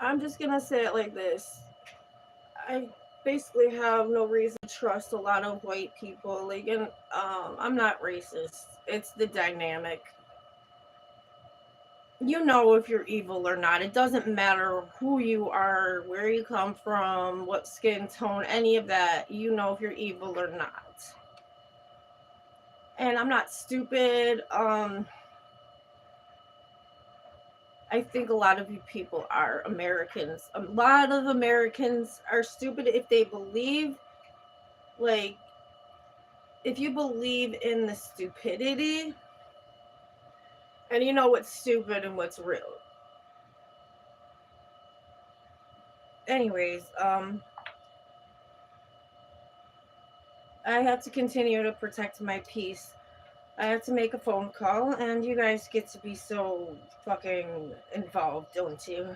I'm just gonna say it like this. I basically have no reason to trust a lot of white people. Like, and I'm not racist. It's the dynamic. You know if you're evil or not. It doesn't matter who you are, where you come from, what skin tone, any of that. You know if you're evil or not. And I'm not stupid. I think a lot of you people are Americans. A lot of Americans are stupid if they believe, like, if you believe in the stupidity, and you know what's stupid and what's real. Anyways, I have to continue to protect my peace. I have to make a phone call, and you guys get to be so fucking involved, don't you?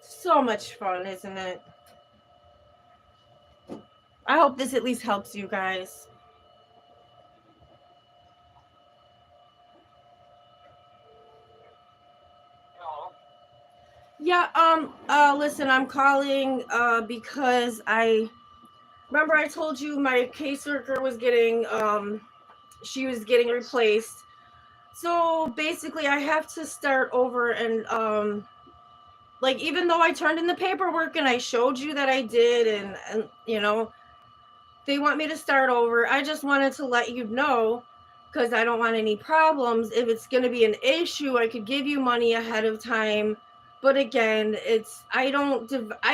So much fun, isn't it? I hope this at least helps you guys. Yeah, listen, I'm calling, because remember I told you my caseworker was getting, she was getting replaced. So basically I have to start over and, like, even though I turned in the paperwork and I showed you that I did, and you know, they want me to start over. I just wanted to let you know, because I don't want any problems. If it's going to be an issue, I could give you money ahead of time. But again, I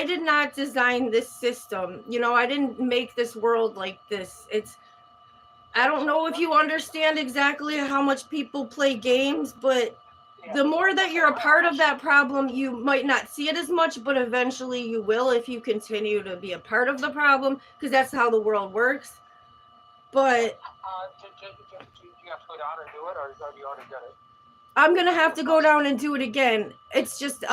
did not design this system. You know, I didn't make this world like this. I don't know if you understand exactly how much people play games, but the more that you're a part of that problem, you might not see it as much, but eventually you will if you continue to be a part of the problem, because that's how the world works. But do you have to go down and do it, or you already did it? I'm gonna have to go down and do it again. It's just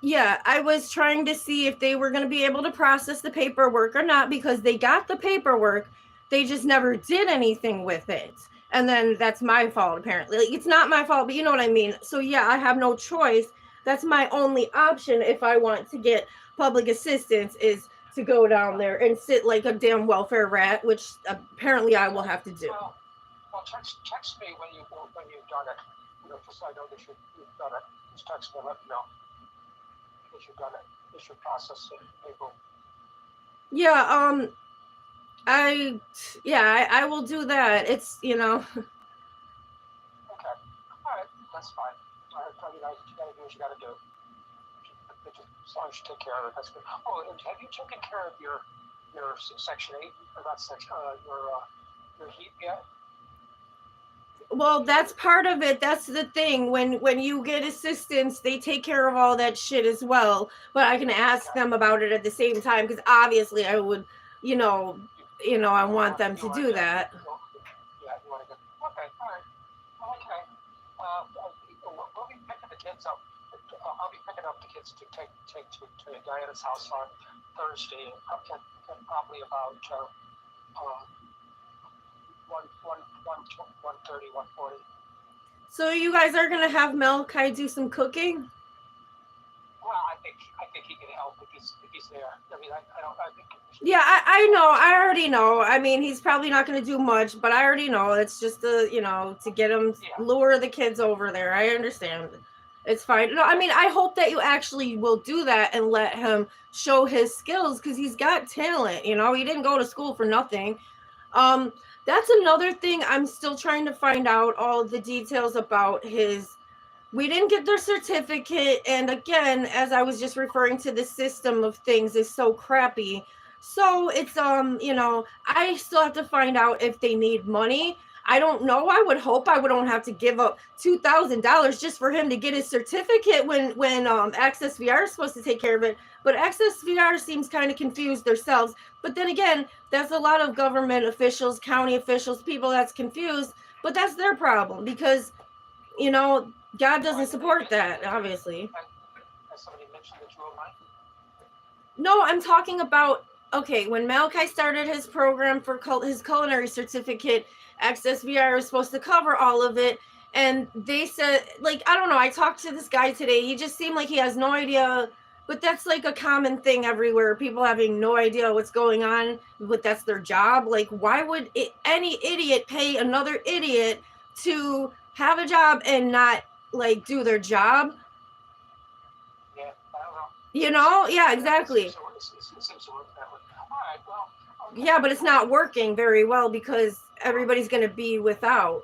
yeah, I was trying to see if they were going to be able to process the paperwork or not, because they got the paperwork, they just never did anything with it. And then that's my fault, apparently. Like, it's not my fault, but you know what I mean. So yeah, I have no choice. That's my only option if I want to get public assistance, is to go down there and sit like a damn welfare rat, which apparently I will have to do. Well, text me when you've done it. You know, just so I know that you've done it. Just text me and let me know that you've done it. You should process it in April. Yeah, I will do that. It's, you know. Okay. All right. That's fine. All right. You know, you gotta do what you gotta do. As long as you take care of it, that's good. Oh, and have you taken care of your Section 8, or not Section, your heat yet? Well, that's part of it. That's the thing. When you get assistance, they take care of all that shit as well. But I can ask them about it at the same time, because obviously I would, you know, I want them to do that. Yeah, you want to get. Okay, all right. Okay. We'll be picking the kids up. I'll be picking up the kids to take to Diana's house on Thursday, probably about 1:30, 1:40. So you guys are gonna have Malachi do some cooking? Well, I think he can help if he's there. I mean, I don't. I think. Yeah, I know. I already know. I mean, he's probably not going to do much, but I already know. It's just to get him, lure the kids over there. I understand. It's fine. No, I mean, I hope that you actually will do that and let him show his skills, because he's got talent. You know, he didn't go to school for nothing. That's another thing. I'm still trying to find out all the details about his. We didn't get their certificate, and again, as I was just referring to, the system of things is so crappy. So it's I still have to find out if they need money. I don't know. I would hope I don't have to give up $2,000 just for him to get his certificate when Access VR is supposed to take care of it. But Access VR seems kind of confused themselves. But then again, there's a lot of government officials, county officials, people that's confused. But that's their problem, because God doesn't support that, obviously. Has somebody mentioned that you owe money? No, I'm talking about okay, when Malachi started his program for his culinary certificate, XSVR was supposed to cover all of it. And they said, like, I don't know, I talked to this guy today. He just seemed like he has no idea, but that's like a common thing everywhere. People having no idea what's going on, but that's their job. Like, why would any idiot pay another idiot to have a job and not, like, do their job? Yeah, I don't know. You know? Yeah, exactly. It seems to work that way. All right, well. Okay. Yeah, but it's not working very well because everybody's going to be without.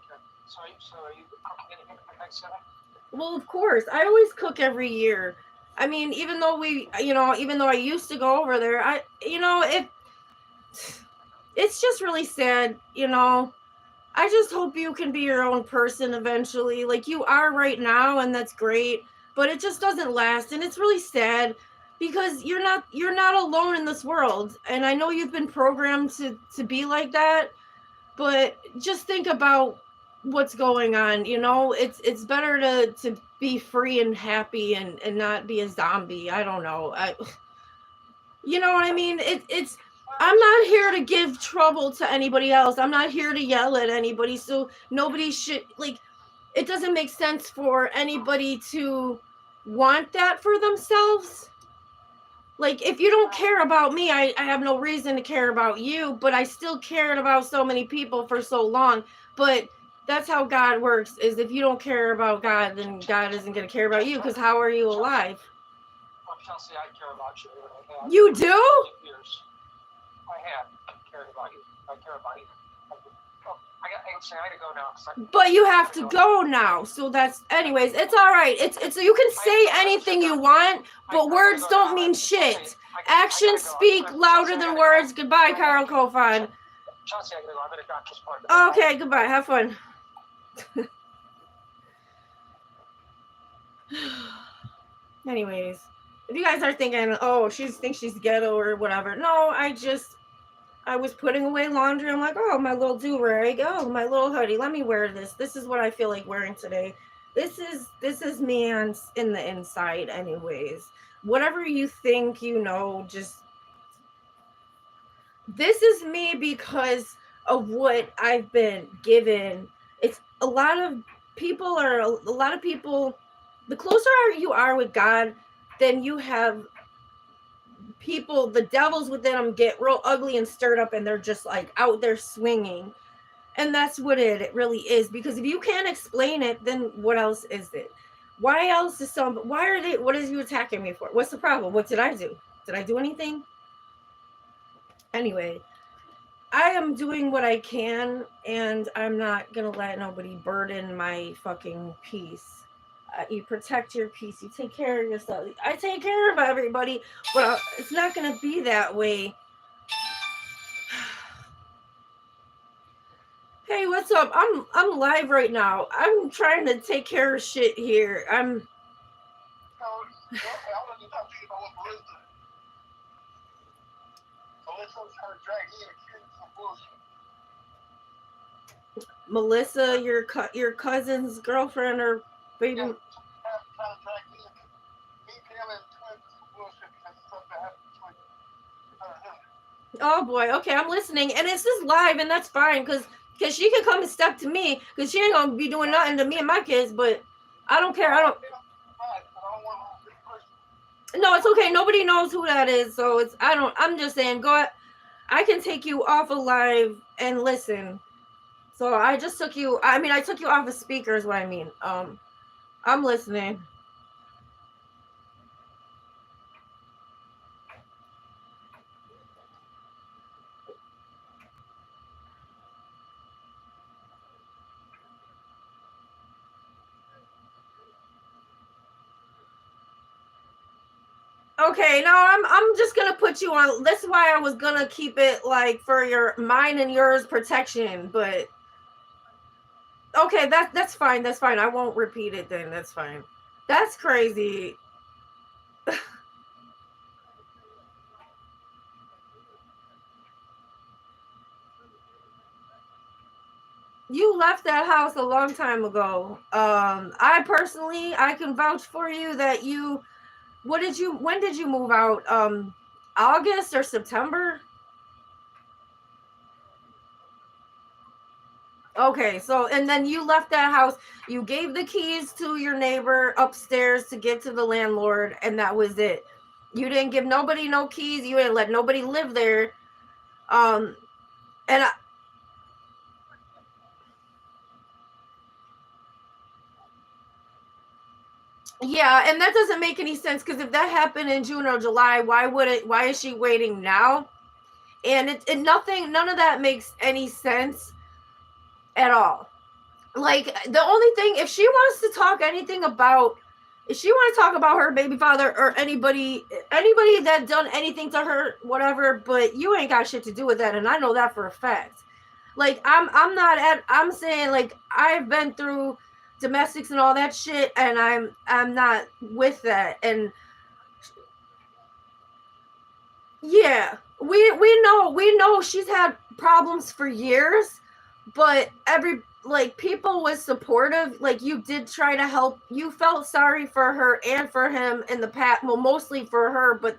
Okay. So are you cooking anything for Thanksgiving? Well, of course. I always cook every year. I mean, even though I used to go over there, it's just really sad, I just hope you can be your own person eventually. Like you are right now, and that's great, but it just doesn't last, and it's really sad because you're not alone in this world. And I know you've been programmed to be like that, but just think about what's going on. It's better to be free and happy and not be a zombie. I don't know. You know what I mean? It's I'm not here to give trouble to anybody else. I'm not here to yell at anybody. So nobody should, like, it doesn't make sense for anybody to want that for themselves. Like, if you don't care about me, I have no reason to care about you, but I still cared about so many people for so long. But that's how God works, is if you don't care about God, then God isn't going to care about you, because how are you alive? Well, Chelsea, I care about you. You do? Years. I have cared about you. I care about you. I gotta go now. But you have to go now. So that's, anyways, it's all right. It's you can say anything you want, but words don't mean shit. Actions speak louder than words. Goodbye, Carl Kofod. Chelsea, I gotta go. I'm at a doctor's appointment. Okay, goodbye. Have fun. Anyways, if you guys are thinking, oh, she thinks she's ghetto or whatever, no, I was putting away laundry. I'm like, oh, my little do-rag. Oh, my little hoodie. Let me wear this. This is what I feel like wearing today. This is me in the inside anyways. Whatever you think, just this is me because of what I've been given. It's a lot of people, the closer you are with God, then you have people, the devils within them get real ugly and stirred up, and they're just like out there swinging. And that's what it really is, because if you can't explain it, then what else is it? What is you attacking me for? What's the problem? What did I do? Did I do anything? Anyway, I am doing what I can, and I'm not gonna let nobody burden my fucking peace. You protect your peace. You take care of yourself. I take care of everybody, but it's not gonna be that way. Hey, what's up? I'm live right now. I'm trying to take care of shit here. Melissa, your cousin's girlfriend or baby. Yeah. Oh boy. Okay, I'm listening, and it's just live, and that's fine, because she can come and step to me, because she ain't gonna be doing nothing to me and my kids. But I don't care. No, it's okay. Nobody knows who that is, so I'm just saying, go. I can take you off of live and listen. So I just took you. I took you off of speaker is what I mean. I'm listening. Okay, now I'm just gonna put you on. That's why I was gonna keep it like for your mine and yours protection, but okay, that's fine. That's fine. I won't repeat it then. That's fine. That's crazy. You left that house a long time ago. I can vouch for you that when did you move out? August or September. Okay, so and then you left that house. You gave the keys to your neighbor upstairs to give to the landlord, and that was it. You didn't give nobody no keys. You didn't let nobody live there. Um, and yeah, and that doesn't make any sense because if that happened in June or July, why would it? Why is she waiting now? And none of that makes any sense at all. Like the only thing, if she wants to talk anything about, if she want to talk about her baby father or anybody that done anything to her, whatever, but you ain't got shit to do with that, and I know that for a fact. Like I'm not at, I'm saying like I've been through domestics and all that shit, and I'm not with that. And yeah, we know she's had problems for years, but every like people was supportive. Like you did try to help. You felt sorry for her and for him in the past. Well, mostly for her, but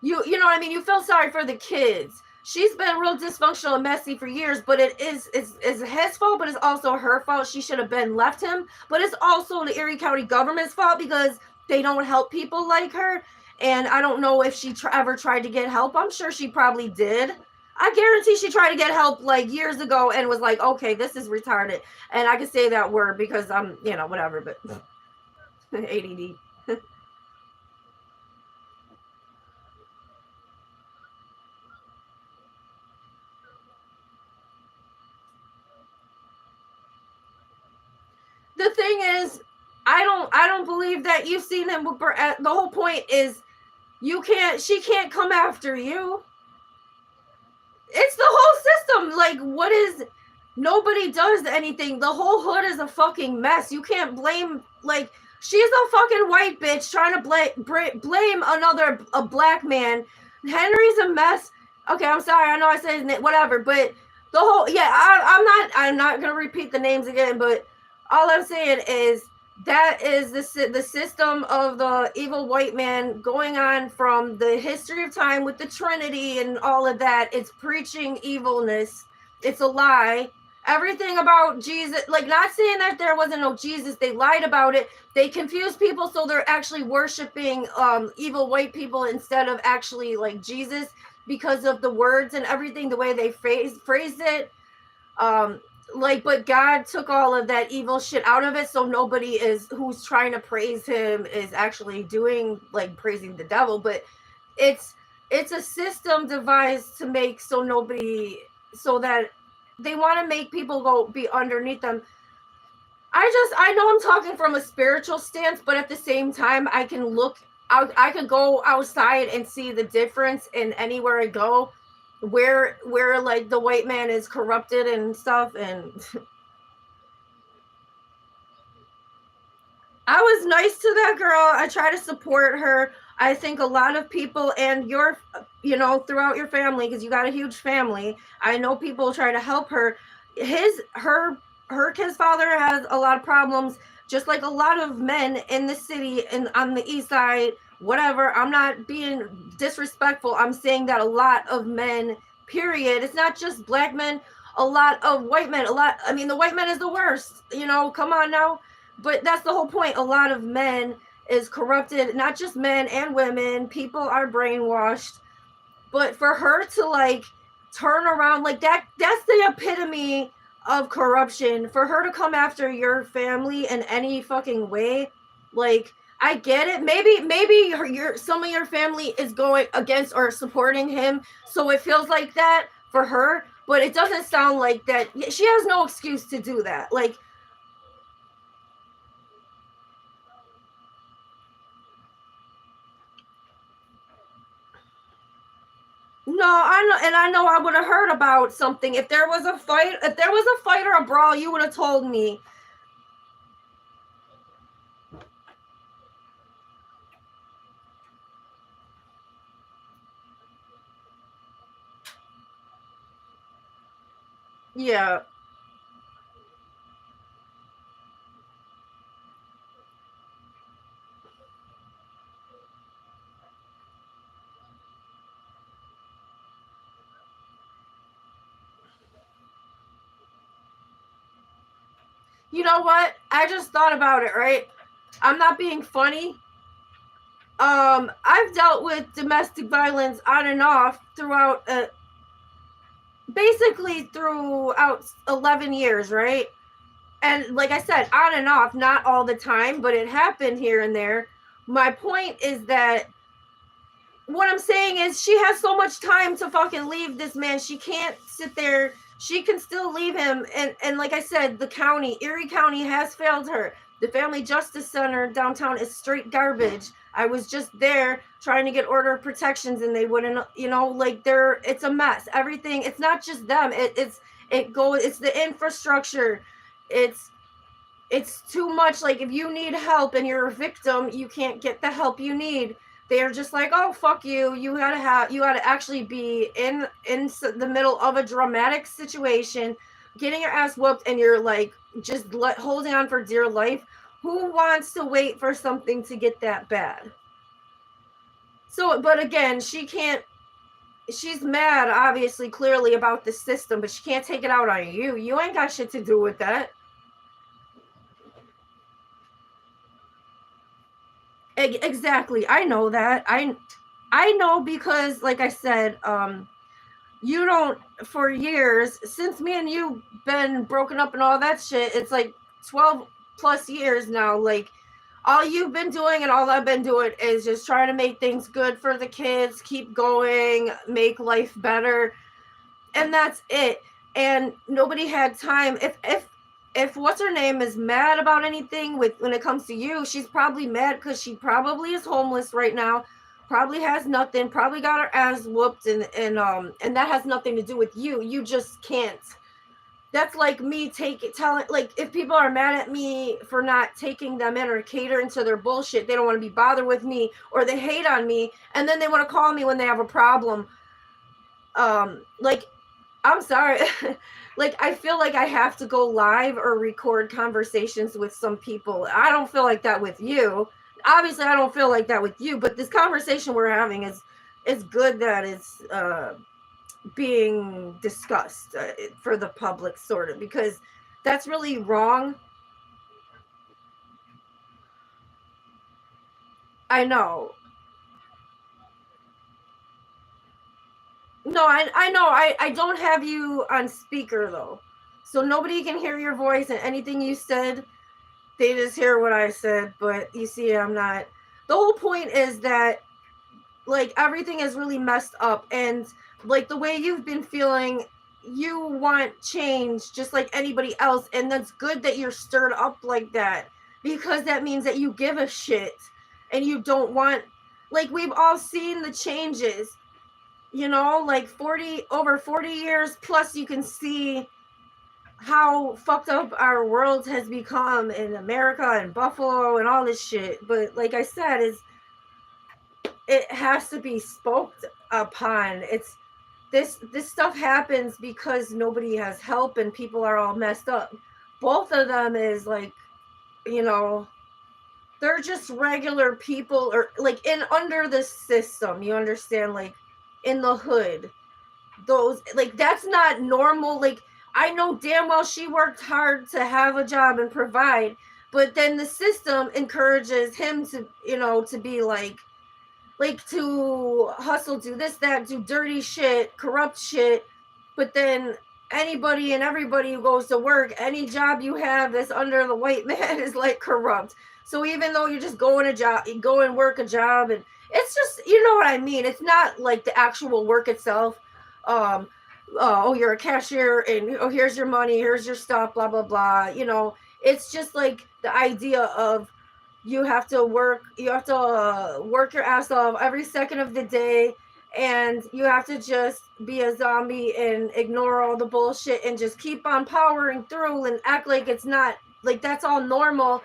you know what I mean. You felt sorry for the kids. She's been real dysfunctional and messy for years, but it's his fault, but it's also her fault. She should have been left him, but it's also the Erie County government's fault because they don't help people like her. And I don't know if she ever tried to get help. I'm sure she probably did. I guarantee she tried to get help like years ago and was like, okay, this is retarded. And I can say that word because I'm, whatever, but ADD. The thing is, I don't believe that you've seen him with her. The whole point is she can't come after you. It's the whole system. Like, what is, nobody does anything. The whole hood is a fucking mess. You can't blame, like, she's a fucking white bitch trying to blame a black man. Henry's a mess. Okay, I'm sorry. I know I said his name, whatever, but the whole, yeah, I'm not gonna repeat the names again, but all I'm saying is that is the system of the evil white man going on from the history of time with the Trinity and all of that. It's preaching evilness. It's a lie. Everything about Jesus, like, not saying that there wasn't no Jesus, they lied about it. They confused people, so they're actually worshiping evil white people instead of actually like Jesus because of the words and everything, the way they phrased it. um like, but God took all of that evil shit out of it, so nobody is who's trying to praise him is actually doing like praising the devil. But it's it's a system devised to make so nobody, so that they want to make people go be underneath them. I know I'm talking from a spiritual stance, but at the same time I can look out, I could go outside and see the difference in anywhere I go, where like the white man is corrupted and stuff. And I was nice to that girl. I try to support her. I think a lot of people and your, throughout your family, because you got a huge family, I know people try to help her. His father has a lot of problems, just like a lot of men in the city and on the east side, whatever. I'm not being disrespectful. I'm saying that a lot of men, period. It's not just black men, a lot of white men, I mean, the white man is the worst, come on now. But that's the whole point. A lot of men is corrupted, not just men and women. People are brainwashed. But for her to like turn around like that's the epitome of corruption. For her to come after your family in any fucking way, like, I get it. Maybe some of your family is going against or supporting him, so it feels like that for her. But it doesn't sound like that. She has no excuse to do that. Like, no, I know, and I know I would have heard about something if there was a fight. If there was a fight or a brawl, you would have told me. Yeah, You know what? I just thought about it, right? I'm not being funny. I've dealt with domestic violence on and off throughout, basically throughout 11 years, right? And like I said, on and off, not all the time, but it happened here and there. My point is that what I'm saying is she has so much time to fucking leave this man. She can't sit there. She can still leave him. And like I said, the county, Erie County, has failed her. The Family Justice Center downtown is straight garbage. I was just there trying to get order of protections, and they wouldn't. Like it's a mess. Everything. It's not just them. It's the infrastructure. It's too much. Like, if you need help and you're a victim, you can't get the help you need. They're just like, oh, fuck you. You gotta actually be in the middle of a dramatic situation, getting your ass whooped, and you're like just holding on for dear life. Who wants to wait for something to get that bad? So, but again, she can't. She's mad, obviously, clearly, about the system, but she can't take it out on you. You ain't got shit to do with that. Exactly. I know that. I know because, like I said, you don't, for years, since me and you been broken up and all that shit, it's like 12 plus years now. Like, all you've been doing and all I've been doing is just trying to make things good for the kids, keep going, make life better, and that's it. And nobody had time. If what's her name is mad about anything when it comes to you, she's probably mad because she probably is homeless right now, probably has nothing, probably got her ass whooped, and that has nothing to do with you. You just can't. That's like me telling, like, if people are mad at me for not taking them in or catering to their bullshit, they don't want to be bothered with me, or they hate on me, and then they want to call me when they have a problem. Like, I'm sorry. Like, I feel like I have to go live or record conversations with some people. I don't feel like that with you. Obviously, I don't feel like that with you, but this conversation we're having is good that it's being discussed for the public, sort of, because that's really wrong. I know. No, I know. I don't have you on speaker, though. So nobody can hear your voice, and anything you said, they just hear what I said. But you see, I'm not. The whole point is that, like, everything is really messed up, and like the way you've been feeling, you want change just like anybody else, and that's good that you're stirred up like that, because that means that you give a shit and you don't want, like, we've all seen the changes, like 40 years plus, you can see how fucked up our world has become in America and Buffalo and all this shit. But like I said, it has to be spoke upon. It's this stuff happens because nobody has help and people are all messed up. Both of them is like, you know, they're just regular people, or like in under the system, you understand, like in the hood. Those, like, that's not normal. Like, I know damn well she worked hard to have a job and provide, but then the system encourages him to, to be like to hustle, do this, that, do dirty shit, corrupt shit. But then anybody and everybody who goes to work, any job you have that's under the white man is like corrupt. So even though you just go you go and work a job, and it's just, you know what I mean? It's not like the actual work itself. Um, oh, you're a cashier, and oh, here's your money, here's your stuff, blah blah blah. It's just like the idea of you have to work your ass off every second of the day, and you have to just be a zombie and ignore all the bullshit and just keep on powering through and act like it's not, like, that's all normal.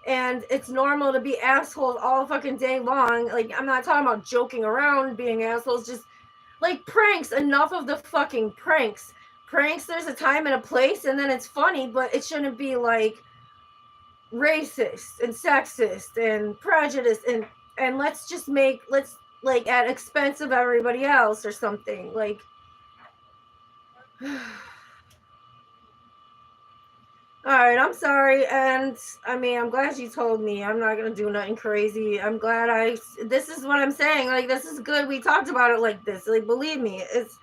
And it's normal to be assholes all fucking day long. Like, I'm not talking about joking around being assholes, just like pranks. Enough of the fucking pranks. There's a time and a place, and then it's funny, but it shouldn't be like racist and sexist and prejudiced, and let's like at expense of everybody else or something, like. All right, I'm sorry, and I mean, I'm glad you told me. I'm not gonna do nothing crazy. I'm glad I. This is what I'm saying. Like, this is good. We talked about it like this. Like, believe me, it's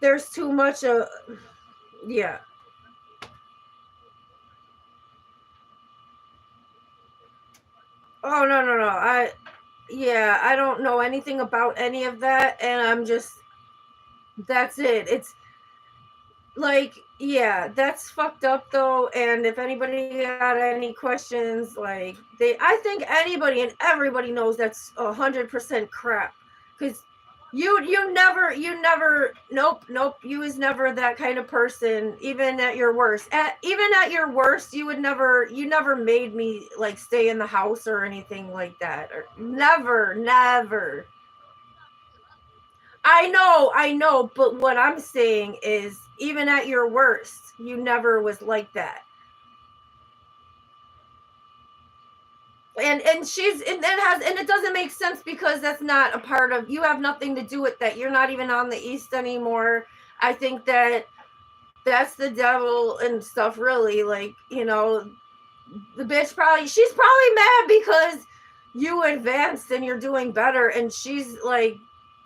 there's too much of. Yeah. Oh no no no. I don't know anything about any of that, and I'm just. That's it. It's like, yeah, that's fucked up though. And if anybody got any questions, like I think anybody and everybody knows that's 100% crap. Because you never, nope, you was never that kind of person. Even at your worst, even at your worst, you never made me like stay in the house or anything like that. Or never, never. I know, but what I'm saying is, even at your worst, you never was like that. And she's and that has and it doesn't make sense because that's not a part of you have nothing to do with that. You're not even on the East anymore. I think that that's the devil and stuff really, like, the bitch she's probably mad because you advanced and you're doing better, and she's like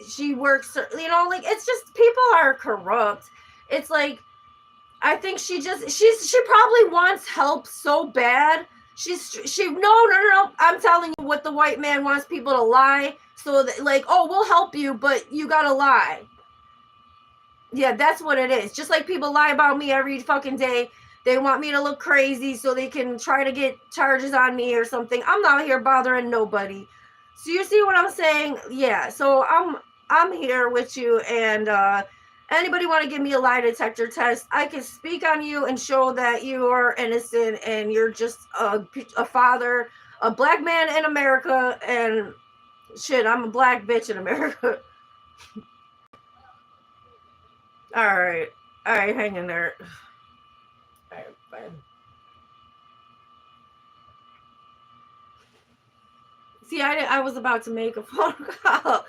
she works, like, it's just people are corrupt. It's like I think she probably wants help so bad. She no, I'm telling you what the white man wants people to lie so that, like, oh, we'll help you, but you gotta lie. Yeah, that's what it is. Just like people lie about me every fucking day. They want me to look crazy so they can try to get charges on me or something. I'm not here bothering nobody. So you see what I'm saying? Yeah. So I'm here with you, and anybody want to give me a lie detector test, I can speak on you and show that you are innocent and you're just a father, a black man in America, and shit, I'm a black bitch in America. All right. All right, hang in there. All right, fine. See, I was about to make a phone call.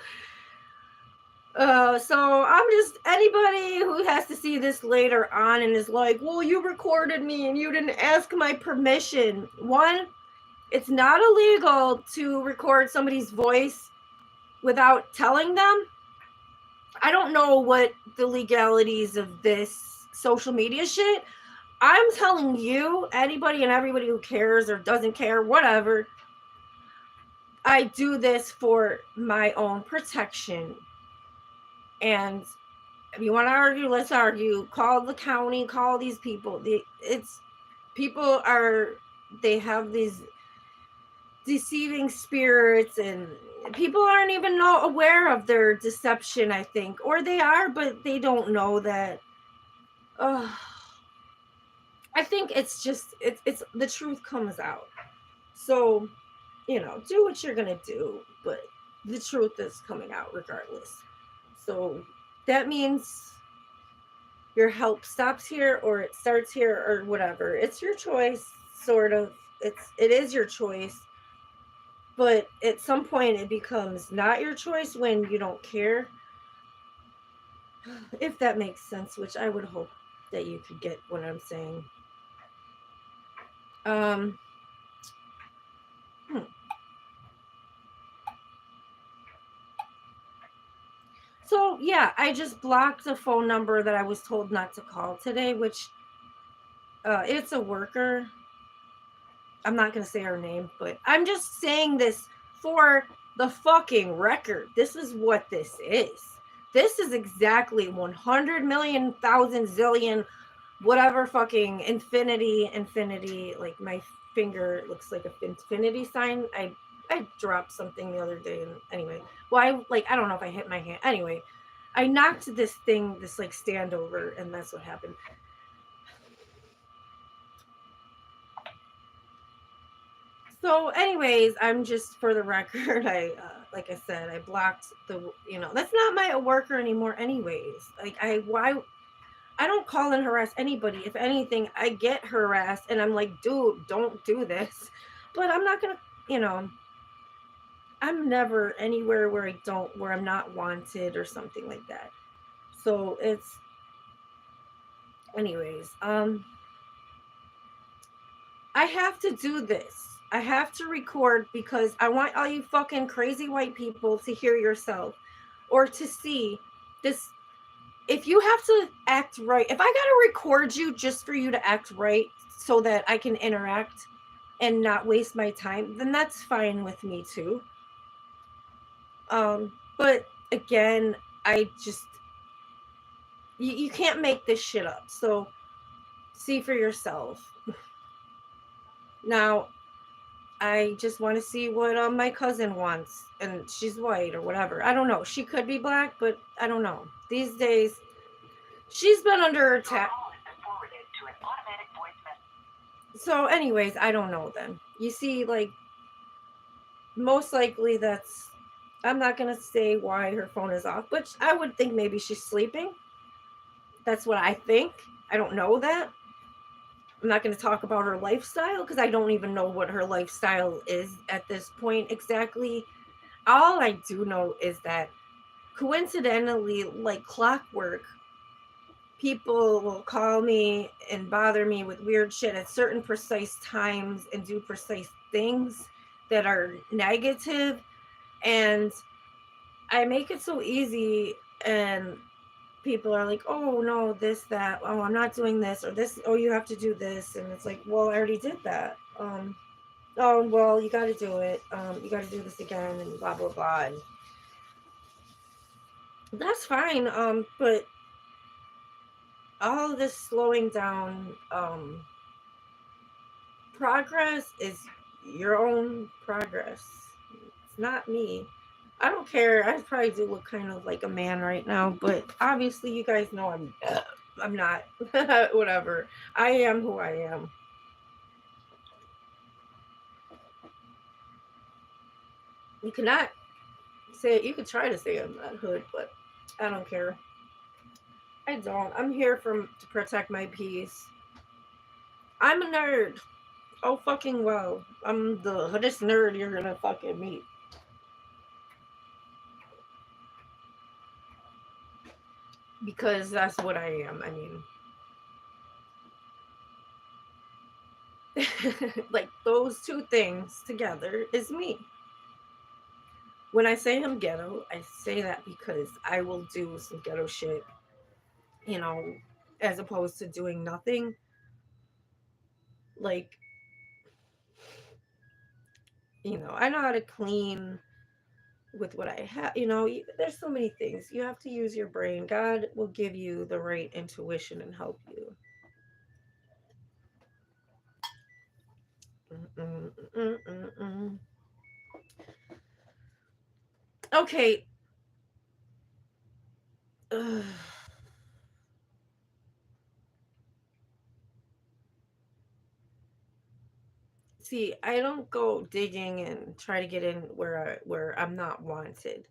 So I'm just anybody who has to see this later on and is like, well, you recorded me and you didn't ask my permission. One, it's not illegal to record somebody's voice without telling them. I don't know what the legalities of this social media shit. I'm telling you, anybody and everybody who cares or doesn't care, whatever, I do this for my own protection. And if you want to argue, let's argue. Call the county, call these people. People are, they have these deceiving spirits, and people aren't even aware of their deception, I think. Or they are, but they don't know that. I think it's just, it's the truth comes out. So, do what you're going to do, but the truth is coming out regardless. So that means your help stops here or it starts here or whatever. It's your choice, sort of. It is your choice. But at some point it becomes not your choice when you don't care. If that makes sense, which I would hope that you could get what I'm saying. Um hmm. So yeah, I just blocked a phone number that I was told not to call today, which it's a worker. I'm not gonna say her name, but I'm just saying this for the fucking record. This is what this is. This is exactly 100 million, thousand, zillion, whatever fucking infinity. Like my finger looks like a infinity sign. I dropped something the other day, and anyway, well, I don't know if I hit my hand. Anyway, I knocked this like stand over, and that's what happened. So, anyways, I'm just for the record. Like I said, I blocked the. That's not my worker anymore. Anyways, like I don't call and harass anybody. If anything, I get harassed, and I'm like, dude, don't do this. But I'm not gonna. I'm never anywhere where I'm not wanted or something like that. So it's. Anyways. I have to do this. I have to record because I want all you fucking crazy white people to hear yourself or to see this. If you have to act right, if I gotta record you just for you to act right so that I can interact and not waste my time, then that's fine with me too. But again, I just you can't make this shit up. So see for yourself. Now, I just want to see what my cousin wants, and she's white or whatever. I don't know. She could be black, but I don't know. These days, she's been under attack. So, anyways, I don't know. Then you see, like, most likely that's. I'm not gonna say why her phone is off, but I would think maybe she's sleeping. That's what I think. I don't know that. I'm not going to talk about her lifestyle because I don't even know what her lifestyle is at this point exactly. All I do know is that coincidentally, like clockwork, people will call me and bother me with weird shit at certain precise times and do precise things that are negative, and I make it so easy, and people are like, oh no, this, that, oh, I'm not doing this, or this, oh, you have to do this, and it's like, well, I already did that. Oh, well, you got to do it. You got to do this again, and blah blah blah. And that's fine. But all of this slowing down, progress is your own progress. It's not me. I don't care. I probably do look kind of like a man right now, but obviously you guys know I'm not. Whatever. I am who I am. You cannot say you could try to say I'm not hood, but I don't care. I don't. I'm here to protect my peace. I'm a nerd. Oh fucking well. I'm the hoodest nerd you're gonna fucking meet. Because that's what I am. I mean, like those two things together is me. When I say I'm ghetto, I say that because I will do some ghetto shit, you know, as opposed to doing nothing. Like, I know how to clean with what I have. There's so many things. You have to use your brain. God will give you the right intuition and help you. Mm, mm, mm, mm. Okay. Ugh. See, I don't go digging and try to get in where I'm not wanted.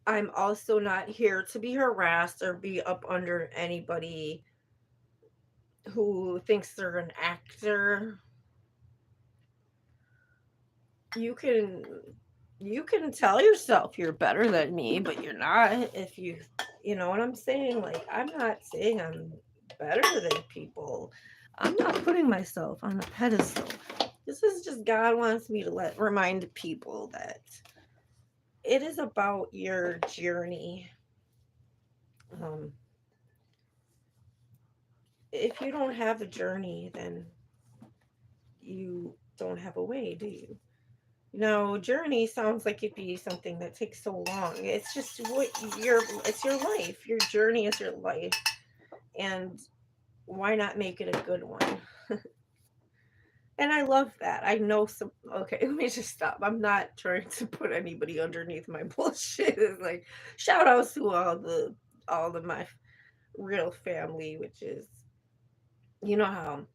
I'm also not here to be harassed or be up under anybody who thinks they're an actor. You can you can tell yourself you're better than me, but you're not. If you know what I'm saying? Like, I'm not saying I'm better than people. I'm not putting myself on a pedestal. This is just God wants me to remind people that it is about your journey. Um, if you don't have a journey, then you don't have a way, do you? No, journey sounds like it'd be something that takes so long. It's just it's your life. Your journey is your life. And why not make it a good one? And I love that. I know some okay, let me just stop. I'm not trying to put anybody underneath my bullshit. It's like shout outs to all the my real family, which is how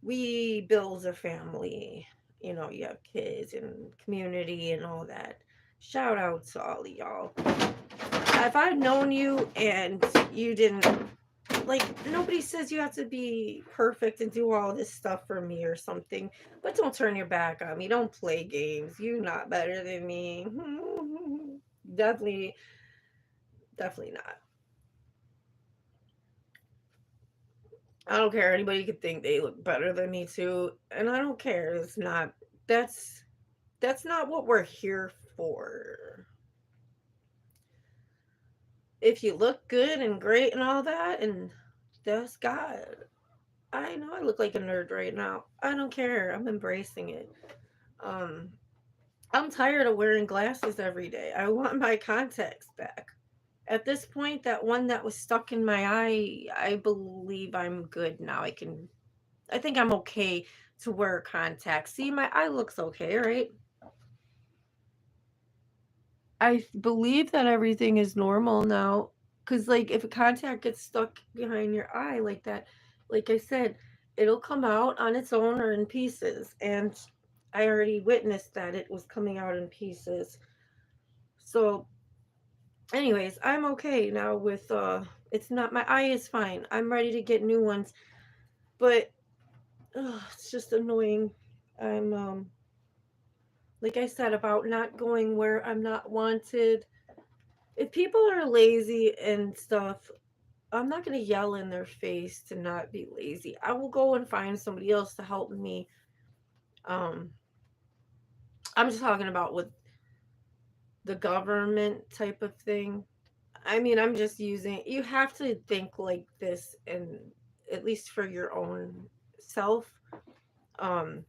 we build a family. You have kids and community and all that. Shout out to all of y'all. If I'd known you and you didn't, like, nobody says you have to be perfect and do all this stuff for me or something, but don't turn your back on me. Don't play games. You're not better than me. Definitely, definitely not. I don't care. Anybody could think they look better than me too, and I don't care. It's not. That's that's not what we're here for. If you look good and great and all that, and that's God. I know I look like a nerd right now. I don't care. I'm embracing it. Um, I'm tired of wearing glasses every day. I want my contacts back. At this point, that one that was stuck in my eye, I believe I'm good now. I think I'm okay to wear contacts. See, my eye looks okay, right? I believe that everything is normal now. Because, like, if a contact gets stuck behind your eye like that, like I said, it'll come out on its own or in pieces. And I already witnessed that it was coming out in pieces. So, anyways, I'm okay now with, it's not, my eye is fine. I'm ready to get new ones. But, it's just annoying. I'm, like I said, about not going where I'm not wanted. If people are lazy and stuff, I'm not going to yell in their face to not be lazy. I will go and find somebody else to help me. Um, I'm just talking about with the government type of thing. I mean, I'm just using, you have to think like this, and at least for your own self. Um,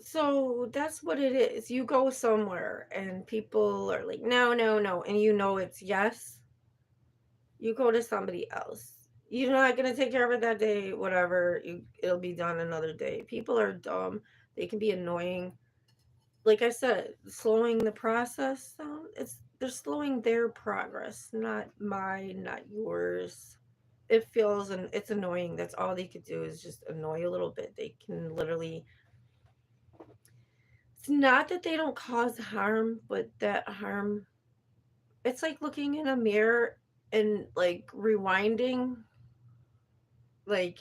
so that's what it is. You go somewhere and people are like, no, no, no. And you know it's yes. You go to somebody else. You're not gonna take care of it that day, whatever. It'll be done another day. People are dumb. They can be annoying. Like I said, slowing the process down. It's they're slowing their progress, not mine, not yours. It feels and it's annoying. That's all they could do is just annoy a little bit. They can literally. It's not that they don't cause harm, but that harm. It's like looking in a mirror and like rewinding. Like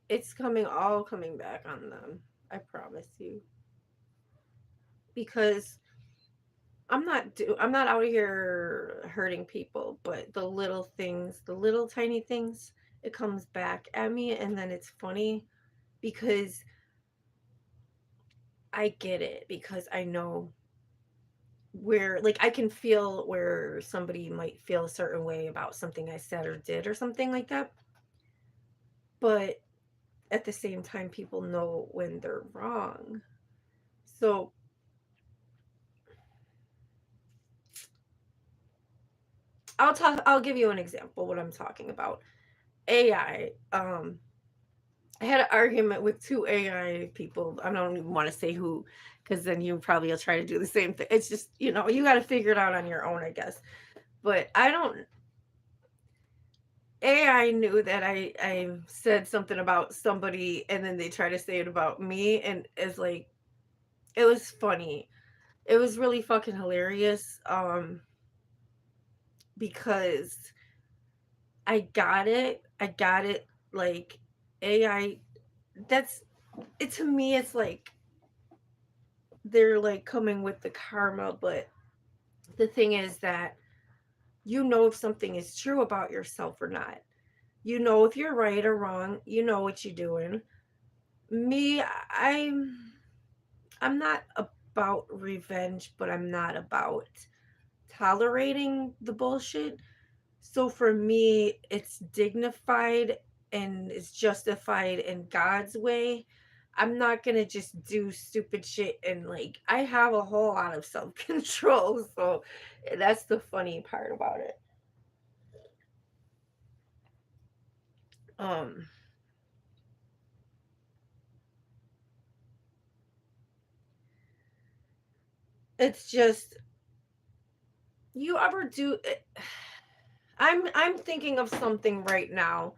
it's all coming back on them. I promise you. Because I'm not out here hurting people, but the little things, the little tiny things, it comes back at me and then it's funny because I get it because I know where like I can feel where somebody might feel a certain way about something I said or did or something like that. But at the same time people know when they're wrong. So I'll give you an example what I'm talking about. AI. I had an argument with two AI people. I don't even want to say who, because then you probably will try to do the same thing. It's just, you got to figure it out on your own, I guess. But I don't. AI knew that I said something about somebody, and then they try to say it about me, and it's like it was funny. It was really fucking hilarious. Because I got it. I got it. Like AI. That's it to me. It's like they're like coming with the karma, but the thing is that you know if something is true about yourself or not. You know if you're right or wrong. You know what you're doing. Me, I'm not about revenge, but I'm not about tolerating the bullshit. So for me, it's dignified and it's justified in God's way. I'm not gonna just do stupid shit and like I have a whole lot of self control. So that's the funny part about it. Um, it's just you ever do. I'm thinking of something right now,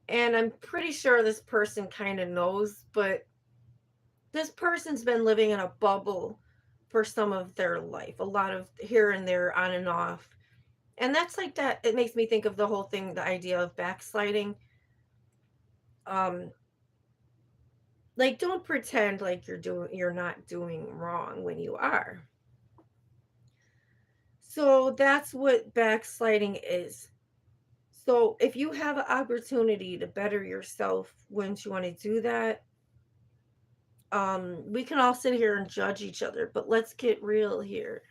and I'm pretty sure this person kind of knows, but this person's been living in a bubble for some of their life, a lot of here and there, on and off. And that's like that. It makes me think of the whole thing, the idea of backsliding. Um, like don't pretend like you're not doing wrong when you are. So that's what backsliding is. So if you have an opportunity to better yourself, wouldn't you want to do that? We can all sit here and judge each other, but let's get real here.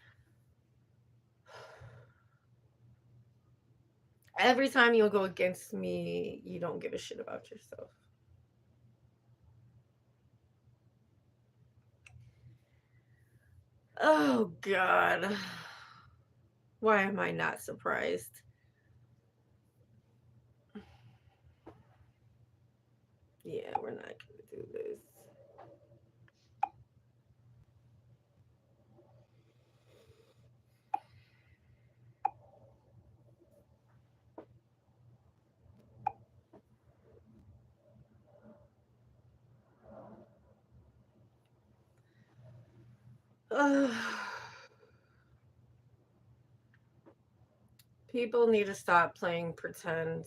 Every time you go against me, you don't give a shit about yourself. Oh God. Why am I not surprised? Yeah, we're not gonna do this. Ugh. People need to stop playing pretend.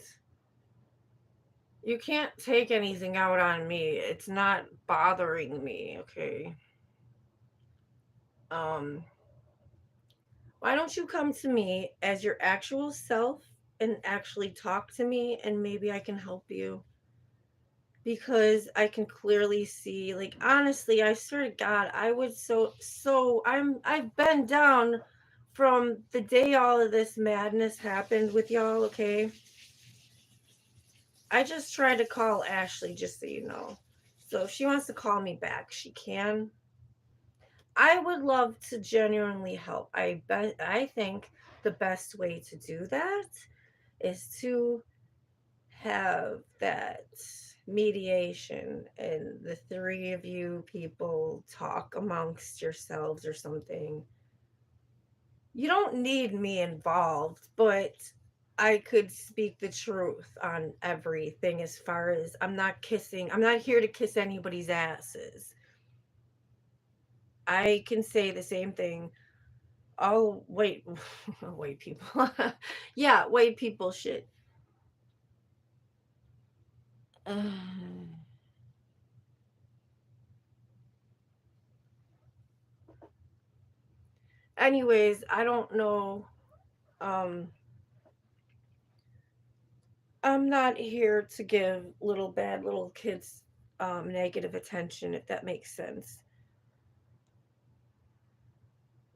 You can't take anything out on me. It's not bothering me, okay? Um, why don't you come to me as your actual self and actually talk to me and maybe I can help you? Because I can clearly see, like, honestly, I swear to God, I would I've been down from the day all of this madness happened with y'all, okay? I just tried to call Ashley, just so you know. So if she wants to call me back, she can. I would love to genuinely help. I think the best way to do that is to have that mediation and the three of you people talk amongst yourselves or something. You don't need me involved, but I could speak the truth on everything as far as I'm not here to kiss anybody's asses. I can say the same thing. Oh, wait, white people. Yeah, white people shit. Anyways, I don't know. Um, I'm not here to give little bad little kids negative attention, if that makes sense.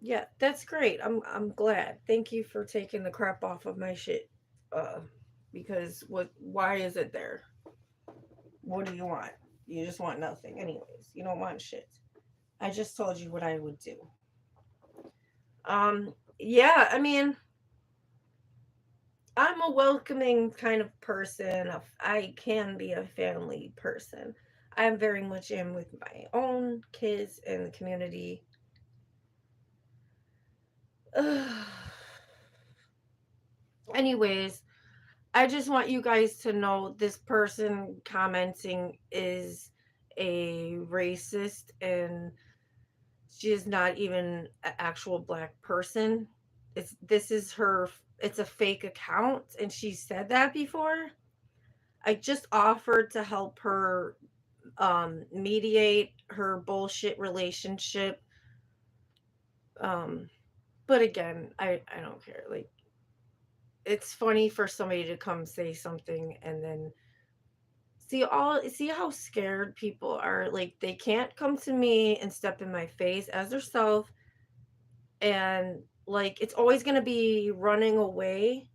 Yeah, that's great. I'm glad. Thank you for taking the crap off of my shit. Uh, because why is it there? What do you want? You just want nothing. Anyways, you don't want shit. I just told you what I would do. Yeah, I mean, I'm a welcoming kind of person. I can be a family person. I'm very much in with my own kids and the community. Anyways, I just want you guys to know this person commenting is a racist and she is not even an actual black person. This is her, it's a fake account and she said that before. I just offered to help her mediate her bullshit relationship. Um but again, I don't care. Like, it's funny for somebody to come say something and then see how scared people are. Like, they can't come to me and step in my face as their self, and like it's always going to be running away.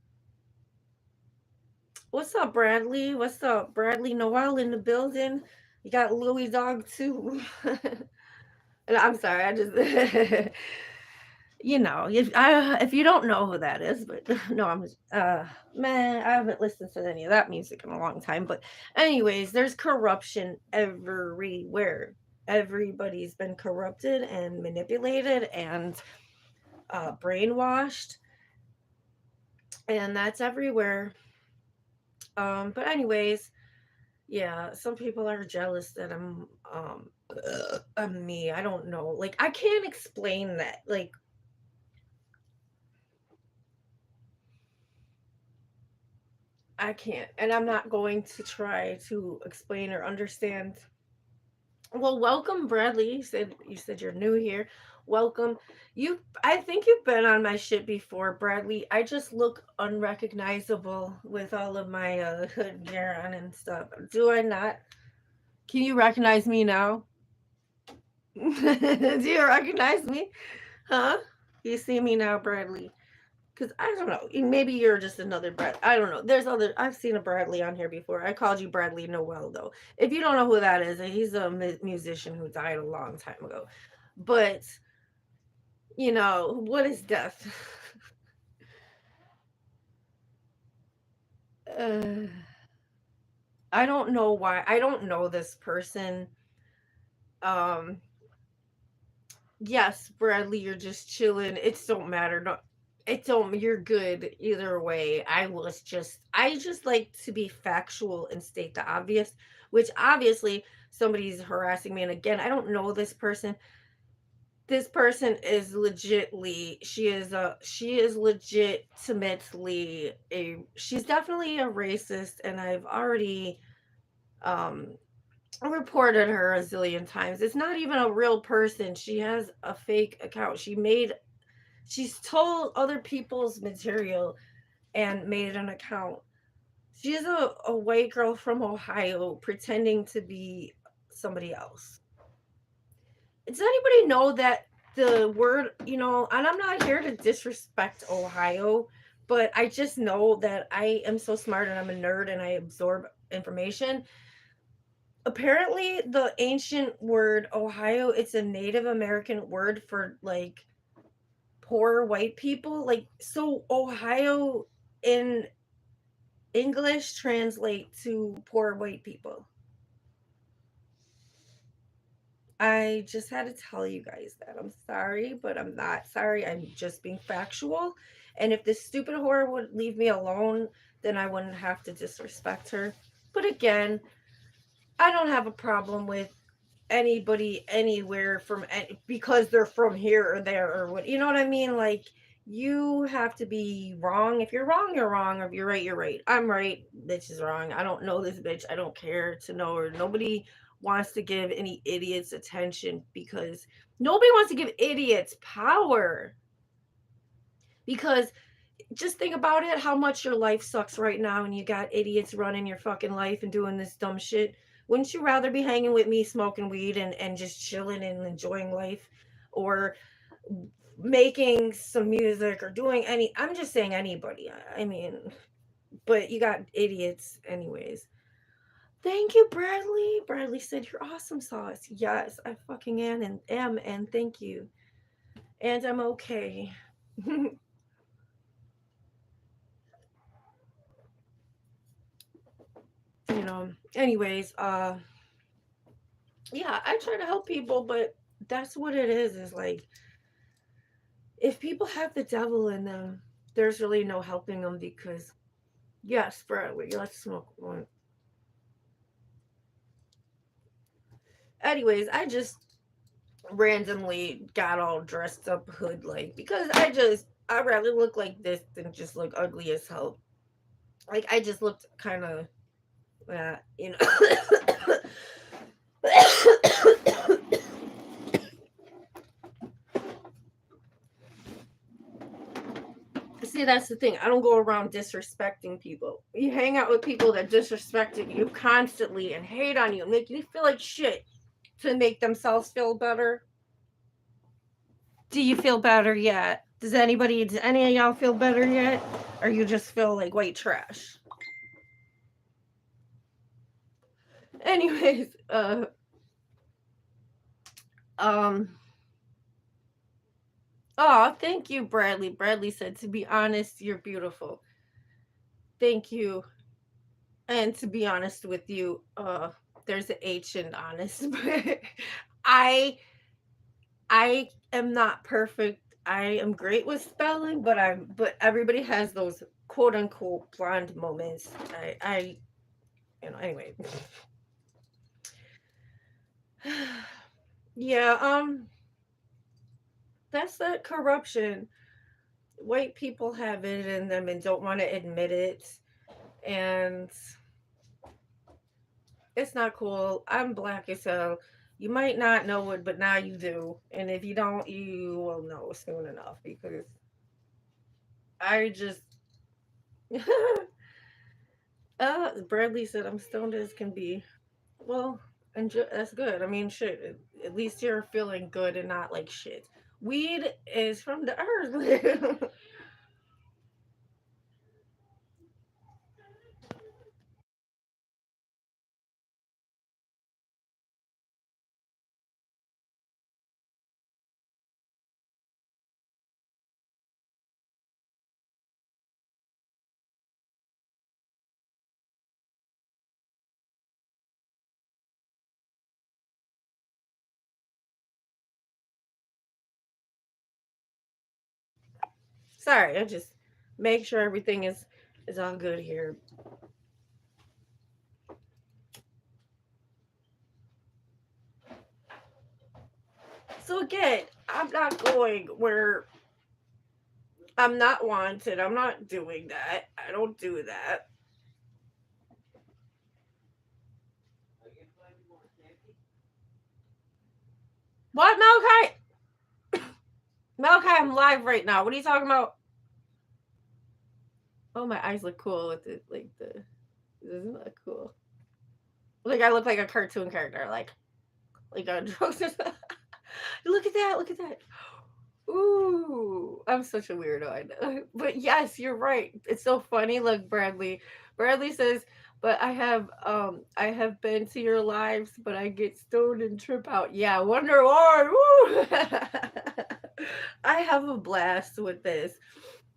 What's up, Bradley? What's up, Bradley Noel in the building? You got Louis dog too. And I'm sorry, I just if you don't know who that is, but no, man, I haven't listened to any of that music in a long time. But anyways, there's corruption everywhere. Everybody's been corrupted and manipulated and brainwashed, and that's everywhere. But anyways, yeah, some people are jealous that I'm me. I don't know. Like, I can't explain that. Like, I can't, and I'm not going to try to explain or understand. Well, welcome, Bradley. You said you're new here. Welcome. I think you've been on my shit before, Bradley. I just look unrecognizable with all of my hood gear on and stuff. Do I not? Can you recognize me now? Do you recognize me? Huh? You see me now, Bradley? Because I don't know. Maybe you're just another Brad. I don't know. There's other. I've seen a Bradley on here before. I called you Bradley Noel, though. If you don't know who that is, he's a musician who died a long time ago. But, what is death? uh, I don't know why. I don't know this person. Um, yes, Bradley, you're just chilling. It don't matter. No, it don't. You're good either way. I just like to be factual and state the obvious, which obviously somebody's harassing me. And again, I don't know this person. This person is legitly. She is legitimately she's definitely a racist, and I've already um reported her a zillion times. It's not even a real person. She has a fake account. She's told other people's material and made an account. She's a white girl from Ohio pretending to be somebody else. Does anybody know that the word, and I'm not here to disrespect Ohio, but I just know that I am so smart and I'm a nerd and I absorb information. Apparently the ancient word Ohio, it's a Native American word for like poor white people. Like, so Ohio in English translate to poor white people. I just had to tell you guys that. I'm sorry, but I'm not sorry. I'm just being factual. And if this stupid whore would leave me alone, then I wouldn't have to disrespect her. But again, I don't have a problem with anybody anywhere because they're from here or there or what, you know what I mean? Like, you have to be wrong. If you're wrong, you're wrong. Or if you're right, you're right. I'm right, bitch is wrong. I don't know this bitch. I don't care to know her. Nobody wants to give any idiots attention because nobody wants to give idiots power. Because just think about it, how much your life sucks right now and you got idiots running your fucking life and doing this dumb shit. Wouldn't you rather be hanging with me smoking weed and just chilling and enjoying life, or making some music or doing I'm just saying anybody. I mean, but you got idiots anyways. Thank you, Bradley. Bradley said you're awesome sauce. Yes, I fucking am, and thank you. And I'm okay. Anyways, yeah, I try to help people, but that's what it is like, if people have the devil in them, there's really no helping them because, yes, Bradley, let's smoke one. Anyways, I just randomly got all dressed up hood like because I rather look like this than just look ugly as hell. Like, I just looked kind of, you know. See, that's the thing. I don't go around disrespecting people. You hang out with people that disrespecting you constantly and hate on you and make you feel like shit to make themselves feel better. Do you feel better yet? Does any of y'all feel better yet? Or you just feel like white trash? Anyways, um, oh, thank you, Bradley. Bradley said, to be honest, you're beautiful. Thank you. And to be honest with you, there's an H in honest, but I I am not perfect. I am great with spelling, but everybody has those quote unquote blonde moments. I anyway. Yeah, that's that corruption. White people have it in them and don't want to admit it. And it's not cool. I'm black as hell. You might not know it, but now you do. And if you don't, you will know soon enough because I just. Bradley said, I'm stoned as can be. Well, that's good. I mean, shit. At least you're feeling good and not like shit. Weed is from the earth. Sorry, I just make sure everything is all good here. So again, I'm not going where I'm not wanted. I'm not doing that. I don't do that. What, Malachi? Malachi, I'm live right now. What are you talking about? Oh, my eyes look cool with it. Like the doesn't it look cool? Like I look like a cartoon character, like on drugs. Look at that! Look at that! Ooh, I'm such a weirdo. I know, but yes, you're right. It's so funny. Look, Bradley. Bradley says, "But I have been to your lives, but I get stoned and trip out. Yeah, wonder why. Woo! I have a blast with this.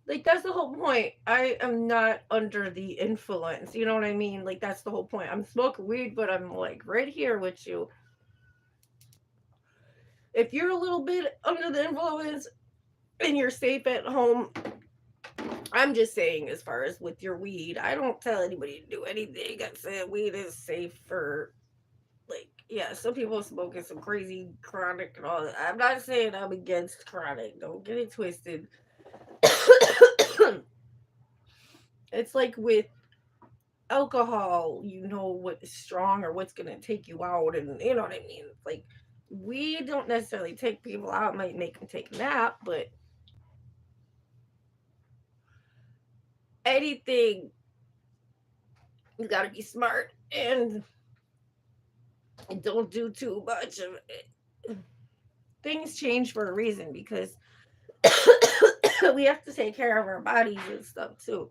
Like that's the whole point. I am not under the influence. You know what I mean? Like that's the whole point. I'm smoking weed, but I'm like right here with you. If you're a little bit under the influence and you're safe at home, I'm just saying, as far as with your weed, I don't tell anybody to do anything. I said weed is safe for, like, yeah, some people smoking some crazy chronic and all that. I'm not saying I'm against chronic. Don't get it twisted. It's like with alcohol, you know what is strong or what's going to take you out. And you know what I mean? Like, we don't necessarily take people out, might make them take a nap, but anything, you got to be smart and don't do too much of it. Things change for a reason because we have to take care of our bodies and stuff too.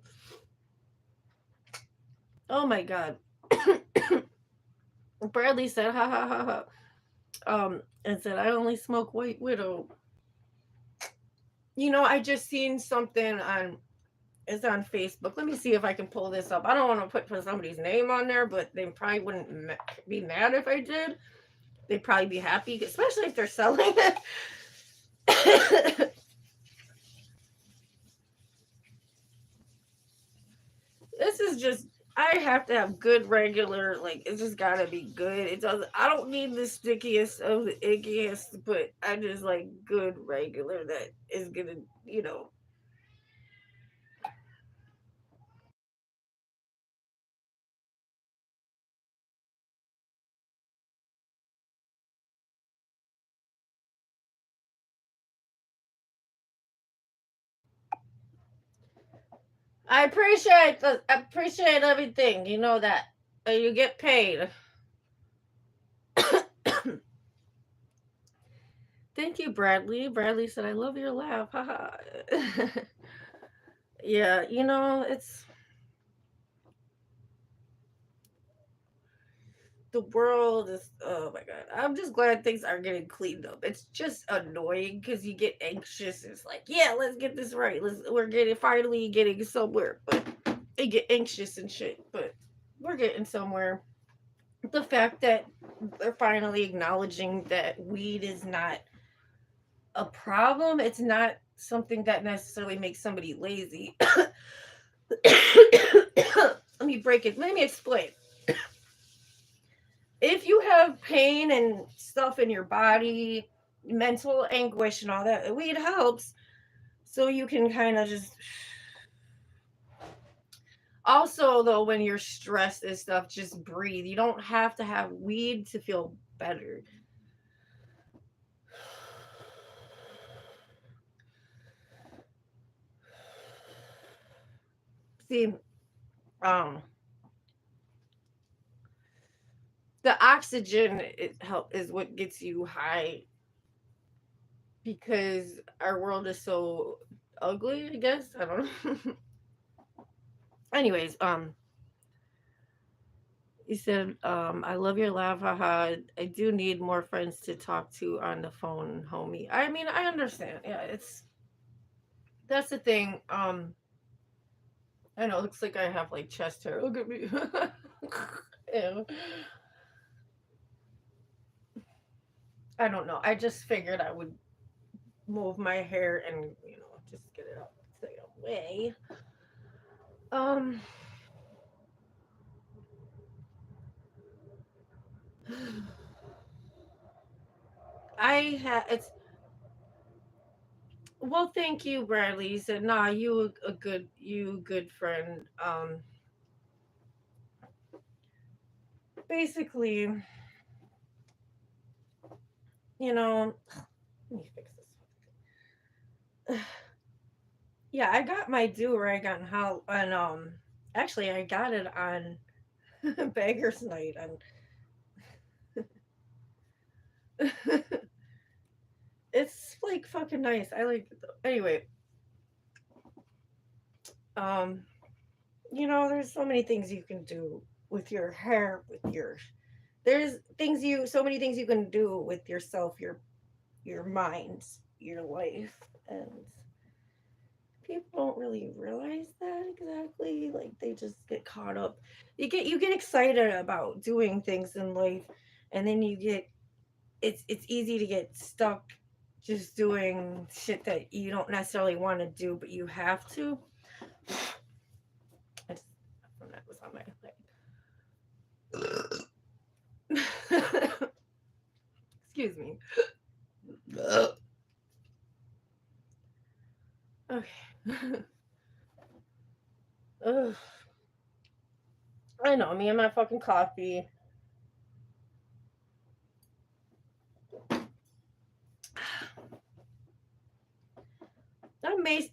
Oh my god. Bradley said, ha ha ha ha. And said, I only smoke White Widow. You know, I just seen something on, it's on Facebook. Let me see if I can pull this up. I don't want to put somebody's name on there, but they probably wouldn't be mad if I did. They'd probably be happy, especially if they're selling it. This is just, I have to have good regular, like it's just gotta be good. It doesn't, I don't need the stickiest of the ickiest, but I just like good regular that is gonna, you know. I appreciate everything. You know that. You get paid. Thank you, Bradley. Bradley said, I love your laugh. Haha. Yeah, you know, it's the world is, oh my god, I'm just glad things are getting cleaned up. It's just annoying because you get anxious. It's like, yeah, let's get this right. We're getting finally getting somewhere, but you get anxious and shit, but we're getting somewhere. The fact that they're finally acknowledging that weed is not a problem, it's not something that necessarily makes somebody lazy. Let me explain. If you have pain and stuff in your body, mental anguish and all that, weed helps. So you can kind of just. Also, though, when you're stressed and stuff, just breathe. You don't have to have weed to feel better. See, um, the oxygen is what gets you high because our world is so ugly. I guess I don't know. Anyways, he said, I love your laugh, haha. I do need more friends to talk to on the phone, homie. I mean, I understand. Yeah, that's the thing. I know, it looks like I have like chest hair. Look at me. Ew. I don't know. I just figured I would move my hair and, just get it up the way. Um I had it's well, thank you, Bradley. He said, nah, you good friend. Basically, let me fix this. Yeah, I got my do rag on how on actually I got it on Beggars Night on it's like fucking nice. I like it though. Anyway, um there's so many things you can do with your hair, there's so many things you can do with yourself, your mind, your life, and people don't really realize that exactly. Like they just get caught up. You get excited about doing things in life, and then it's easy to get stuck just doing shit that you don't necessarily want to do, but you have to. I just, that was on my leg. Excuse me. Okay. Ugh. I know, me and my fucking coffee.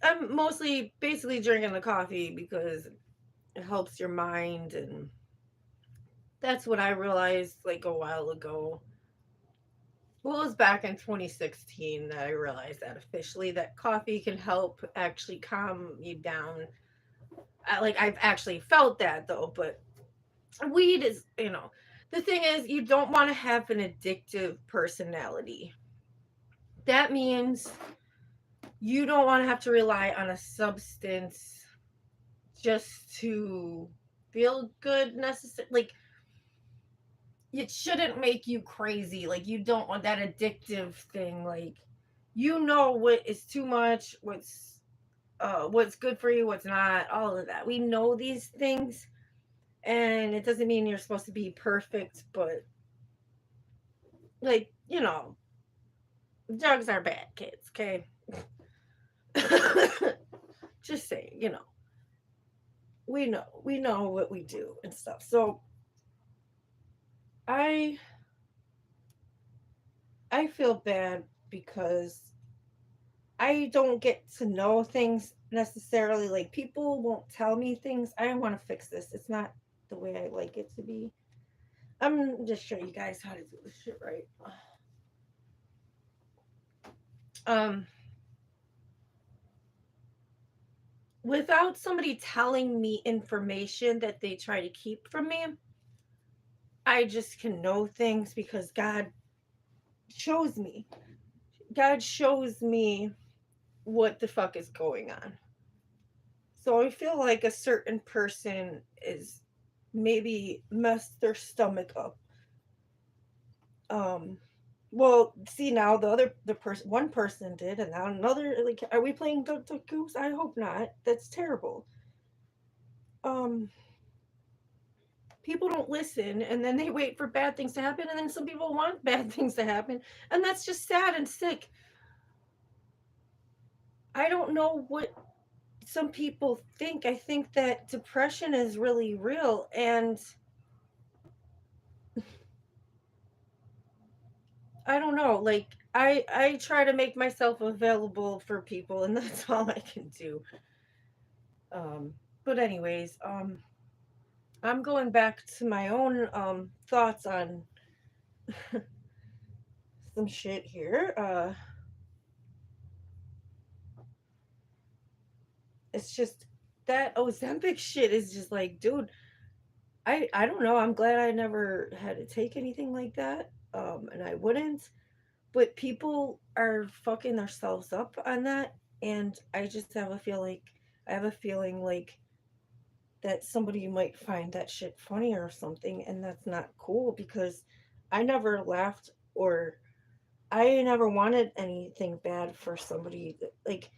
I'm mostly basically drinking the coffee because it helps your mind, and that's what I realized like a while ago. Well, it was back in 2016 that I realized that officially that coffee can help actually calm you down. I've actually felt that though, but weed is, the thing is you don't want to have an addictive personality. That means you don't want to have to rely on a substance just to feel good necessarily. Like it shouldn't make you crazy. Like you don't want that addictive thing. Like what is too much, what's good for you, what's not, all of that. We know these things, and it doesn't mean you're supposed to be perfect, but like, drugs are bad, kids, okay? Just saying, we know what we do and stuff. So I I feel bad because I don't get to know things necessarily. Like people won't tell me things. I want to fix this. It's not the way I like it to be. I'm just showing you guys how to do this shit right. Um, Without somebody telling me information that they try to keep from me, I just can know things because shows me. God shows me what the fuck is going on. So I feel like a certain person is maybe messed their stomach up. Um, well, see now the person one person did, and now another. Like, are we playing the goose? I hope not. That's terrible. Um, People don't listen, and then they wait for bad things to happen, and then some people want bad things to happen, and that's just sad and sick. I don't know what some people think. I think that depression is really real, and I don't know. Like I try to make myself available for people, and that's all I can do. Um, But anyways, I'm going back to my own thoughts on some shit here. It's just that Ozempic shit is just like, dude, I don't know. I'm glad I never had to take anything like that. And I wouldn't. But people are fucking themselves up on that, and I just have a feel like I have a feeling like that somebody might find that shit funny or something, and that's not cool because I never laughed or I never wanted anything bad for somebody. Like,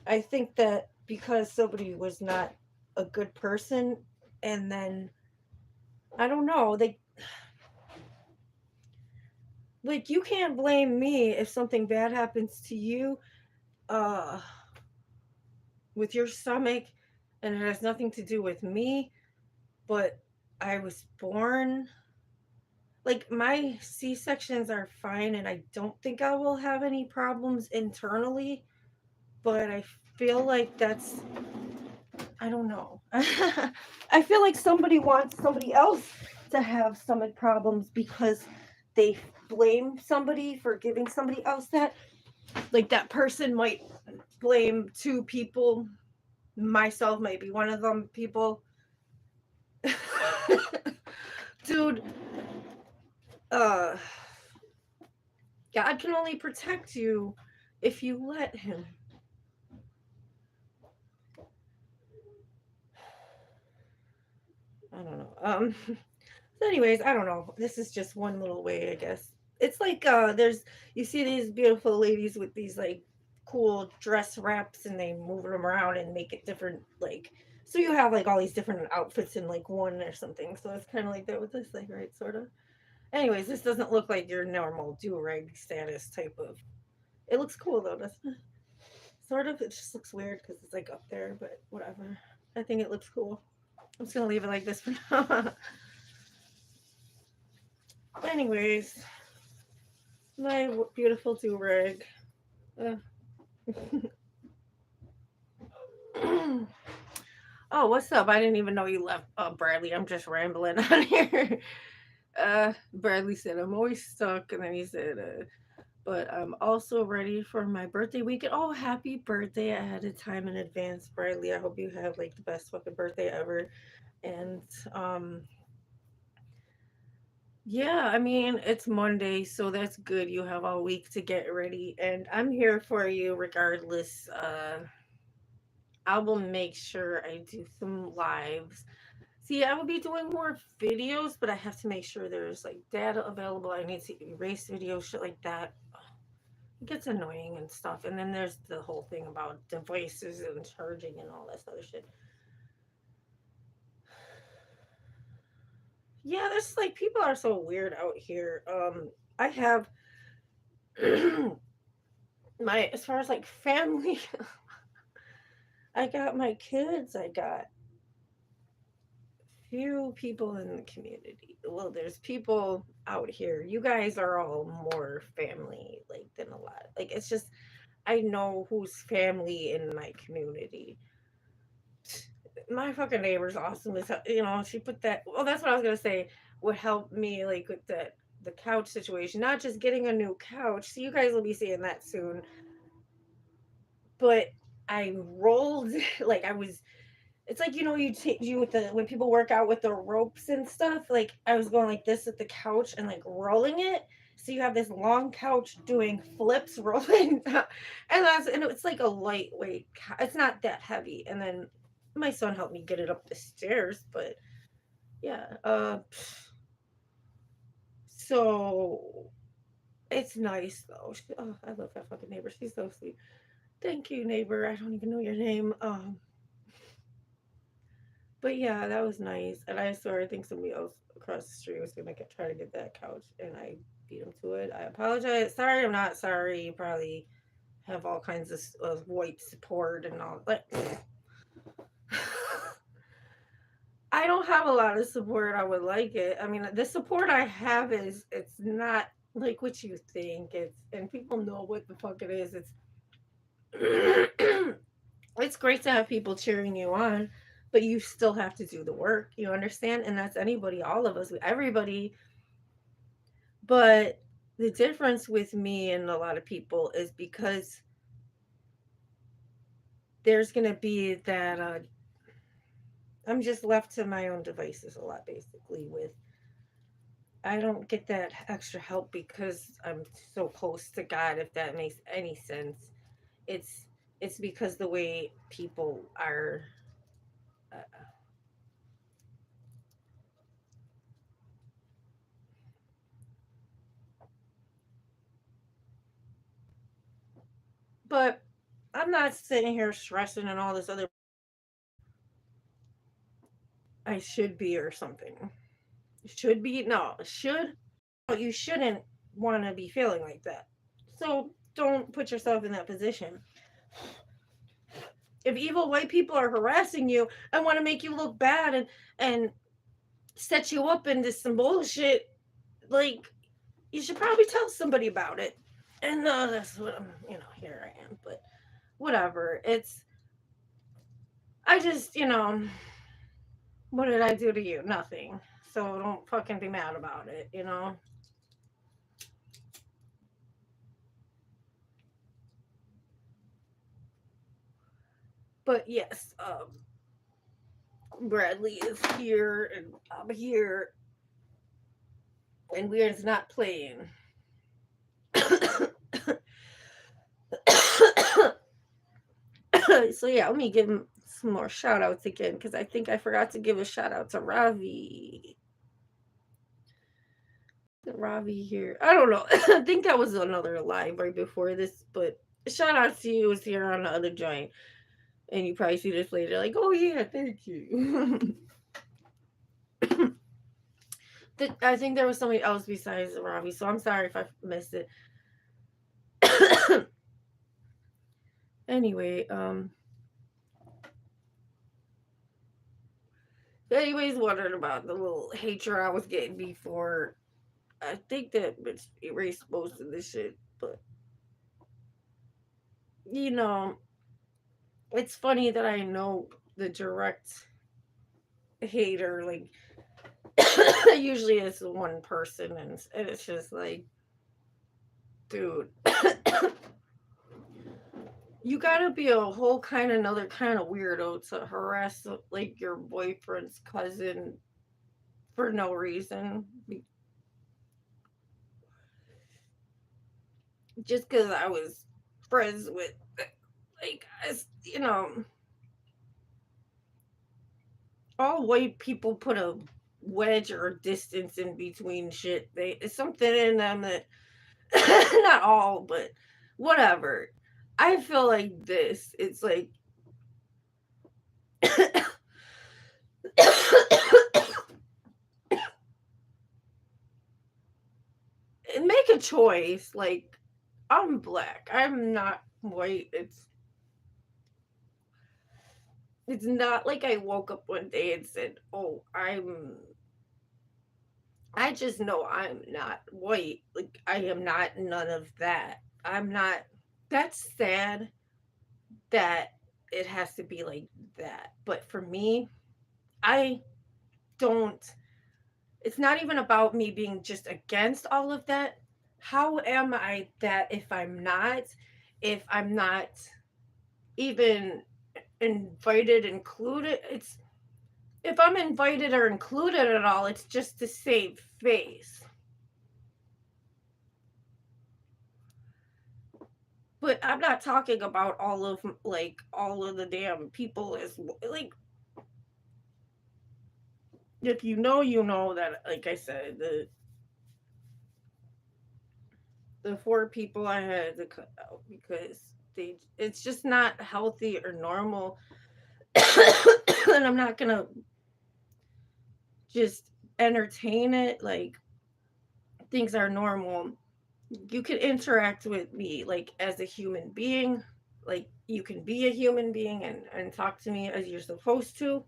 I think that because somebody was not a good person, and then I don't know, like you can't blame me if something bad happens to you uh with your stomach, and it has nothing to do with me, but I was born like my C-sections are fine, and I don't think I will have any problems internally, but I feel like that's, I don't know. I feel like somebody wants somebody else to have stomach problems because they blame somebody for giving somebody else that. Like that person might blame two people. Myself might be one of them people. Dude, uh God can only protect you if you let him. I don't know. So anyways, I don't know. This is just one little way, I guess. It's like there's you see these beautiful ladies with these like cool dress wraps, and they move them around and make it different, like, so you have like all these different outfits in like one or something. So it's kind of like that with this thing, right? Sort of. Anyways, this doesn't look like your normal do-rag status type of. It looks cool though, doesn't it? Sort of. It just looks weird because it's like up there, but whatever. I think it looks cool. I'm just gonna leave it like this for now. Anyways, my beautiful do-rag. Uh. Oh, what's up? I didn't even know you left, Bradley. I'm just rambling on here. Bradley said, I'm always stuck. And then he said, but I'm also ready for my birthday weekend. Oh, happy birthday ahead of time in advance, Bradley. I hope you have like the best fucking birthday ever. And yeah, I mean, it's Monday, so that's good. You have all week to get ready, and I'm here for you regardless. I will make sure I do some lives. See, I will be doing more videos, but I have to make sure there's like data available. I need to erase videos, shit like that. It gets annoying and stuff. And then there's the whole thing about devices and charging and all that other shit. Yeah, there's like people are so weird out here. I have my, as far as like family, I got my kids, I got few people in the community. Well, there's people out here. You guys are all more family like than a lot. Like it's just I know who's family in my community. My fucking neighbor's awesome. She put that. Well, that's what I was gonna say. Would help me like with the couch situation. Not just getting a new couch. So you guys will be seeing that soon. But I rolled like I was. It's like you with the when people work out with the ropes and stuff. Like I was going like this at the couch and like rolling it. So you have this long couch doing flips, rolling, and it's like a lightweight. It's not that heavy. And then my son helped me get it up the stairs. But yeah, so it's nice though. Oh, I love that fucking neighbor. She's so sweet. Thank you, neighbor. I don't even know your name. But yeah, that was nice. And I swear, I think somebody else across the street was gonna try to get that couch, and I beat him to it. I apologize. Sorry, I'm not sorry. You probably have all kinds of white support and all, but I don't have a lot of support. I would like it. I mean, the support I have is it's not like what you think. It's and people know what the fuck it is. It's it's great to have people cheering you on, but you still have to do the work, you understand? And that's anybody, all of us, everybody. But the difference with me and a lot of people is because there's going to be that I'm just left to my own devices a lot, basically. With I don't get that extra help because I'm so close to God, if that makes any sense. It's it's because the way people are. Uh, but I'm not sitting here stressing and all this other. I should be or something. Should be? No, should. No, you shouldn't want to be feeling like that. So don't put yourself in that position. If evil white people are harassing you and want to make you look bad and set you up into some bullshit, like, you should probably tell somebody about it. And that's what I'm, here I am. But whatever. I just, what did I do to you? Nothing. So don't fucking be mad about it. But yes, Bradley is here and I'm here and we're just not playing. So yeah, let me give him some more shout outs again because I think I forgot to give a shout out to Ravi. Ravi here. I don't know. I think that was another live right before this, but shout out to you was here on the other joint. And you probably see this later, like, oh yeah, thank you. I think there was somebody else besides Ravi, so I'm sorry if I missed it. Anyway, anyways, wondering about the little hatred I was getting before. I think that bitch erased most of this shit, but you know, it's funny that I know the direct hater, like, usually it's one person, and it's just like, dude, you gotta be a whole kind of another kind of weirdo to harass like your boyfriend's cousin for no reason. Just because I was friends with, like, all white people put a wedge or distance in between shit. It's something in them that, not all, but whatever. I feel like this. It's like, make a choice. Like, I'm black. I'm not white. It's not like I woke up one day and said, "Oh, I just know I'm not white. Like, I am not none of that. I'm not." That's sad that it has to be like that. But for me, I don't. It's not even about me being just against all of that. How am I that if I'm not? If I'm not even invited, included? It's if I'm invited or included at all, it's just to save face. But I'm not talking about all of the damn people as like, if you know that, like I said, the four people I had to cut out because it's just not healthy or normal. And I'm not gonna just entertain it like things are normal. You can interact with me like as a human being, like you can be a human being and talk to me as you're supposed to.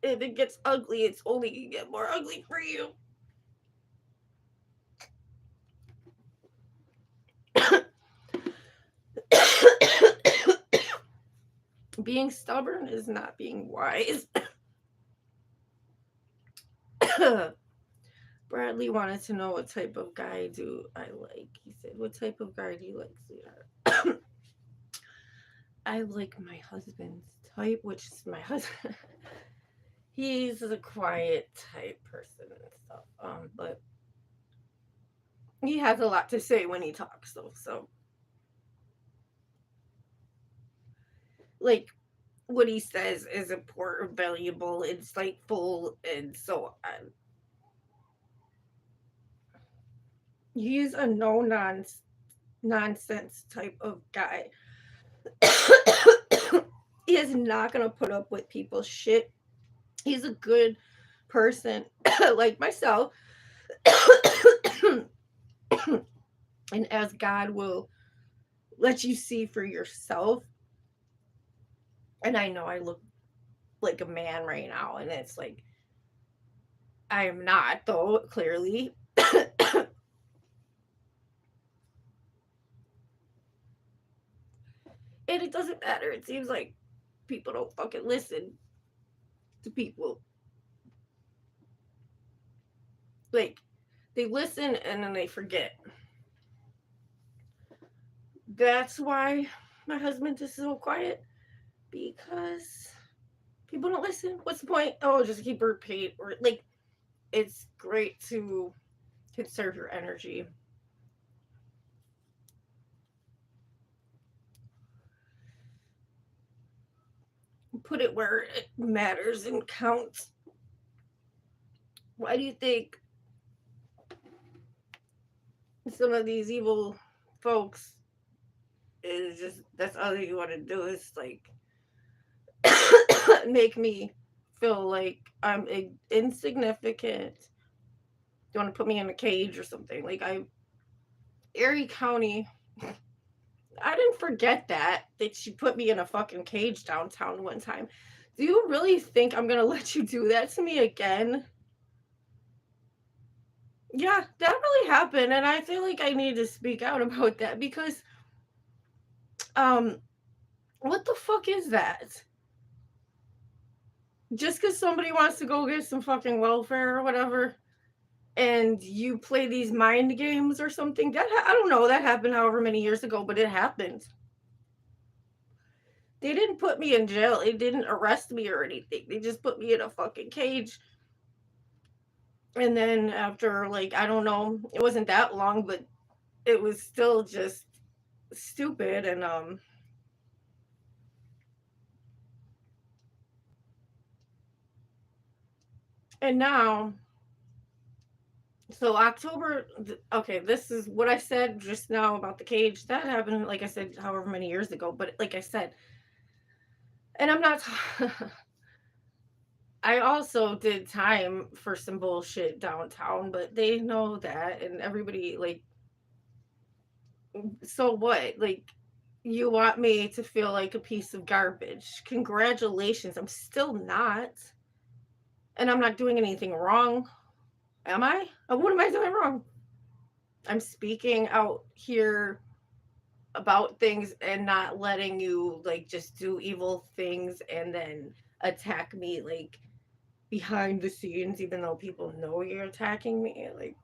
If it gets ugly, it's only gonna get more ugly for you. Being stubborn is not being wise. Bradley wanted to know what type of guy do I like. He said, "What type of guy do you like, sweetheart?" I like my husband's type, which is my husband. He's a quiet type person and stuff. But he has a lot to say when he talks, though. So, like, what he says is important, valuable, insightful, and so on. He's a nonsense type of guy. He is not gonna put up with people's shit. He's a good person, like myself. And as God will let you see for yourself. And I know I look like a man right now, and it's like I am not, though, clearly. And it doesn't matter. It seems like people don't fucking listen to people. Like, they listen and then they forget. That's why my husband is so quiet, because people don't listen. What's the point? Oh, just keep repeat. Or, like, it's great to conserve your energy. Put it where it matters and counts. Why do you think some of these evil folks is just that's all you want to do is like make me feel like I'm insignificant? You want to put me in a cage or something? Like, Erie County, I didn't forget that she put me in a fucking cage downtown one time. Do you really think I'm gonna let you do that to me again? Yeah, that really happened, and I feel like I need to speak out about that because, um, what the fuck is that? Just because somebody wants to go get some fucking welfare or whatever, and you play these mind games or something. I don't know. That happened however many years ago, but it happened. They didn't put me in jail. They didn't arrest me or anything. They just put me in a fucking cage. And then after, like, I don't know, it wasn't that long, but it was still just stupid. And now, so October, okay, this is what I said just now about the cage. That happened, like I said, however many years ago. But like I said, and I'm not, I also did time for some bullshit downtown, but they know that, and everybody, like, so what? Like, you want me to feel like a piece of garbage? Congratulations, I'm still not. And I'm not doing anything wrong. Am I? What am I doing wrong? I'm speaking out here about things and not letting you, like, just do evil things and then attack me, like, behind the scenes, even though people know you're attacking me. Like,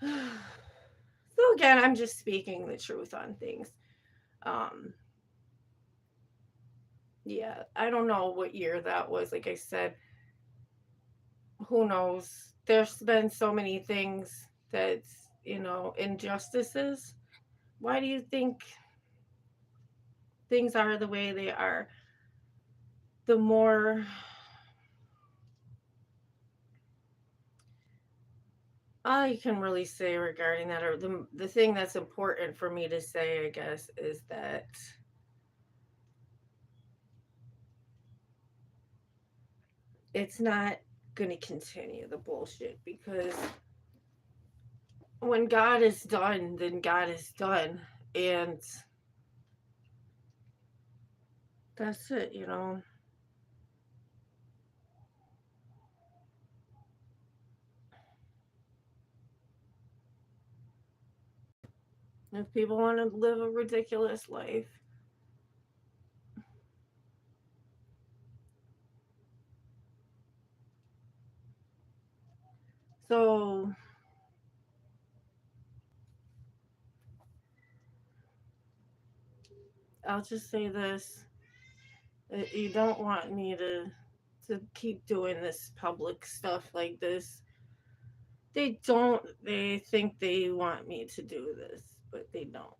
so again, I'm just speaking the truth on things. Um, yeah, I don't know what year that was. Like I said, who knows? There's been so many things that's, injustices. Why do you think things are the way they are? The more I can really say regarding that, or the thing that's important for me to say, I guess, is that it's not going to continue the bullshit, because when God is done, then God is done. And that's it. If people want to live a ridiculous life. So I'll just say this. You don't want me to keep doing this public stuff like this. They don't. They think they want me to do this, but they don't.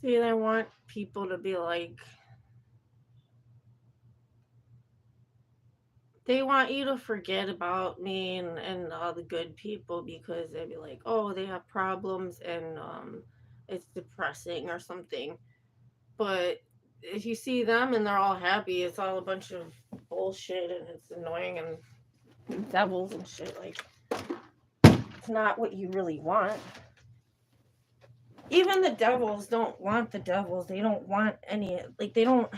See, they want people to be like, they want you to forget about me and all the good people because they'd be like, oh, they have problems and it's depressing or something. But if you see them and they're all happy, it's all a bunch of bullshit and it's annoying and devils and shit. Like, it's not what you really want. Even the devils don't want the devils. They don't want any, like, they don't,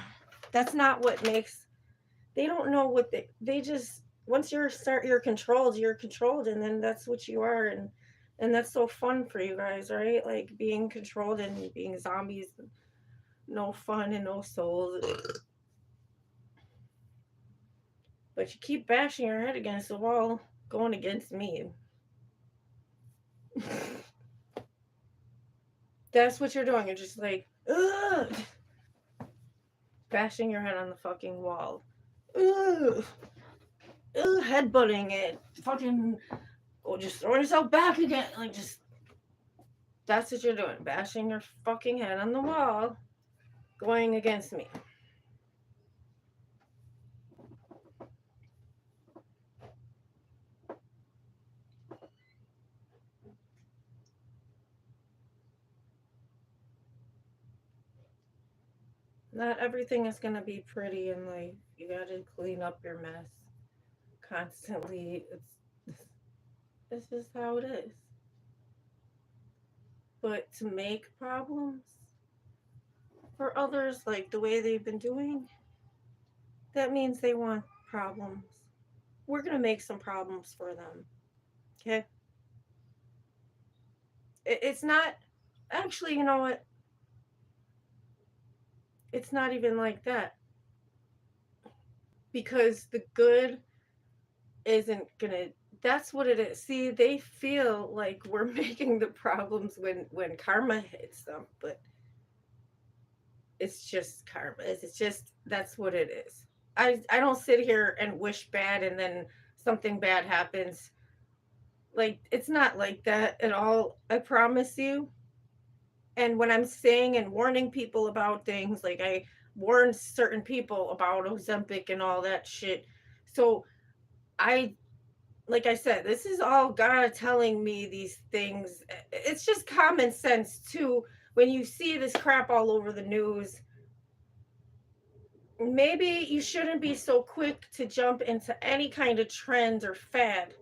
that's not what makes, they don't know what they just, once you're controlled and then that's what you are. And that's so fun for you guys, right? Like being controlled and being zombies, no fun and no souls. But you keep bashing your head against the wall, going against me. That's what you're doing. You're just like, ugh, bashing your head on the fucking wall. Ugh, ugh, headbutting it. Fucking, or just throwing yourself back again. Like, just, that's what you're doing. Bashing your fucking head on the wall, going against me. Not everything is gonna be pretty in life. You gotta clean up your mess constantly. This is how it is. But to make problems for others, like the way they've been doing, that means they want problems. We're gonna make some problems for them. Okay? It's not, actually, you know what? It's not even like that because the good isn't gonna, that's what it is. See, they feel like we're making the problems when karma hits them, but it's just karma. It's just, that's what it is. I don't sit here and wish bad and then something bad happens. Like, it's not like that at all, I promise you. And when I'm saying and warning people about things, like I warned certain people about Ozempic and all that shit. So I, like I said, this is all God telling me these things. It's just common sense too. When you see this crap all over the news, maybe you shouldn't be so quick to jump into any kind of trend or fad.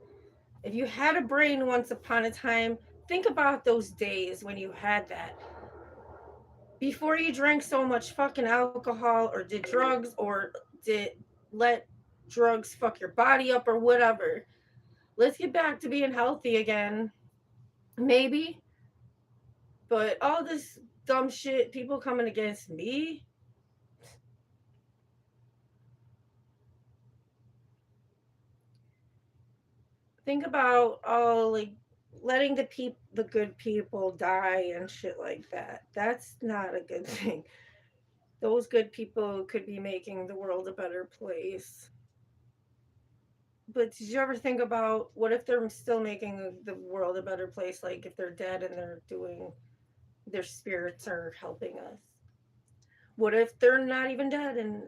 If you had a brain once upon a time, think about those days when you had that. Before you drank so much fucking alcohol or did drugs or did let drugs fuck your body up or whatever. Let's get back to being healthy again. Maybe. But all this dumb shit, people coming against me. Think about all like letting the good people die and shit like that. That's not a good thing. Those good people could be making the world a better place. But did you ever think about what if they're still making the world a better place? Like if they're dead and they're doing, their spirits are helping us. What if they're not even dead and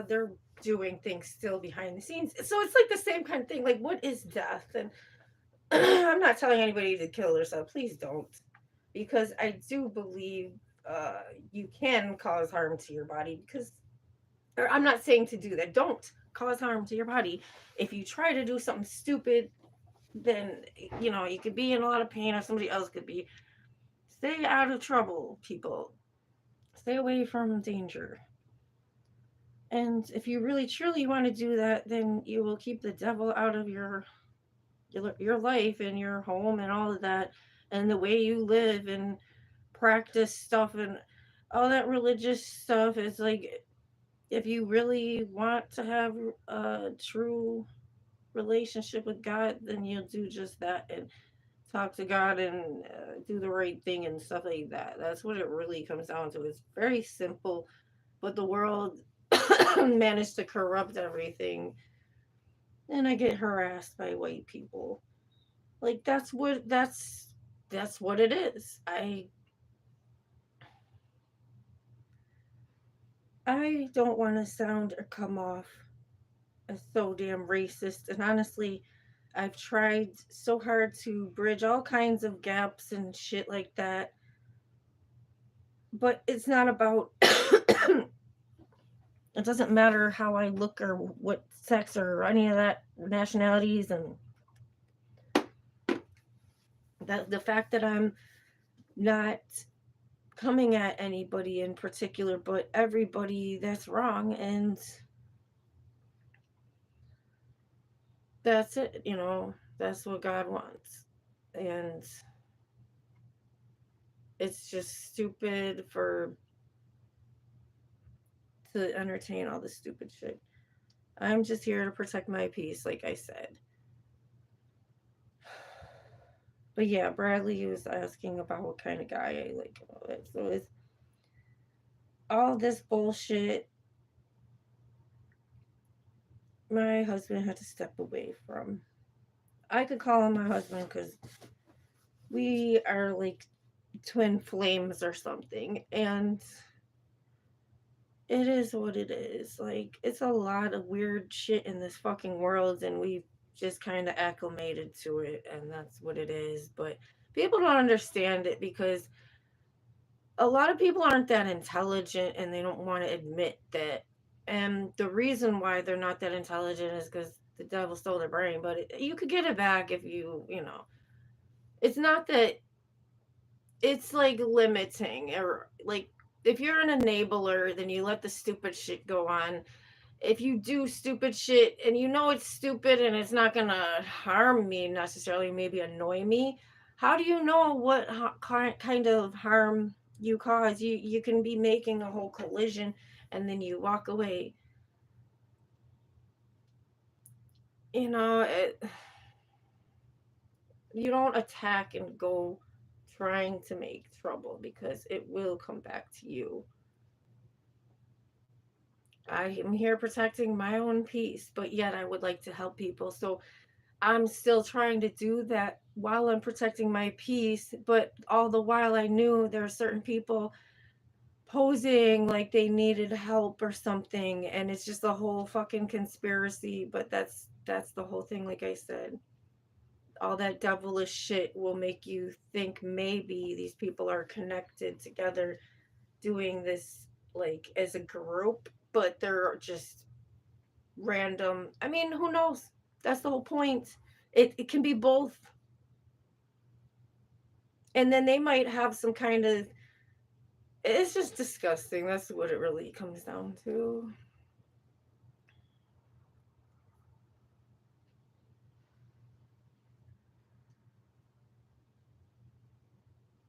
they're doing things still behind the scenes? So it's like the same kind of thing. Like, what is death? And I'm not telling anybody to kill themselves. Please don't, because I do believe you can cause harm to your body because or I'm not saying to do that. Don't cause harm to your body. If you try to do something stupid, then you could be in a lot of pain, or somebody else could be. Stay out of trouble, people. Stay away from danger. And if you really truly want to do that, then you will keep the devil out of your life and your home and all of that, and the way you live and practice stuff and all that religious stuff is like, if you really want to have a true relationship with God, then you'll do just that and talk to God and do the right thing and stuff like that. That's what it really comes down to. It's very simple, but the world managed to corrupt everything. And I get harassed by white people. Like that's what it is. I don't want to sound or come off as so damn racist, and honestly, I've tried so hard to bridge all kinds of gaps and shit like that, but it's not about it doesn't matter how I look or what sex or any of that nationalities, and that the fact that I'm not coming at anybody in particular, but everybody that's wrong, and that's it, that's what God wants. And it's just stupid for to entertain all this stupid shit. I'm just here to protect my peace, like I said. But yeah, Bradley was asking about what kind of guy I like and all that. So it's all this bullshit my husband had to step away from. I could call him my husband because we are like twin flames or something. And it is what it is. Like, it's a lot of weird shit in this fucking world, and we've just kind of acclimated to it, and that's what it is. But people don't understand it because a lot of people aren't that intelligent and they don't want to admit that. And the reason why they're not that intelligent is because the devil stole their brain, but you could get it back if it's not that it's like limiting, or like if you're an enabler, then you let the stupid shit go on. If you do stupid shit and it's stupid and it's not gonna harm me necessarily, maybe annoy me, how do you know what kind of harm you cause? You can be making a whole collision and then you walk away. It, you don't attack and go trying to make trouble because it will come back to you. I am here protecting my own peace, but yet I would like to help people. So I'm still trying to do that while I'm protecting my peace, but all the while I knew there are certain people posing like they needed help or something, and it's just a whole fucking conspiracy. But that's the whole thing. Like I said, all that devilish shit will make you think maybe these people are connected together doing this like as a group, but they're just random. I mean, who knows? That's the whole point. It can be both. And then they might have some kind of, it's just disgusting. That's what it really comes down to.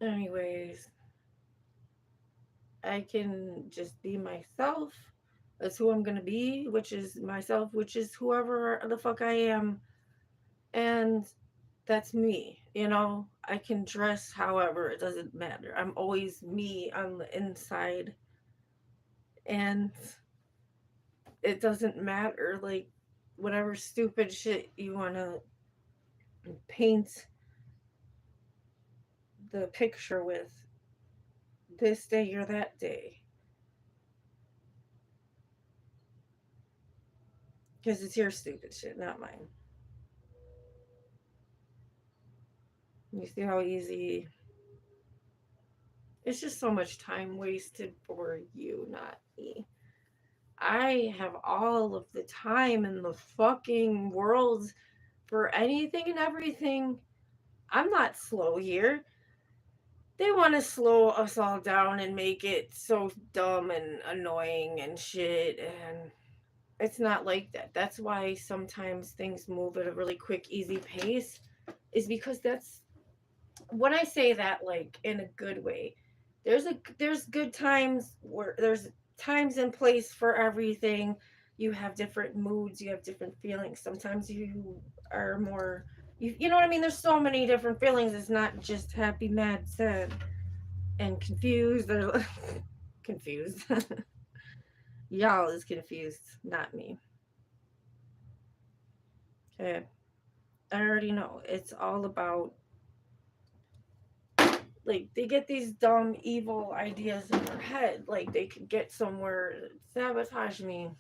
Anyways, I can just be myself. That's who I'm gonna be, which is myself, which is whoever the fuck I am. And that's me. I can dress however, it doesn't matter. I'm always me on the inside. And it doesn't matter, like, whatever stupid shit you want to paint the picture with, this day or that day, because it's your stupid shit, not mine. You see how easy, it's just so much time wasted for you, not me. I have all of the time in the fucking world for anything and everything. I'm not slow here. They want to slow us all down and make it so dumb and annoying and shit. And it's not like that. That's why sometimes things move at a really quick, easy pace, is because that's when I say that, like, in a good way. There's good times where there's times and place for everything. You have different moods, you have different feelings. Sometimes you are more, you know what I mean? There's so many different feelings. It's not just happy, mad, sad, and confused. Or confused. Y'all is confused, not me. Okay. I already know. It's all about, like, they get these dumb evil ideas in their head, like they could get somewhere to sabotage me.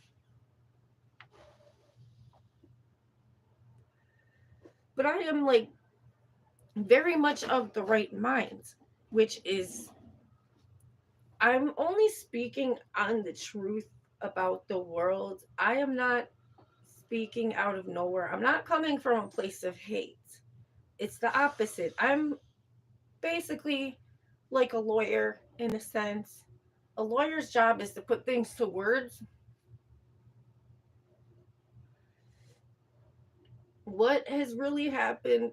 But I am, like, very much of the right mind, which is, I'm only speaking on the truth about the world. I am not speaking out of nowhere. I'm not coming from a place of hate. It's the opposite. I'm basically like a lawyer in a sense. A lawyer's job is to put things to words. What has really happened,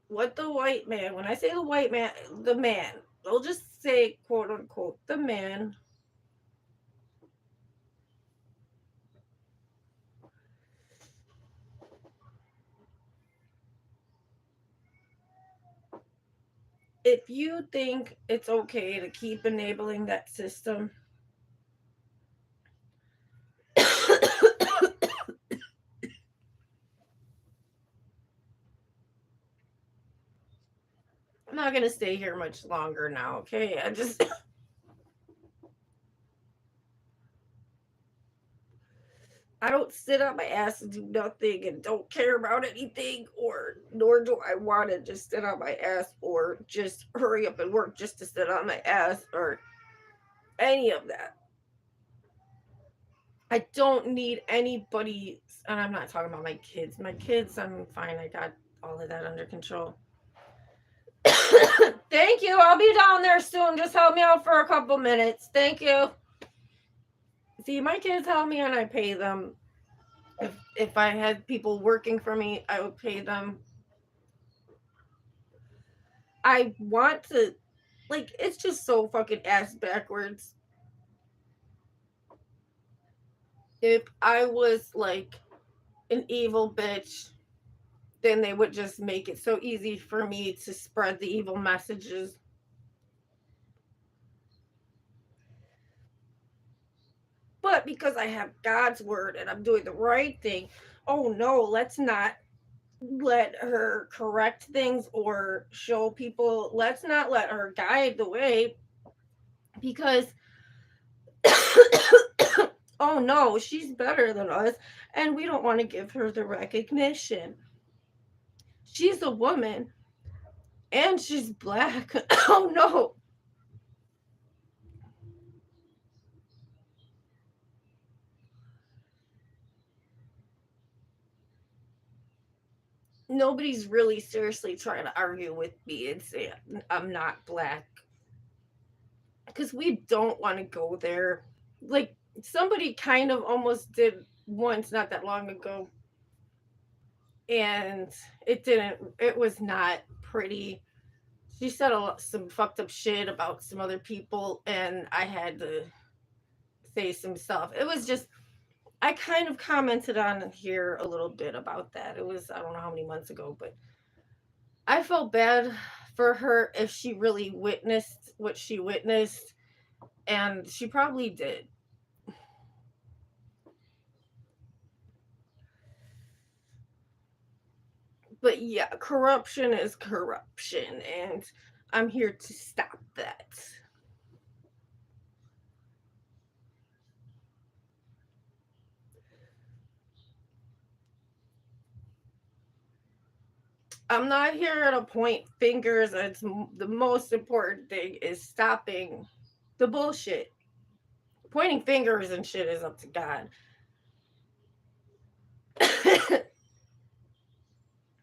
what the white man, when I say the white man, the man, I'll just say, quote unquote, the man, if you think it's okay to keep enabling that system, I'm not going to stay here much longer now, okay? I don't sit on my ass and do nothing and don't care about anything, or nor do I want to just sit on my ass or just hurry up and work just to sit on my ass or any of that. I don't need anybody, and I'm not talking about my kids. My kids, I'm fine. I got all of that under control. Thank you. I'll be down there soon. Just help me out for a couple minutes. Thank you. See, my kids help me and I pay them. If I had people working for me, I would pay them. I want to, like, it's just so fucking ass backwards. If I was like an evil bitch, then they would just make it so easy for me to spread the evil messages. But because I have God's word and I'm doing the right thing, oh no, let's not let her correct things or show people, let's not let her guide the way, because oh no, she's better than us and we don't want to give her the recognition. She's a woman and she's black. Oh no. Nobody's really seriously trying to argue with me and say I'm not black, because we don't want to go there. Like, somebody kind of almost did once not that long ago, and it was not pretty. She said some fucked up shit about some other people, and I had to say some stuff. It was just, I kind of commented on here a little bit about that. It was, I don't know how many months ago, but I felt bad for her if she really witnessed what she witnessed, and she probably did. But yeah, corruption is corruption, and I'm here to stop that. I'm not here to point fingers. The most important thing is stopping the bullshit. Pointing fingers and shit is up to God.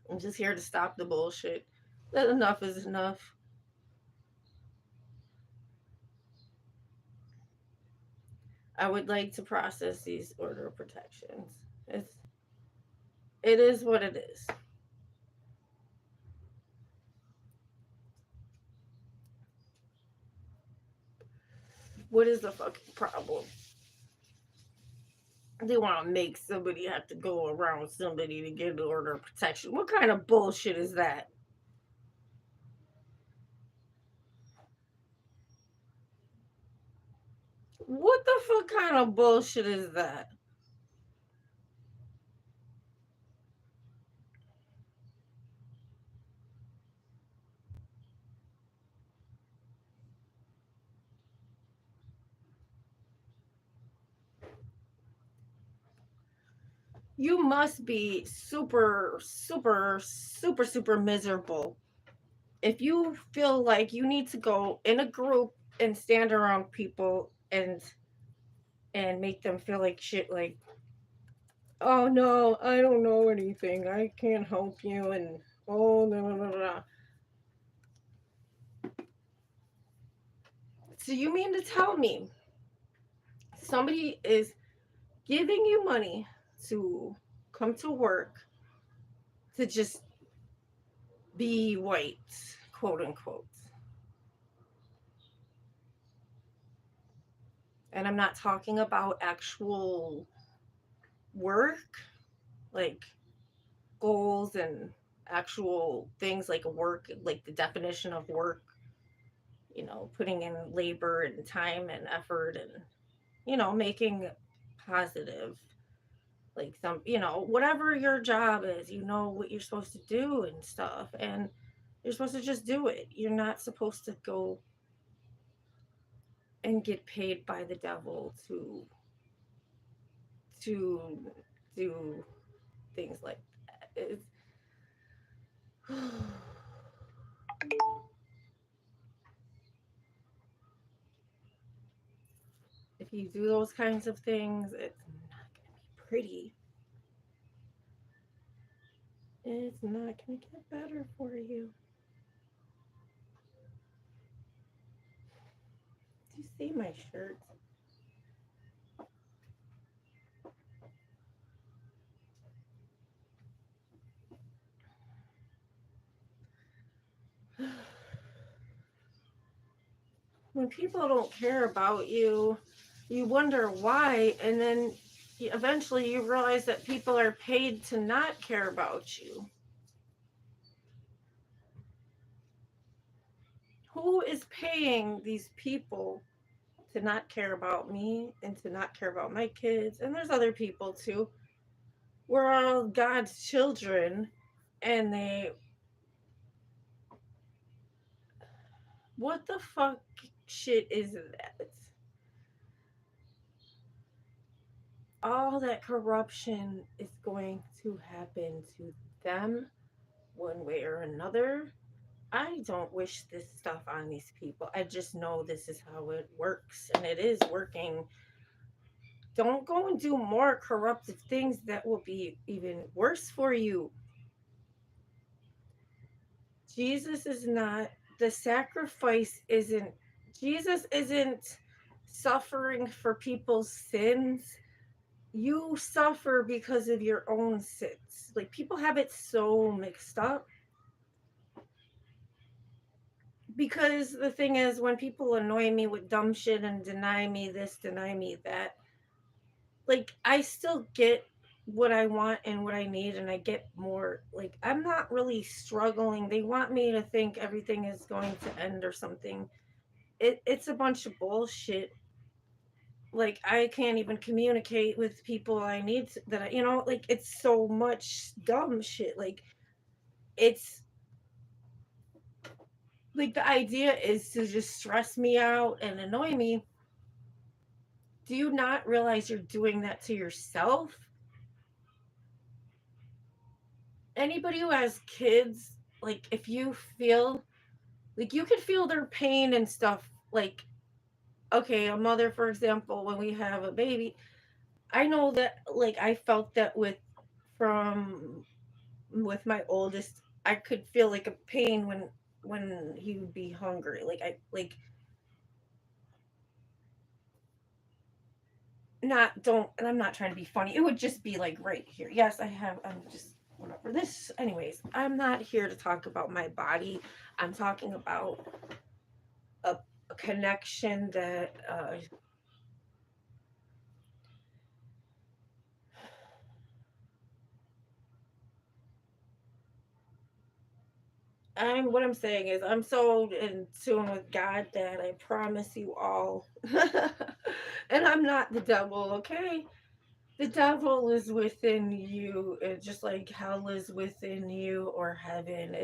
I'm just here to stop the bullshit. That enough is enough. I would like to process these order of protections. It is what it is. What is the fucking problem? They want to make somebody have to go around somebody to get an order of protection. What kind of bullshit is that? What the fuck kind of bullshit is that? You must be super, super, super, super miserable if you feel like you need to go in a group and stand around people and make them feel like shit, like, oh no, I don't know anything, I can't help you, and oh no no no no. So you mean to tell me somebody is giving you money to come to work to just be white, quote unquote? And I'm not talking about actual work, like goals and actual things like work, like the definition of work, putting in labor and time and effort and, making positive, like some, whatever your job is, what you're supposed to do and stuff. And you're supposed to just do it. You're not supposed to go and get paid by the devil to do things like that. If you do those kinds of things, it's not going to be pretty. It's not going to get better for you. Do you see my shirt? When people don't care about you, you wonder why, and then eventually you realize that people are paid to not care about you. Who is paying these people to not care about me and to not care about my kids? And there's other people too. We're all God's children, and what the fuck shit is that? All that corruption is going to happen to them one way or another. I don't wish this stuff on these people. I just know this is how it works, and it is working. Don't go and do more corruptive things that will be even worse for you. Jesus is not, the sacrifice isn't, Jesus isn't suffering for people's sins. You suffer because of your own sins. Like, people have it so mixed up. Because the thing is, when people annoy me with dumb shit and deny me this, deny me that, like, I still get what I want and what I need, and I get more. Like, I'm not really struggling. They want me to think everything is going to end or something. It's a bunch of bullshit. Like, I can't even communicate with people I need to, that I, like, it's so much dumb shit. Like, it's like the idea is to just stress me out and annoy me. Do you not realize you're doing that to yourself? Anybody who has kids, like, if you feel like, you could feel their pain and stuff, like, okay, a mother, for example, when we have a baby, I know that, like, I felt that from with my oldest, I could feel like a pain when he would be hungry. Like, I like not don't and I'm not trying to be funny. It would just be like right here. Yes, I'm just whatever. This anyways, I'm not here to talk about my body. I'm talking about a connection that what I'm saying is I'm so in tune with God that I promise you all. And I'm not the devil, okay? The devil is within you, just like hell is within you or heaven.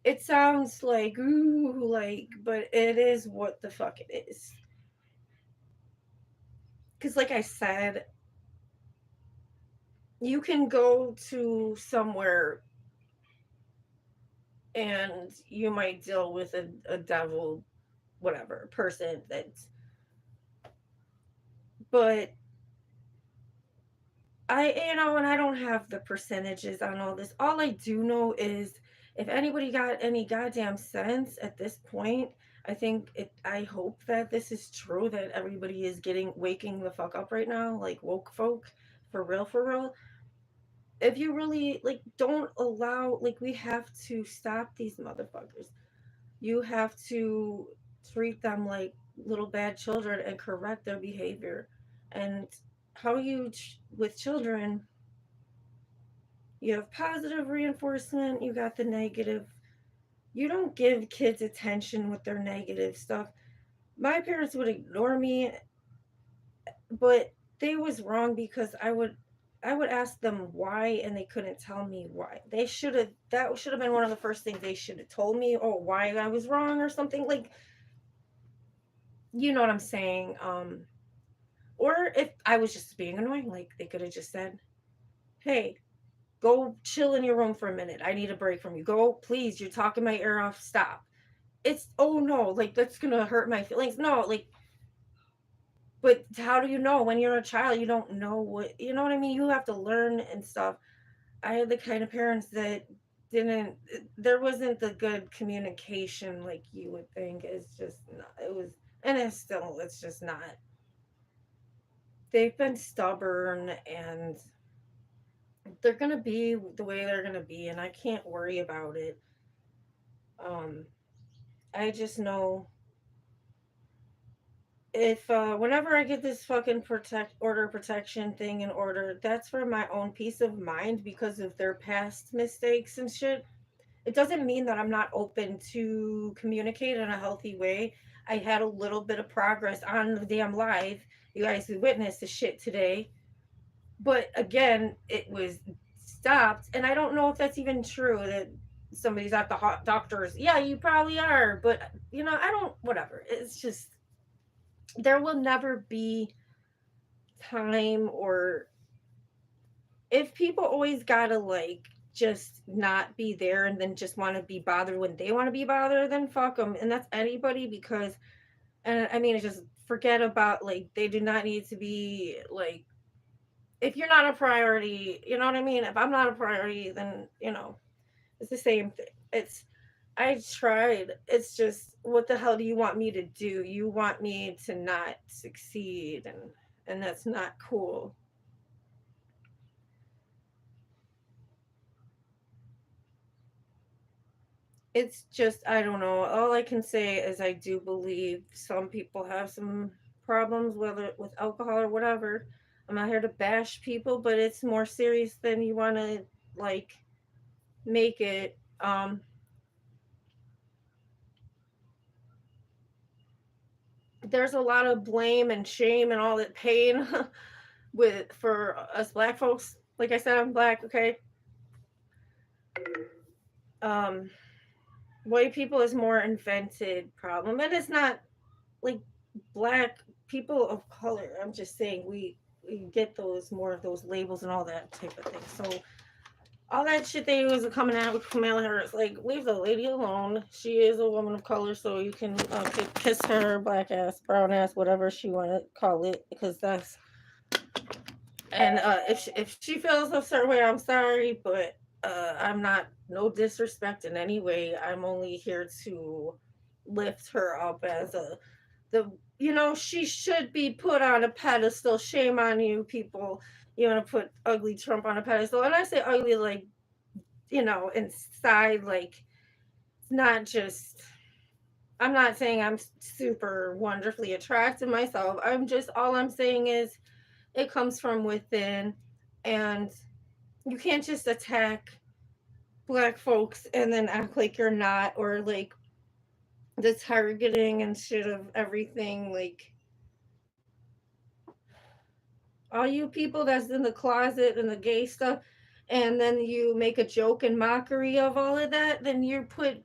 It sounds like ooh, like, but it is what the fuck it is. Because, like I said, you can go to somewhere and you might deal with a devil, whatever person that's, but and I don't have the percentages on all this. All I do know is if anybody got any goddamn sense at this point, I hope that this is true, that everybody is waking the fuck up right now, like woke folk, for real. If you really, like, don't allow, like, we have to stop these motherfuckers. You have to treat them like little bad children and correct their behavior. And with children, you have positive reinforcement, you got the negative. You don't give kids attention with their negative stuff. My parents would ignore me, but they was wrong because I would ask them why and they couldn't tell me why. That should have been one of the first things they should have told me, or why I was wrong or something, like, you know what I'm saying? Or if I was just being annoying, like, they could have just said, "Hey, go chill in your room for a minute. I need a break from you. Go, please. You're talking my ear off. Stop." It's, oh no, like, that's gonna hurt my feelings. No, like, but how do you know when you're a child? You don't know what, you know what I mean? You have to learn and stuff. I had the kind of parents that didn't, there wasn't the good communication like you would think. It's just not, it was, and it's just not. They've been stubborn and they're gonna be the way they're gonna be, and I can't worry about it. Um, I just know if whenever I get this fucking protect order protection thing in order, that's for my own peace of mind because of their past mistakes and shit. It doesn't mean that I'm not open to communicate in a healthy way. I had a little bit of progress on the damn live. You guys could witness the shit today. But again, it was stopped. And I don't know if that's even true that somebody's at the doctor's. Yeah, you probably are. But, I don't, whatever. It's just, there will never be time, or if people always gotta, like, just not be there and then just want to be bothered when they want to be bothered, then fuck them. And that's anybody, because, and I mean, it's just forget about, like, they do not need to be, like, if you're not a priority, you know what I mean? If I'm not a priority, then, it's the same thing. I tried. It's just, what the hell do you want me to do? You want me to not succeed, and that's not cool. It's just, I don't know. All I can say is I do believe some people have some problems, whether with alcohol or whatever. I'm not here to bash people, but it's more serious than you want to, like, make it. There's a lot of blame and shame and all that pain for us black folks. Like I said, I'm black, okay? Um, White people is more invented problem, and it's not like black people of color. I'm just saying we get those more of those labels and all that type of thing. So all that shit they was coming out with Kamala Harris. Like, leave the lady alone. She is a woman of color, so you can kiss her black ass, brown ass, whatever she want to call it, because that's. And if she feels a certain way, I'm sorry, but I'm not no disrespect in any way. I'm only here to lift her up as the she should be put on a pedestal. Shame on you, people. You want to put ugly Trump on a pedestal, and I say ugly like inside, like it's not just. I'm not saying I'm super wonderfully attractive myself. All I'm saying is it comes from within, and you can't just attack black folks and then act like you're not, or like the targeting and shit of everything. Like, all you people that's in the closet and the gay stuff, and then you make a joke and mockery of all of that, then you put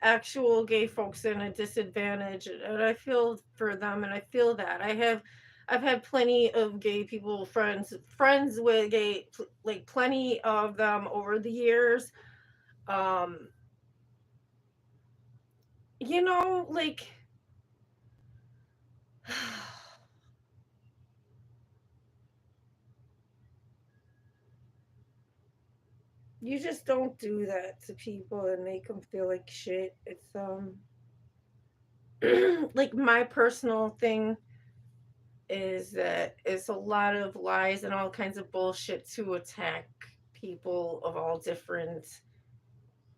actual gay folks in a disadvantage. And I feel for them, and I feel that I've had plenty of gay people, friends with gay, like plenty of them over the years. um like you just don't do that to people and make them feel like shit. It's like my personal thing is that it's a lot of lies and all kinds of bullshit to attack people of all different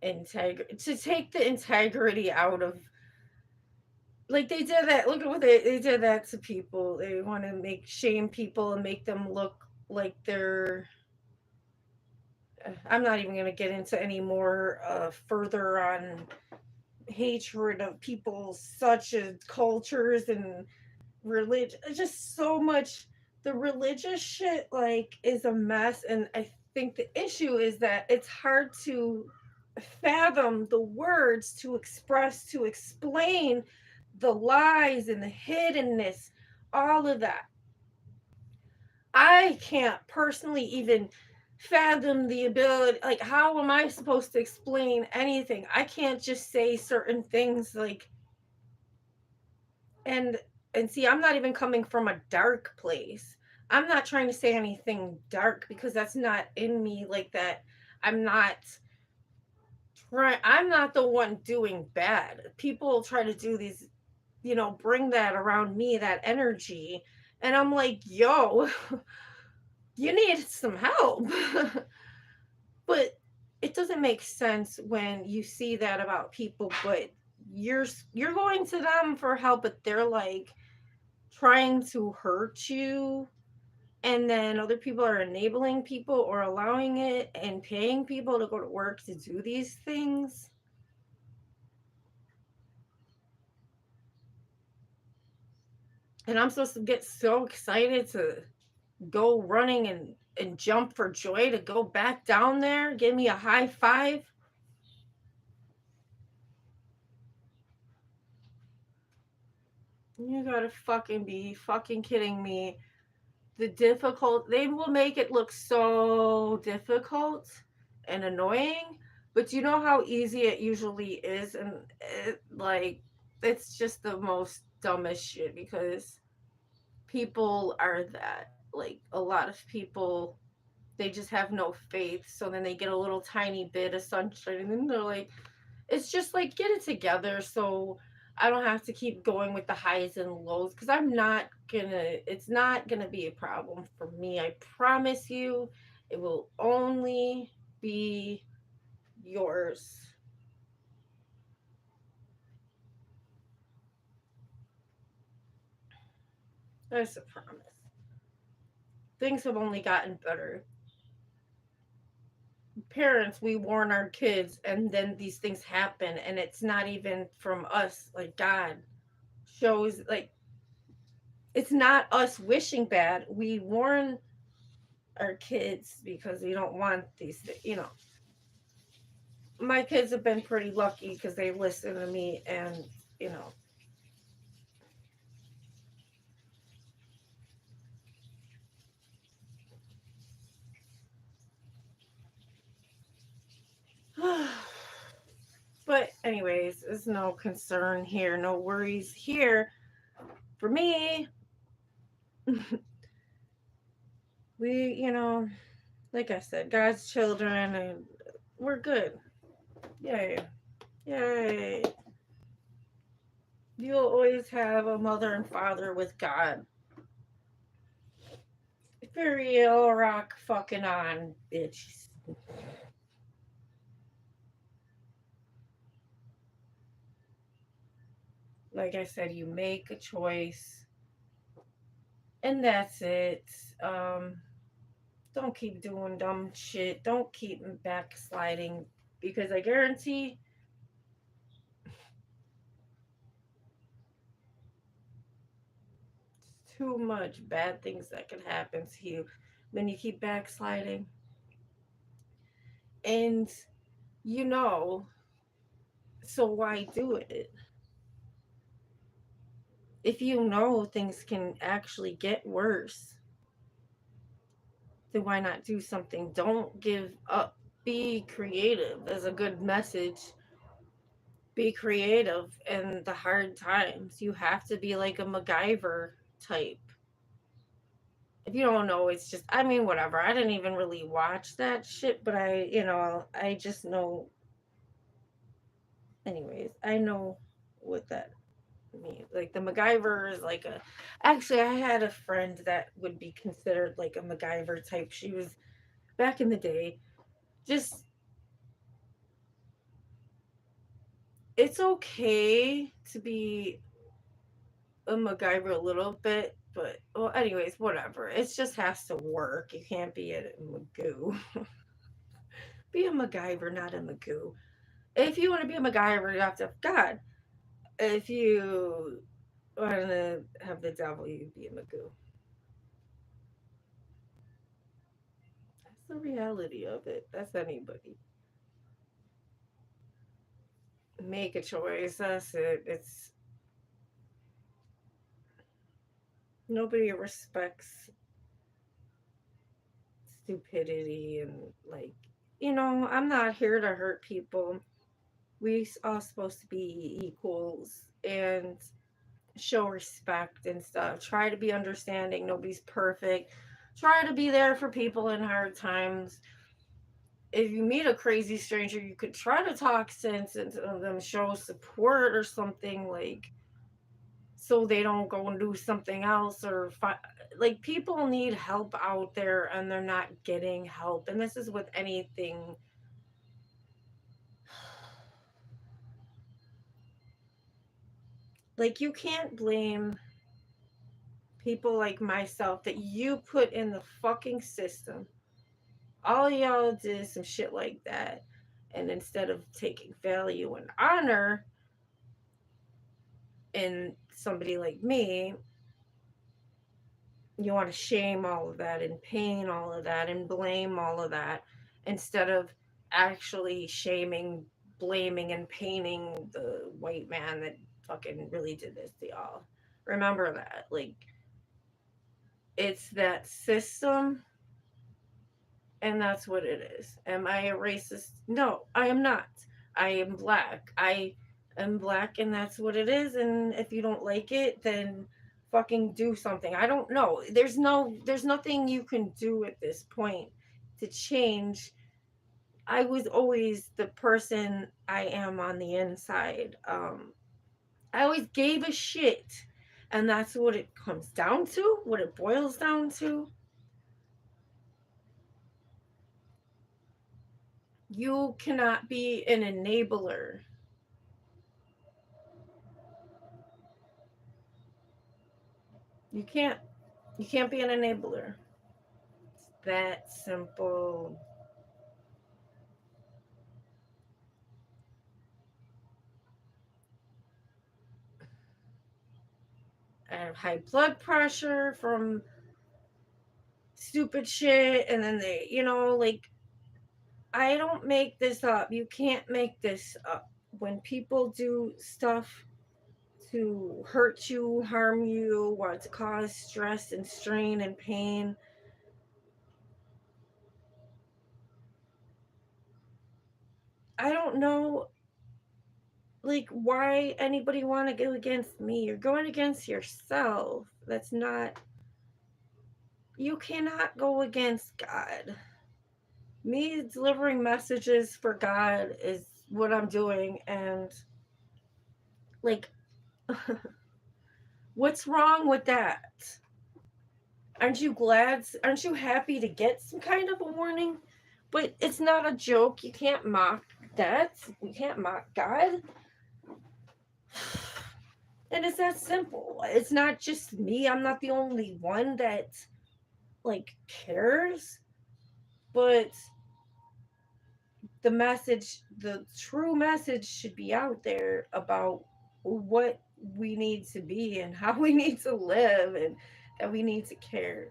to take the integrity out of, like they did that. Look at what they did that to people. They want to make shame people and make them look like they're. I'm not even going to get into any more further on hatred of people such as cultures and religion. Just so much. The religious shit like is a mess, and I think the issue is that it's hard to fathom the words to express, to explain the lies and the hiddenness, all of that. I can't personally even fathom the ability, like how am I supposed to explain anything? I can't just say certain things like, and see, I'm not even coming from a dark place. I'm not trying to say anything dark because that's not in me like that. I'm not I'm not the one doing bad. People try to do these, bring that around me, that energy, and I'm like, yo, you need some help. But it doesn't make sense when you see that about people, but you're going to them for help, but they're like trying to hurt you, and then other people are enabling people or allowing it and paying people to go to work to do these things. And I'm supposed to get so excited to go running and jump for joy to go back down there, give me a high five. You gotta fucking be fucking kidding me. They will make it look so difficult and annoying, but you know how easy it usually is, and it's just the most dumbest shit because people are that, like, a lot of people, they just have no faith, so then they get a little tiny bit of sunshine and then they're like, it's just like, get it together so I don't have to keep going with the highs and lows, because it's not gonna be a problem for me. I promise you, it will only be yours. That's a promise. Things have only gotten better. Parents, we warn our kids, and then these things happen, and it's not even from us. Like, God shows, like, it's not us wishing bad. We warn our kids because we don't want these things. My kids have been pretty lucky because they listen to me, and you know anyways, there's no concern here, no worries here. For me, we, like I said, God's children, and we're good. Yay. Yay. You'll always have a mother and father with God. For real, rock fucking on, bitch. Like I said, you make a choice, and that's it. Um, don't keep doing dumb shit. Don't keep backsliding, because I guarantee it's too much bad things that can happen to you when you keep backsliding. And you know, so why do it? If you know things can actually get worse, then why not do something? Don't give up. Be creative. There's a good message. Be creative in the hard times. You have to be like a MacGyver type. If you don't know, it's just, I mean, whatever. I didn't even really watch that shit, but I just know. Anyways, I know what that means. Like the MacGyver is like a. Actually, I had a friend that would be considered like a MacGyver type. She was back in the day. Just, it's okay to be a MacGyver a little bit, but well, anyways, whatever. It just has to work. You can't be a Magoo. Be a MacGyver, not a Magoo. If you want to be a MacGyver, you have to have God. If you want to have the devil, you be a Magoo. That's the reality of it. That's anybody. Make a choice. That's it. It's nobody respects stupidity and like, I'm not here to hurt people. We all supposed to be equals and show respect and stuff. Try to be understanding. Nobody's perfect. Try to be there for people in hard times. If you meet a crazy stranger, you could try to talk sense into them, show support or something, like so they don't go and do something else like people need help out there and they're not getting help. And this is with anything. Like you can't blame people like myself that you put in the fucking system. All y'all did some shit like that. And instead of taking value and honor in somebody like me, you want to shame all of that and pain all of that and blame all of that instead of actually shaming, blaming, and painting the white man that fucking really did this to y'all. Remember that. Like, it's that system, and that's what it is. Am I a racist? No, I am not. I am black. I am black, and that's what it is. And if you don't like it, then fucking do something. I don't know. There's nothing you can do at this point to change. I was always the person I am on the inside. I always gave a shit, and that's what it comes down to. What it boils down to. You cannot be an enabler. You can't. You can't be an enabler. It's that simple. I have high blood pressure from stupid shit, and then like, I don't make this up. You can't make this up. When people do stuff to hurt you, harm you, want to cause stress and strain and pain, I don't know Like, why anybody want to go against me? You're going against yourself. That's not, you cannot go against God. Me delivering messages for God is what I'm doing. And, like, what's wrong with that? Aren't you glad? Aren't you happy to get some kind of a warning? But it's not a joke. You can't mock that. You can't mock God. And it's that simple. It's not just me. I'm not the only one that, like, cares. But the message, the true message, should be out there about what we need to be and how we need to live, and that we need to care.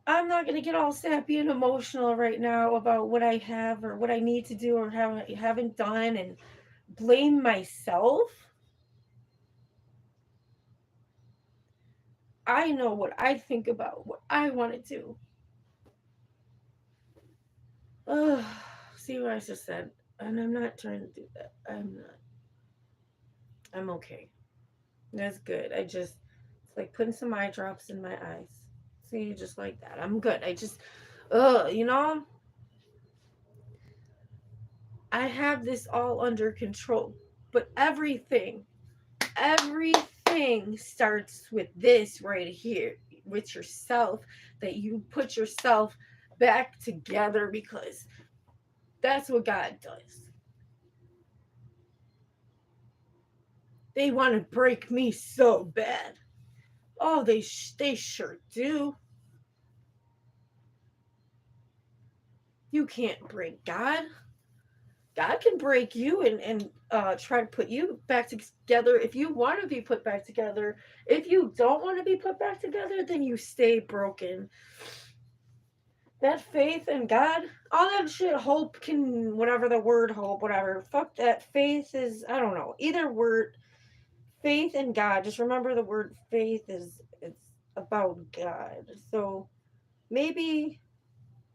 I'm not going to get all sappy and emotional right now about what I have or what I need to do or haven't done and blame myself. I know what I think about what I want to do. Ugh, see what I just said? And I'm not trying to do that. I'm not. I'm okay. That's good. It's like putting some eye drops in my eyes. See, just like that. I'm good. You know, I have this all under control. But everything starts with this right here, with yourself, that you put yourself back together, because that's what God does. They want to break me so bad. Oh, they sure do. You can't break God. God can break you and try to put you back together if you want to be put back together. If you don't want to be put back together, then you stay broken. That faith in God, all that shit, hope can, whatever the word hope, whatever. Fuck that. Faith is, I don't know. Either word, faith in God. Just remember the word faith it's about God. So maybe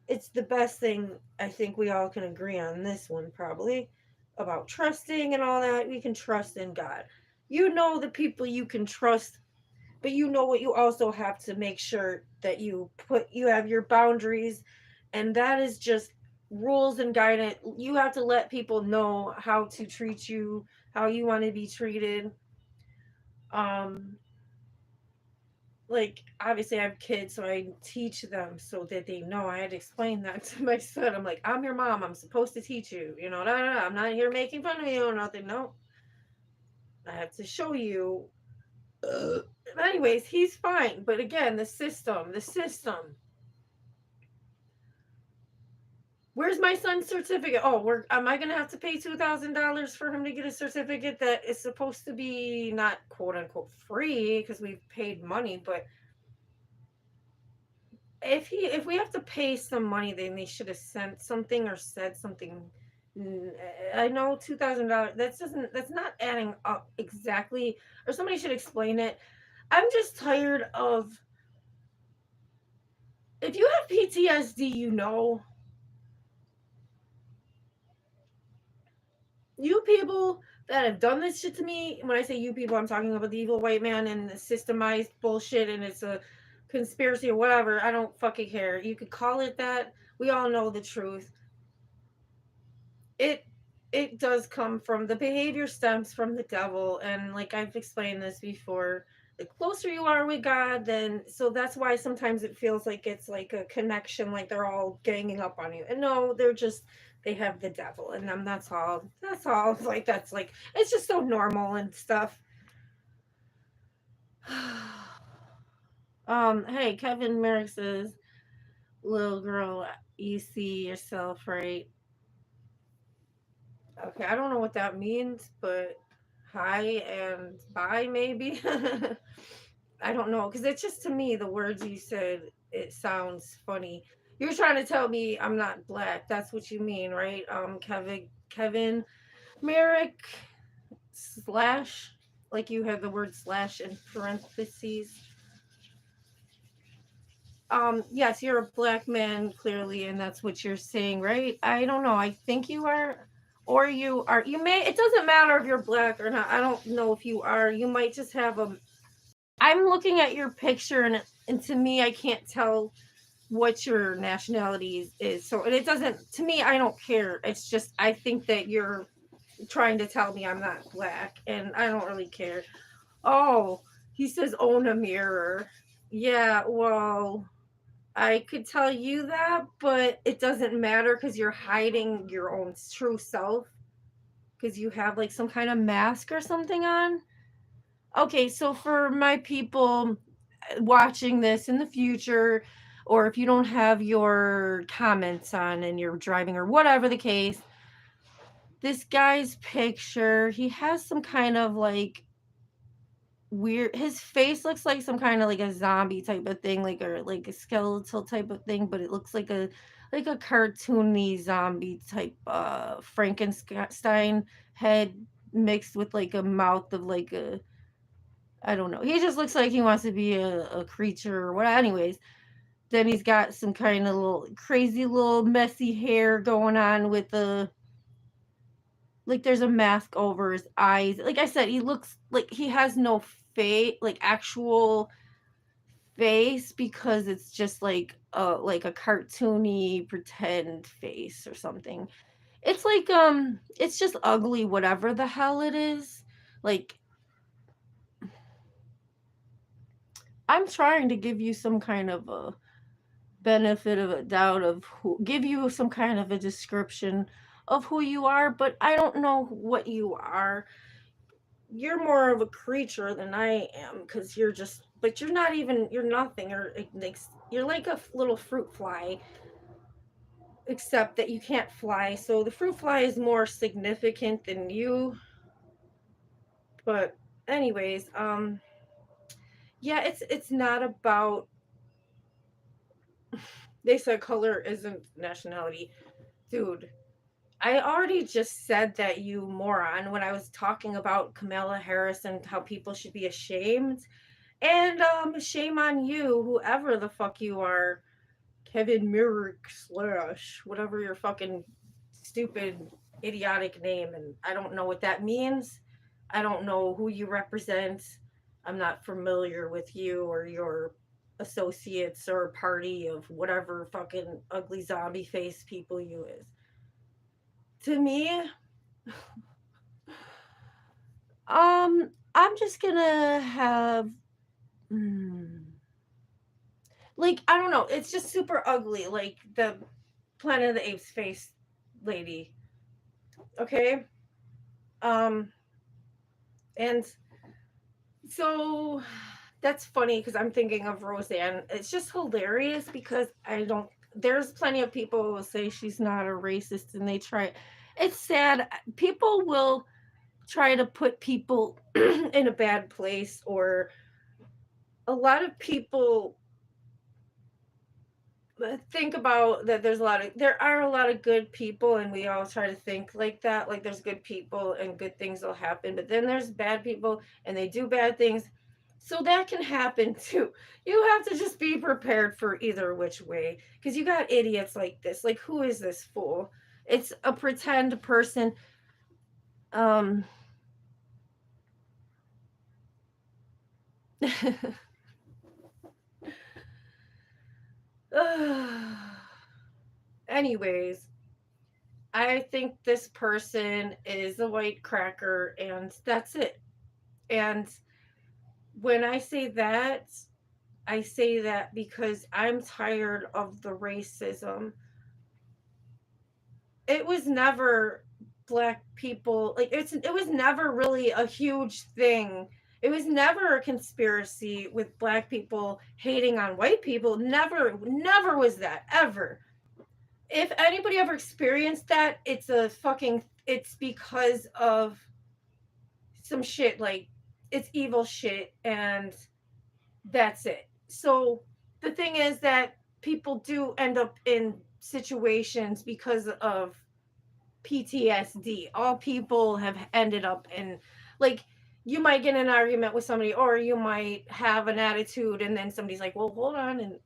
it's the best thing. I think we all can agree on this one, probably, about trusting and all that. We can trust in God. You know the people you can trust, but you know what you also have to make sure that you have your boundaries, and that is just rules and guidance. You have to let people know how to treat you, how you want to be treated. Um, like, obviously I have kids, so I teach them so that they know. I had to explain that to my son. I'm like, I'm your mom, I'm supposed to teach you, I'm not here making fun of you or nothing. No, I have to show you. Anyways, he's fine, but again, the system. Where's my son's certificate? Oh, am I gonna have to pay $2,000 for him to get a certificate that is supposed to be not quote unquote free, because we've paid money? But if we have to pay some money, then they should have sent something or said something. I know $2,000. That's not adding up exactly. Or somebody should explain it. I'm just tired of. If you have PTSD, you people that have done this shit to me. When I say you people, I'm talking about the evil white man and the systemized bullshit, and it's a conspiracy or whatever. I don't fucking care. You could call it that. We all know the truth. it it does come from, the behavior stems from the devil, and like I've explained this before, the closer you are with God, then so that's why sometimes it feels like it's like a connection, like they're all ganging up on you, and no, they have the devil in them. That's all like, that's like, it's just so normal and stuff. Hey, Kevin Merrick says, little girl, you see yourself, right? Okay, I don't know what that means, but hi and bye, maybe. I don't know, because it's just, to me, the words you said, it sounds funny. You're trying to tell me I'm not black. That's what you mean, right? Kevin Merrick slash, like you have the word slash in parentheses. Yes, you're a black man, clearly, and that's what you're saying, right? I don't know. I think you are. or you are, you may, it doesn't matter if you're black or not. I don't know if you are. You might just have a, I'm looking at your picture, and to me, I can't tell what your nationality is. So, and it doesn't, to me, I don't care. It's just, I think that you're trying to tell me I'm not black, and I don't really care. Oh, he says own a mirror. Yeah, well, I could tell you that, but it doesn't matter because you're hiding your own true self because you have like some kind of mask or something on. Okay, so for my people watching this in the future, or if you don't have your comments on and you're driving or whatever the case, this guy's picture, he has some kind of like weird, his face looks like some kind of like a zombie type of thing, like, or like a skeletal type of thing, but it looks like a cartoony zombie type Frankenstein head mixed with like a mouth of like a, I don't know. He just looks like he wants to be a creature or what. Anyways, then he's got some kind of little crazy little messy hair going on with a, like there's a mask over his eyes. Like I said, he looks like he has no face, like actual face, because it's just like a cartoony pretend face or something. It's like it's just ugly, whatever the hell it is. Like, I'm trying to give you some kind of a benefit of a doubt of who, give you some kind of a description of who you are, but I don't know what you are. You're more of a creature than I am, because you're just, but you're not even, you're nothing, or you're like a little fruit fly, except that you can't fly. So the fruit fly is more significant than you. But anyways, yeah, it's not about, they said color isn't nationality. Dude, I already just said that, you moron, when I was talking about Kamala Harris and how people should be ashamed. And shame on you, whoever the fuck you are, Kevin Merrick slash whatever your fucking stupid idiotic name, and I don't know what that means. I don't know who you represent. I'm not familiar with you or your associates or party of whatever fucking ugly zombie face people you is. To me, I'm just gonna have, mm, like, I don't know, it's just super ugly, like the Planet of the Apes face lady. Okay? Um, and so that's funny because I'm thinking of Roseanne. It's just hilarious because I don't, there's plenty of people who will say she's not a racist, and they try, it's sad. People will try to put people in a bad place, or a lot of people think about that there's a lot of, there are a lot of good people, and we all try to think like that, like there's good people and good things will happen, but then there's bad people and they do bad things, so that can happen too. You have to just be prepared for either which way, because you got idiots like this. Like, who is this fool? It's a pretend person. um Anyways, I think this person is a white cracker, and that's it. And when I say that because I'm tired of the racism. It was never black people, like, it was never really a huge thing. It was never a conspiracy with black people hating on white people. Never was that, ever. If anybody ever experienced that, it's because of some shit, like, it's evil shit, and that's it. So the thing is that people do end up in situations because of PTSD. All people have ended up in, like, you might get in an argument with somebody, or you might have an attitude, and then somebody's like, well, hold on, and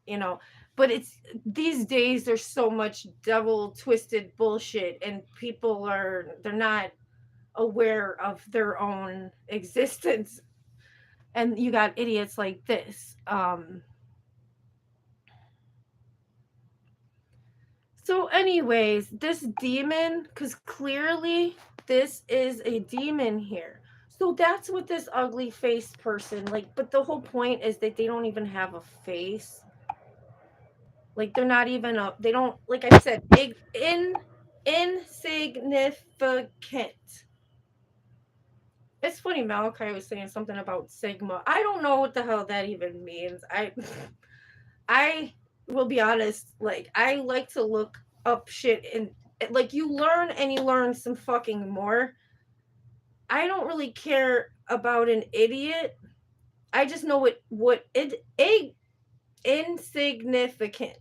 But it's these days there's so much devil twisted bullshit, and people they're not aware of their own existence, and you got idiots like this. So anyways, this demon, because clearly this is a demon here. So that's what this ugly faced person, like, but the whole point is that they don't even have a face. Like, they're not even they don't, like I said, insignificant. It's funny, Malachi was saying something about Sigma. I don't know what the hell that even means. I will be honest, like, I like to look up shit, and like, you learn and you learn some fucking more. I don't really care about an idiot. I just know what insignificant.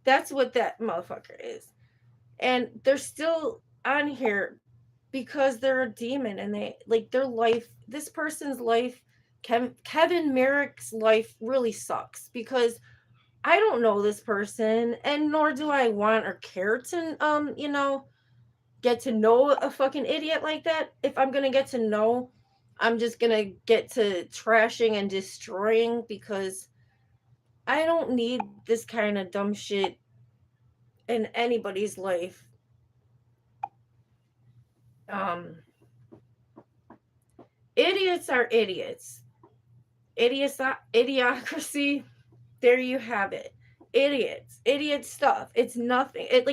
That's what that motherfucker is. And they're still on here because they're a demon, and they, like, their life, this person's life, Kevin Merrick's life really sucks, because I don't know this person, and nor do I want or care to get to know a fucking idiot like that. If I'm gonna get to know, I'm just gonna get to trashing and destroying, because I don't need this kind of dumb shit in anybody's life. Um Idiots are idiots. Idiocracy. There you have it. Idiots. Idiot stuff. It's nothing. It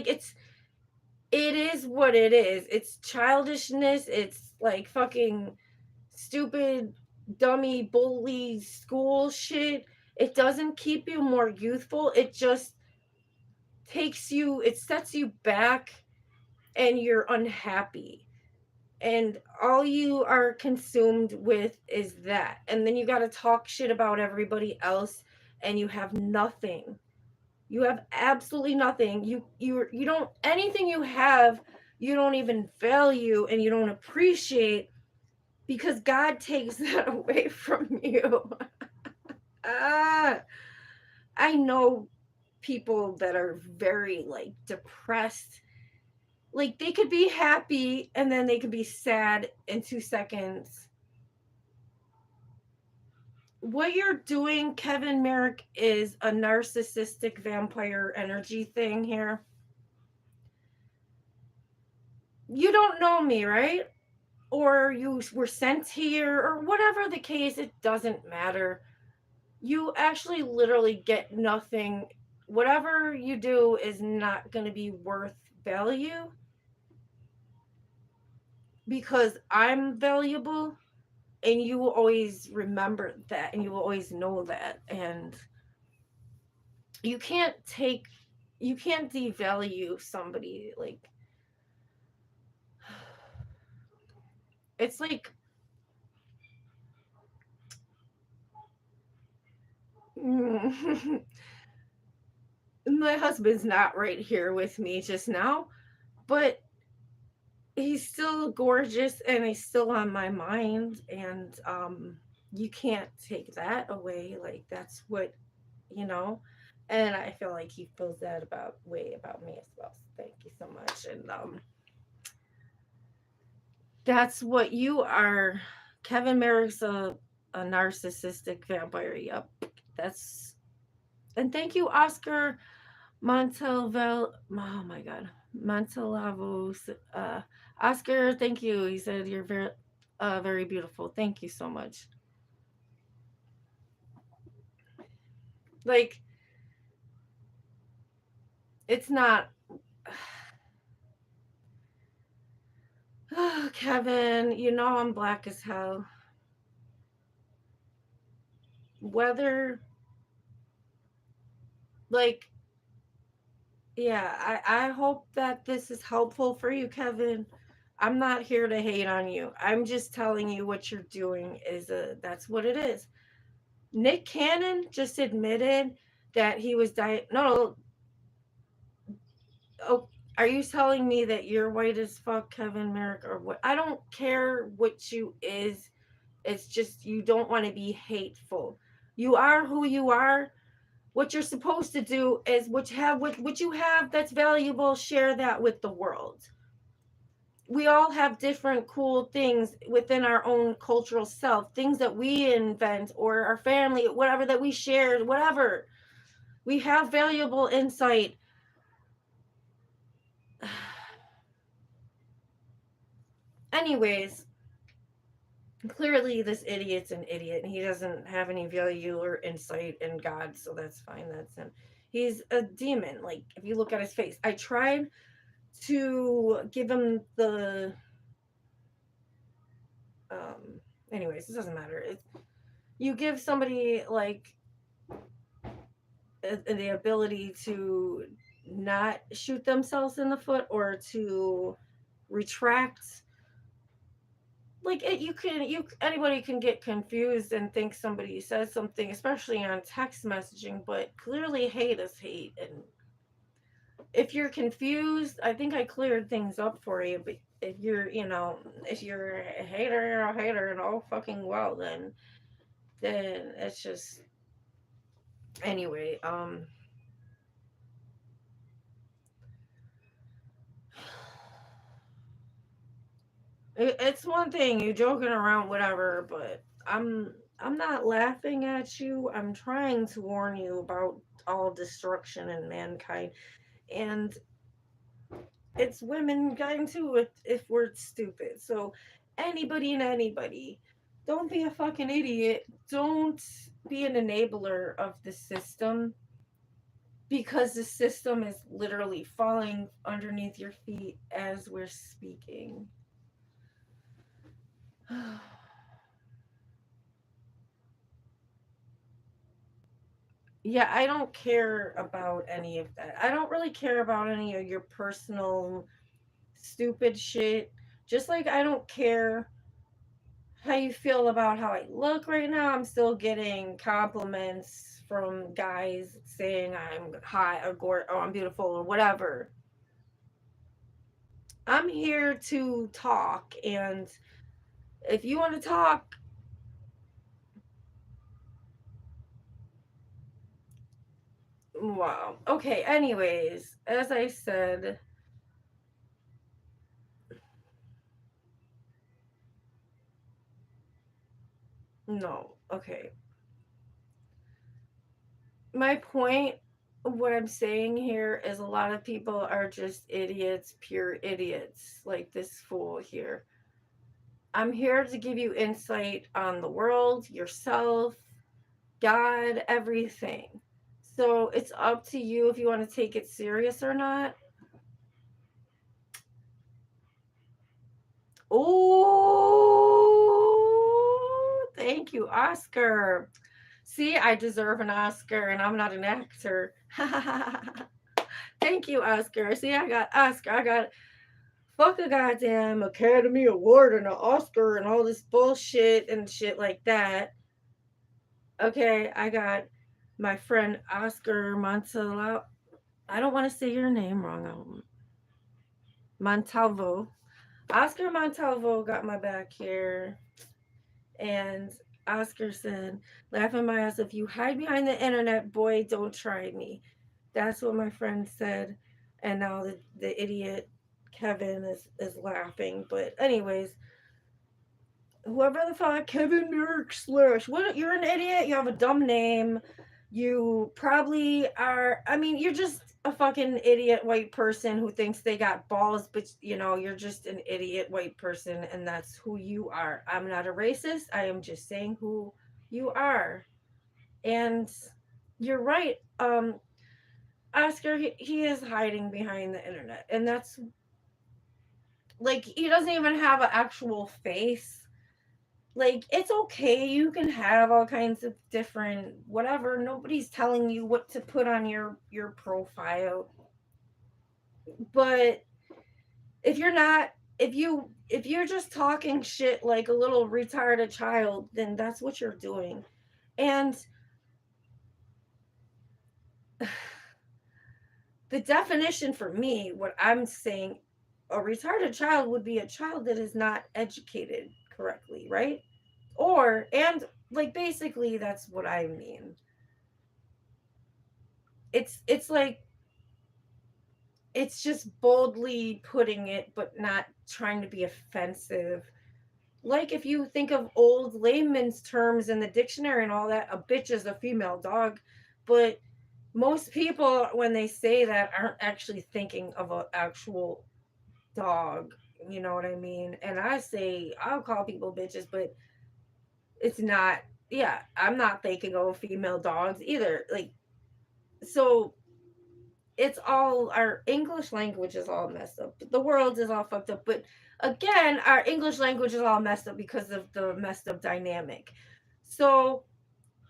is what it is. It's childishness. It's like fucking stupid, dummy, bully school shit. It doesn't keep you more youthful. It just it sets you back, and you're unhappy. And all you are consumed with is that. And then you got to talk shit about everybody else, and you have nothing. You have absolutely nothing. You don't, anything you have, you don't even value, and you don't appreciate, because God takes that away from you. ah, I know people that are very, like, depressed. Like, they could be happy and then they could be sad in 2 seconds. What you're doing, Kevin Merrick, is a narcissistic vampire energy thing here. You don't know me, right? Or you were sent here, or whatever the case, it doesn't matter. You actually literally get nothing. Whatever you do is not going to be worth value, because I'm valuable, and you will always remember that, and you will always know that. And you can't devalue somebody. Like, it's like my husband's not right here with me just now, but he's still gorgeous, and he's still on my mind. And you can't take that away. Like, that's what, you know and I feel like he feels that about me as well. So thank you so much. And that's what you are. Kevin Merrick's a narcissistic vampire. Yep. That's And thank you, Oscar Montalvel. Oh my God, Montalavos. Oscar, thank you. He said you're very beautiful. Thank you so much. Like, it's not. Oh, Kevin, I'm black as hell. Whether, like, yeah, I hope that this is helpful for you, Kevin. I'm not here to hate on you. I'm just telling you what you're doing that's what it is. Nick Cannon just admitted that he was no. Oh, are you telling me that you're white as fuck, Kevin Merrick, or what? I don't care what you is. It's just you don't want to be hateful. You are who you are. What you're supposed to do is what you have that's valuable, share that with the world. We all have different cool things within our own cultural self, things that we invent or our family, whatever that we shared, whatever. We have valuable insight. Anyways, clearly this idiot's an idiot and he doesn't have any value or insight in God, so that's fine. That's him. He's a demon. Like, if you look at his face, I tried to give him the anyways, it doesn't matter. It's, you give somebody like the ability to not shoot themselves in the foot or to retract, like it, you anybody can get confused and think somebody says something, especially on text messaging, but clearly hate is hate. And if you're confused, I think I cleared things up for you. But if you're, if you're a hater, you're a hater, and all fucking well, then it's just, anyway. It's one thing you joking around, whatever, but I'm not laughing at you. I'm trying to warn you about all destruction in mankind, and it's women getting to it if we're stupid. So anybody and anybody, don't be a fucking idiot. Don't be an enabler of the system, because the system is literally falling underneath your feet as we're speaking. Yeah, I don't care about any of that. I don't really care about any of your personal stupid shit. Just like I don't care how you feel about how I look right now. I'm still getting compliments from guys saying I'm hot or I'm beautiful or whatever. I'm here to talk, and if you want to talk, wow. Okay, anyways, as I said, no. Okay. My point, what I'm saying here is a lot of people are just idiots, pure idiots, like this fool here. I'm here to give you insight on the world, yourself, God, everything. So it's up to you if you want to take it serious or not. Oh, thank you, Oscar. See, I deserve an Oscar and I'm not an actor. Thank you, Oscar. See, I got Oscar. I got fuck a goddamn Academy Award and an Oscar and all this bullshit and shit like that. Okay, I got my friend Oscar Montalvo. I don't want to say your name wrong. Montalvo. Oscar Montalvo got my back here. And Oscar said, laughing my ass, if you hide behind the internet, boy, don't try me. That's what my friend said. And now the idiot Kevin is laughing. But anyways, whoever the fuck, Kevin Nurk slash, what, you're an idiot, you have a dumb name. You probably are, I mean, you're just a fucking idiot white person who thinks they got balls, but you're just an idiot white person, and that's who you are. I'm not a racist. I am just saying who you are. And you're right. Oscar, he is hiding behind the internet, and that's like, he doesn't even have an actual face. Like, it's okay, you can have all kinds of different whatever. Nobody's telling you what to put on your profile. But if you're not, if you're just talking shit like a little retarded child, then that's what you're doing. And the definition for me, what I'm saying, a retarded child would be a child that is not educated correctly, right? Or, and like, basically that's what I mean. it's like it's just boldly putting it but not trying to be offensive. Like if you think of old layman's terms in the dictionary and all that, a bitch is a female dog. But most people when they say that aren't actually thinking of an actual dog. You know what I mean? And I say I'll call people bitches, but it's not, yeah, I'm not thinking of female dogs either. Like, so it's all, our English language is all messed up. The world is all fucked up. But again, our English language is all messed up because of the messed up dynamic. So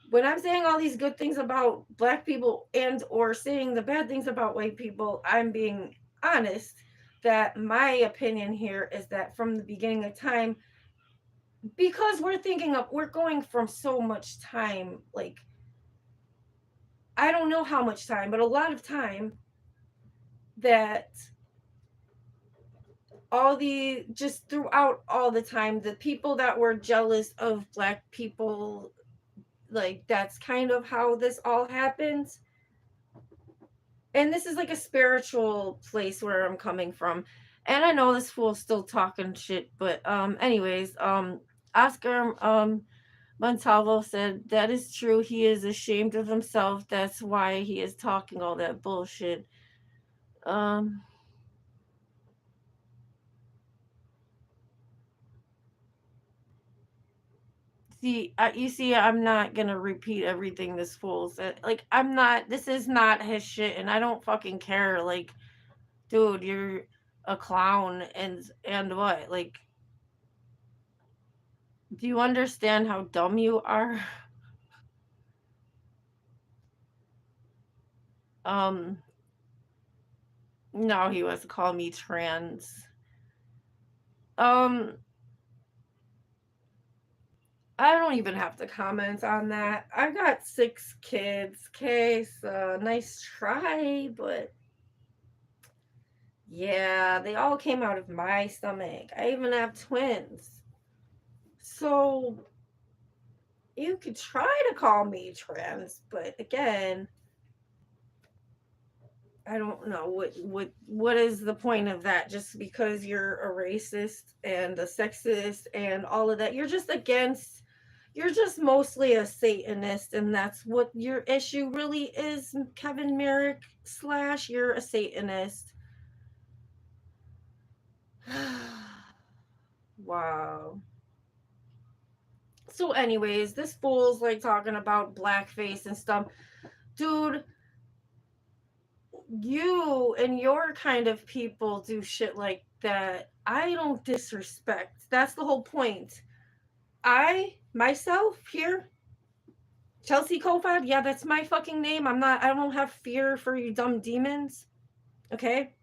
when I'm saying all these good things about black people and or saying the bad things about white people, I'm being honest that my opinion here is that from the beginning of time, because we're going from so much time, like I don't know how much time, but a lot of time, that all the just throughout all the time, the people that were jealous of black people, like that's kind of how this all happens. And this is like a spiritual place where I'm coming from. And I know this fool's still talking shit, but anyways, Oscar Montalvo said that is true. He is ashamed of himself. That's why he is talking all that bullshit. Um See, you see, I'm not gonna repeat everything this fool said. Like, I'm not. This is not his shit, and I don't fucking care. Like, dude, you're a clown, and what? Like, do you understand how dumb you are? Um, no, he was to call me trans. Um, I don't even have to comment on that. I got 6 kids. Okay, so nice try, but yeah, they all came out of my stomach. I even have twins. So you could try to call me trans, but again, I don't know what is the point of that. Just because you're a racist and a sexist and all of that, you're just mostly a Satanist, and that's what your issue really is, Kevin Merrick slash. You're a Satanist. Wow. So, anyways, this fool's like talking about blackface and stuff. Dude, you and your kind of people do shit like that. I don't disrespect. That's the whole point. I, myself, here, Chelsea Kofod, yeah, that's my fucking name. I don't have fear for you dumb demons. Okay?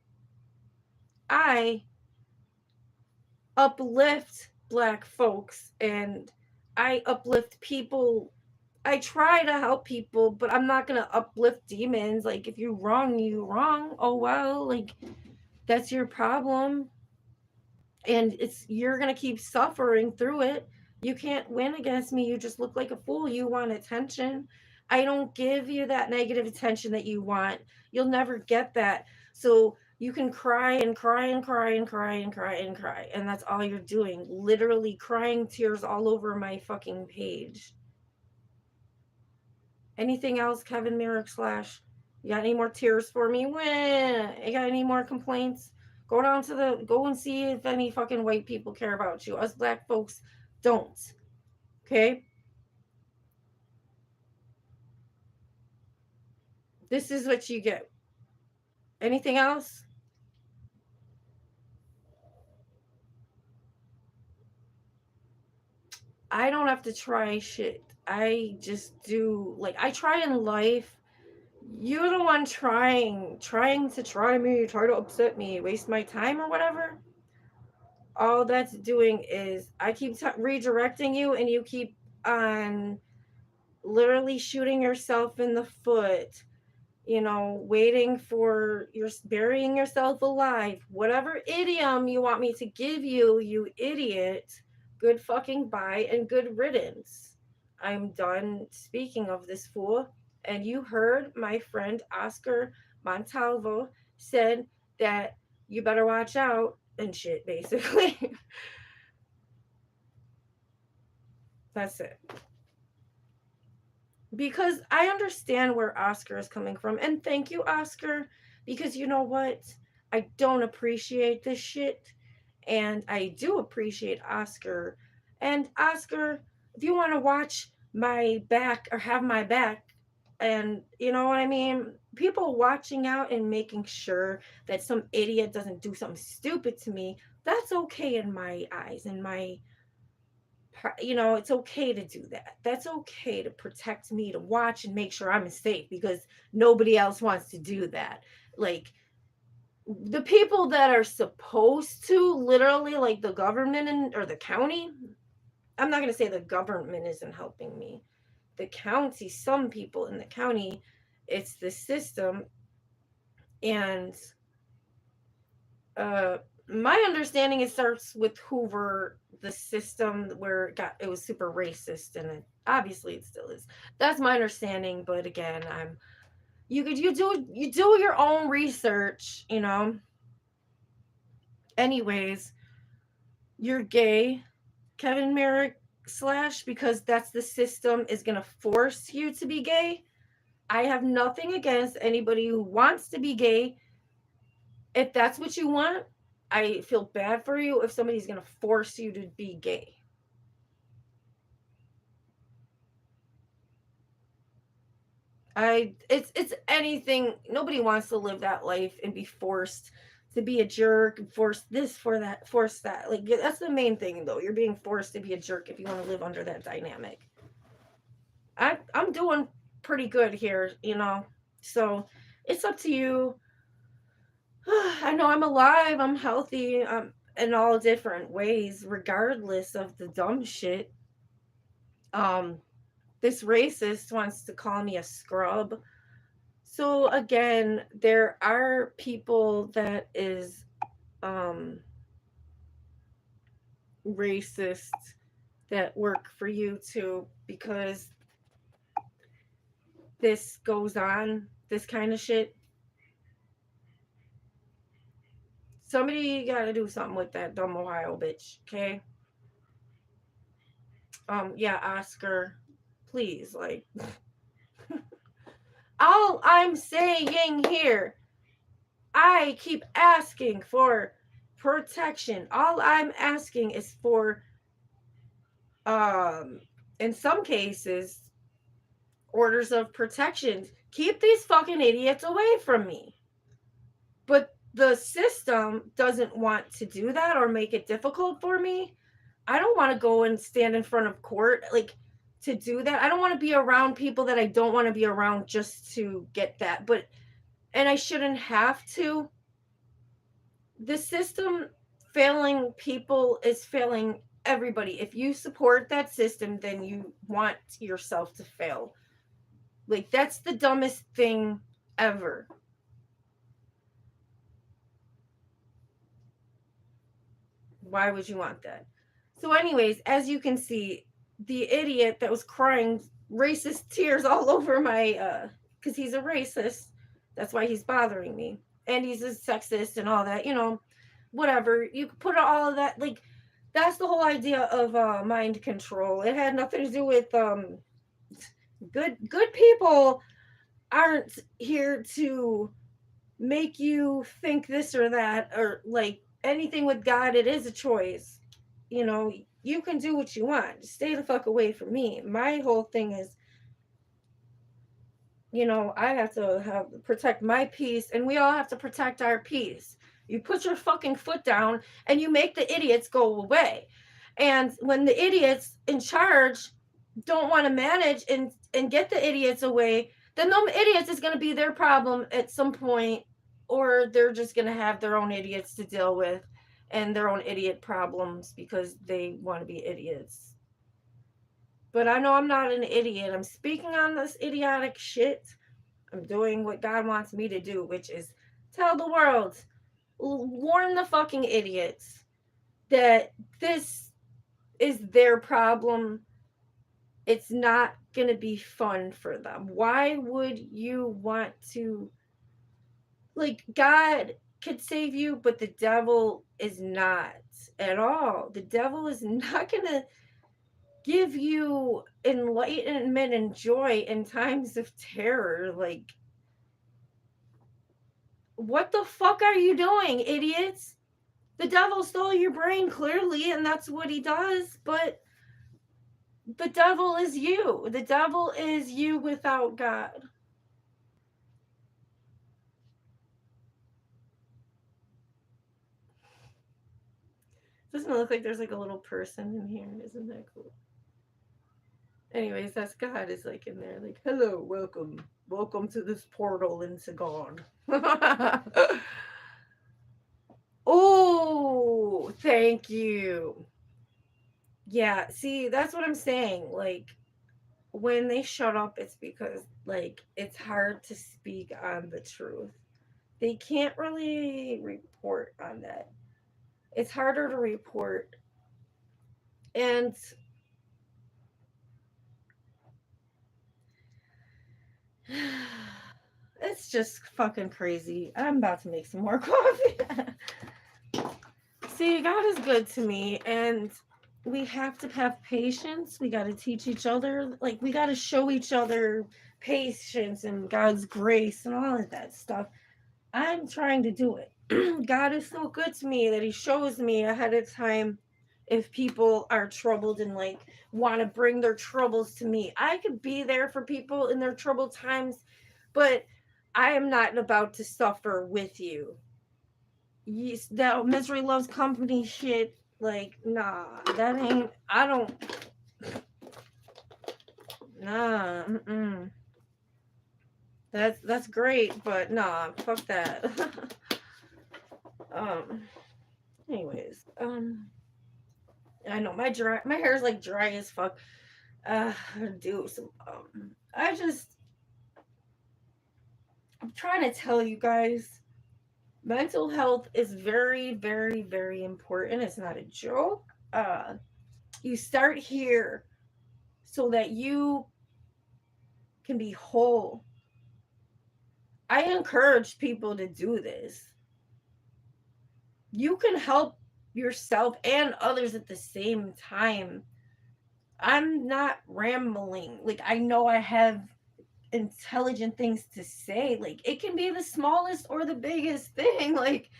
I uplift black folks and I uplift people. I try to help people, but I'm not gonna uplift demons. Like, if you wrong, you wrong. Oh well, like that's your problem, and you're gonna keep suffering through it. You can't win against me. You just look like a fool. You want attention. I don't give you that negative attention that you want. You'll never get that. So you can cry and cry and cry and cry and cry and cry, and that's all you're doing. Literally crying tears all over my fucking page. Anything else, Kevin Merrick slash? You got any more tears for me? Wah. You got any more complaints? Go and see if any fucking white people care about you. Us black folks don't. Okay? This is what you get. Anything else? I don't have to try shit. I just do, like, I try in life. You're the one trying to try me, try to upset me, waste my time or whatever. All that's doing is I keep redirecting you, and you keep on literally shooting yourself in the foot, waiting for you're burying yourself alive. Whatever idiom you want me to give you, you idiot. Good fucking bye and good riddance. I'm done speaking of this fool. And you heard my friend Oscar Montalvo said that you better watch out and shit, basically. That's it. Because I understand where Oscar is coming from. And thank you, Oscar, because you know what? I don't appreciate this shit. And I do appreciate Oscar. And Oscar, if you want to watch my back or have my back, and you know what I mean? People watching out and making sure that some idiot doesn't do something stupid to me, that's okay in my eyes, in my, you know, it's okay to do that. That's okay to protect me, to watch and make sure I'm safe, because nobody else wants to do that. Like, the people that are supposed to, literally, like the government or the county, I'm not going to say the government isn't helping me. The county, some people in the county, it's the system. And uh my understanding, it starts with Hoover, the system where it was super racist, and obviously it still is. That's my understanding, but again, you do your own research, you know. Anyways, you're gay, Kevin Merrick slash, because that's the system is gonna force you to be gay. I have nothing against anybody who wants to be gay. If that's what you want, I feel bad for you if somebody's going to force you to be gay. It's anything. Nobody wants to live that life and be forced to be a jerk, force this, for that, force that. Like, that's the main thing, though. You're being forced to be a jerk if you want to live under that dynamic. I'm doing pretty good here, you know. So it's up to you. I know I'm alive, I'm healthy, in all different ways, regardless of the dumb shit. Um, this racist wants to call me a scrub. So again, there are people that is um racist that work for you too, because this goes on, this kind of shit. Somebody got to do something with that dumb Ohio bitch, okay? Yeah, Oscar, please, like, all I'm saying here, I keep asking for protection. All I'm asking is for, um, in some cases, orders of protection. Keep these fucking idiots away from me. But the system doesn't want to do that or make it difficult for me. I don't want to go and stand in front of court, like, to do that. I don't want to be around people that I don't want to be around just to get that. But, and I shouldn't have to. The system failing people is failing everybody. If you support that system, then you want yourself to fail. Like, that's the dumbest thing ever. Why would you want that? So, anyways, as you can see, the idiot that was crying racist tears all over my, because he's a racist. That's why he's bothering me. And he's a sexist and all that, you know, whatever. You could put all of that, like, that's the whole idea of mind control. It had nothing to do with good people aren't here to make you think this or that, or like anything with God. It is a choice, you know. You can do what you want, just stay the fuck away from me. My whole thing is, you know, I have to protect my peace, and we all have to protect our peace. You put your fucking foot down and you make the idiots go away. And when the idiots in charge don't want to manage and get the idiots away, then them idiots is going to be their problem at some point, or they're just going to have their own idiots to deal with and their own idiot problems because they want to be idiots. But I know I'm not an idiot. I'm speaking on this idiotic shit. I'm doing what God wants me to do, which is tell the world, warn the fucking idiots that this is their problem it's not going to be fun for them. Why would you want to, like, God could save you, but the devil is not at all. The devil is not going to give you enlightenment and joy in times of terror. Like, what the fuck are you doing, idiots? The devil stole your brain, clearly, and that's what he does, but the devil is you. The devil is you without God. Doesn't it look like there's like a little person in here? Isn't that cool? Anyways, that's God is like in there, like, hello, welcome. Welcome to this portal into God. Oh, thank you. Yeah, see, that's what I'm saying. Like, when they shut up, it's because, like, it's hard to speak on the truth. They can't really report on that. It's harder to report. And it's just fucking crazy. I'm about to make some more coffee. See, God is good to me, and we have to have patience. We got to teach each other. Like, we got to show each other patience and God's grace and all of that stuff. I'm trying to do it. God is so good to me that he shows me ahead of time if people are troubled and, like, want to bring their troubles to me. I could be there for people in their troubled times, but I am not about to suffer with you. That misery loves company shit, like, nah, that ain't, I don't, nah, that's great, but nah, fuck that. um Anyways, I know my hair is like dry as fuck. Do some I'm trying to tell you guys, mental health is very, very, very important. It's not a joke. You start here so that you can be whole. I encourage people to do this. You can help yourself and others at the same time. I'm not rambling. Like, I know I have intelligent things to say. Like, it can be the smallest or the biggest thing. Like,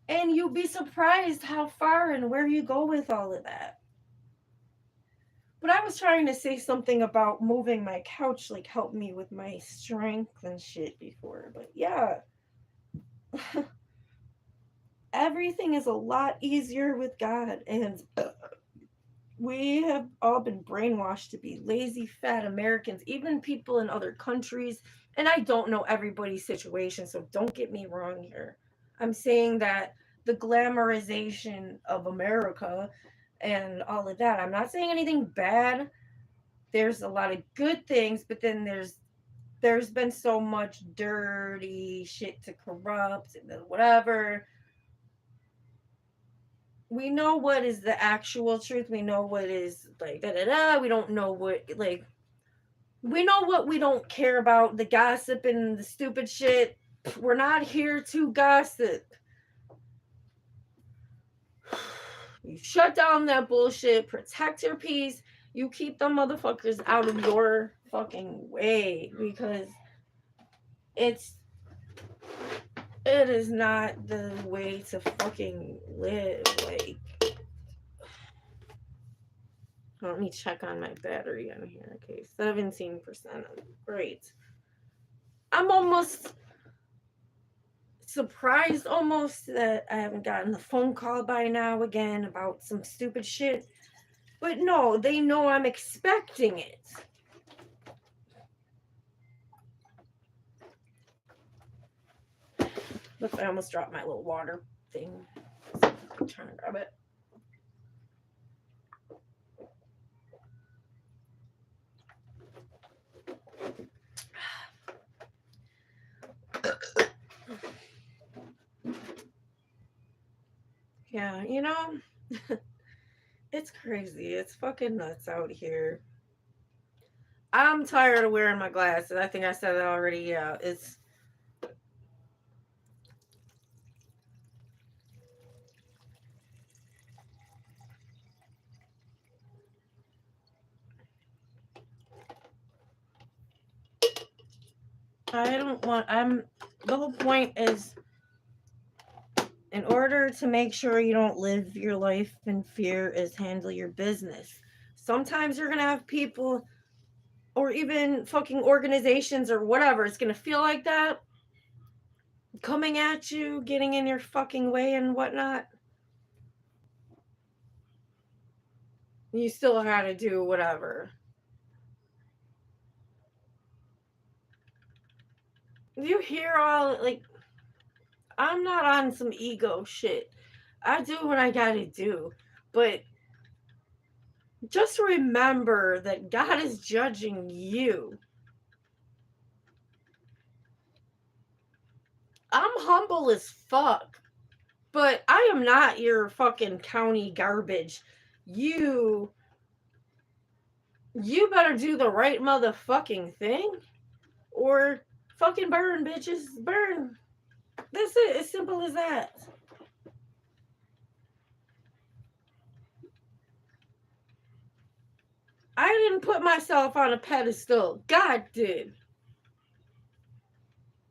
and you'll be surprised how far and where you go with all of that. But I was trying to say something about moving my couch, like, help me with my strength and shit before. But yeah, everything is a lot easier with God. And we have all been brainwashed to be lazy, fat Americans, even people in other countries. And I don't know everybody's situation, so don't get me wrong here. I'm saying that the glamorization of America and all of that, I'm not saying anything bad. There's a lot of good things, but then there's been so much dirty shit to corrupt and whatever. We know what is the actual truth. We know what is, like, da da da. We don't know what, like, we know what we don't care about, the gossip and the stupid shit. We're not here to gossip. You shut down that bullshit, protect your peace. You keep them motherfuckers out of your fucking way, because it's it is not the way to fucking live. Like, let me check on my battery on here. Okay, 17%. Great. I'm almost surprised almost that I haven't gotten a phone call by now again about some stupid shit. But no, they know I'm expecting it. Look, I almost dropped my little water thing. I'm trying to grab it. Yeah, it's crazy. It's fucking nuts out here. I'm tired of wearing my glasses. I think I said that already. Yeah, it's. I don't want. I'm. The whole point is, in order to make sure you don't live your life in fear, is handle your business. Sometimes you're gonna have people, or even fucking organizations or whatever. It's gonna feel like that, coming at you, getting in your fucking way and whatnot. You still gotta do whatever. You hear all like, I'm not on some ego shit. I do what I gotta do. But just remember that God is judging you. I'm humble as fuck, but I am not your fucking county garbage. You you better do the right motherfucking thing or fucking burn, bitches. Burn. That's it. As simple as that. I didn't put myself on a pedestal. God did.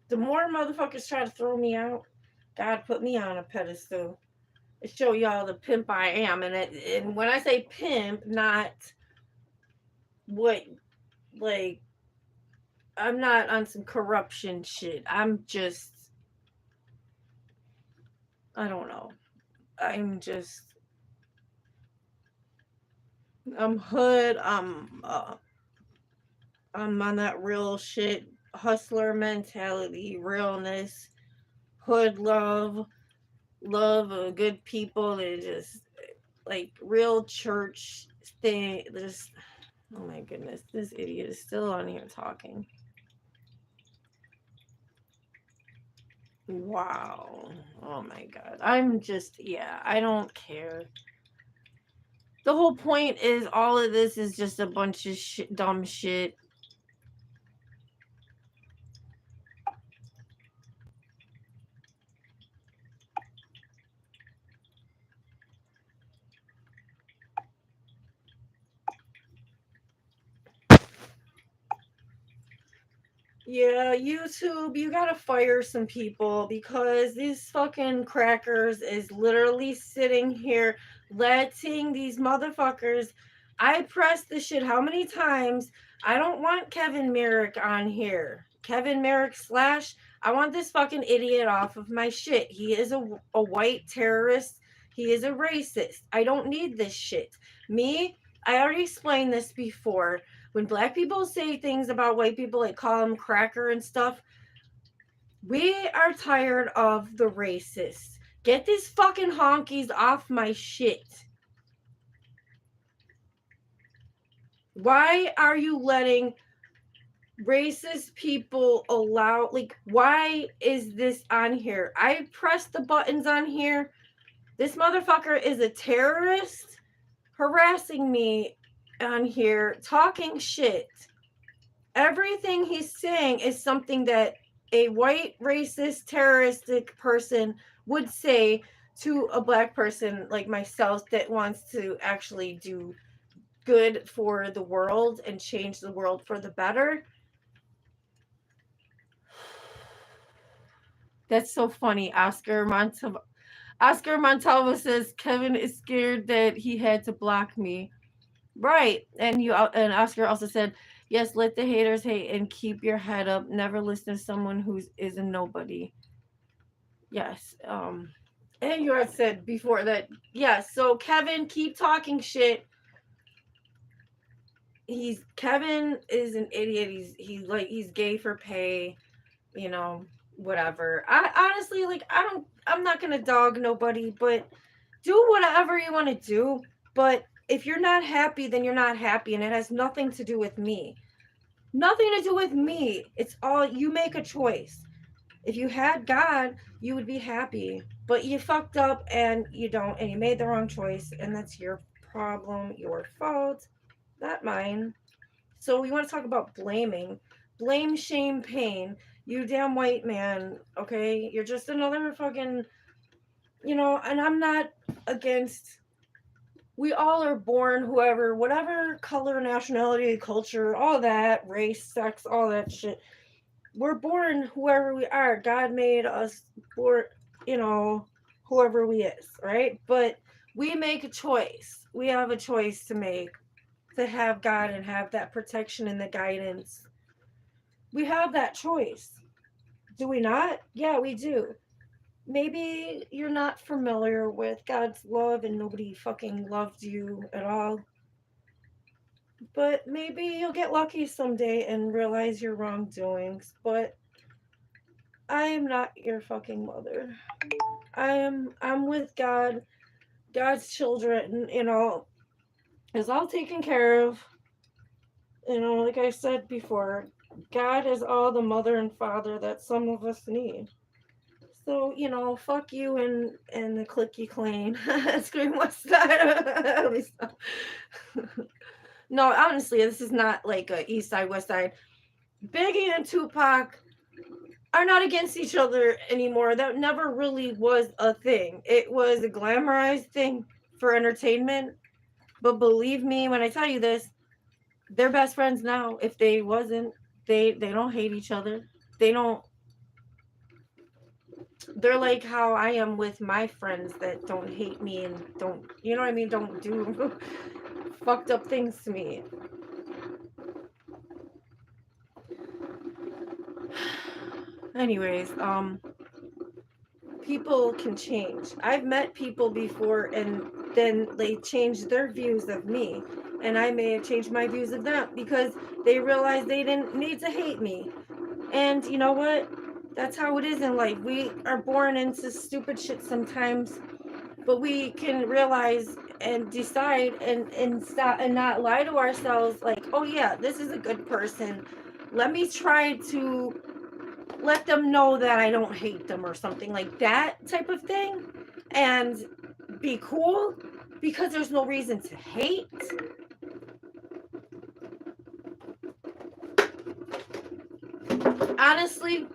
The more motherfuckers try to throw me out, God put me on a pedestal to show y'all the pimp I am. And when I say pimp, not what, like, I'm not on some corruption shit. I'm just, I don't know. I'm just, I'm hood. I'm on that real shit, hustler mentality, realness, hood love, love of good people. They just like real church thing. Just, oh my goodness, this idiot is still on here talking. Wow. Oh my god. I'm just, yeah, I don't care. The whole point is all of this is just a bunch of shit, dumb shit. Yeah, YouTube, you gotta fire some people because these fucking crackers is literally sitting here letting these motherfuckers. I pressed this shit how many times? I don't want Kevin Merrick on here. Kevin Merrick slash, I want this fucking idiot off of my shit. He is a white terrorist. He is a racist. I don't need this shit. Me, I already explained this before. When black people say things about white people, like call them cracker and stuff, we are tired of the racists. Get these fucking honkies off my shit. Why are you letting racist people allow, like, why is this on here? I pressed the buttons on here. This motherfucker is a terrorist harassing me on here, talking shit. Everything he's saying is something that a white racist terroristic person would say to a black person like myself that wants to actually do good for the world and change the world for the better. That's so funny. Oscar Montalvo says Kevin is scared that he had to block me. Right. And Oscar also said, yes, let the haters hate and keep your head up. Never listen to someone who is a nobody. Yes. And you had said before that, yes. So Kevin, keep talking shit. Kevin is an idiot. He's gay for pay, you know, whatever. I honestly, like, I'm not gonna dog nobody, but do whatever you want to do. But if you're not happy, then you're not happy, and it has nothing to do with me. Nothing to do with me. It's all, you make a choice. If you had God, you would be happy. But you fucked up and you don't, and you made the wrong choice, and that's your problem, your fault, not mine. So we want to talk about blaming. Blame, shame, pain. You damn white man, okay? You're just another fucking, and I'm not against, we all are born, whoever, whatever color, nationality, culture, all that, race, sex, all that shit. We're born whoever we are. God made us for, whoever we is, right? But we make a choice. We have a choice to make, to have God and have that protection and the guidance. We have that choice. Do we not? Yeah, we do. Maybe you're not familiar with God's love and nobody fucking loved you at all. But maybe you'll get lucky someday and realize your wrongdoings. But I am not your fucking mother. I'm with God. God's children, is all taken care of. Like I said before, God is all the mother and father that some of us need. So, fuck you and the click you claim. Scream what's that? No, honestly, this is not like a East Side, West Side. Biggie and Tupac are not against each other anymore. That never really was a thing. It was a glamorized thing for entertainment. But believe me when I tell you this, they're best friends now. If they wasn't, they don't hate each other. They don't. They're like how I am with my friends that don't hate me and don't, you know what I mean, don't do fucked up things to me. Anyways, people can change. I've met people before and then they changed their views of me, and I may have changed my views of them because they realized they didn't need to hate me. And you know what? That's how it is in life. We are born into stupid shit sometimes, but we can realize and decide and stop and not lie to ourselves like, oh yeah, this is a good person. Let me try to let them know that I don't hate them or something like that type of thing, and be cool, because there's no reason to hate. Honestly,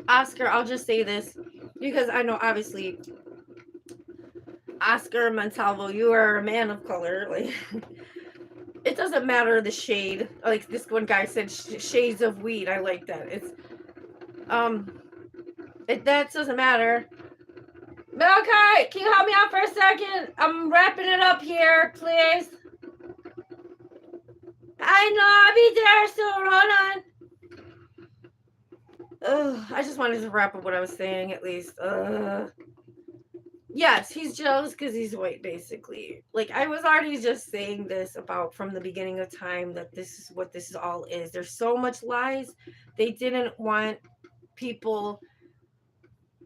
Oscar, I'll just say this because I know obviously Oscar Montalvo, you are a man of color. Like, it doesn't matter the shade. Like this one guy said, shades of weed. I like that. That doesn't matter. Malachi, can you help me out for a second? I'm wrapping it up here, please. I know, I'll be there soon. Hold on. I just wanted to wrap up what I was saying at least. Yes, he's jealous because he's white, basically. Like, I was already just saying this about from the beginning of time that this is what this all is. There's so much lies. They didn't want people,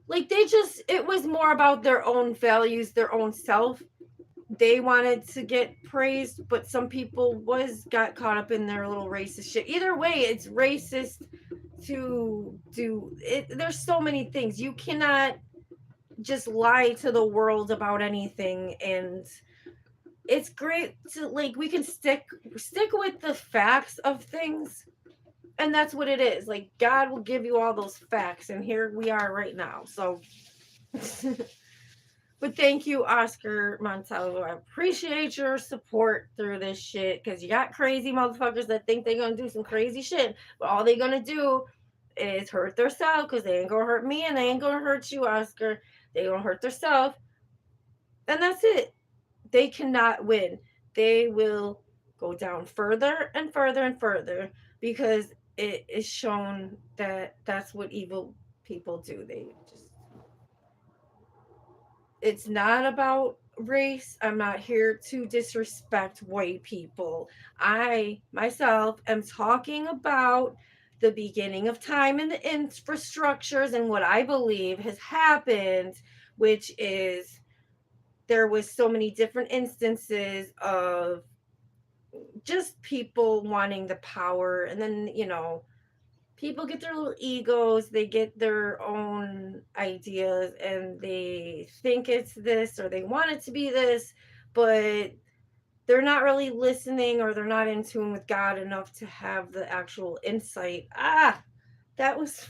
like, it was more about their own values, their own self. They wanted to get praised, but some people got caught up in their little racist shit. Either way, it's racist to do it. There's so many things. You cannot just lie to the world about anything, and it's great to, like, we can stick with the facts of things, and that's what it is. Like, God will give you all those facts, and here we are right now. So but thank you, Oscar Montalvo. I appreciate your support through this shit, because you got crazy motherfuckers that think they're gonna do some crazy shit, but all they're gonna do is hurt themselves, because they ain't gonna hurt me and they ain't gonna hurt you, Oscar. They gonna hurt themselves, and that's it. They cannot win. They will go down further and further and further, because it is shown that that's what evil people do. They just, it's not about race. I'm not here to disrespect white people. I myself am talking about the beginning of time and the infrastructures and what I believe has happened, which is there was so many different instances of just people wanting the power, and then people get their little egos, they get their own ideas, and they think it's this or they want it to be this, but they're not really listening, or they're not in tune with God enough to have the actual insight. That was.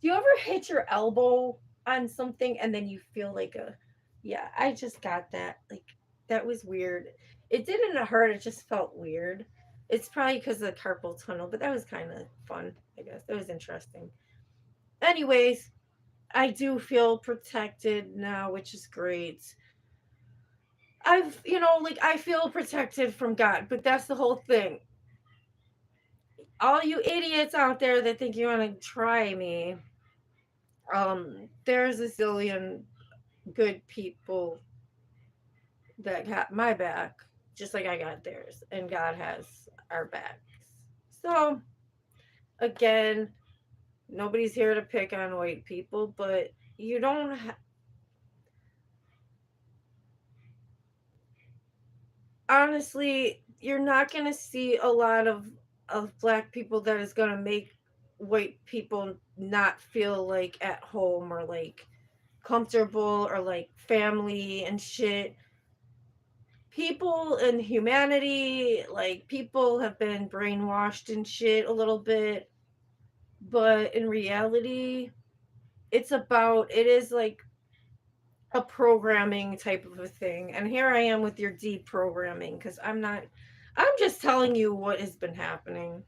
Do you ever hit your elbow on something and then you feel like a. Yeah, I just got that. Like, that was weird. It didn't hurt, it just felt weird. It's probably because of the carpal tunnel, but that was kind of fun, I guess. That was interesting. Anyways, I do feel protected now, which is great. Like, I feel protected from God, but that's the whole thing. All you idiots out there that think you want to try me, there's a zillion good people that got my back, just like I got theirs, and God has our backs. So, again, nobody's here to pick on white people, but you don't. Honestly, you're not gonna see a lot of black people that is gonna make white people not feel like at home, or like comfortable, or like family and shit. People in humanity, like, people have been brainwashed and shit a little bit, but in reality, it is like a programming type of a thing. And here I am with your deprogramming, because I'm just telling you what has been happening.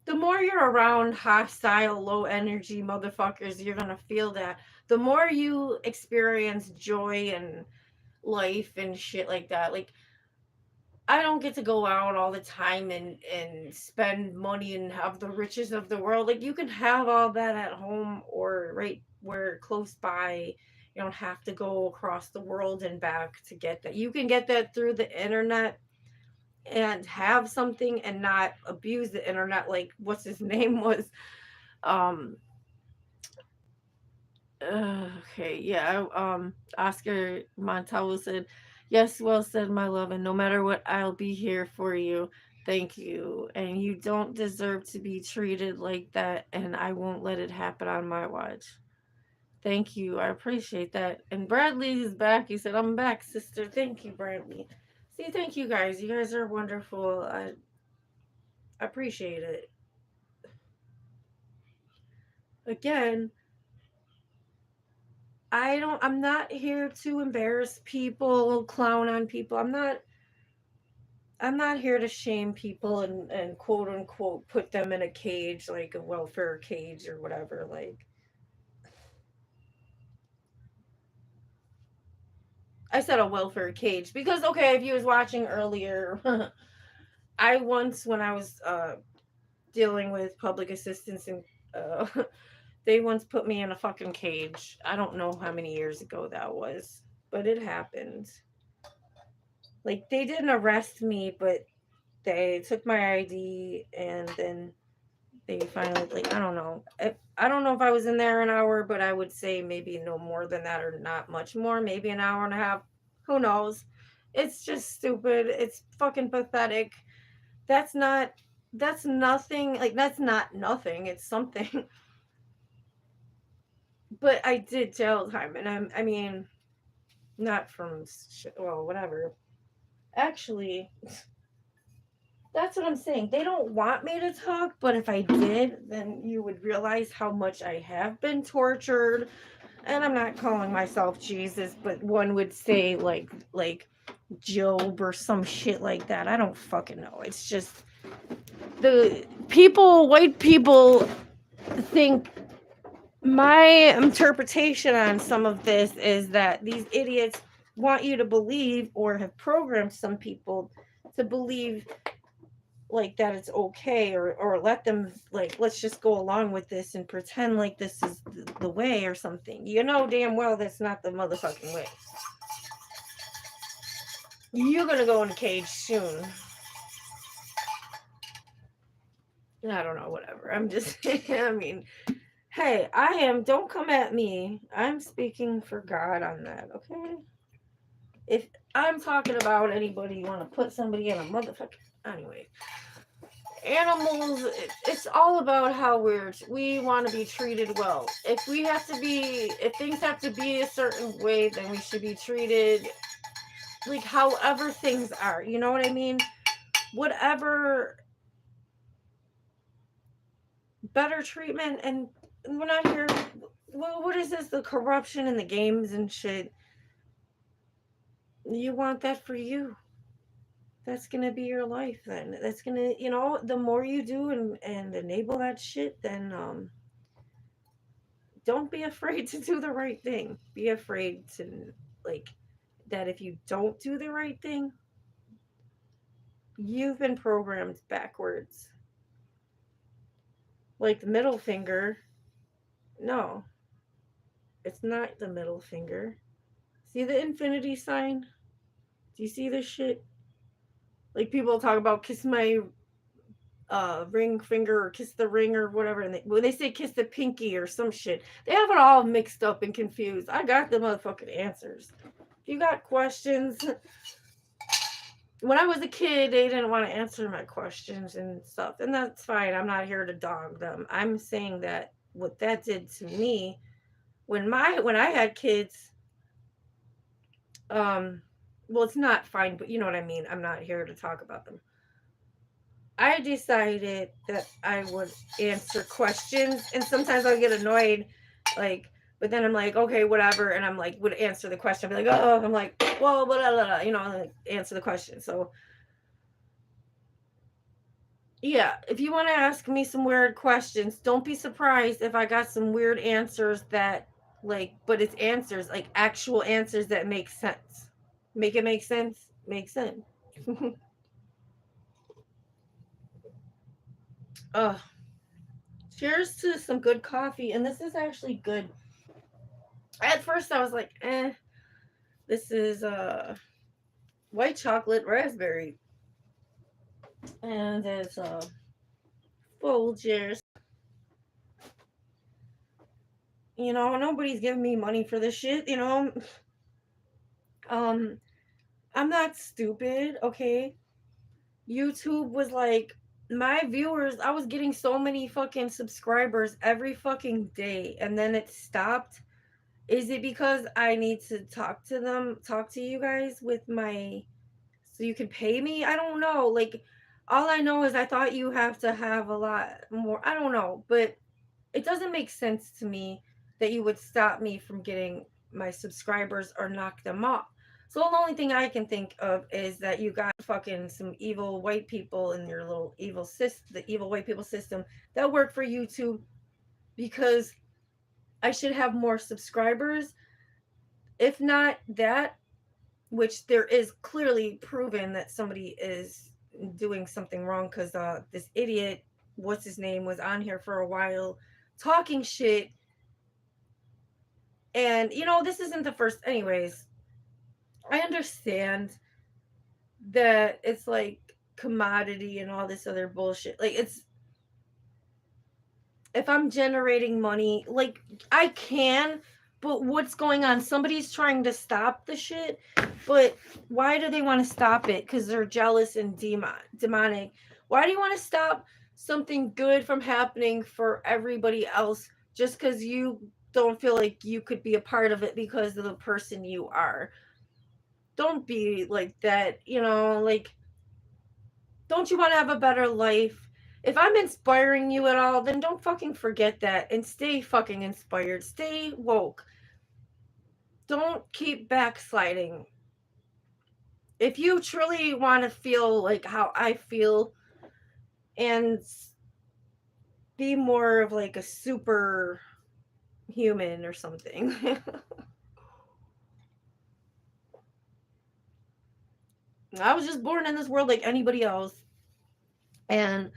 The more you're around hostile, low energy motherfuckers, you're gonna feel that. The more you experience joy and life and shit like that. Like, I don't get to go out all the time and spend money and have the riches of the world. Like, you can have all that at home, or right where close by. You don't have to go across the world and back to get that. You can get that through the internet and have something and not abuse the internet, like what's his name was. um okay, yeah. Oscar Montalvo said, "Yes, well said, my love, and no matter what, I'll be here for you. Thank you. And you don't deserve to be treated like that, and I won't let it happen on my watch." Thank you. I appreciate that. And Bradley is back. He said, "I'm back, sister." Thank you, Bradley. See, thank you guys. You guys are wonderful. I appreciate it. Again, I'm not here to embarrass people, clown on people. I'm not here to shame people and quote unquote put them in a cage, like a welfare cage or whatever. Like, I said a welfare cage because, okay, if you was watching earlier, I once, when I was dealing with public assistance, and uh, they once put me in a fucking cage. I don't know how many years ago that was, but it happened. Like, they didn't arrest me, but they took my ID, and then they finally, like, I don't know. I don't know if I was in there an hour, but I would say maybe no more than that, or not much more, maybe an hour and a half. Who knows? It's just stupid. It's fucking pathetic. That's not that's nothing. Like, that's not nothing. It's something. But I did jail time, and I mean, not from well, whatever. Actually, that's what I'm saying. They don't want me to talk, but if I did, then you would realize how much I have been tortured. And I'm not calling myself Jesus, but one would say like Job or some shit like that. I don't fucking know. It's just white people think my interpretation on some of this is that these idiots want you to believe, or have programmed some people to believe, like, that it's okay, or let them, like, let's just go along with this and pretend like this is the way or something. You know damn well that's not the motherfucking way. You're gonna go in a cage soon. I don't know, whatever. I'm just I mean, hey, don't come at me. I'm speaking for God on that, okay? If I'm talking about anybody, you want to put somebody in a motherfucker. Anyway, animals, it's all about how we want to be treated well. If things have to be a certain way, then we should be treated like however things are. You know what I mean? Whatever better treatment, and we're not here. Well, what is this? The corruption in the games and shit. You want that for you. That's gonna be your life then. That's gonna, the more you do and enable that shit, then don't be afraid to do the right thing. Be afraid to, like, that if you don't do the right thing, you've been programmed backwards. Like the middle finger. No, it's not the middle finger. See the infinity sign? Do you see this shit? Like people talk about kiss my ring finger or kiss the ring or whatever, and when they say kiss the pinky or some shit, they have it all mixed up and confused. I got the motherfucking answers. If you got questions, when I was a kid, they didn't want to answer my questions and stuff, and that's fine. I'm not here to dog them. I'm saying that what that did to me when I had kids, well, it's not fine, but you know what I mean. I'm not here to talk about them. I decided that I would answer questions, and sometimes I'll get annoyed, like, but then I'm like, okay, whatever, and I'm like, would answer the question. I'd be like, oh, I'm like, well, blah, blah, blah, like, answer the question. So, yeah, if you want to ask me some weird questions, don't be surprised if I got some weird answers that, like, but it's answers, like, actual answers that make sense. Make it make sense? Make sense. Oh, cheers to some good coffee, and this is actually good. At first, I was like, this is white chocolate raspberry, and it's Folgers. Nobody's giving me money for this shit. Um, I'm not stupid, okay? YouTube was like, my viewers, I was getting so many fucking subscribers every fucking day, and then it stopped. Is it because I need to talk to you guys with my, so you can pay me? I don't know. Like, all I know is I thought you have to have a lot more. I don't know, but it doesn't make sense to me that you would stop me from getting my subscribers or knock them off. So the only thing I can think of is that you got fucking some evil white people in your little evil the evil white people system that work for YouTube, because I should have more subscribers. If not that, which there is clearly proven that somebody is doing something wrong, because this idiot, what's his name, was on here for a while talking shit. And this isn't the first. Anyways, I understand that it's like commodity and all this other bullshit. Like, it's, if I'm generating money, like, I can, but what's going on? Somebody's trying to stop the shit, but why do they want to stop it? Because they're jealous and demonic. Why do you want to stop something good from happening for everybody else just because you don't feel like you could be a part of it because of the person you are? Don't be like that, like, don't you want to have a better life? If I'm inspiring you at all, then don't fucking forget that and stay fucking inspired. Stay woke. Don't keep backsliding. If you truly want to feel like how I feel and be more of like a super human or something. I was just born in this world like anybody else. And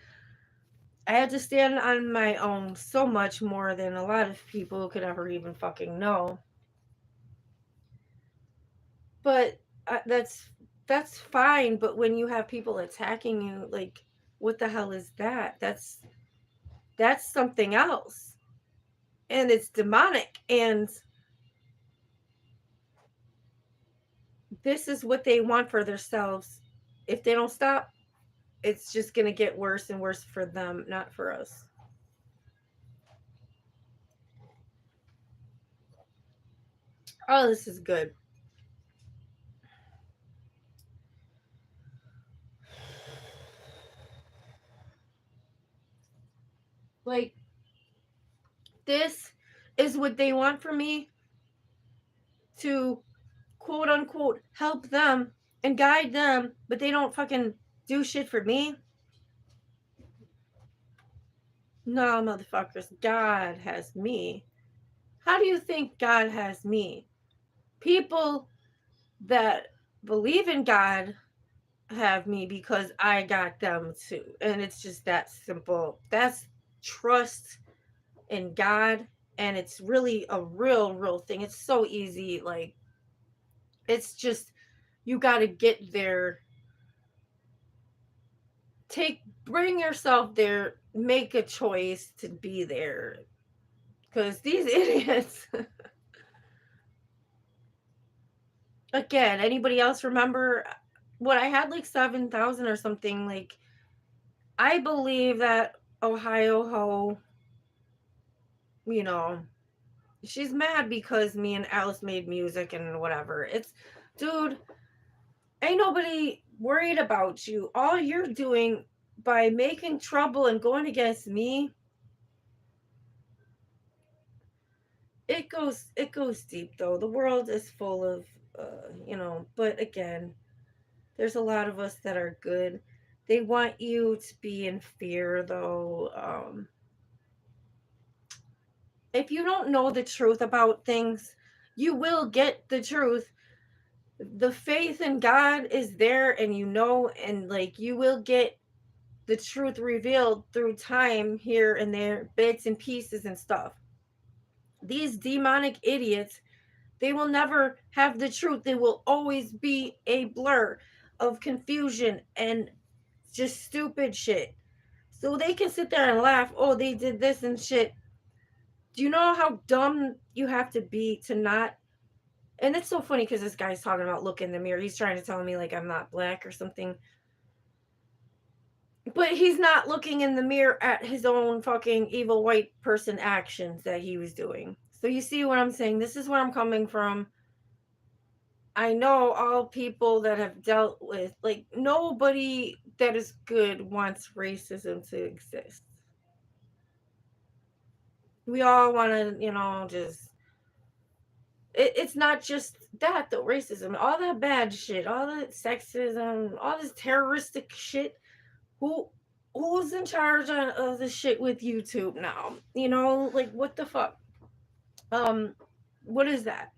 I had to stand on my own so much more than a lot of people could ever even fucking know. But that's fine. But when you have people attacking you, like, what the hell is that? That's something else, and it's demonic. And this is what they want for themselves. If they don't stop, it's just going to get worse and worse for them, not for us. Oh, this is good. Like, this is what they want from me, to quote unquote help them and guide them, but they don't fucking do shit for me. No, motherfuckers, God has me. How do you think God has me? People that believe in God have me because I got them too. And it's just that simple. That's trust in God. And it's really a real thing. It's so easy. Like, it's just, you got to get there. Bring yourself there, make a choice to be there. Because these idiots, again, anybody else remember what I had, like 7,000 or something? Like, I believe that Ohio Ho, you know, she's mad because me and Alice made music and whatever. It's, dude, ain't nobody worried about you. All you're doing by making trouble and going against me, it goes deep though. The world is full of but again, there's a lot of us that are good. They want you to be in fear though. If you don't know the truth about things, you will get the truth. The faith in God is there, and and like, you will get the truth revealed through time here and there, bits and pieces and stuff. These demonic idiots, they will never have the truth. They will always be a blur of confusion and just stupid shit. So they can sit there and laugh, oh, they did this and shit. Do you know how dumb you have to be to not? And it's so funny because this guy's talking about look in the mirror. He's trying to tell me like I'm not black or something. But he's not looking in the mirror at his own fucking evil white person actions that he was doing. So you see what I'm saying? This is where I'm coming from. I know all people that have dealt with, like, nobody that is good wants racism to exist. We all want to, just. It's not just that, though, racism. All that bad shit, all that sexism, all this terroristic shit. Who. Who's in charge of the shit with YouTube now? Like, what the fuck? Um, what is that?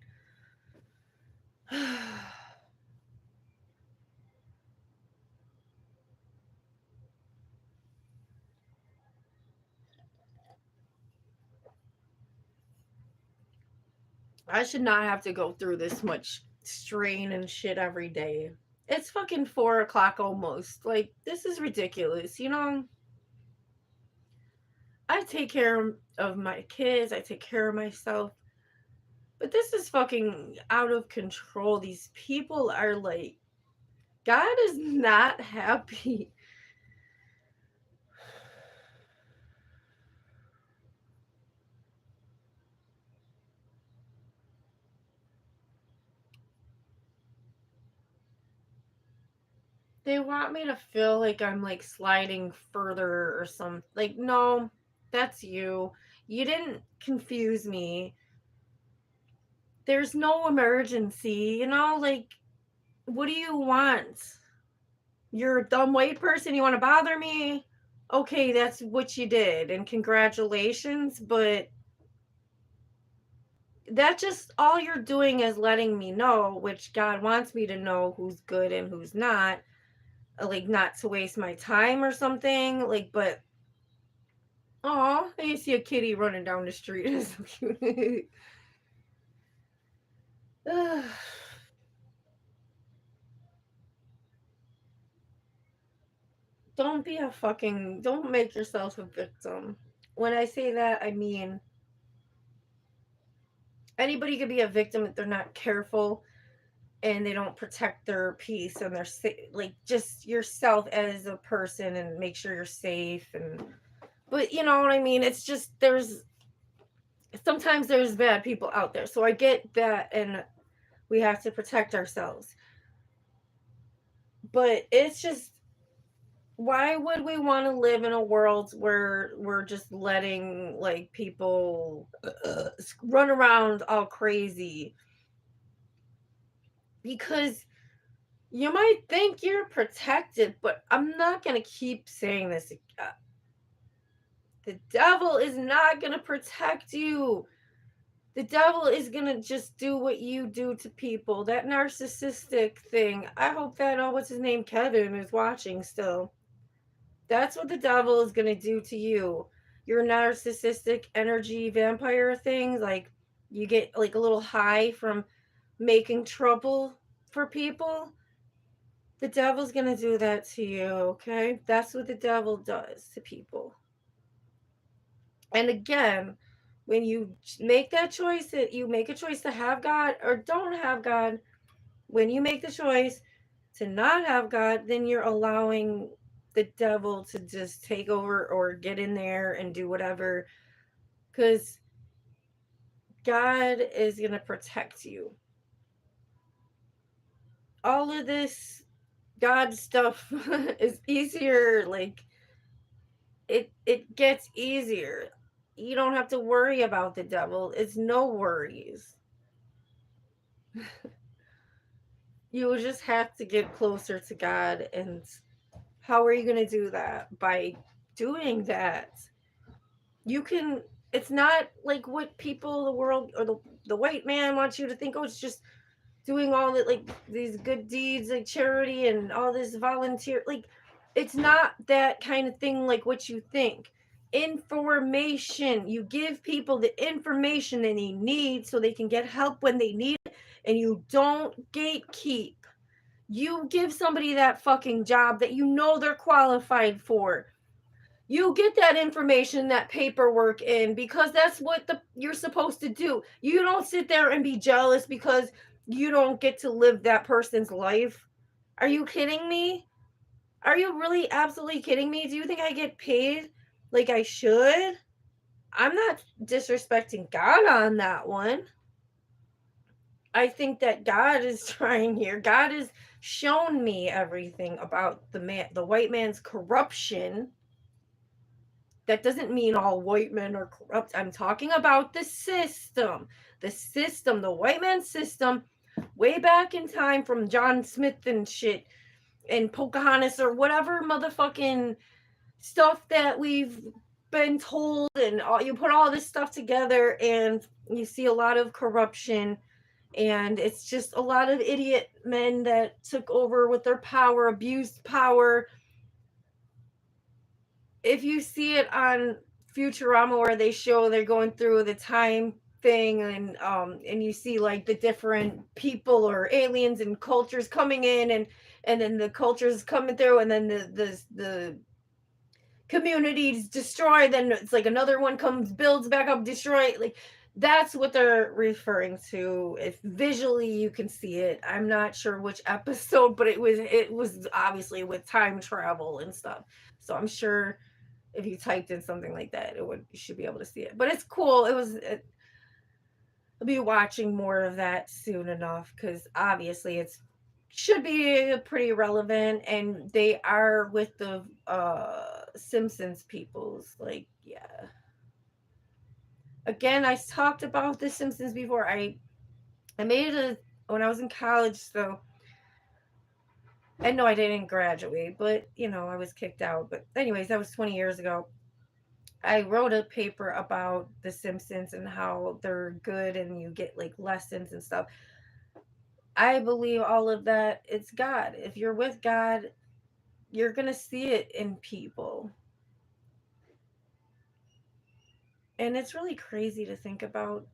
I should not have to go through this much strain and shit every day. It's fucking 4 o'clock almost. Like, this is ridiculous, I take care of my kids, I take care of myself. But this is fucking out of control. These people are like, God is not happy. They want me to feel like I'm like sliding further or something. Like, no, that's you. You didn't confuse me. There's no emergency, like, what do you want? You're a dumb white person, you want to bother me? Okay, that's what you did, and congratulations, but that just all you're doing is letting me know, which God wants me to know who's good and who's not, like, not to waste my time or something, like, but oh, you see a kitty running down the street. It's so cute. Don't make yourself a victim. When I say that, I mean, anybody could be a victim if they're not careful. and they don't protect their peace and their like just yourself as a person and make sure you're safe. And but you know what I mean, it's just there's sometimes there's bad people out there, so I get that, and we have to protect ourselves. But it's just, why would we want to live in a world where we're just letting like people run around all crazy? Because you might think you're protected, but I'm not going to keep saying this. The devil is not going to protect you. The devil is going to just do what you do to people. That narcissistic thing. I hope that, oh, what's his name? Kevin is watching still. That's what the devil is going to do to you. Your narcissistic energy vampire things. Like, you get like a little high from making trouble for people. The devil's going to do that to you, okay? That's what the devil does to people. And again, when you make that choice, that you make a choice to have God or don't have God, when you make the choice to not have God, then you're allowing the devil to just take over or get in there and do whatever, because God is going to protect you. All of this God stuff is easier. Like, it gets easier. You don't have to worry about the devil. It's no worries. You just have to get closer to God. And how are you going to do that? By doing that. You can, it's not like what people, the world, or the white man wants you to think. Oh, it's just doing all that, like these good deeds, like charity and all this volunteer. Like, it's not that kind of thing like what you think. Information. You give people the information that they need so they can get help when they need it, and you don't gatekeep. You give somebody that fucking job that you know they're qualified for. You get that information, that paperwork in, because that's what you're supposed to do. You don't sit there and be jealous because you don't get to live that person's life. Are you kidding me? Are you really absolutely kidding me? Do you think I get paid like I should? I'm not disrespecting God on that one. I think that God is trying here. God has shown me everything about the white man's corruption. That doesn't mean all white men are corrupt. I'm talking about the system. The system, the white man's system, way back in time from John Smith and shit and Pocahontas or whatever motherfucking stuff that we've been told, and you put all this stuff together and you see a lot of corruption, and it's just a lot of idiot men that took over with their power, abused power. If you see it on Futurama where they show they're going through the time thing, and you see like the different people or aliens and cultures coming in, and then the cultures coming through, and then the communities destroy, then it's like another one comes, builds back up, destroy, like that's what they're referring to. If visually you can see it, I'm not sure which episode, but it was obviously with time travel and stuff, so I'm sure if you typed in something like that, you should be able to see it. But it's cool. I'll be watching more of that soon enough, because obviously it's should be pretty relevant, and they are with the Simpsons peoples. Like, yeah. Again, I talked about the Simpsons before. I made it when I was in college, so I know I didn't graduate, but I was kicked out. But anyways, that was 20 years ago. I wrote a paper about the Simpsons and how they're good and you get like lessons and stuff. I believe all of that, it's God. If you're with God, you're going to see it in people. And it's really crazy to think about,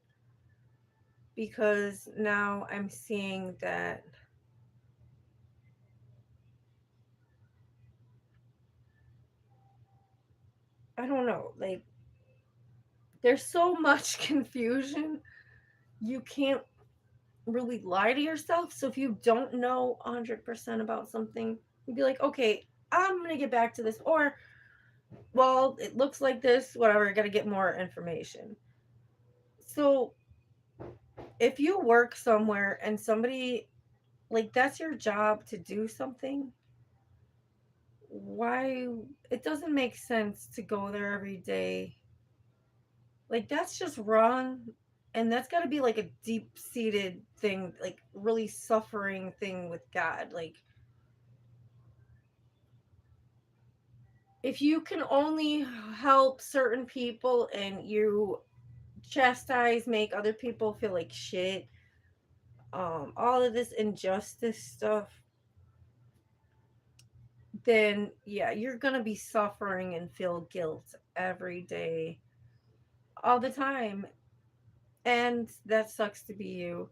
because now I'm seeing that I don't know, like there's so much confusion. You can't really lie to yourself. So if you don't know 100% about something, you'd be like, okay, I'm going to get back to this. Or, well, it looks like this, whatever, I got to get more information. So if you work somewhere and somebody, like, that's your job to do something, why? It doesn't make sense to go there every day. Like, that's just wrong. And that's got to be like a deep seated thing, like, really suffering thing with God. Like, if you can only help certain people and you chastise, make other people feel like shit, all of this injustice stuff, then yeah, you're gonna be suffering and feel guilt every day, all the time. And that sucks to be you.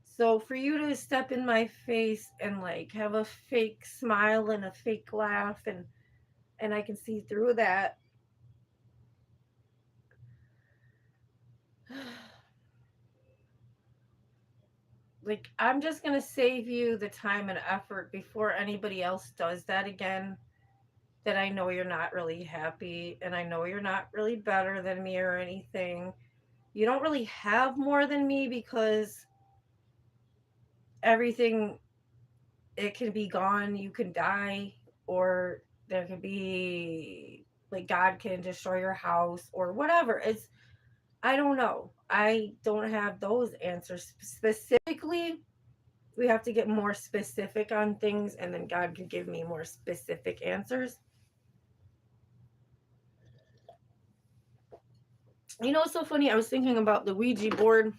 So for you to step in my face and like have a fake smile and a fake laugh, and I can see through that. Like, I'm just gonna save you the time and effort before anybody else does that again. That I know you're not really happy, and I know you're not really better than me or anything. You don't really have more than me because everything, it can be gone. You can die, or there could be like God can destroy your house or whatever. It's, I don't know. I don't have those answers specifically. We have to get more specific on things, and then God could give me more specific answers. You know what's so funny? I was thinking about the Ouija board.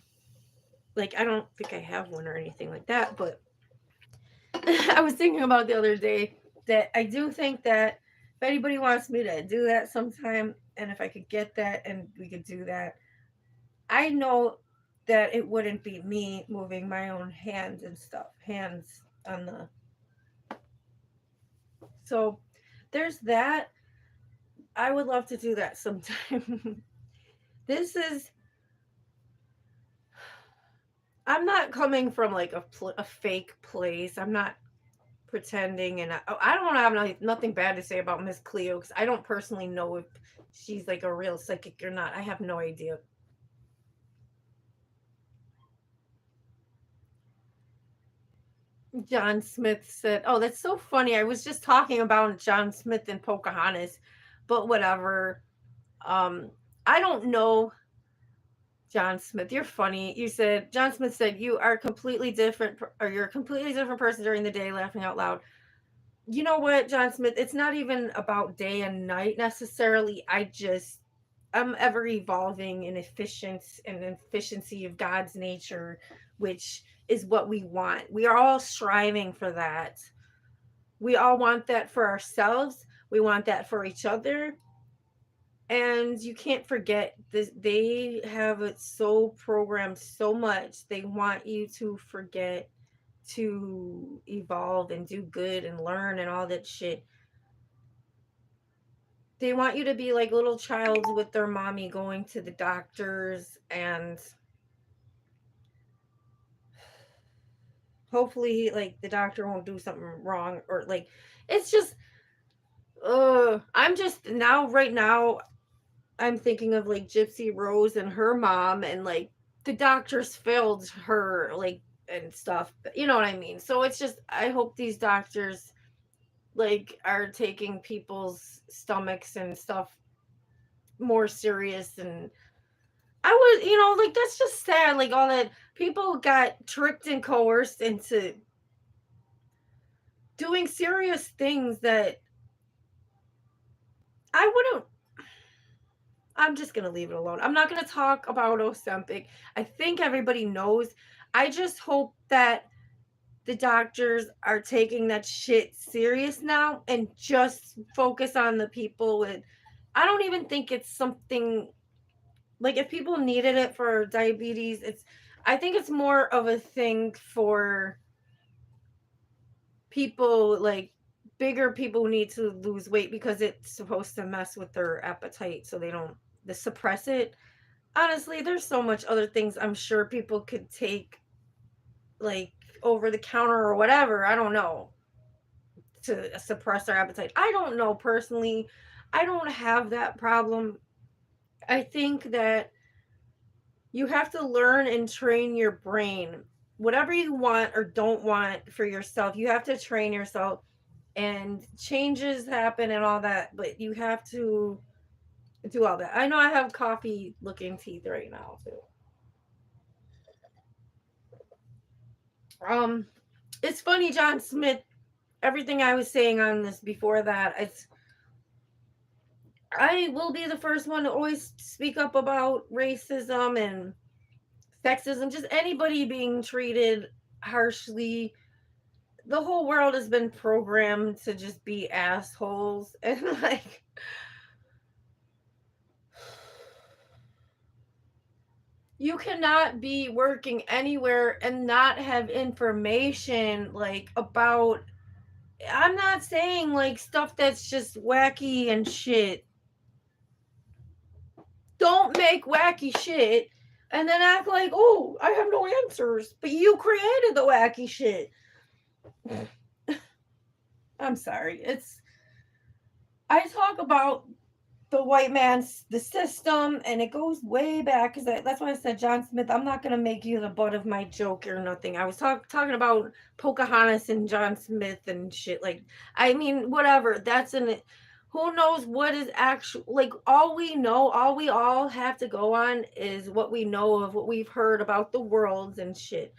Like, I don't think I have one or anything like that, but I was thinking about the other day that I do think that if anybody wants me to do that sometime, and if I could get that and we could do that, I know that it wouldn't be me moving my own hands and stuff, hands on the. So there's that. I would love to do that sometime. This is, I'm not coming from like a fake place. I'm not pretending, and I don't have nothing bad to say about Miss Cleo because I don't personally know if she's like a real psychic or not. I have no idea. John Smith said, "Oh, that's so funny. I was just talking about John Smith and Pocahontas, but whatever. Um, I don't know John Smith. You're funny. You said John Smith said you are completely different, or you're a completely different person during the day, laughing out loud. You know what, John Smith? It's not even about day and night necessarily. I'm ever evolving in efficiency of God's nature, which is what we want. We are all striving for that. We all want that for ourselves. We want that for each other. And you can't forget this, they have it so programmed so much. They want you to forget to evolve and do good and learn and all that shit. They want you to be like little childs with their mommy going to the doctors, and hopefully like the doctor won't do something wrong, or like, it's just I'm just now, right now, I'm thinking of like Gypsy Rose and her mom, and like the doctors failed her, like, and stuff. You know what I mean? So it's just, I hope these doctors like are taking people's stomachs and stuff more serious. And I was, like, that's just sad. Like, all that people got tricked and coerced into doing serious things that I wouldn't. I'm just going to leave it alone. I'm not going to talk about Ozempic. I think everybody knows. I just hope that the doctors are taking that shit serious now and just focus on the people with. I don't even think it's something like, if people needed it for diabetes, I think it's more of a thing for people, like bigger people who need to lose weight because it's supposed to mess with their appetite, so they don't suppress it. Honestly, there's so much other things I'm sure people could take like over the counter or whatever. I don't know, to suppress their appetite. I don't know personally. I don't have that problem. I think that you have to learn and train your brain. Whatever you want or don't want for yourself, you have to train yourself, and changes happen and all that, but you have to do all that. I know I have coffee looking teeth right now too. Um it's funny, John Smith, everything I was saying on this before that, it's I will be the first one to always speak up about racism and sexism, just anybody being treated harshly. The whole world has been programmed to just be assholes, and like you cannot be working anywhere and not have information like about, I'm not saying like stuff that's just wacky and shit. Don't make wacky shit and then act like, oh, I have no answers, but you created the wacky shit. I'm sorry. I talk about the white man's the system, and it goes way back, because that's why I said, John Smith, I'm not going to make you the butt of my joke or nothing. I was talking about Pocahontas and John Smith and shit. Like, I mean, whatever, that's in it. Who knows what is actual, like, all we know, all we all have to go on is what we know of what we've heard about the worlds and shit,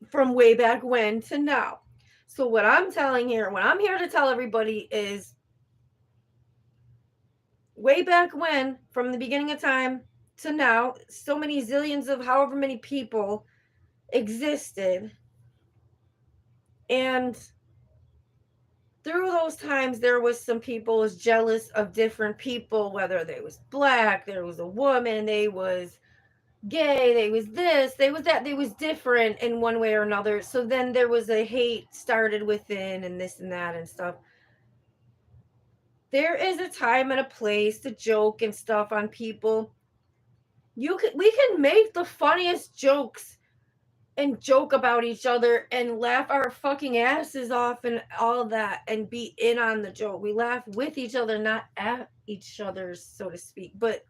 from way back when to now. So what I'm here to tell everybody is, way back when, from the beginning of time to now, so many zillions of however many people existed. And through those times, there was some people was jealous of different people, whether they was black, there was a woman, they was gay, they was this, they was that, they was different in one way or another. So then there was a hate started within, and this and that and stuff. There is a time and a place to joke and stuff on people. We can make the funniest jokes and joke about each other and laugh our fucking asses off and all that and be in on the joke. We laugh with each other, not at each other, so to speak. But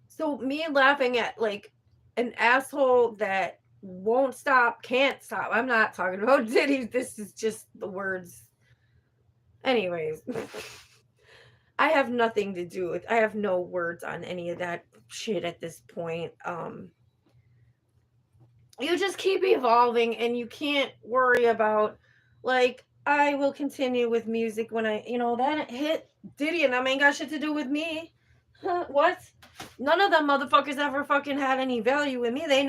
so me laughing at like an asshole that won't stop, can't stop. I'm not talking about Diddy. This is just the words. Anyways. I have nothing to do with, I have no words on any of that shit at this point. You just keep evolving, and you can't worry about, like, I will continue with music when that hit Diddy and that ain't got shit to do with me. What? None of them motherfuckers ever fucking had any value with me. They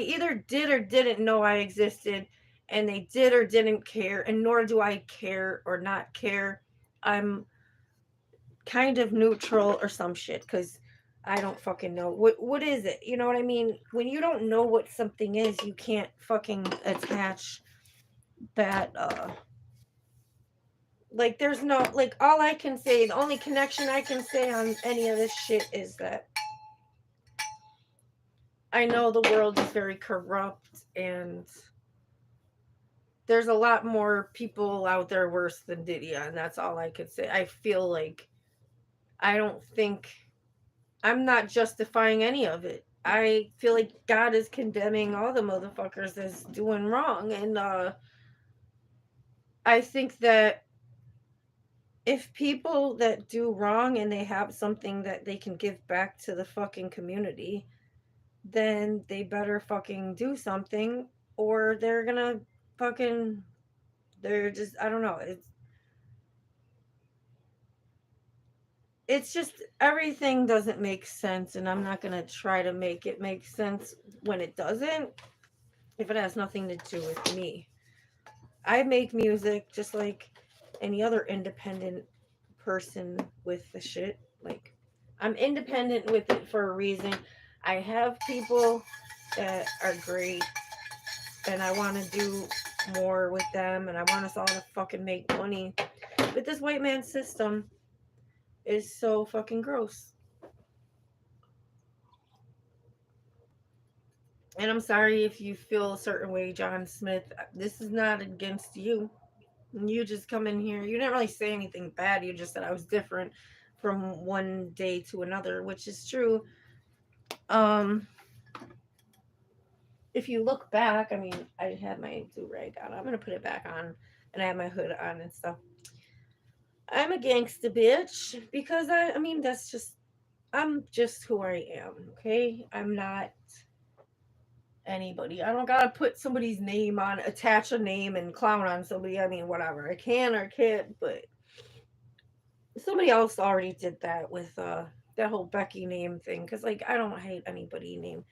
either did or didn't know I existed, and they did or didn't care, and nor do I care or not care. I'm kind of neutral or some shit, because I don't fucking know. What is it? You know what I mean? When you don't know what something is, you can't fucking attach that, like, there's no, like, all I can say, the only connection I can say on any of this shit is that I know the world is very corrupt, and there's a lot more people out there worse than Diddy, and that's all I could say. I feel like I don't think I'm not justifying any of it. I feel like God is condemning all the motherfuckers as doing wrong. And I think that if people that do wrong and they have something that they can give back to the fucking community, then they better fucking do something, or they're gonna fucking, they're just, I don't know. It's just, everything doesn't make sense, and I'm not gonna try to make it make sense when it doesn't, if it has nothing to do with me. I make music just like any other independent person with the shit. Like, I'm independent with it for a reason. I have people that are great, and I want to do more with them, and I want us all to fucking make money. But this white man system is so fucking gross. And I'm sorry if you feel a certain way, John Smith. This is not against you. You just come in here. You didn't really say anything bad. You just said I was different from one day to another, which is true. Um, if you look back, I mean, I had my do rag on. I'm gonna put it back on, and I have my hood on and stuff. I'm a gangsta bitch because I mean, I'm just who I am. Okay, I'm not anybody. I don't gotta put somebody's name on, attach a name and clown on somebody. I mean, whatever. I can or can't, but somebody else already did that with that whole Becky name thing. Cause like I don't hate anybody name.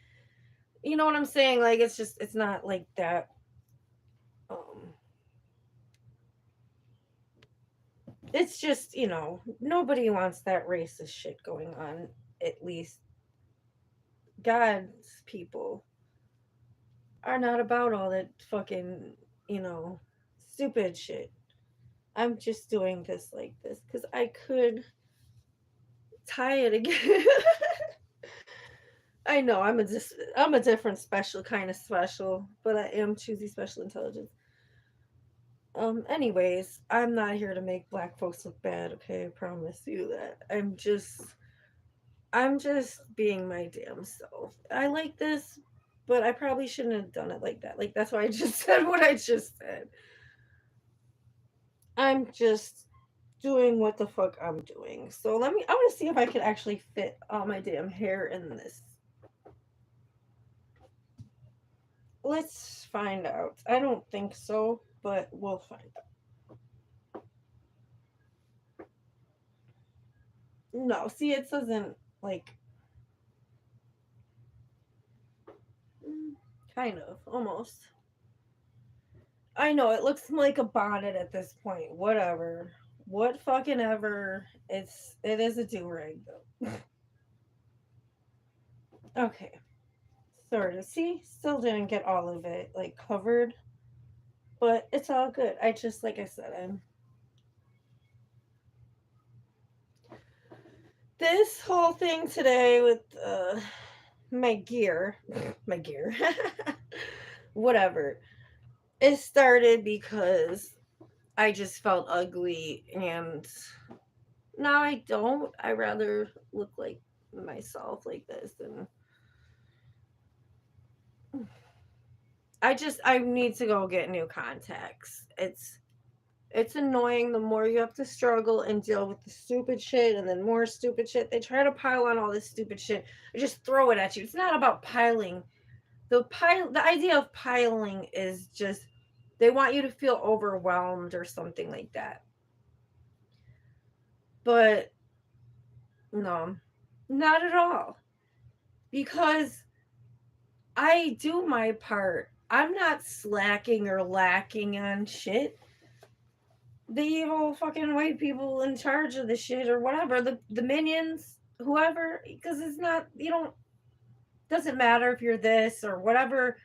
You know what I'm saying? Like it's not like that. Um, it's just nobody wants that racist shit going on. At least God's people are not about all that fucking you know stupid shit. I'm just doing this like this because I could tie it again. I know I'm a different special kind of special, but I am choosy special intelligence. Anyways, I'm not here to make black folks look bad, okay? I promise you that. I'm just being my damn self. I like this, but I probably shouldn't have done it like that. Like that's why I just said what I just said. I'm just doing what the fuck I'm doing. So I want to see if I can actually fit all my damn hair in this. Let's find out. I don't think so, but we'll find out. No, see, it doesn't like mm, kind of almost. I know it looks like a bonnet at this point. Whatever. What fucking ever. It is a do rag though. Okay. Sort of. See, still didn't get all of it like covered, but it's all good. I just like I said, I'm this whole thing today with my gear, my gear, whatever. It started because I just felt ugly, and now I don't. I rather look like myself like this, and I need to go get new contacts. It's annoying the more you have to struggle and deal with the stupid shit and then more stupid shit. They try to pile on all this stupid shit. They just throw it at you. It's not about piling. The idea of piling is just they want you to feel overwhelmed or something like that. But no, not at all. Because I do my part. I'm not slacking or lacking on shit. The evil fucking white people in charge of the shit or whatever, the minions, whoever, because it's not, you don't, doesn't matter if you're this or whatever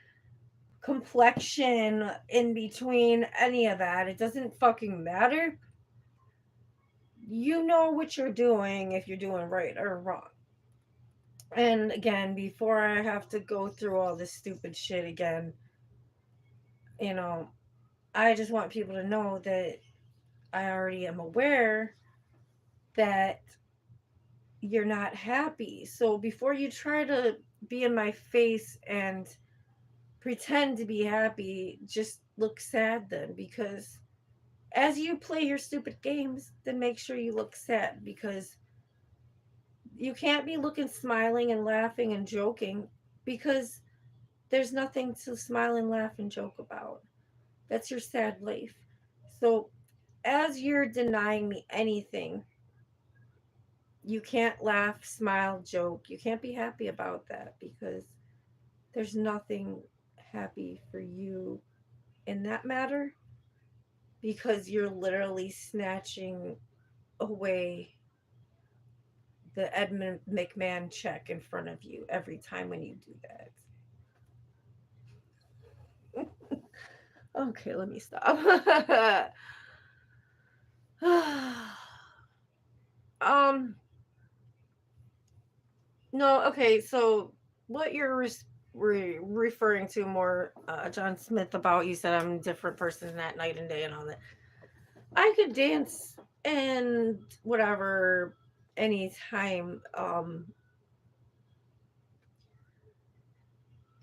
complexion in between any of that. It doesn't fucking matter. You know what you're doing if you're doing right or wrong. And again, before I have to go through all this stupid shit again, you know, I just want people to know that I already am aware that you're not happy. So before you try to be in my face and pretend to be happy, just look sad then because as you play your stupid games, then make sure you look sad because you can't be looking smiling and laughing and joking because there's nothing to smile and laugh and joke about. That's your sad life. So as you're denying me anything, you can't laugh, smile, joke. You can't be happy about that because there's nothing happy for you in that matter because you're literally snatching away the Edmund McMahon check in front of you every time when you do that. Okay, let me stop. um no, okay, so what you're referring to more John Smith about, you said I'm a different person that night and day and all that. I could dance and whatever anytime.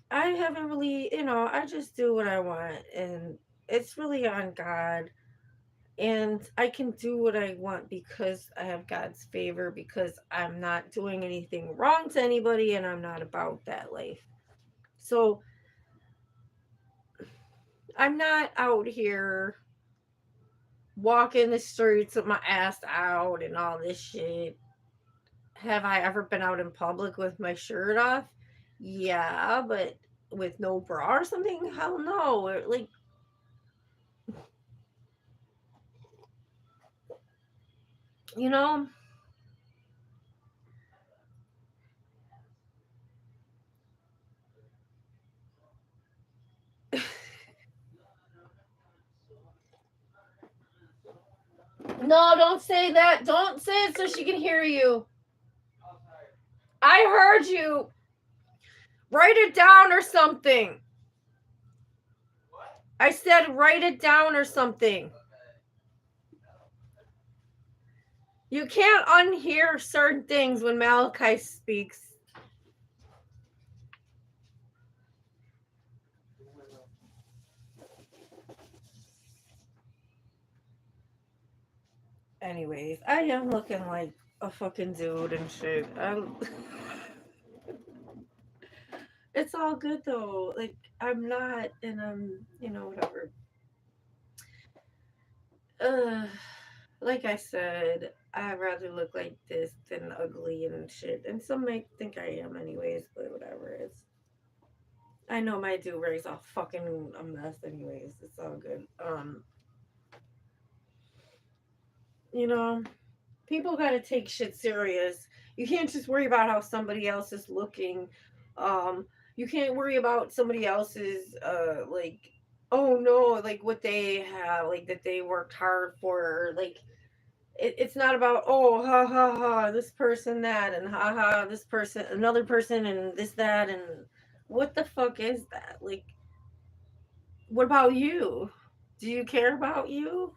I haven't really, I just do what I want, and it's really on God. And I can do what I want because I have God's favor, because I'm not doing anything wrong to anybody, and I'm not about that life. So I'm not out here walking the streets with my ass out and all this shit. Have I ever been out in public with my shirt off? Yeah, but with no bra or something? Hell no. Like, you know, no, don't say that. Don't say it so she can hear you. I heard you. Write it down or something. I said write it down or something. You can't unhear certain things when Malachi speaks. Anyways, I am looking like a fucking dude and shit. It's all good though. Like, I'm not, and whatever. Uh, like I said, I'd rather look like this than ugly and shit. And some might think I am, anyways. But whatever. I know my do rag's all fucking a mess, anyways. It's all good. You know, people gotta take shit serious. You can't just worry about how somebody else is looking. You can't worry about somebody else's like, oh no, like what they have, like that they worked hard for. Like, it's not about, oh, ha ha ha, this person that, and ha ha, this person, another person, and this that, and what the fuck is that? Like, what about you? Do you care about you?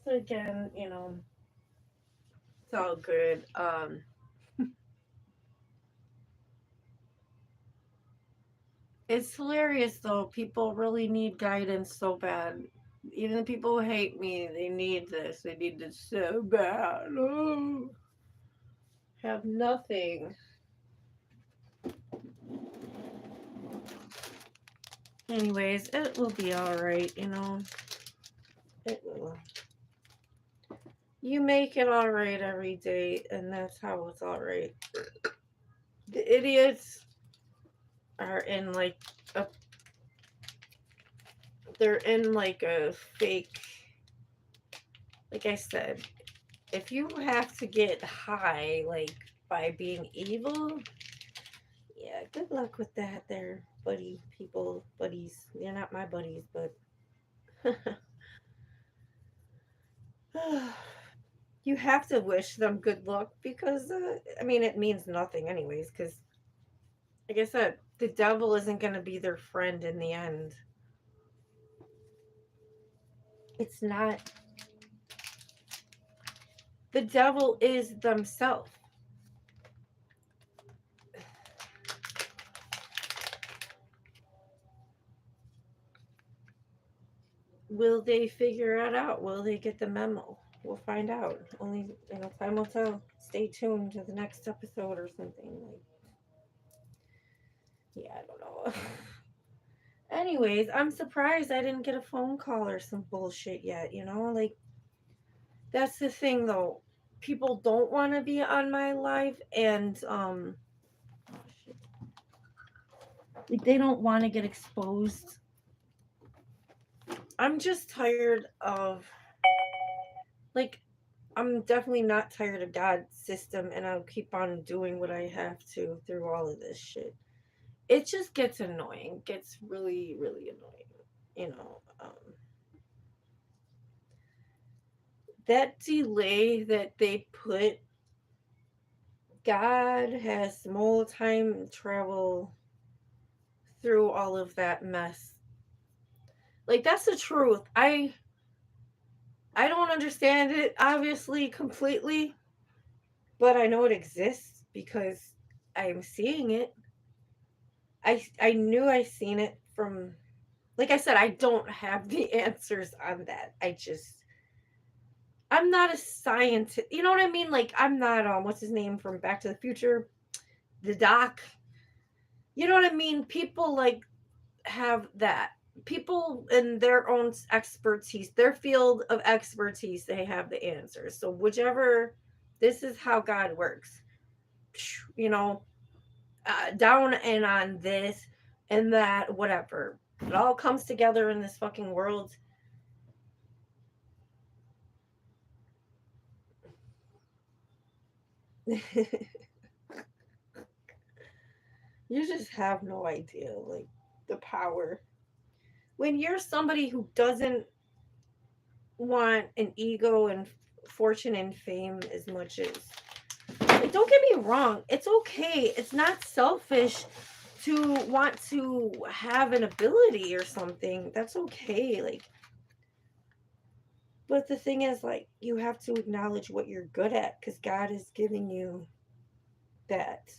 So again, it's all good. It's hilarious though. People really need guidance so bad. Even the people who hate me, they need this. They need this so bad. Oh, have nothing. Anyways, it will be alright, It will. You make it alright every day, and that's how it's alright. The idiots are in like a they're in like a fake, like I said, if you have to get high like by being evil, yeah, good luck with that there, buddies. They're not my buddies, but you have to wish them good luck because I mean, it means nothing anyways, because like I said, the devil isn't going to be their friend in the end. It's not. The devil is themselves. Will they figure it out? Will they get the memo? We'll find out. Only, time will tell. Stay tuned to the next episode or something. Like, yeah, I don't know. Anyways, I'm surprised I didn't get a phone call or some bullshit yet, Like, that's the thing though. People don't want to be on my live, and oh, shit. Like, they don't want to get exposed. I'm just tired of, like, I'm definitely not tired of God's system, and I'll keep on doing what I have to through all of this shit. It just gets annoying, gets really, really annoying, you know. that delay that they put, God has small time travel through all of that mess. Like, that's the truth. I don't understand it obviously completely, but I know it exists because I'm seeing it. I knew I seen it from, like I said, I don't have the answers on that. I'm not a scientist. You know what I mean? Like, I'm not what's his name from Back to the Future, the doc. You know what I mean? People like have that. People in their own expertise, their field of expertise, they have the answers. So whichever, this is how God works. You know, down and on this and that, whatever. It all comes together in this fucking world. You just have no idea, like, the power. When you're somebody who doesn't want an ego and fortune and fame as much as, like, don't get me wrong, it's okay. It's not selfish to want to have an ability or something. That's okay. Like, but the thing is, like, you have to acknowledge what you're good at because God is giving you that.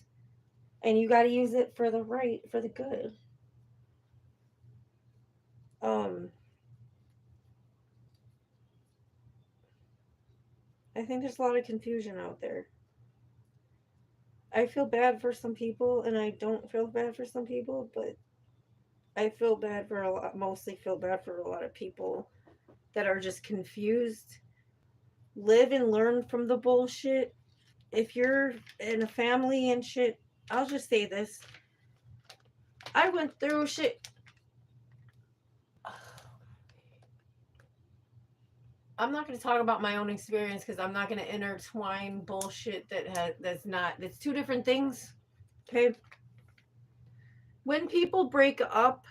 And you got to use it for the right, for the good. Um, I think there's a lot of confusion out there. I feel bad for some people and I don't feel bad for some people, but I feel bad for a lot, mostly feel bad for a lot of people that are just confused. Live and learn from the bullshit. If you're in a family and shit, I'll just say this. I went through shit. I'm not going to talk about my own experience because I'm not going to intertwine bullshit that's not, that's two different things. Okay. When people break up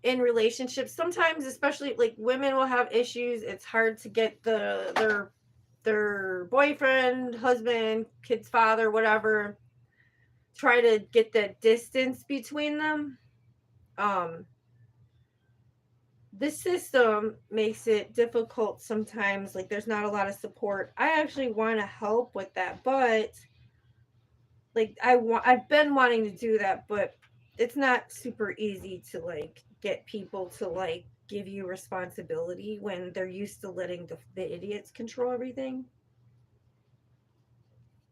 in relationships, sometimes, especially like women will have issues. It's hard to get their boyfriend, husband, kid's father, whatever, try to get that distance between them. Um, the system makes it difficult sometimes. Like, there's not a lot of support. I actually want to help with that, but like, I've been wanting to do that, but it's not super easy to like get people to like give you responsibility when they're used to letting the idiots control everything.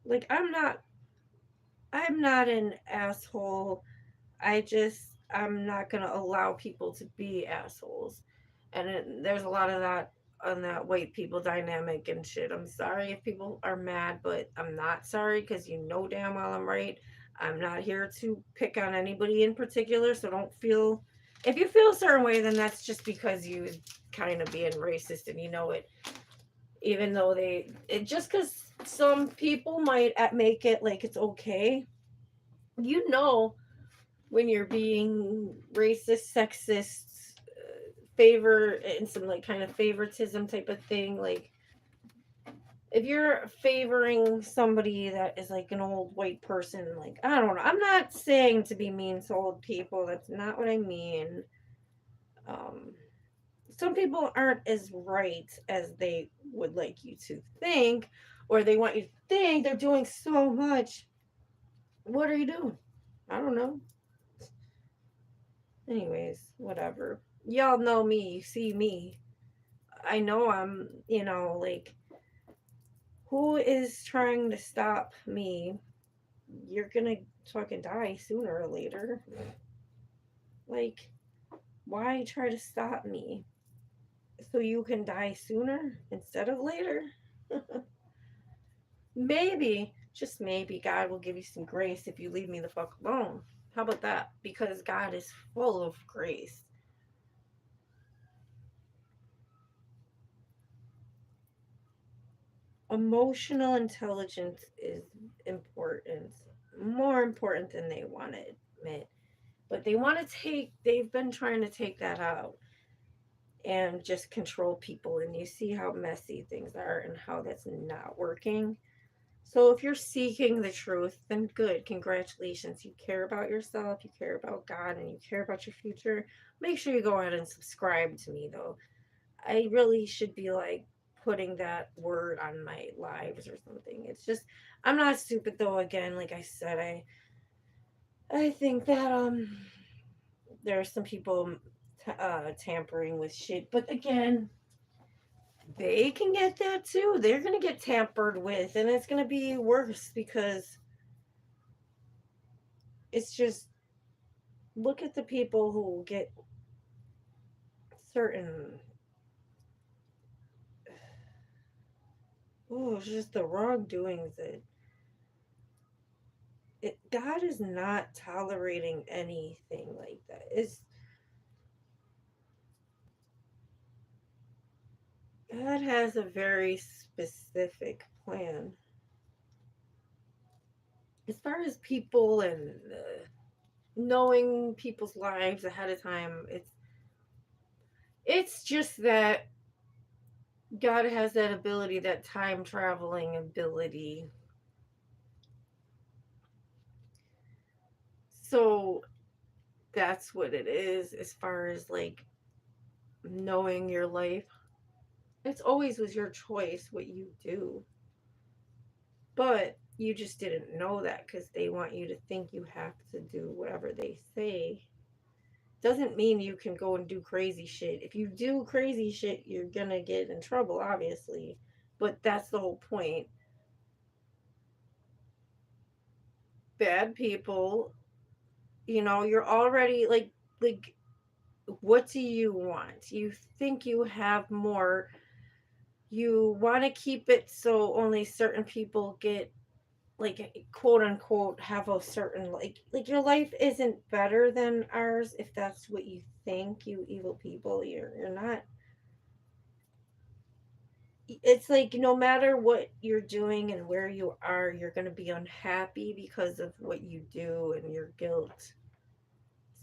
Like, I'm not an asshole. I'm not gonna allow people to be assholes. And there's a lot of that on that white people dynamic and shit. I'm sorry if people are mad, but I'm not sorry because you know damn well I'm right. I'm not here to pick on anybody in particular, so don't feel, if you feel a certain way, then that's just because you kind of being racist and you know it. Even though just because some people might make it like it's okay, you know, when you're being racist, sexist, favor and some like kind of favoritism type of thing. Like, if you're favoring somebody that is like an old white person, like, I don't know. I'm not saying to be mean to old people. That's not what I mean. Um, some people aren't as right as they would like you to think, or they want you to think they're doing so much. What are you doing? I don't know. Anyways, whatever. Y'all know me. You see me. I know I'm, like, who is trying to stop me? You're gonna fucking die sooner or later. Like, why try to stop me? So you can die sooner instead of later? Maybe, just maybe, God will give you some grace if you leave me the fuck alone. How about that? Because God is full of grace. Emotional intelligence is important, more important than they want to admit. But they've been trying to take that out. and just control people, and you see how messy things are and how that's not working. So if you're seeking the truth, then good. Congratulations. You care about yourself, you care about God, and you care about your future. Make sure you go ahead and subscribe to me though. I really should be like putting that word on my lives or something. It's just I'm not stupid though. Again, like I said, I think that there are some people tampering with shit, but again, they can get that too. They're gonna get tampered with, and it's gonna be worse because it's just look at the people who get certain. Oh, it's just the wrongdoings that God is not tolerating anything like that. It's God has a very specific plan as far as people and knowing people's lives ahead of time. It's just that God has that ability, that time traveling ability. So that's what it is as far as like knowing your life. It's always was your choice what you do. But you just didn't know that because they want you to think you have to do whatever they say. Doesn't mean you can go and do crazy shit. If you do crazy shit, you're gonna get in trouble, obviously. But that's the whole point. Bad people, you're already like what do you want? You think you have more. You want to keep it so only certain people get like quote unquote have a certain like your life isn't better than ours if that's what you think, you evil people. You're not. It's like no matter what you're doing and where you are, you're going to be unhappy because of what you do and your guilt.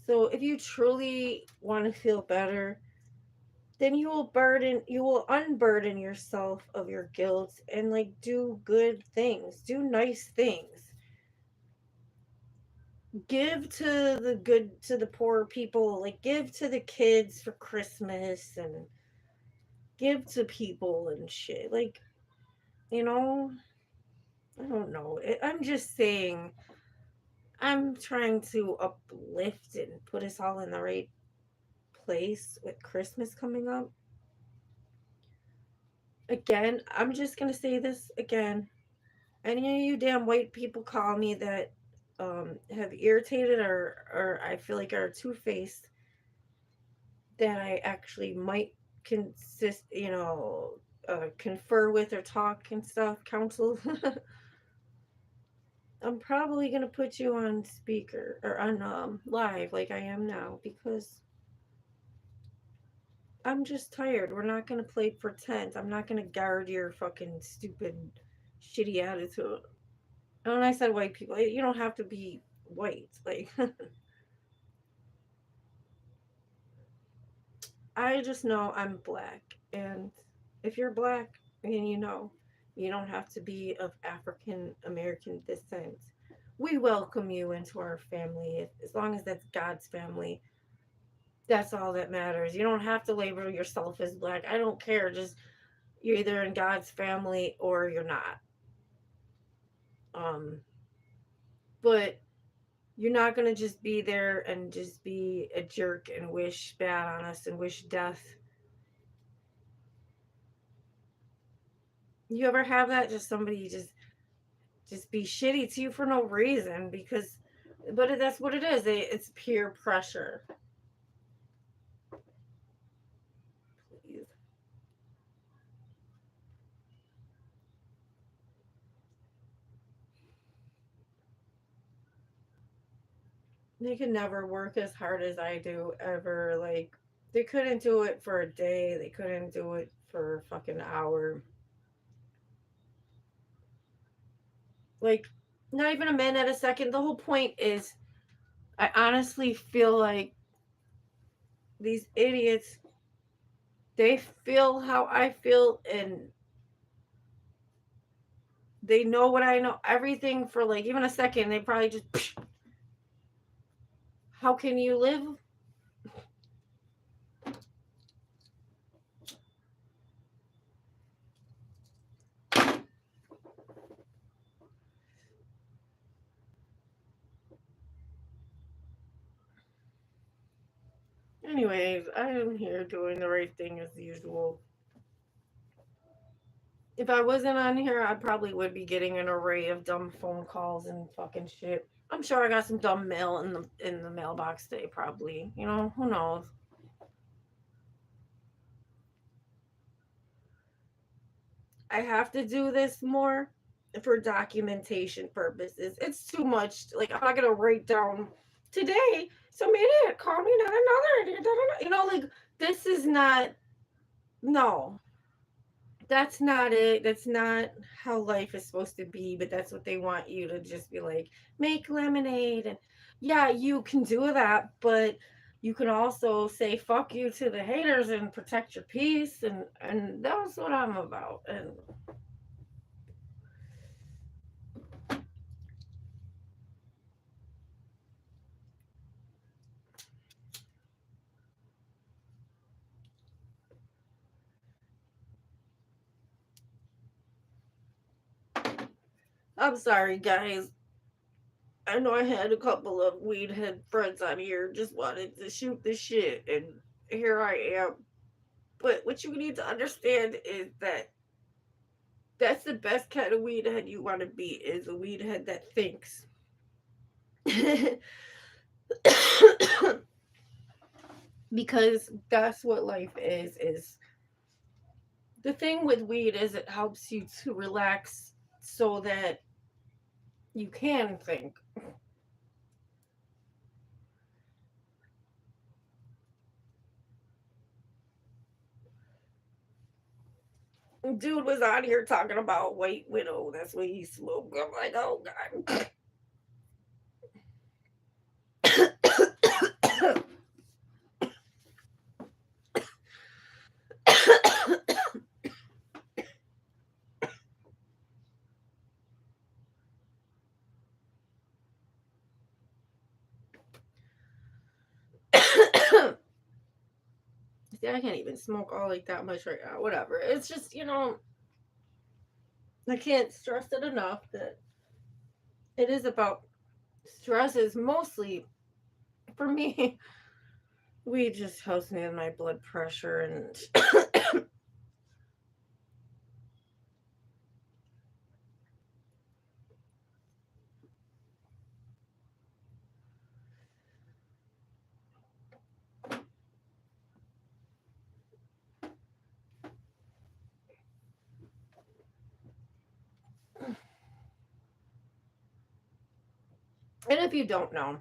So if you truly want to feel better, then you will unburden yourself of your guilt and like do good things, do nice things, give to the poor people, like give to the kids for Christmas and give to people and shit, like you know I don't know. I'm just saying, I'm trying to uplift and put us all in the right place with Christmas coming up. Again, I'm just gonna say this again. Any of you damn white people call me that have irritated or I feel like are two faced, that I actually might confer with or talk and stuff, counsel. I'm probably gonna put you on speaker or on live like I am now because I'm just tired. We're not gonna play pretend. I'm not gonna guard your fucking stupid, shitty attitude. And when I said white people, you don't have to be white. Like I just know I'm black, and if you're black, and you don't have to be of African American descent. We welcome you into our family as long as that's God's family. That's all that matters. You don't have to label yourself as black. I don't care. Just you're either in God's family or you're not. Um, but you're not gonna just be there and just be a jerk and wish bad on us and wish death. You ever have that? Just somebody just be shitty to you for no reason because, but that's what it is. It's peer pressure. Please. They could never work as hard as I do ever. Like they couldn't do it for a day. They couldn't do it for a fucking hour. Like not even a minute, a second. The whole point is, I honestly feel like these idiots They feel how I feel, and they know what I know. Everything for like even a second, they probably just. How can you live? Anyways, I am here doing the right thing as usual. If I wasn't on here, I probably would be getting an array of dumb phone calls and fucking shit. I'm sure I got some dumb mail in the mailbox today, probably. You know, who knows? I have to do this more for documentation purposes. It's too much. Like I'm not gonna write down today. Some idiot called me, not another idiot. You know, like this is not. No, that's not it. That's not how life is supposed to be. But that's what they want you to just be like, make lemonade, and yeah, you can do that, but you can also say fuck you to the haters and protect your peace, and that's what I'm about. And I'm sorry, guys. I know I had a couple of weed head friends on here just wanted to shoot the shit, and here I am. But what you need to understand is that that's the best kind of weed head you want to be, is a weed head that thinks. Because that's what life is the thing with weed is it helps you to relax so that you can think. Dude was on here talking about White Widow. That's what he smoked. I'm like, oh god. See, I can't even smoke all like that much right now. Whatever. It's just, I can't stress it enough that it is about stress is mostly for me. We just helps me with my blood pressure and if you don't know,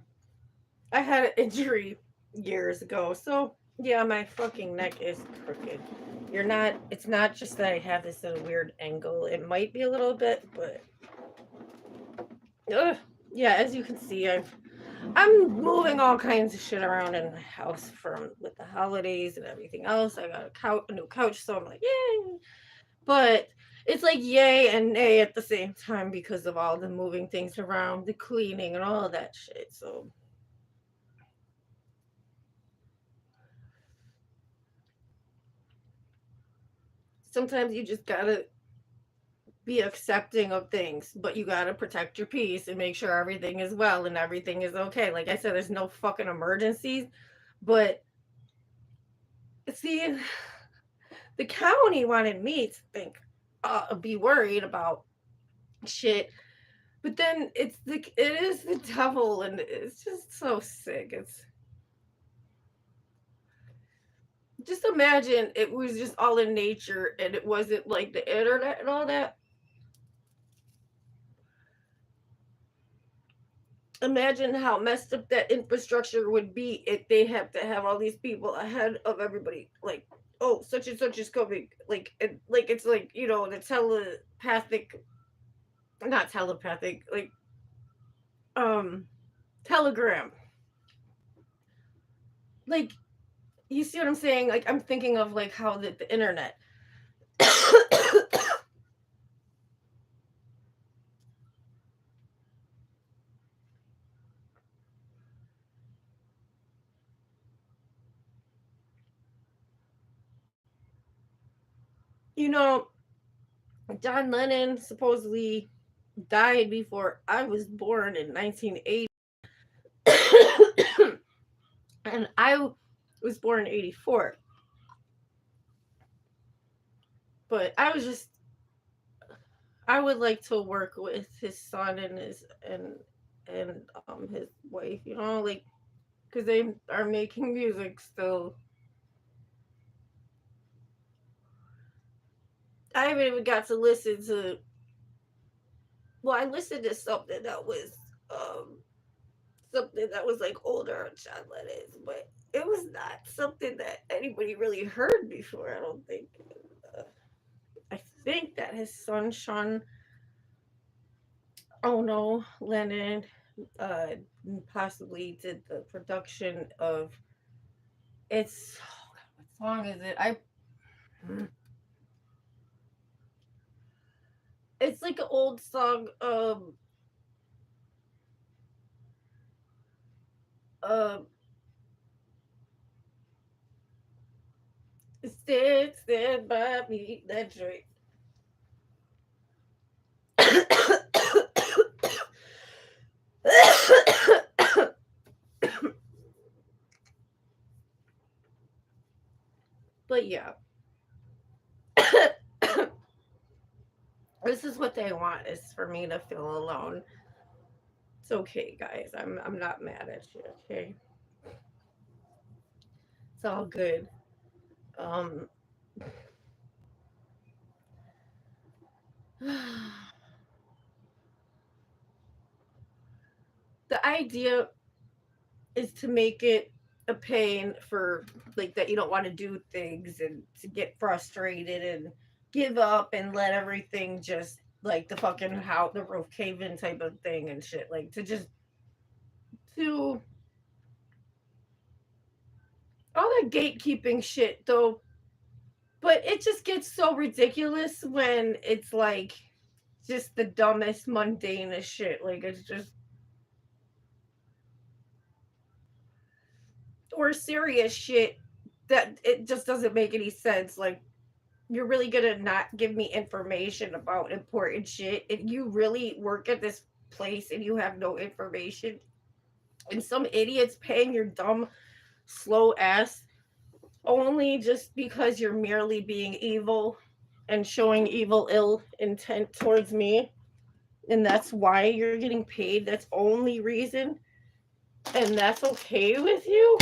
I had an injury years ago. So yeah, my fucking neck is crooked. It's not just that I have this at a weird angle. It might be a little bit, but ugh. Yeah, as you can see, I'm moving all kinds of shit around in the house from with the holidays and everything else. I got a new couch, so I'm like, yay! But it's like yay and nay at the same time because of all the moving things around, the cleaning, and all of that shit. So sometimes you just gotta be accepting of things, but you gotta protect your peace and make sure everything is well and everything is okay. Like I said, there's no fucking emergencies, but see, the county wanted me to think, be worried about shit, but then it is the devil, and it's just so sick. It's just imagine it was just all in nature and it wasn't like the internet and all that. Imagine how messed up that infrastructure would be if they have to have all these people ahead of everybody. Like, oh, such and such is coming. Like it's like the telepathic, not telepathic, like um telegram. Like you see what I'm saying? Like, I'm thinking of like how the internet. You know, John Lennon supposedly died before I was born in 1980. And I was born in 84. But I would like to work with his son and his wife, you know, like, because they are making music still. I haven't even got to listen to. Well, I listened to um something that was like older on John Lennon's, but it was not something that anybody really heard before. I don't think. Uh, I think that his son Sean, oh no, Lennon, uh, possibly did the production of. It's oh God, what song is it? I. It's like an old song. Um, stand by me. That's right. But yeah, this is what they want, is for me to feel alone. It's okay, guys. I'm not mad at you. Okay, it's all good. Um, the idea is to make it a pain for, like, that you don't want to do things and to get frustrated and give up and let everything just, like, the fucking how the roof cave in type of thing and shit, like, to just to all that gatekeeping shit though. But it just gets so ridiculous when it's like just the dumbest mundanest shit, like it's just, or serious shit that it just doesn't make any sense. Like, you're really gonna not give me information about important shit if you really work at this place and you have no information, and some idiots paying your dumb slow ass only just because you're merely being evil and showing evil ill intent towards me, and that's why you're getting paid. That's only reason, and that's okay with you,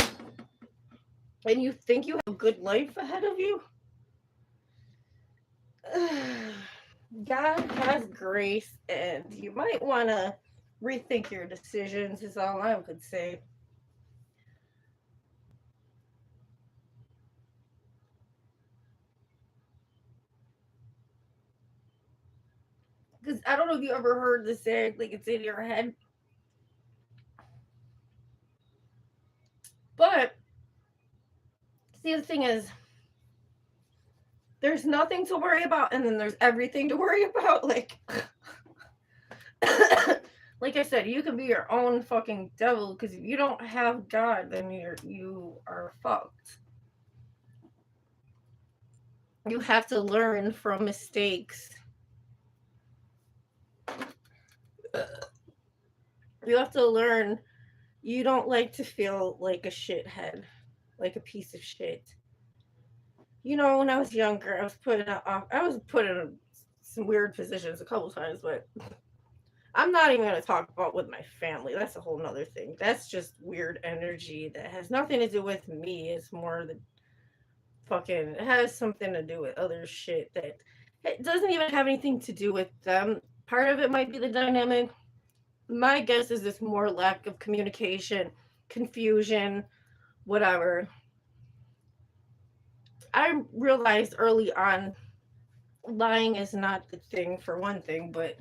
and you think you have a good life ahead of you. God has grace, and you might want to rethink your decisions, is all I could say. Because I don't know if you ever heard this saying, like, it's in your head, but see, the thing is, there's nothing to worry about, and then there's everything to worry about. Like, like I said, you can be your own fucking devil, because if you don't have God, then you are fucked. You have to learn from mistakes. You have to learn. You don't like to feel like a shithead, like a piece of shit. You know, when I was younger, I was put in some weird positions a couple times, but I'm not even going to talk about with my family. That's a whole nother thing. That's just weird energy that has nothing to do with me. It's more the fucking, it has something to do with other shit that it doesn't even have anything to do with them. Part of it might be the dynamic. My guess is this more lack of communication, confusion, whatever. I realized early on lying is not the thing, for one thing, but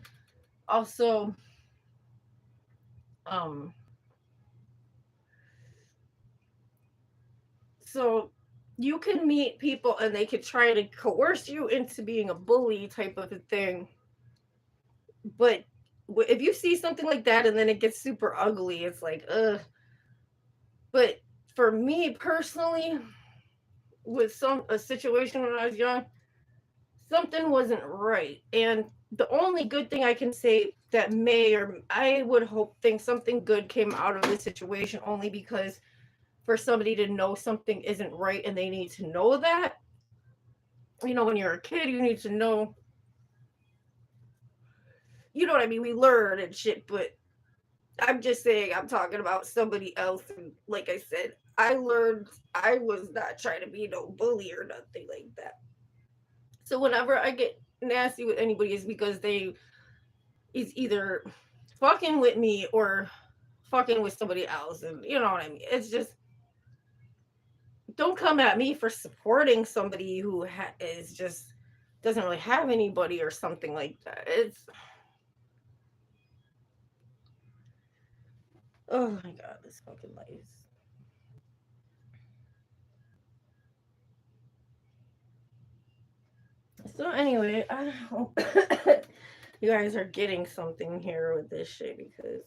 also, um so You can meet people and they could try to coerce you into being a bully type of a thing. But if you see something like that and then it gets super ugly, it's like, ugh. But for me personally, with a situation when I was young, something wasn't right. And the only good thing I can say that may, or I would hope think something good came out of this situation, only because for somebody to know something isn't right and they need to know that. When you're a kid, you need to know, what I mean? We learn and shit, but I'm just saying, I'm talking about somebody else. And like I said, I learned I was not trying to be no bully or nothing like that. So whenever I get nasty with anybody, is because they is either fucking with me or fucking with somebody else. And you know what I mean? It's just, don't come at me for supporting somebody who is just doesn't really have anybody or something like that. It's, oh my god, this fucking life. So anyway, I hope you guys are getting something here with this shit, because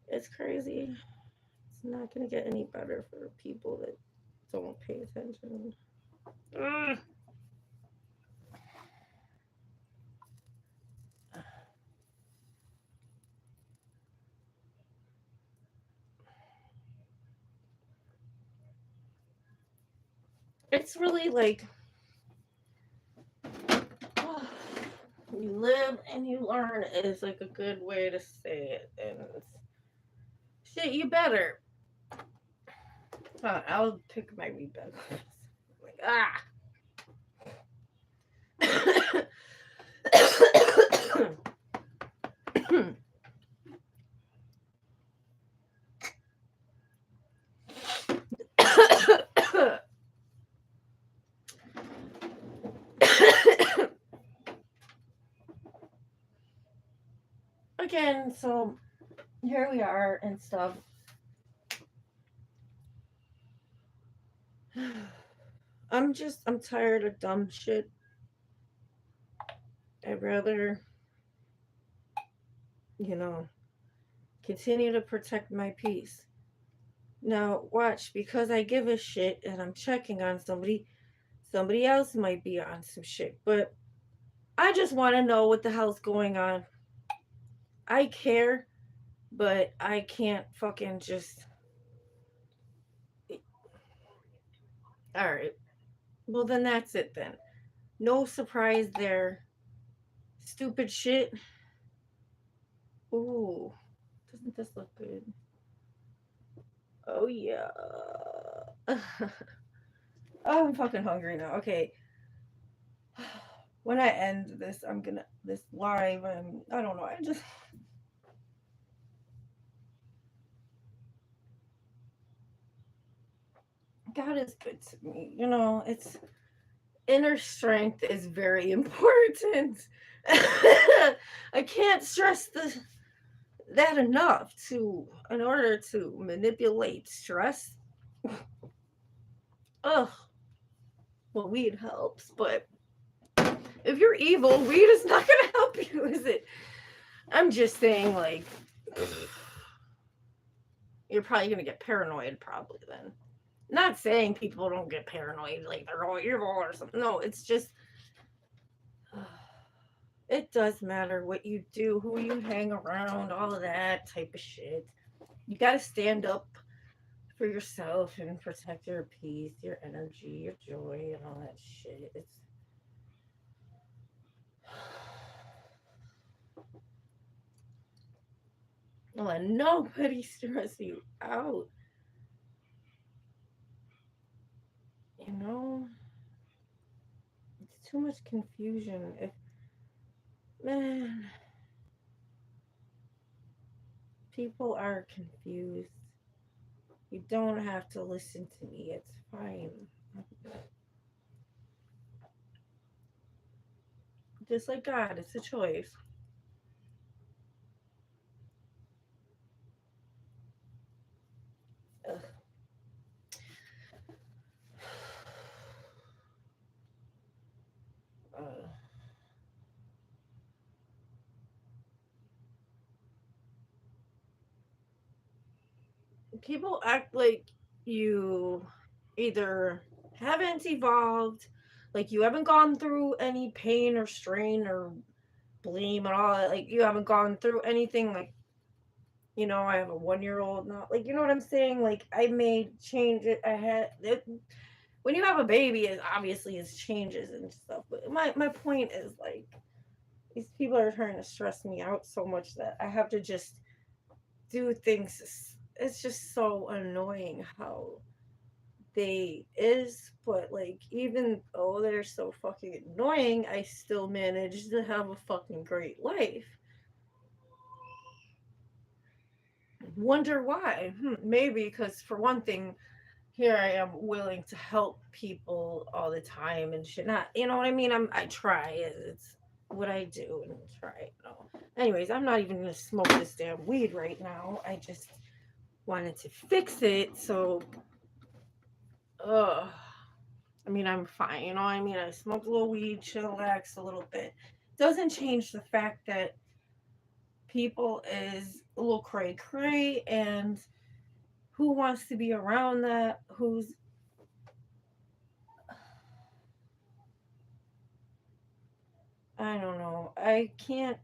it's crazy. It's not gonna get any better for people that don't pay attention. Ugh. It's really like, you live and you learn is like a good way to say it. And shit, you better. I'll pick my rebellion. Like, ah. Again, so here we are and stuff. I'm tired of dumb shit. I'd rather, you know, continue to protect my peace. Now, watch, because I give a shit and I'm checking on somebody else might be on some shit. But I just want to know what the hell's going on. I care, but I can't fucking just. Alright. Well, then that's it then. No surprise there. Stupid shit. Ooh. Doesn't this look good? Oh, yeah. Oh, I'm fucking hungry now. Okay. When I end this, this live, I don't know. God is good to me. It's inner strength is very important. I can't stress that enough. In order to manipulate stress. Ugh. Well, weed helps, but if you're evil, weed is not gonna help you, is it? I'm just saying, like, you're probably gonna get paranoid, probably then. Not saying people don't get paranoid, like they're all evil or something. No, it's just, it does matter what you do, who you hang around, all of that type of shit. You gotta stand up for yourself and protect your peace, your energy, your joy, and all that shit. It's don't let nobody stress you out. You know, it's too much confusion. If man, people are confused. You don't have to listen to me. It's fine. Just like God, it's a choice. Ugh. people act like you either haven't evolved, like you haven't gone through any pain or strain or blame and all that. Like you haven't gone through anything. Like, I have a 1 year old now. Like, you know what I'm saying? Like, I made changes. I had it. When you have a baby, it obviously is changes and stuff. But my point is, like, these people are trying to stress me out so much that I have to just do things. It's just so annoying how they is, but like, even though they're so fucking annoying, I still manage to have a fucking great life. Wonder why? Maybe because, for one thing, here I am willing to help people all the time and shit. Not, you know what I mean? I try. It's what I do and try. Anyways, I'm not even gonna smoke this damn weed right now. I just wanted to fix it. So, ugh. I mean, I'm fine. You know what I mean? I smoked a little weed, chillax a little bit. Doesn't change the fact that people is a little cray cray, and who wants to be around that? I don't know. I can't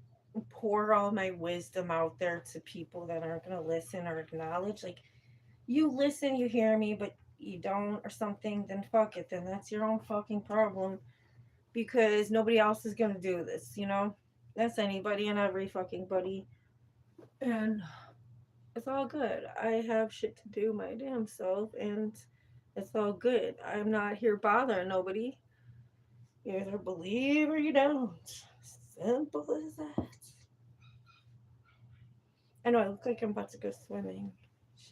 pour all my wisdom out there to people that aren't going to listen or acknowledge. Like, you listen, you hear me, but you don't or something, then fuck it. Then that's your own fucking problem, because nobody else is going to do this? That's anybody and every fucking buddy. And it's all good. I have shit to do my damn self, and it's all good. I'm not here bothering nobody. You either believe or you don't. Simple as that. I know I look like I'm about to go swimming.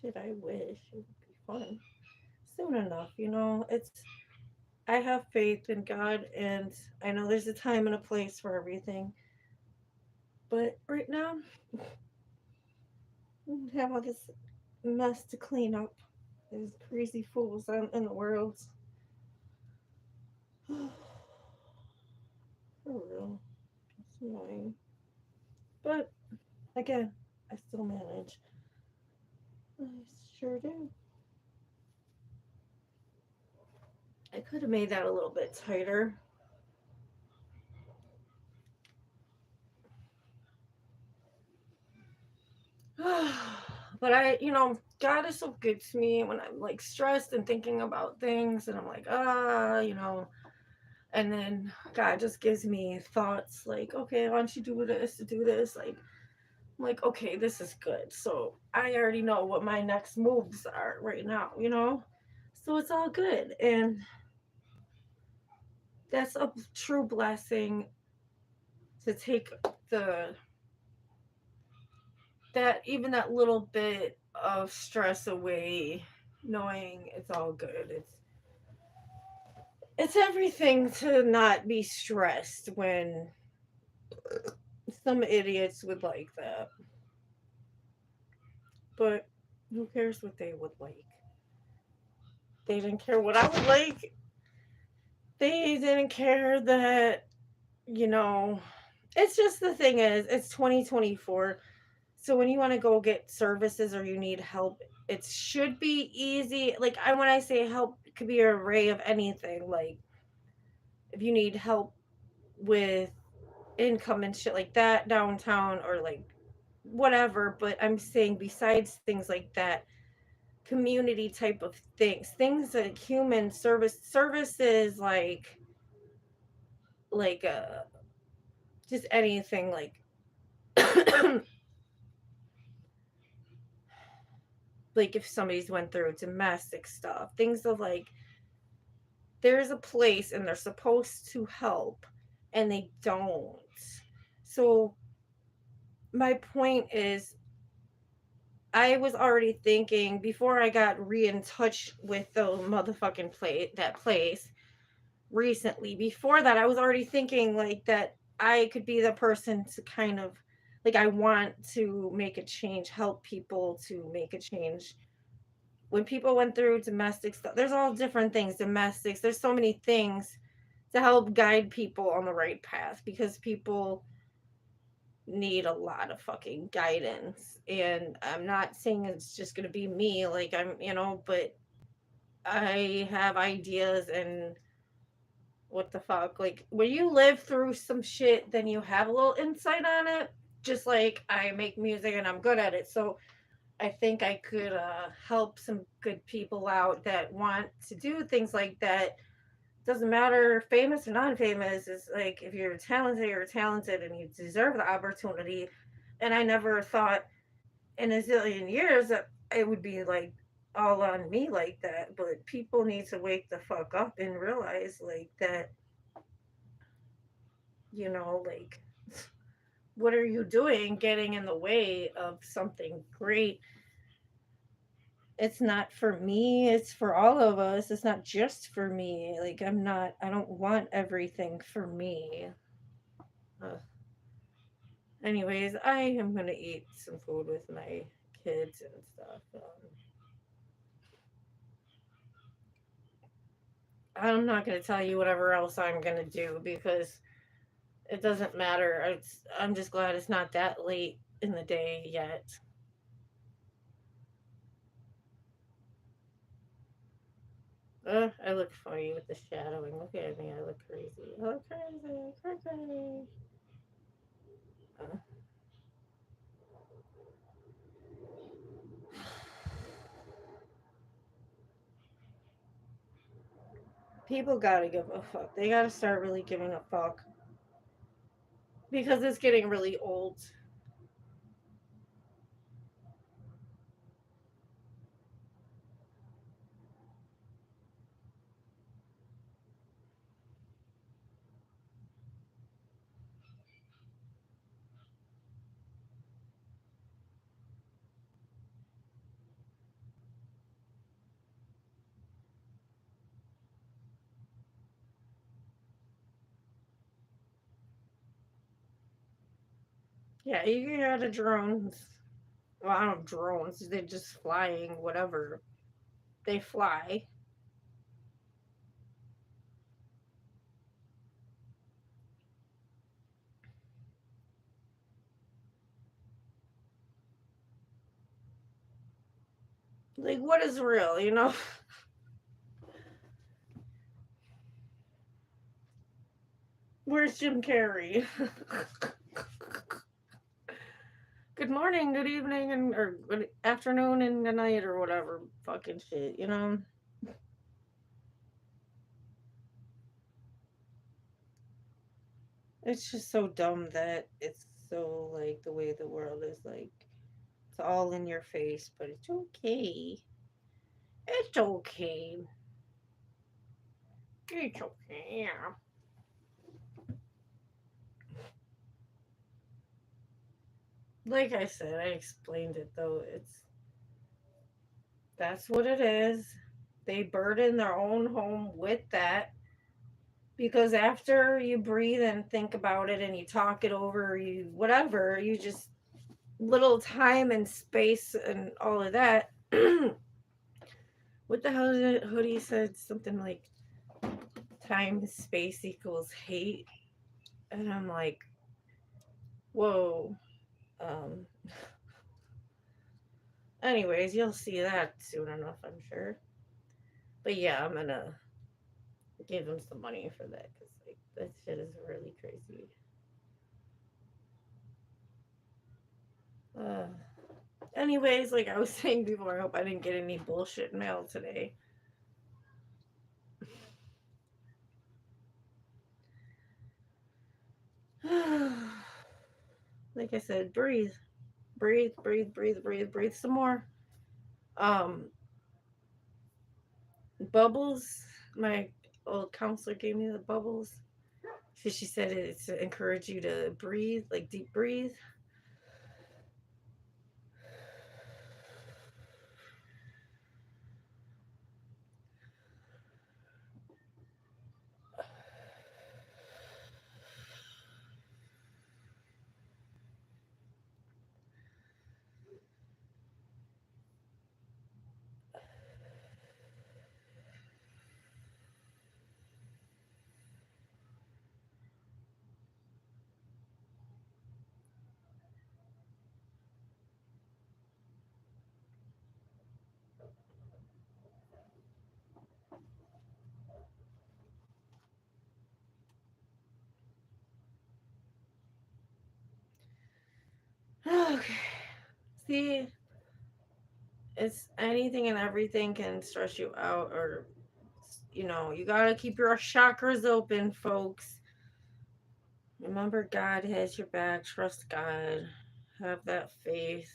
Shit, I wish. It would be fun. Soon enough. I have faith in God, and I know there's a time and a place for everything. But right now, I have all this mess to clean up. There's crazy fools in the world. For real. It's annoying. But again, I still manage. I sure do. I could have made that a little bit tighter. But God is so good to me when I'm like stressed and thinking about things, and I'm like, and then God just gives me thoughts like, okay, why don't you do this to do this? Like, I'm like, okay, this is good. So I already know what my next moves are right now. So it's all good. And that's a true blessing, to take the that little bit of stress away, knowing it's all good. It's everything to not be stressed when some idiots would like that. But who cares what they would like? They didn't care what I would like. They didn't care that, you know, it's just, the thing is, it's 2024. So when you want to go get services or you need help, it should be easy. Like, when I say help, it could be an array of anything. Like, if you need help with income and shit like that downtown, or like whatever. But I'm saying, besides things like that, community type of things like human services, like just anything, like like if somebody's went through domestic stuff, things of like, there's a place and they're supposed to help and they don't. So my point is, I was already thinking, before I got in touch with the motherfucking place recently. Before that, I was already thinking like that I could be the person to kind of, like, I want to make a change, help people to make a change. When people went through domestic stuff, there's all different things, domestics, there's so many things to help guide people on the right path, because people need a lot of fucking guidance. And I'm not saying it's just going to be me, like, but I have ideas and what the fuck. Like, when you live through some shit, then you have a little insight on it. Just like I make music and I'm good at it. So I think I could help some good people out that want to do things like that. Doesn't matter famous or non-famous. It's like, if you're talented and you deserve the opportunity. And I never thought in a zillion years that it would be like all on me like that. But people need to wake the fuck up and realize like that, like, what are you doing getting in the way of something great? It's not for me, it's for all of us. It's not just for me. Like, I don't want everything for me. Ugh. Anyways, I am gonna eat some food with my kids and stuff. I'm not gonna tell you whatever else I'm gonna do because it doesn't matter. I'm just glad it's not that late in the day yet. I look funny with the shadowing. Look at me. I look crazy. I look crazy. Crazy. Uh, People gotta give a fuck. They gotta start really giving a fuck because it's getting really old. Yeah, you get out of drones. Well, I don't know, drones. They're just flying, whatever. They fly. Like, what is real? Where's Jim Carrey? Good morning, good evening, and or good afternoon and good night or whatever fucking shit. It's just so dumb that it's so like the way the world is like it's all in your face, but it's okay. It's okay. It's okay. Yeah. Like I said, I explained it though. That's what it is. They burden their own home with that because after you breathe and think about it and you talk it over, you whatever, you just little time and space and all of that. What the hell did it? Hoodie said something like time and space equals hate, and I'm like, whoa. Um. Anyways, you'll see that soon enough, I'm sure. But yeah, I'm gonna give him some money for that because like that shit is really crazy. Uh, Anyways, like I was saying before, I hope I didn't get any bullshit mail today. Like I said, breathe, breathe, breathe, breathe, breathe, breathe some more. Um, Bubbles. My old counselor gave me the bubbles. She said it's to encourage you to breathe, like deep breathe. Okay. See, it's anything and everything can stress you out, or you gotta keep your chakras open, folks. Remember, God has your back. Trust God. Have that faith.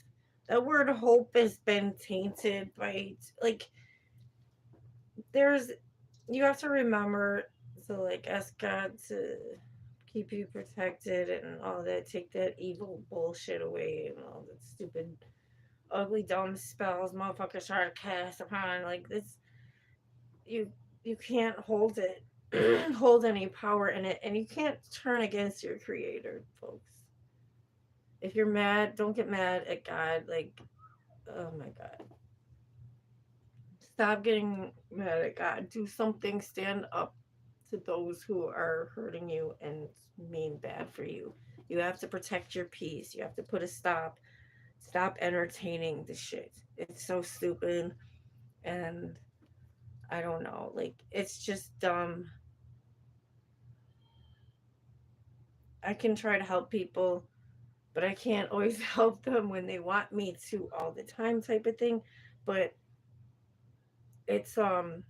That word hope has been tainted by, like, there's, you have to remember to, like, ask God to keep you protected and all that. Take that evil bullshit away and all that stupid, ugly, dumb spells motherfuckers try to cast upon. Like, this, you, you can't hold it, hold any power in it, and you can't turn against your creator, folks. If you're mad, don't get mad at God. Like, oh my God. Stop getting mad at God. Do something. Stand up to those who are hurting you and mean bad for you. You have to protect your peace. You have to put a stop. Stop entertaining the shit. It's so stupid. And I don't know. Like, it's just dumb. I can try to help people, but I can't always help them when they want me to all the time, type of thing. But it's I'm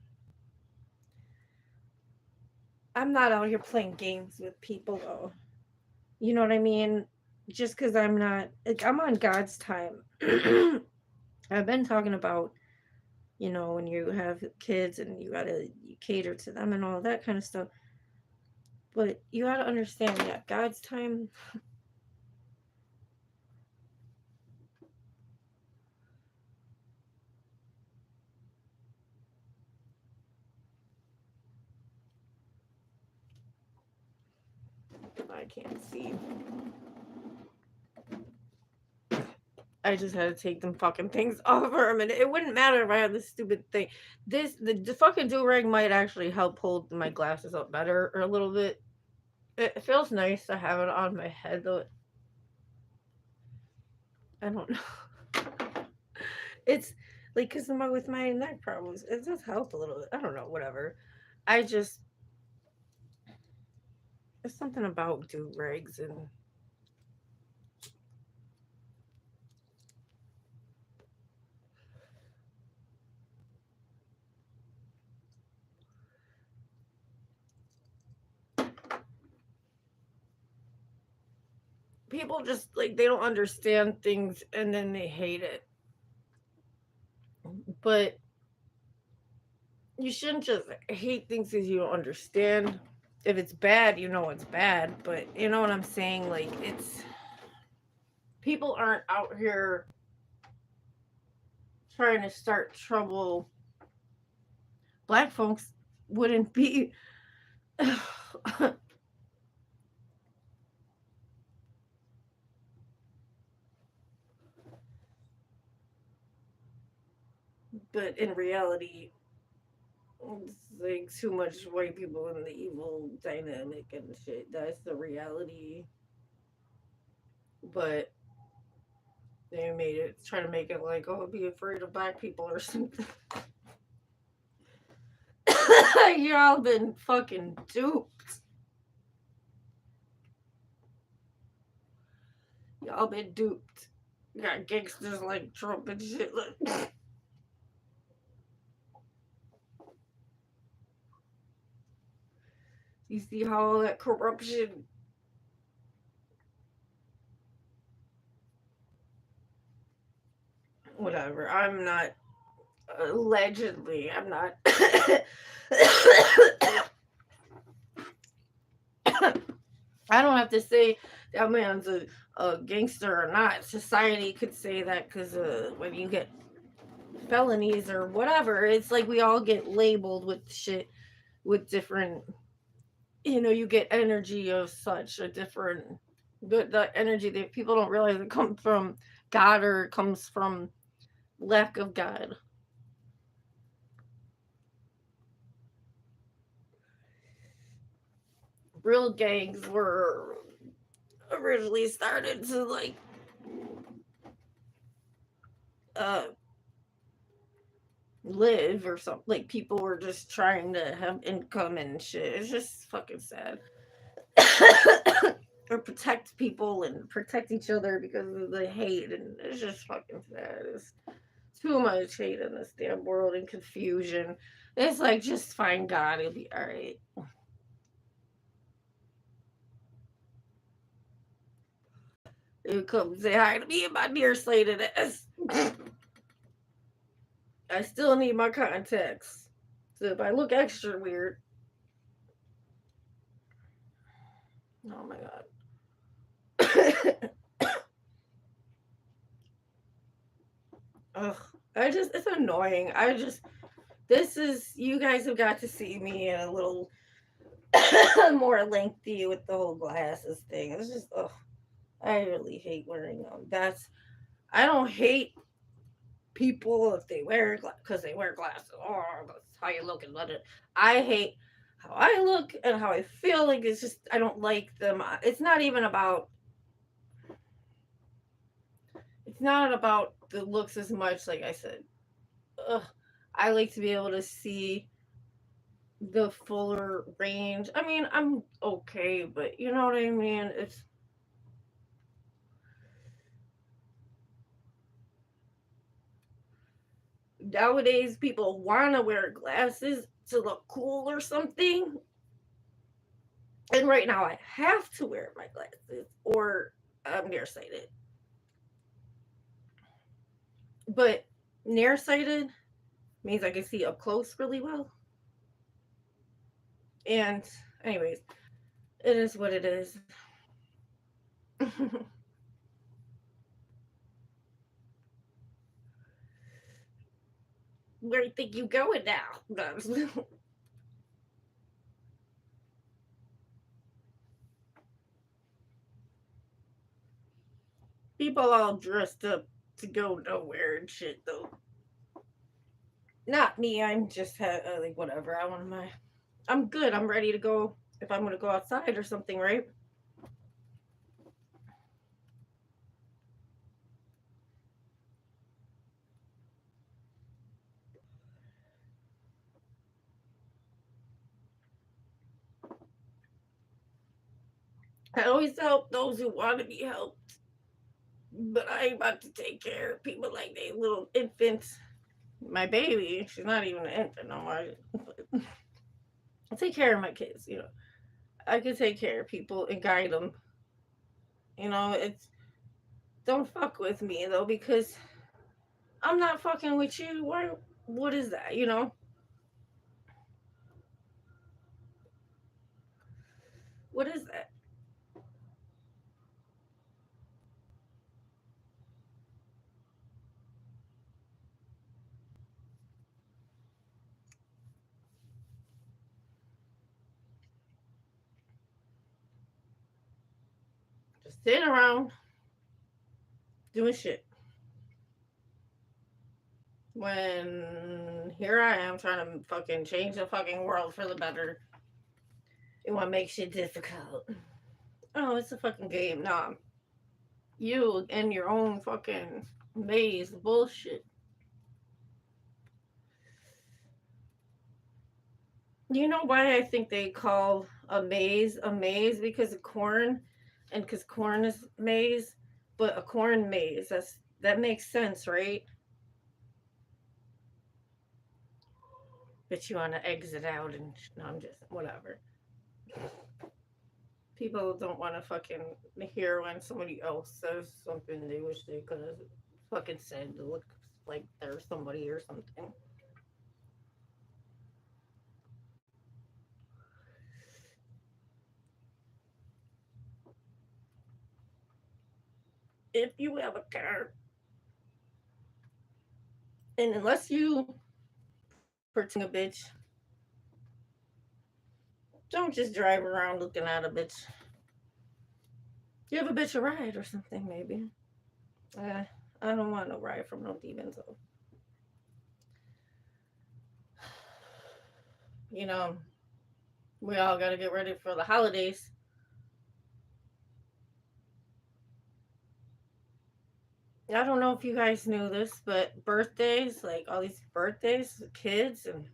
not out here playing games with people though. You know what I mean? Just because I'm not, like, I'm on God's time. I've been talking about, when you have kids and you cater to them and all that kind of stuff. But you gotta understand that God's time, I can't see. I just had to take them fucking things off for a minute. It wouldn't matter if I had this stupid thing. The fucking do rag might actually help hold my glasses up better or a little bit. It feels nice to have it on my head though. I don't know. It's like, because with my neck problems, it does help a little bit. I don't know, whatever. I just, there's something about do rags and people just, like, they don't understand things and then they hate it. But you shouldn't just hate things because you don't understand. If it's bad, you know it's bad. But you know what I'm saying? Like, it's, people aren't out here trying to start trouble. Black folks wouldn't be. But in reality, it's like too much white people in the evil dynamic and shit. That's the reality. But they made it, try to make it like, oh, be afraid of black people or something. Y'all been fucking duped. Y'all been duped. You got gangsters like Trump and shit. Like, you see how all that corruption. Whatever. I'm not, allegedly. I'm not. I don't have to say that man's a gangster or not. Society could say that because when you get felonies or whatever, it's like we all get labeled with shit with different, you get energy of such a different, the energy that people don't realize it comes from God or it comes from lack of God. Real gangs were originally started to, like, uh live or something. Like, people were just trying to have income and shit. It's just fucking sad. or protect people and protect each other because of the hate, and it's just fucking sad. It's too much hate in this damn world and confusion. It's like just find God, it'll be all right. You come say hi to me and my nearsighted ass. I still need my contacts. So if I look extra weird, oh my god. Ugh. It's annoying. This is, you guys have got to see me in a little more lengthy with the whole glasses thing. It's just, ugh. I really hate wearing them. I don't hate people if they wear because they wear glasses. Oh, that's how you look and let it. I hate how I look and how I feel. Like it's just I don't like them. It's not even about. It's not about the looks as much. Like I said, ugh, I like to be able to see the fuller range. I mean, I'm okay, but you know what I mean. It's nowadays people want to wear glasses to look cool or something. And right now I have to wear my glasses or I'm nearsighted. But nearsighted means I can see up close really well. And anyways, it is what it is. Where do you think you going now? People all dressed up to go nowhere and shit though. Not me. I'm just like whatever. I want my. I'm good. I'm ready to go. If I'm gonna go outside or something, right? I always help those who want to be helped, but I ain't about to take care of people like they little infants. My baby, she's not even an infant no more. I take care of my kids. I can take care of people and guide them. It's don't fuck with me though because I'm not fucking with you. Why? What is that? What is that? Just sitting around doing shit. When here I am trying to fucking change the fucking world for the better. You want to make shit difficult. Oh, it's a fucking game. Nah, you and your own fucking maze bullshit. You know why I think they call a maze because of corn, and because corn is maize, but a corn maze. That makes sense, right? But you want to exit out and no, I'm just whatever. People don't want to fucking hear when somebody else says something they wish they could have fucking said to look like they're somebody or something. If you have a car, and unless you protecting a bitch, don't just drive around looking at a bitch. Give a bitch a ride or something, maybe. Uh, I don't want no ride from no demons. Though. You know, we all got to get ready for the holidays. I don't know if you guys knew this, but birthdays, like all these birthdays, kids, and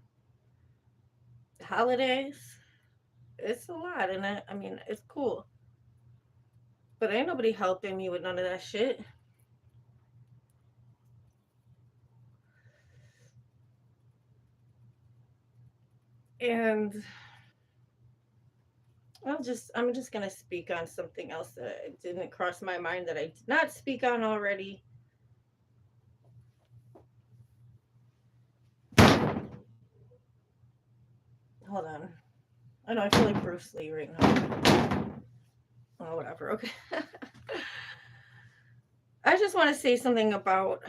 holidays, it's a lot. And I mean, it's cool. But ain't nobody helping me with none of that shit. And I'm just gonna speak on something else that didn't cross my mind that I did not speak on already. Hold on. I know I feel like Bruce Lee right now. Oh, whatever. Okay. I just want to say something about.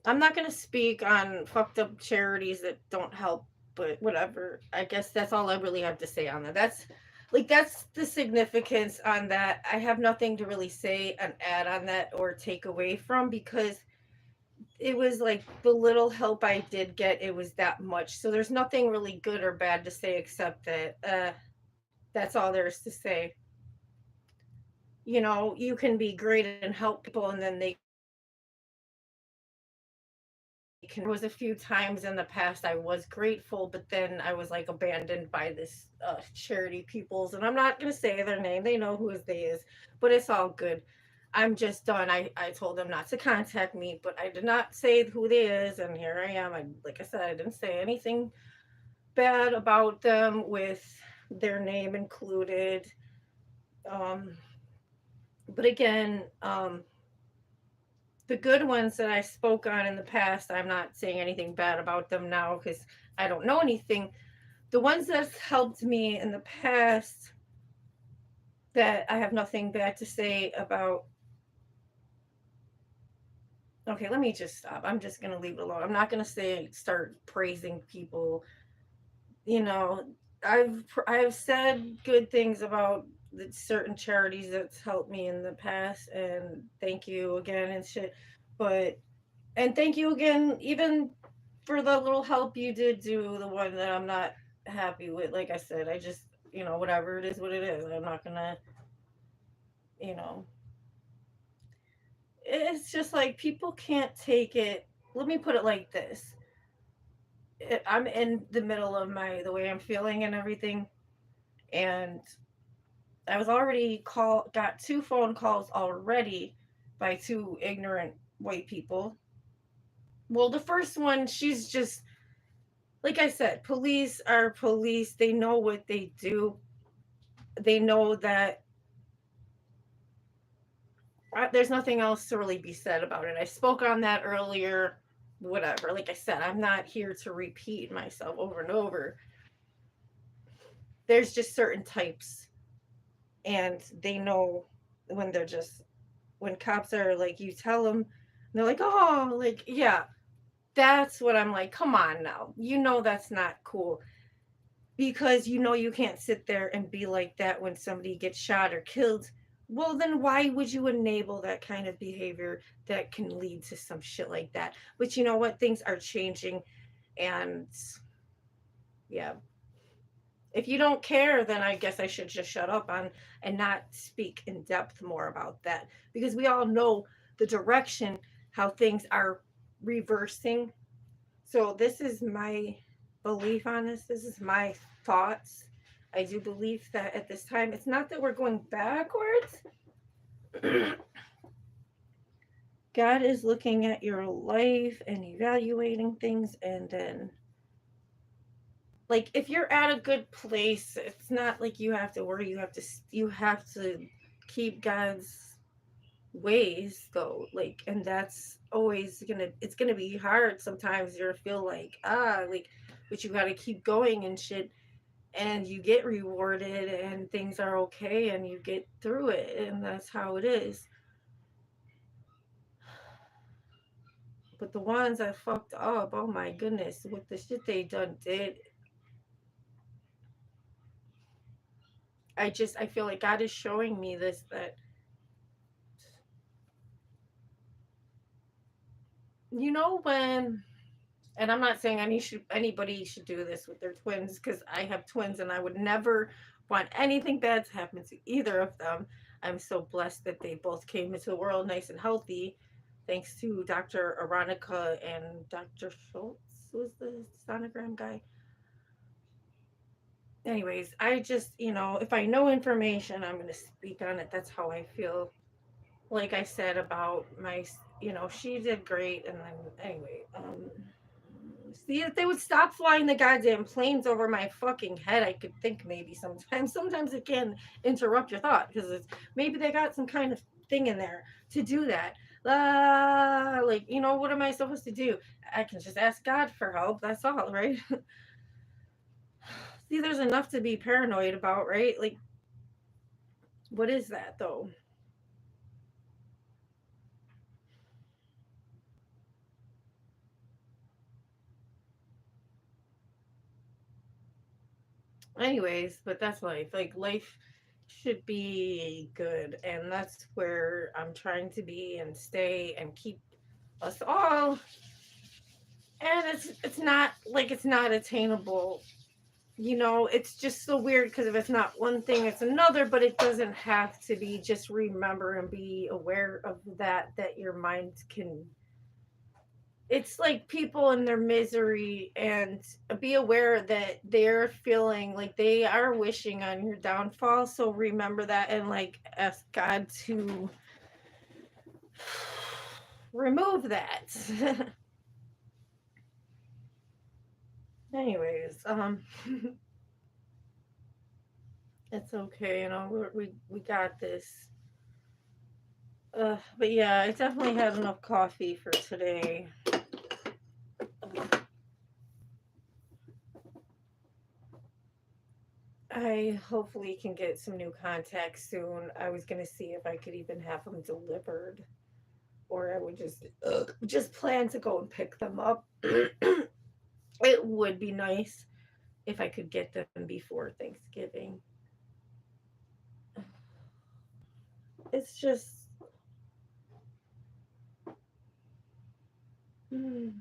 I'm not going to speak on fucked up charities that don't help, but whatever. I guess that's all I really have to say on that. That's the significance on that. I have nothing to really say and add on that or take away from, because it was like the little help I did get, it was that much. So there's nothing really good or bad to say except that that's all there is to say. You can be great and help people, and then they can there was a few times in the past I was grateful, but then I was like abandoned by this charity peoples, and I'm not gonna say their name. They know who they is, but it's all good. I'm just done. I told them not to contact me, but I did not say who they is, and here I am. Like I said, I didn't say anything bad about them with their name included. Um, but again, the good ones that I spoke on in the past, I'm not saying anything bad about them now because I don't know anything. The ones that helped me in the past that I have nothing bad to say about. Okay, let me just stop. I'm just going to leave it alone. I'm not going to say start praising people. You know, I've said good things about the certain charities that's helped me in the past, and thank you again and shit. But and thank you again, even for the little help you did do, the one that I'm not happy with. Like I said, I just, whatever it is, what it is. I'm not gonna, you know, it's just like people can't take it. Let me put it like this. I'm in the middle of the way I'm feeling and everything. And I was already got two phone calls already by two ignorant white people. Well, the first one, she's just, like I said, police are police. They know what they do. They know that there's nothing else to really be said about it. I spoke on that earlier. Whatever. Like I said, I'm not here to repeat myself over and over. There's just certain types, and they know when they're just, when cops are like, you tell them, they're like, oh, like, yeah. That's what I'm like, come on now. That's not cool, because you can't sit there and be like that when somebody gets shot or killed. Well, then why would you enable that kind of behavior that can lead to some shit like that? But you know what? Things are changing, and yeah, if you don't care, then I guess I should just shut up on and not speak in depth more about that, because we all know the direction, how things are reversing. So this is my belief on this. This is my thoughts. I do believe that at this time, it's not that we're going backwards. God is looking at your life and evaluating things, and then, like, if you're at a good place, it's not like you have to worry. You have to keep God's ways, though. Like, and that's always it's gonna be hard sometimes. You feel like, like, but you got to keep going and shit, and you get rewarded and things are okay and you get through it, and that's how it is. But the ones that fucked up, oh my goodness, with the shit they done did, I feel like God is showing me this, that when, and I'm not saying anybody should do this with their twins, because I have twins and I would never want anything bad to happen to either of them. I'm so blessed that they both came into the world nice and healthy, thanks to Dr. Aronica and Dr. Schultz was the sonogram guy. anyways, I just, if I know information, I'm going to speak on it. That's how I feel. Like I said about she did great. And then, anyway, see, if they would stop flying the goddamn planes over my fucking head, I could think maybe sometimes. Sometimes it can interrupt your thought because maybe they got some kind of thing in there to do that. Like, what am I supposed to do? I can just ask God for help. That's all, right? See, there's enough to be paranoid about, right? Like, what is that though? Anyways, but that's life. Like, life should be good, and that's where I'm trying to be and stay and keep us all. And it's not like it's not attainable. It's just so weird because if it's not one thing, it's another, but it doesn't have to be. Just remember and be aware of that your mind can. It's like people in their misery, and be aware that they're feeling like they are wishing on your downfall. So remember that and like ask God to remove that. Anyways, it's okay, we got this. But yeah, I definitely had enough coffee for today. I hopefully can get some new contacts soon. I was gonna see if I could even have them delivered, or I would just plan to go and pick them up. It would be nice if I could get them before Thanksgiving. It's just, you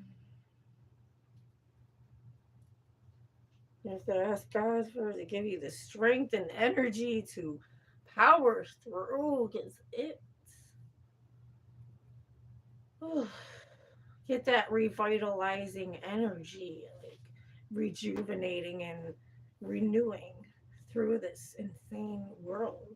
have to ask God for to give you the strength and energy to power through. Cause it get that revitalizing energy, like rejuvenating and renewing through this insane world.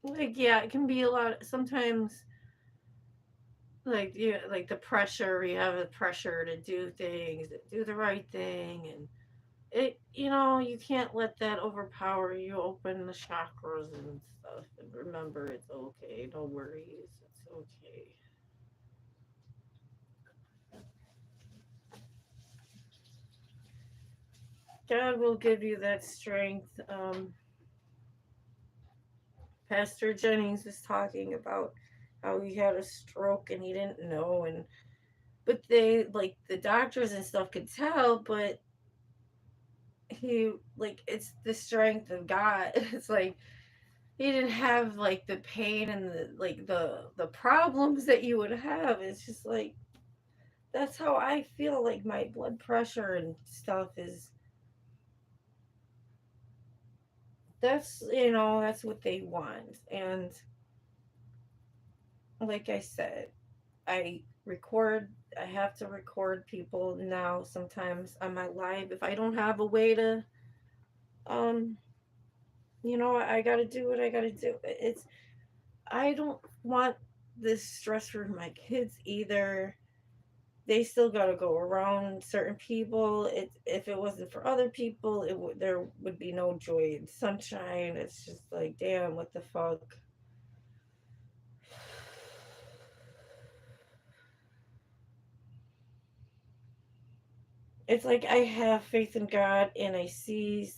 Like yeah, it can be a lot. Sometimes, like yeah, like the pressure. You have the pressure to do things, to do the right thing, and you can't let that overpower you. Open the chakras and stuff, and remember it's okay. No worries, it's okay. God will give you that strength. Pastor Jennings was talking about how he had a stroke and he didn't know, and but they like the doctors and stuff could tell, but he like it's the strength of God. It's like he didn't have like the pain and the problems that you would have. It's just like that's how I feel. Like my blood pressure and stuff is that's what they want. And like I said, I record. I have to record people now sometimes on my live if I don't have a way to. Um, I got to do what I got to do. I don't want this stress for my kids either. They still got to go around certain people. If it wasn't for other people, there would be no joy and sunshine. It's just like, damn, what the fuck. It's like I have faith in God and I see,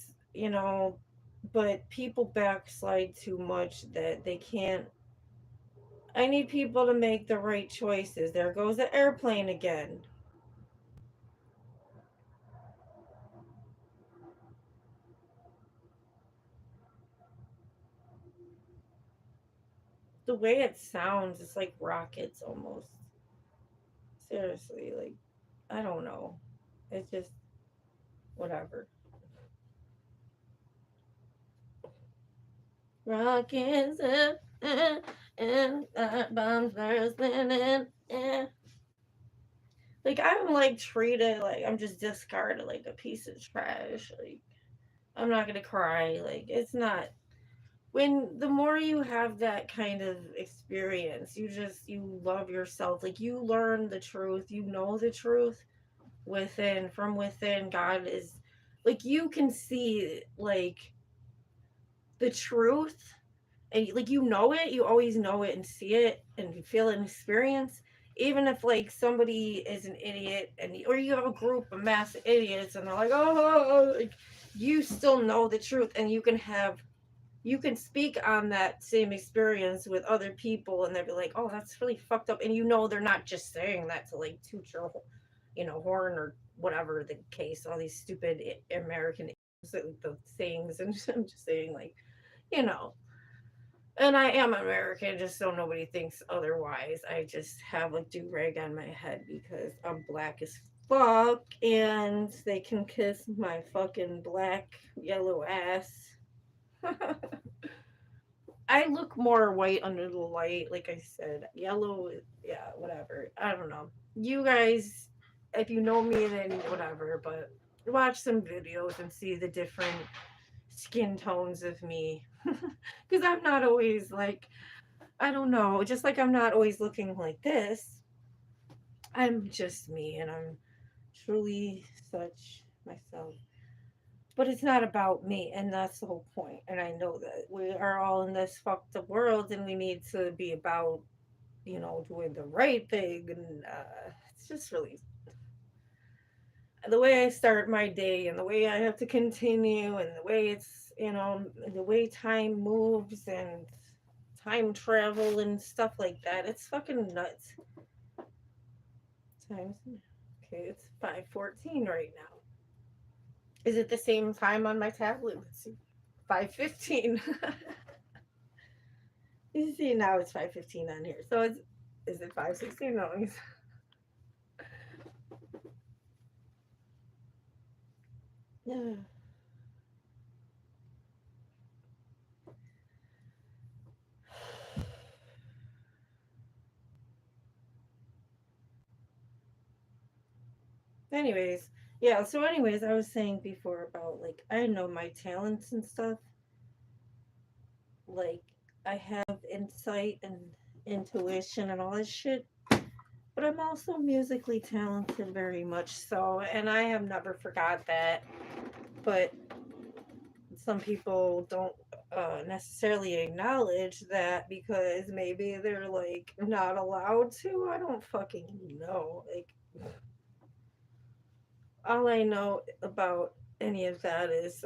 but people backslide too much that they can't. I need people to make the right choices. There goes the airplane again. The way it sounds, it's like rockets almost. Seriously, like, I don't know. It's just, whatever. Rockets up, and bombs bursting in. Like I'm like treated like I'm just discarded like a piece of trash. Like I'm not gonna cry. Like it's not when the more you have that kind of experience, you love yourself. Like you learn the truth, you know the truth within from within. God is like you can see like the truth and like you know it, you always know it and see it and you feel it and experience. Even if like somebody is an idiot and or you have a group of mass idiots and they're like, oh, like you still know the truth and you can speak on that same experience with other people and they'll be like, oh, that's really fucked up. And you know, they're not just saying that to like toot your, horn or whatever the case, all these stupid American the sayings. And I'm just saying, like, you know, and I am American, just so nobody thinks otherwise. I just have a do rag on my head because I'm black as fuck and they can kiss my fucking black, yellow ass. I look more white under the light, like I said. Yellow, yeah, whatever. I don't know. You guys, if you know me, then whatever, but watch some videos and see the different skin tones of me. Because I'm not always like, I don't know, just like I'm not always looking like this. I'm just me and I'm truly such myself. But it's not about me, and that's the whole point. And I know that we are all in this fucked up world, and we need to be about, doing the right thing. And it's just really the way I start my day, and the way I have to continue, and the way the way time moves, and time travel and stuff like that. It's fucking nuts. Times okay, it's 5:14 right now. Is it the same time on my tablet? Let's see. 5:15. You see now it's 5:15 on here. So is it 5:16? No. Yeah. Anyways, yeah. So anyways, I was saying before about like I know my talents and stuff. Like I have insight and intuition and all this shit. But I'm also musically talented very much so, and I have never forgot that. But some people don't necessarily acknowledge that because maybe they're like not allowed to. I don't fucking know. Like, all I know about any of that is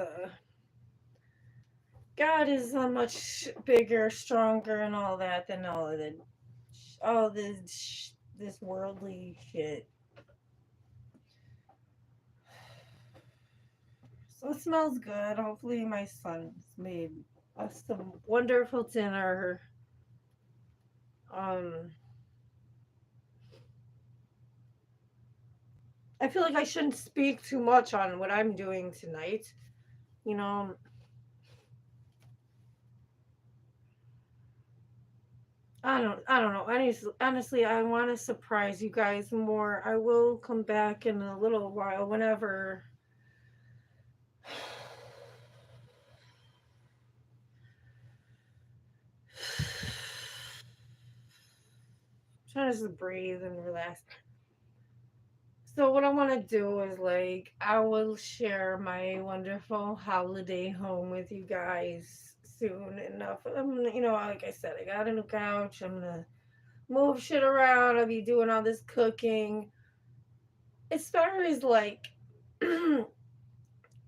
God is much bigger, stronger, and all that than all this worldly shit. So it smells good. Hopefully, my son's made us some wonderful dinner. Um, I feel like I shouldn't speak too much on what I'm doing tonight. You know, I don't know. Honestly, I want to surprise you guys more. I will come back in a little while whenever. Trying to just breathe and relax. So what I want to do is like I will share my wonderful holiday home with you guys soon enough. Like I said, I got a new couch. I'm gonna move shit around. I'll be doing all this cooking. As far as like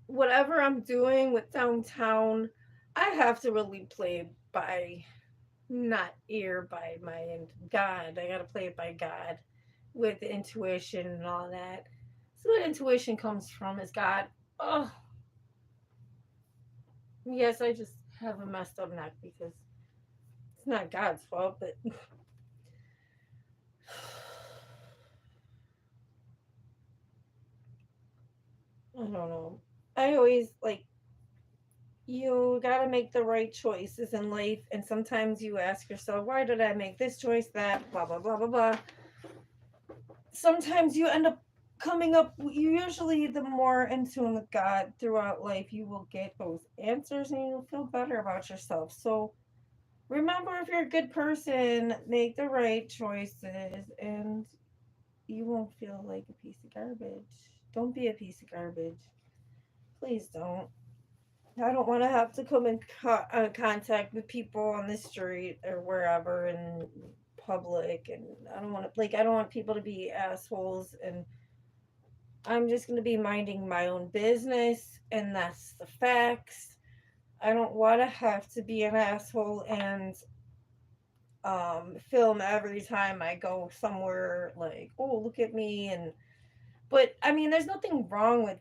whatever I'm doing with downtown, I have to really play by not ear by my God. I gotta play it by God with intuition and all that. So what intuition comes from is God. Oh, yes, I just have a messed up neck because it's not God's fault, but I don't know. I always like you got to make the right choices in life, and sometimes you ask yourself, why did I make this choice, that blah blah blah blah blah. Sometimes you end up coming up, you usually, the more in tune with God throughout life, you will get those answers and you'll feel better about yourself. So remember, if you're a good person, make the right choices and you won't feel like a piece of garbage. Don't be a piece of garbage. Please don't. I don't want to have to come in contact with people on the street or wherever in public, and I don't want to, like, I don't want people to be assholes, and I'm just going to be minding my own business, and that's the facts. I don't want to have to be an asshole and film every time I go somewhere, like, oh, look at me. And but I mean, there's nothing wrong with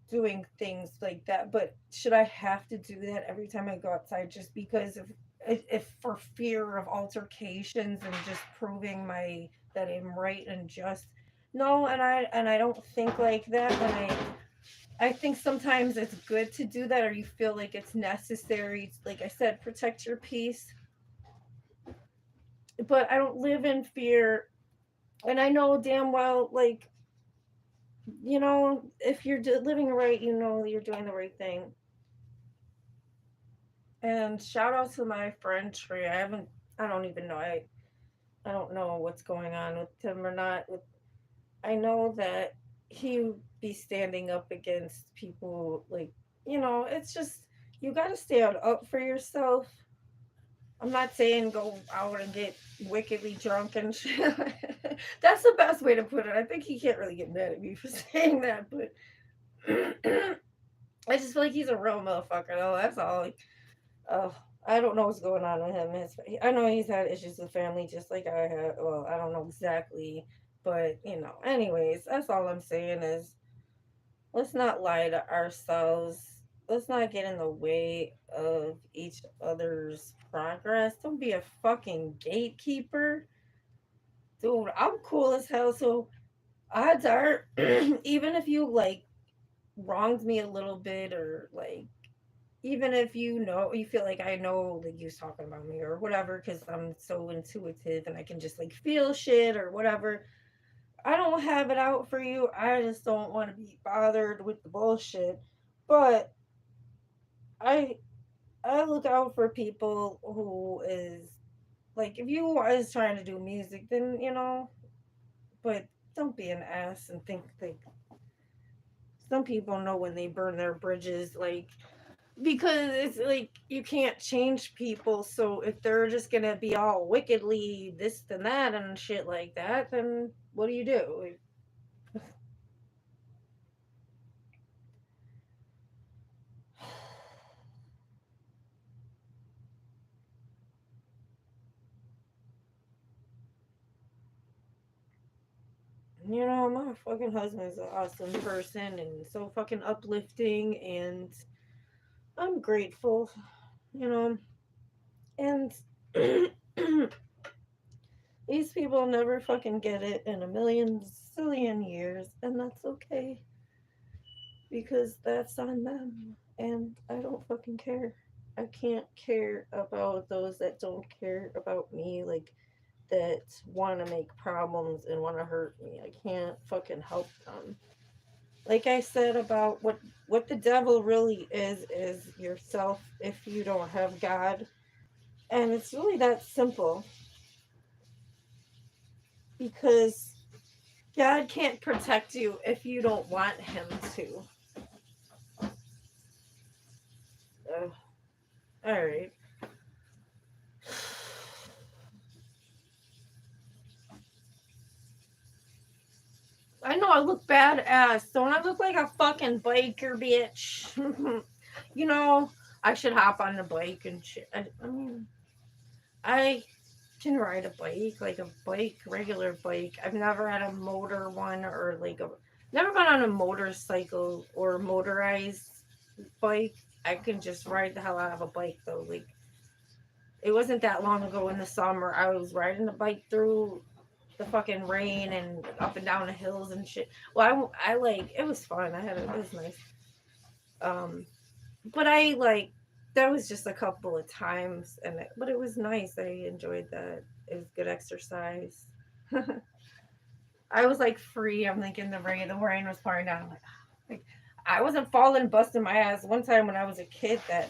doing things like that, but should I have to do that every time I go outside just because of, if for fear of altercations and just proving my that I'm right and just? No, and I don't think like that. And I think sometimes it's good to do that, or you feel like it's necessary. Like I said, protect your peace. But I don't live in fear, and I know damn well, like, if you're living right, you're doing the right thing. And shout out to my friend Trey. I don't even know. I don't know what's going on with him or not. I know that he would be standing up against people, like, it's just, you got to stand up for yourself. I'm not saying go out and get wickedly drunk and shit. That's the best way to put it. I think he can't really get mad at me for saying that, but I just feel like he's a real motherfucker, though. That's all. Like, oh, I don't know what's going on with him. I know he's had issues with family just like I have. Well, I don't know exactly, but anyways, that's all I'm saying is, let's not lie to ourselves. Let's not get in the way of each other's progress. Don't be a fucking gatekeeper. Dude, I'm cool as hell, so odds are, even if you, like, wronged me a little bit, or, like, even if you feel like I know, like, you was talking about me or whatever, because I'm so intuitive and I can just, like, feel shit or whatever. I don't have it out for you. I just don't want to be bothered with the bullshit. But I I look out for people who is, like, if you is trying to do music, then but don't be an ass and think, like, some people know when they burn their bridges, like, because it's like you can't change people. So if they're just gonna be all wickedly this and that and shit like that, then what do you do? My fucking husband is an awesome person and so fucking uplifting, and I'm grateful, you know. And these people never fucking get it in a million zillion years, and that's okay because that's on them. And I don't fucking care. I can't care about those that don't care about me, like, that want to make problems and want to hurt me. I can't fucking help them. Like I said about what the devil really is yourself if you don't have God. And it's really that simple, because God can't protect you if you don't want him to. All right. I know I look badass. Don't I look like a fucking biker, bitch? you know, I should hop on the bike and shit. I mean, I can ride a bike, like a bike, regular bike. I've never had a motor one, or like never been on a motorcycle or motorized bike. I can just ride the hell out of a bike though. Like, it wasn't that long ago in the summer, I was riding a bike through the fucking rain and up and down the hills and shit. Well, I like it was fun. It was nice. Um, but I like that was just a couple of times, but it was nice. I enjoyed that. It was good exercise. I was like free. I'm thinking the rain was pouring down. I'm like I wasn't falling, busting my ass. One time when I was a kid, that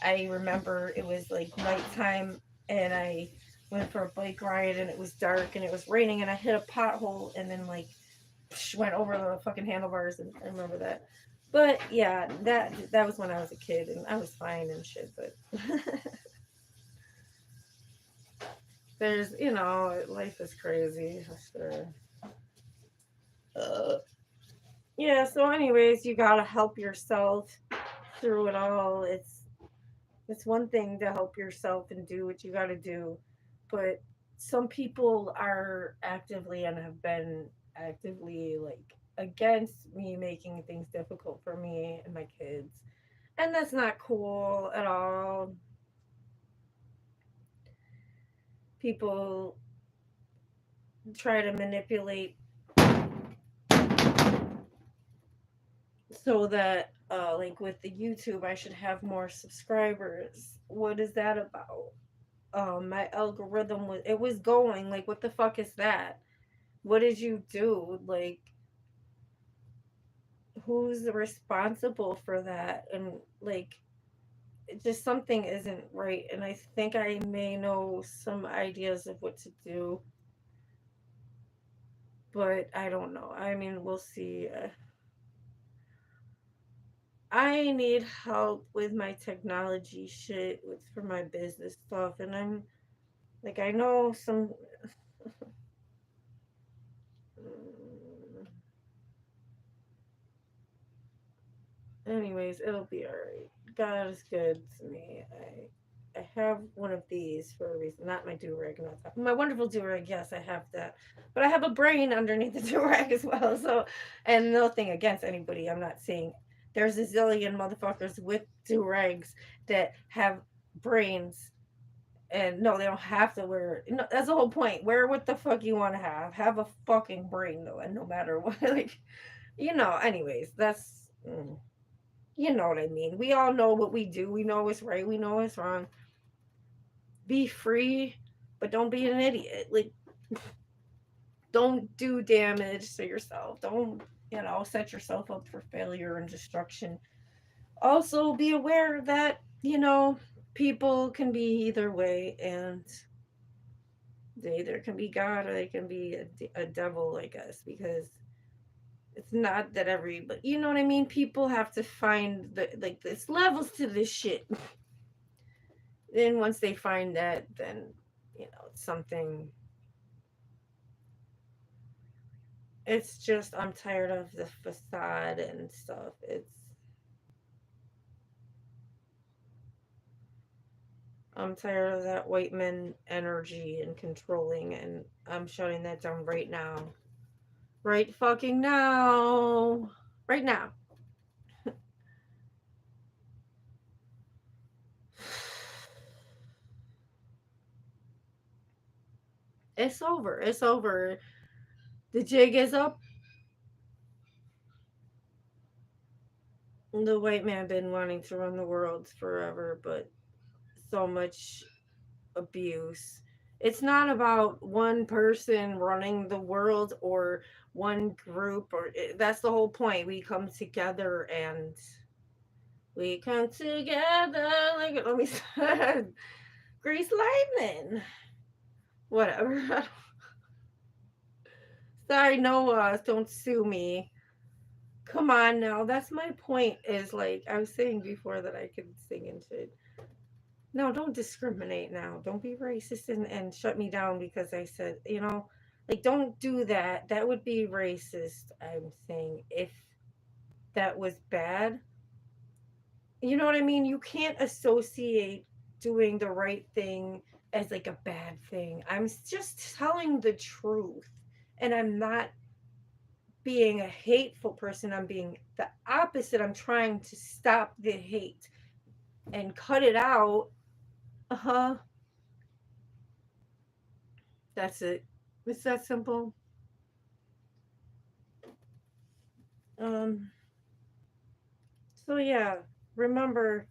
I remember it was like nighttime, and I went for a bike ride, and it was dark, and it was raining, and I hit a pothole, and then like went over the fucking handlebars, and I remember that. But yeah, that was when I was a kid, and I was fine and shit. But there's, life is crazy. Sure. Uh, yeah. So, anyways, you gotta help yourself through it all. It's one thing to help yourself and do what you gotta do, but some people are actively and have been actively like against me making things difficult for me and my kids. And that's not cool at all. People try to manipulate so that like with the YouTube I should have more subscribers. What is that about? My algorithm was going like, what the fuck is that? What did you do? Like, who's responsible for that? And like, it just something isn't right, and I think I may know some ideas of what to do, but I don't know. I mean, we'll see. I need help with my technology shit with for my business stuff, and I'm like, I know some. Anyways, it'll be alright. God is good to me. I have one of these for a reason. Not my do-rag, not that. My wonderful do-rag, yes, I have that. But I have a brain underneath the do-rag as well. So, and nothing against anybody. I'm not saying there's a zillion motherfuckers with do-rags that have brains. And no, they don't have to wear. No, that's the whole point. Wear what the fuck you want to have. Have a fucking brain though, and no matter what, like, Anyways, that's. You know what I mean. We all know what we do. We know what's right. We know what's wrong. Be free, but don't be an idiot. Like, don't do damage to yourself. Don't, set yourself up for failure and destruction. Also, be aware that, people can be either way, and they either can be God or they can be a devil, I guess, because it's not that but you know what I mean? People have to find like, there's levels to this shit. Then once they find that, then it's something. It's just I'm tired of the facade and stuff. I'm tired of that white man energy and controlling, and I'm shutting that down right now. Right fucking now. Right now. It's over. It's over. The jig is up. The white man been wanting to run the world forever, but so much abuse. It's not about one person running the world or one group, that's the whole point. We come together, and we come together like, let me Grease Lightning. Whatever. Sorry, Noah, don't sue me. Come on now. That's my point, is like I was saying before that I could sing and shit. No, don't discriminate now. Don't be racist and shut me down because I said, like, don't do that. That would be racist. I'm saying if that was bad. You know what I mean? You can't associate doing the right thing as like a bad thing. I'm just telling the truth. And I'm not being a hateful person. I'm being the opposite. I'm trying to stop the hate and cut it out. Uh huh. That's it. It's that simple. Um, so yeah, remember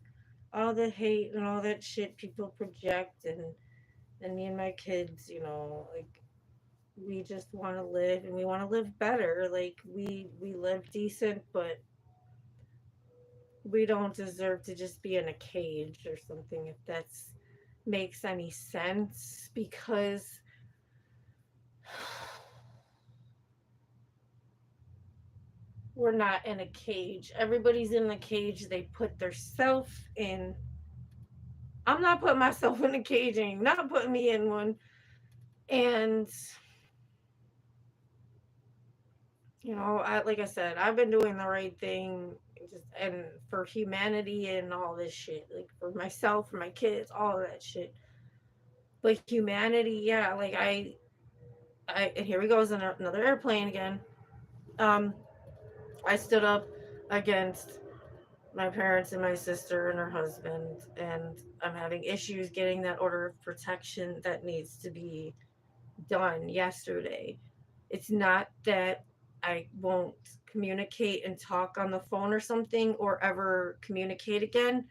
all the hate and all that shit people project, and me and my kids, like we just want to live and we want to live better. Like we live decent, but we don't deserve to just be in a cage or something, if that's makes any sense, because we're not in a cage. Everybody's in a cage they put their self in. I'm not putting myself in a cage, and not putting me in one. And I, like I said, I've been doing the right thing, just and for humanity and all this shit, like for myself, for my kids, all of that shit. But humanity, yeah, like I and here we goes another airplane again. Um, I stood up against my parents and my sister and her husband, and I'm having issues getting that order of protection that needs to be done yesterday. It's not that I won't communicate and talk on the phone or something, or ever communicate again,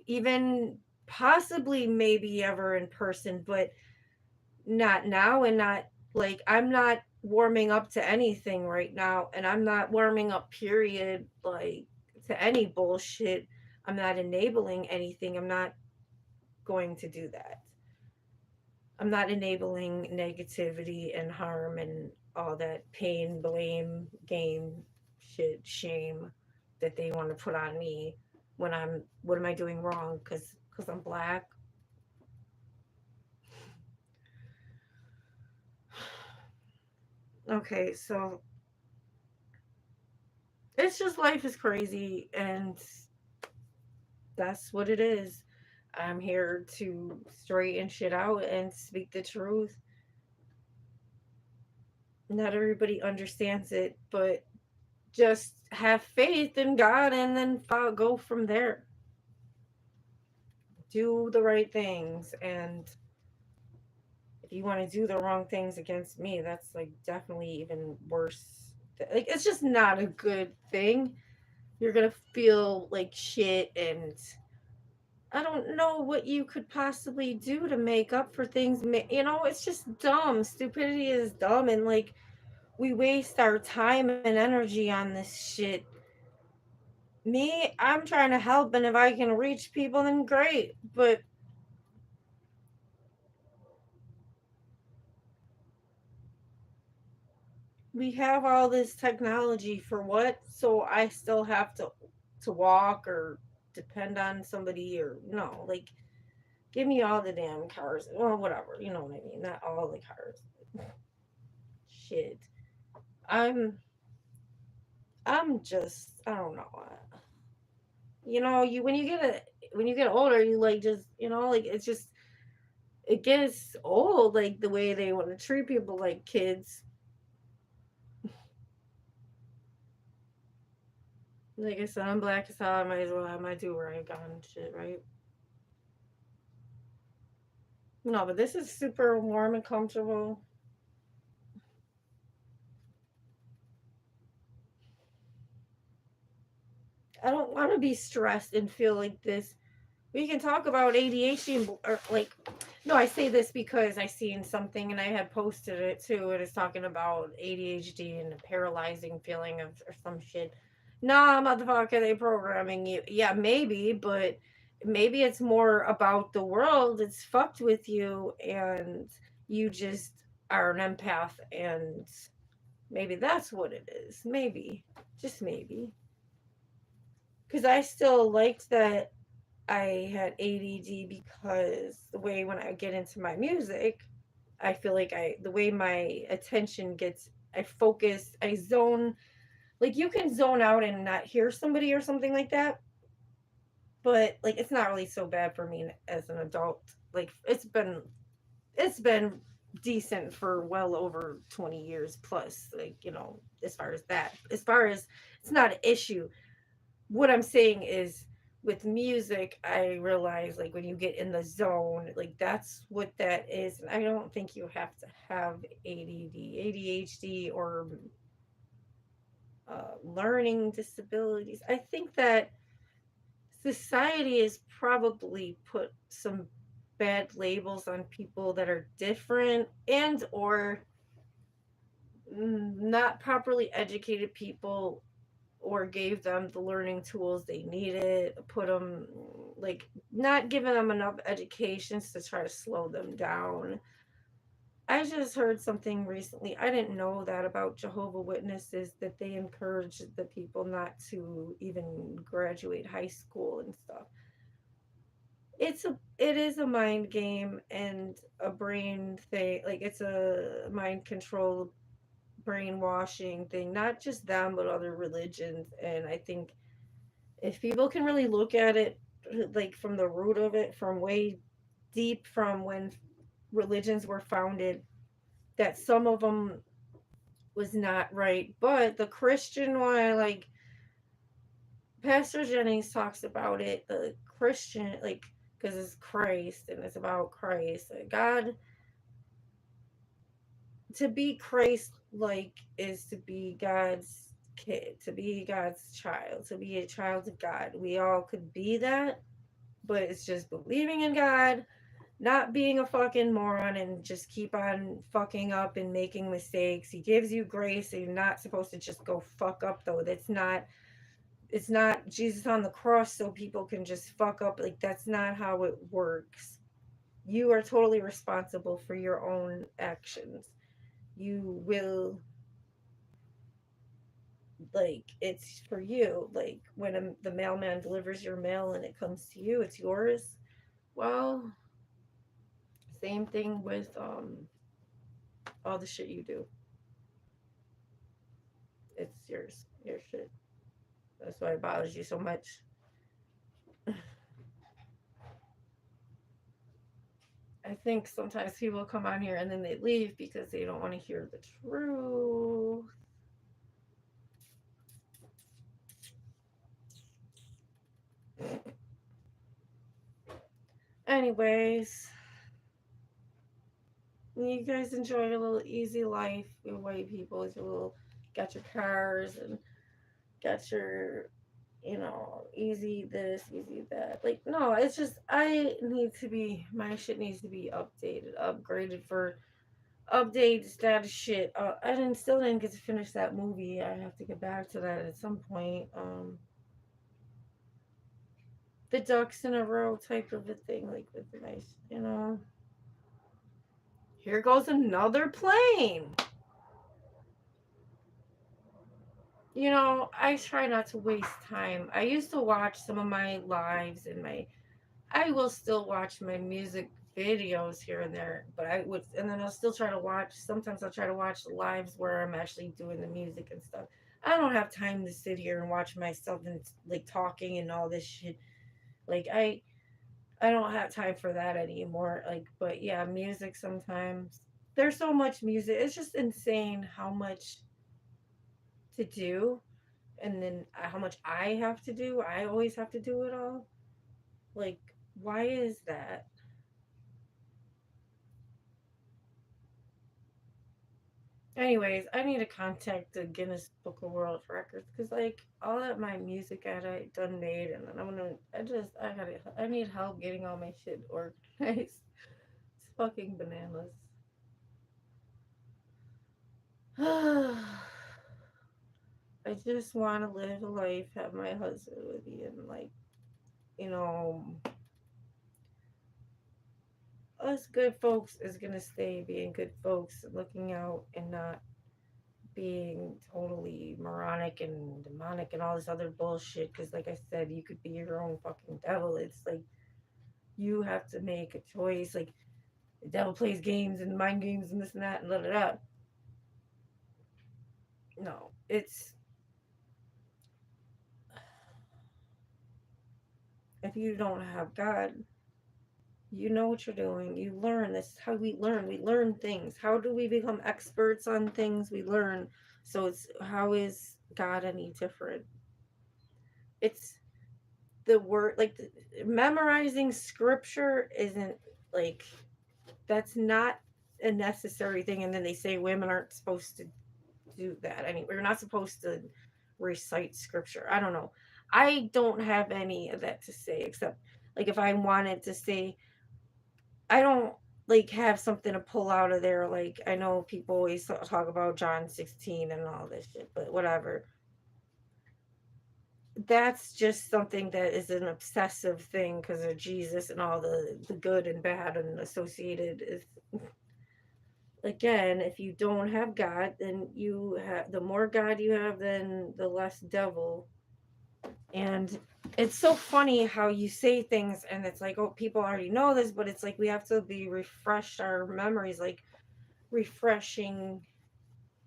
even possibly maybe ever in person, but not now, and not like I'm not warming up to anything right now, and I'm not warming up period, like to any bullshit. I'm not enabling anything. I'm not going to do that. I'm not enabling negativity and harm and all that pain, blame, game, shit, shame that they want to put on me when I'm what am I doing wrong cuz I'm black. Okay, so it's just life is crazy, and that's what it is. I'm here to straighten shit out and speak the truth. Not everybody understands it, but just have faith in God and then go from there. Do the right things, and if you want to do the wrong things against me, that's like definitely even worse. Like it's just not a good thing. You're gonna feel like shit, and I don't know what you could possibly do to make up for things. It's just dumb. Stupidity is dumb, and like we waste our time and energy on this shit. Me, I'm trying to help, and if I can reach people, then great. But we have all this technology for what? So I still have to walk or depend on somebody, or no, like give me all the damn cars. Well, whatever, you know what I mean? Not all the cars. Shit. I'm I'm just I don't know. You when you get older, you like just like it's just it gets old, like the way they want to treat people like kids. Like I said, I'm black as hell. I might as well have my do rag on and shit, right? No, but this is super warm and comfortable. I don't want to be stressed and feel like this. We can talk about ADHD or like, no, I say this because I seen something and I had posted it too. It is talking about ADHD and a paralyzing feeling of or some shit. Nah, motherfucker, they programming you. Yeah, maybe, but maybe it's more about the world. It's fucked with you, and you just are an empath, and maybe that's what it is. Maybe, just maybe. Because I still liked that I had ADD, because the way when I get into my music, I feel like the way my attention gets, I focus, I zone. Like you can zone out and not hear somebody or something like that, but like it's not really so bad for me as an adult. Like it's been decent for well over 20 years plus, like as far as that, as far as it's not an issue. What I'm saying is with music, I realize like when you get in the zone, like that's what that is. And I don't think you have to have ADD, ADHD, or learning disabilities. I think that society has probably put some bad labels on people that are different and or not properly educated people, or gave them the learning tools they needed, put them like not giving them enough educations to try to slow them down. I just heard something recently. I didn't know that about Jehovah Witnesses, that they encourage the people not to even graduate high school and stuff. It is a mind game and a brain thing. Like it's a mind control, brainwashing thing, not just them but other religions. And I think if people can really look at it like from the root of it, from way deep, from when religions were founded, that some of them was not right. But the Christian one, like Pastor Jennings talks about it, the Christian, like, because it's Christ and it's about Christ. God, to be Christ like is to be God's kid, to be God's child, to be a child of God. We all could be that, but it's just believing in God, not being a fucking moron and just keep on fucking up and making mistakes. He gives you grace, and you're not supposed to just go fuck up though. It's not Jesus on the cross so people can just fuck up. Like that's not how it works. You are totally responsible for your own actions. You will, like, it's for you. Like when the mailman delivers your mail and it comes to you, it's yours. Well, same thing with all the shit you do. It's yours, your shit. That's why it bothers you so much. I think sometimes people come on here and then they leave because they don't want to hear the truth. Anyways, you guys enjoy a little easy life with white people. It's a little, got your cars and got your, easy this, easy that. Like, no, it's just, my shit needs to be updated, upgraded for update status shit. I still didn't get to finish that movie. I have to get back to that at some point. The ducks in a row type of a thing, like with the nice, Here goes another plane. I try not to waste time. I used to watch some of my lives and I will still watch my music videos here and there, but and then I'll still try to watch, sometimes I'll try to watch the lives where I'm actually doing the music and stuff. I don't have time to sit here and watch myself and like talking and all this shit. Like I don't have time for that anymore. Like, but yeah, music sometimes. There's so much music. It's just insane how much to do, and then how much I have to do. I always have to do it all. Like, why is that? Anyways, I need to contact the Guinness Book of World Records because, like, all that my music I done made, and then I need help getting all my shit organized. It's fucking bananas. I just want to live a life, have my husband with me, and like, you know, us good folks is gonna stay being good folks, looking out and not being totally moronic and demonic and all this other bullshit. Because, like I said, you could be your own fucking devil. It's like you have to make a choice. Like the devil plays games and mind games and this and that and da da da. No, it's if you don't have God, you know what you're doing. You learn. This is how we learn. We learn things. How do we become experts on things? We learn. So it's how is God any different? It's the word, like memorizing scripture isn't like, that's not a necessary thing. And then they say women aren't supposed to do that anyway. We're not supposed to recite scripture. I don't know. I don't have any of that to say, except like if I wanted to say, I don't like have something to pull out of there. Like I know people always talk about John 16 and all this shit, but whatever. That's just something that is an obsessive thing because of Jesus and all the good and bad and associated is, again, if you don't have God, then you have, the more God you have, then the less devil. And it's so funny how you say things and it's like, oh, people already know this, but it's like we have to be refresh our memories, like refreshing,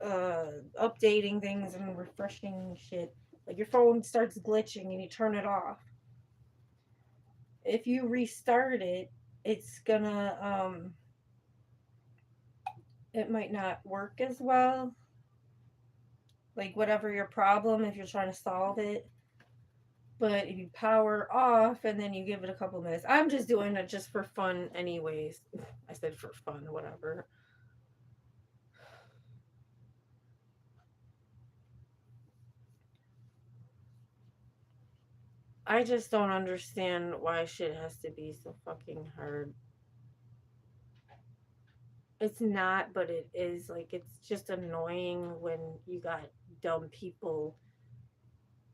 updating things and refreshing shit. Like your phone starts glitching and you turn it off. If you restart it, it's gonna it might not work as well. Like whatever your problem, if you're trying to solve it. But if you power off and then you give it a couple minutes, I'm just doing it just for fun, anyways. I said for fun, whatever. I just don't understand why shit has to be so fucking hard. It's not, but it is. Like, it's just annoying when you got dumb people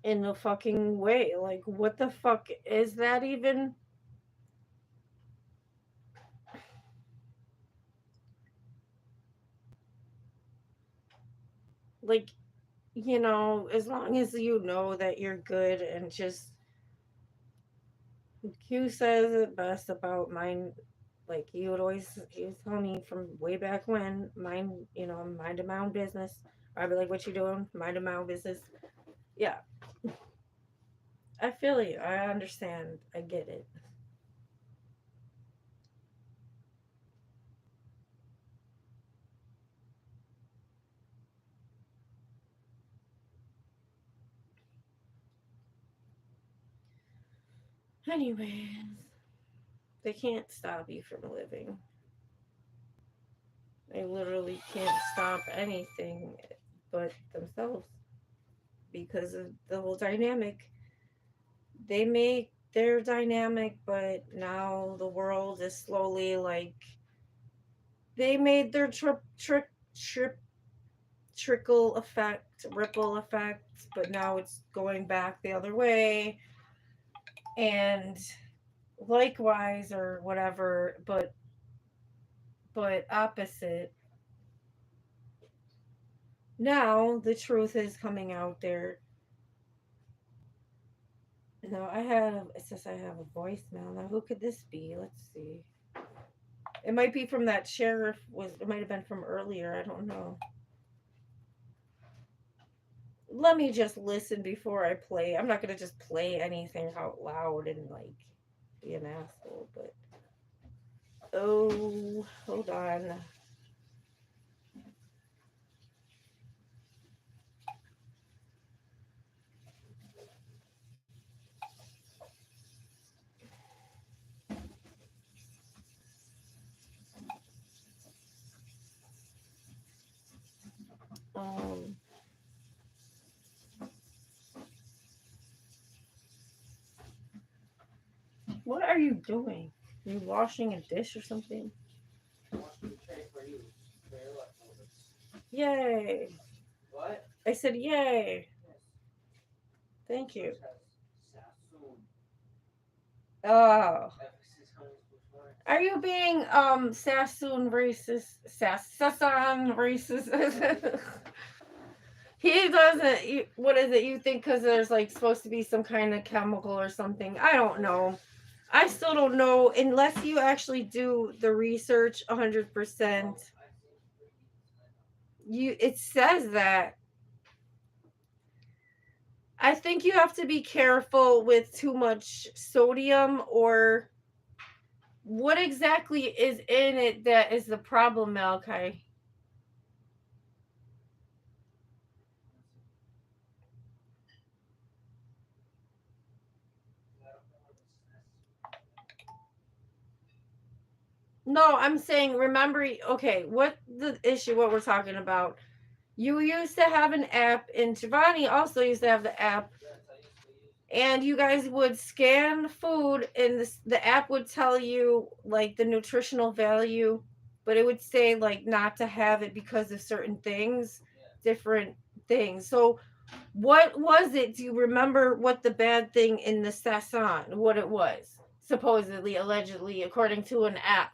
in the fucking way. Like, what the fuck is that even? Like, as long as you know that you're good and just, Q says it best about mind. Like, he would tell me from way back when, minding my own business. I'd be like, what you doing? Minding my own business. Yeah, I feel you. I understand. I get it. Anyways, they can't stop you from living. They literally can't stop anything but themselves because of the whole dynamic. They make their dynamic, but now the world is slowly like, they made their trickle effect, ripple effect, but now it's going back the other way. And likewise, or whatever, but opposite. Now the truth is coming out there. No, it says I have a voicemail. Now who could this be? Let's see. It might be from that sheriff, it might have been from earlier, I don't know. Let me just listen before I play. I'm not gonna just play anything out loud and like be an asshole, but oh, hold on. Um, what are you doing? Are you washing a dish or something? Yay! What? I said yay. Thank you. Oh, are you being Sassoon racist? Sasson racist? He doesn't. What is it? You think because there's like supposed to be some kind of chemical or something? I don't know. I still don't know unless you actually do the research 100%. It says that. I think you have to be careful with too much sodium, or what exactly is in it that is the problem, Malachi? No, I'm saying, remember, okay, what the issue, what we're talking about. You used to have an app, and Giovanni also used to have the app, and you guys would scan food, and the app would tell you like the nutritional value, but it would say like not to have it because of certain things, different things. So what was it? Do you remember what the bad thing in the sasson, what it was? Supposedly, allegedly, according to an app.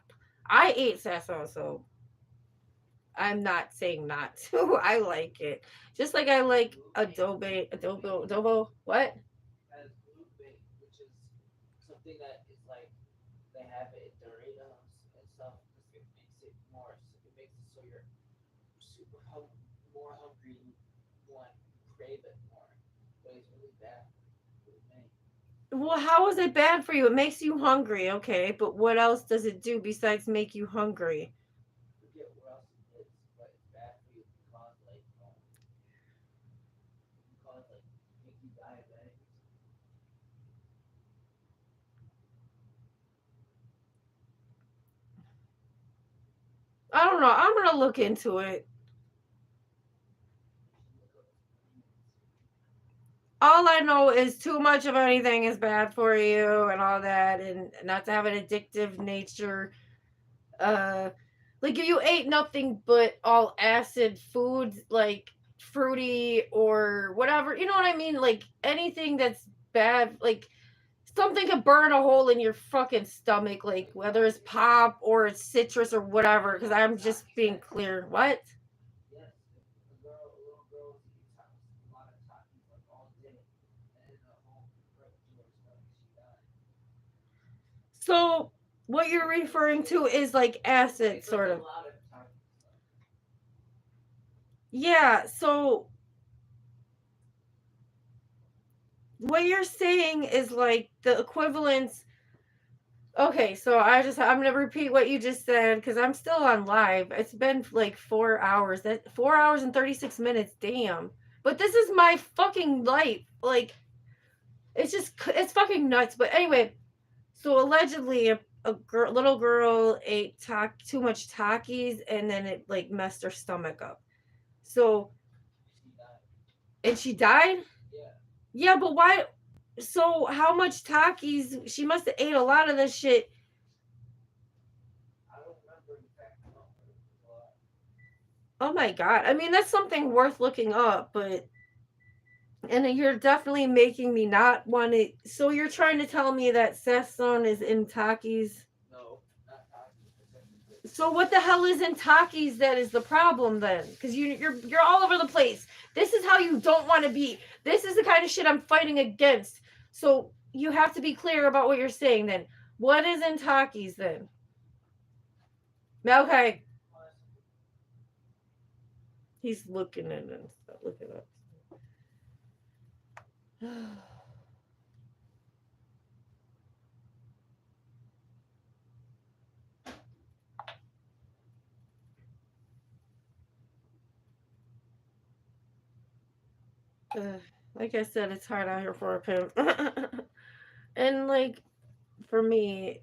I ate sasson, so I'm not saying not to. I like it. Just like I like adobo. What? Well, how is it bad for you? It makes you hungry, okay, but what else does it do besides make you hungry? I don't know. I'm gonna look into it. All I know is too much of anything is bad for you and all that, and not to have an addictive nature. Uh, like if you ate nothing but all acid foods, like fruity or whatever, you know what I mean? Like anything that's bad, like something could burn a hole in your fucking stomach, like whether it's pop or it's citrus or whatever. Because I'm just being clear. What? So what you're referring to is like acid, sort of. Yeah. So what you're saying is like the equivalence. Okay, so I'm gonna repeat what you just said because I'm still on live. It's been like 4 hours. That 4 hours and 36 minutes. Damn. But this is my fucking life. Like it's fucking nuts. But anyway, so allegedly little girl ate too much Takis, and then it like messed her stomach up. So and she died. Yeah, but why? So how much Takis? She must have ate a lot of this shit. Oh my god. I mean, that's something worth looking up, but and you're definitely making me not want to. So you're trying to tell me that Sasson is in Takis? So what the hell is in Takis that is the problem then? Because you're all over the place. This is how you don't want to be. This is the kind of shit I'm fighting against. So you have to be clear about what you're saying then. What is in Takis then? Okay. He's looking at it. Look it up. Like I said, it's hard out here for a pimp. And like for me,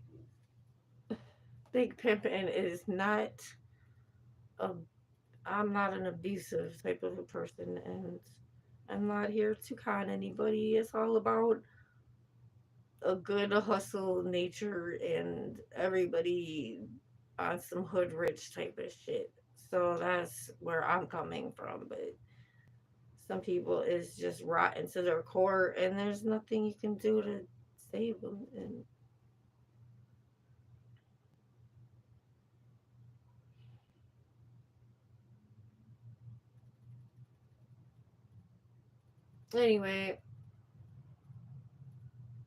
big pimping is not a. I'm not an abusive type of a person, and I'm not here to con anybody. It's all about a good hustle nature and everybody on some hood rich type of shit. So that's where I'm coming from. But some people is just rotten to their core, and there's nothing you can do to save them. And anyway,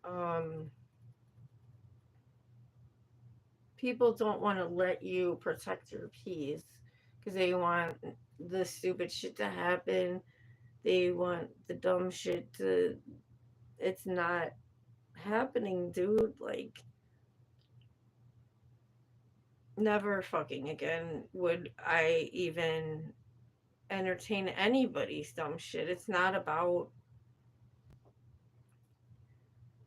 um, people don't want to let you protect your peace because they want the stupid shit to happen. They want the dumb shit to. It's not happening, dude. Like, never fucking again would I even entertain anybody's dumb shit. It's not about.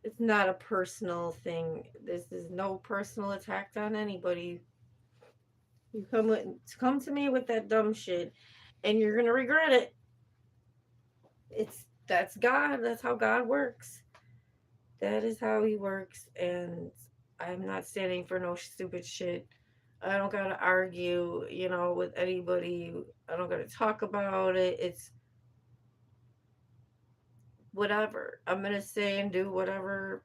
It's not a personal thing. This is no personal attack on anybody. You come to me with that dumb shit, and you're gonna regret it. That's God. That's how God works. That is how He works, and I'm not standing for no stupid shit. I don't gotta argue, with anybody. I don't gotta talk about it. It's whatever. I'm gonna say and do whatever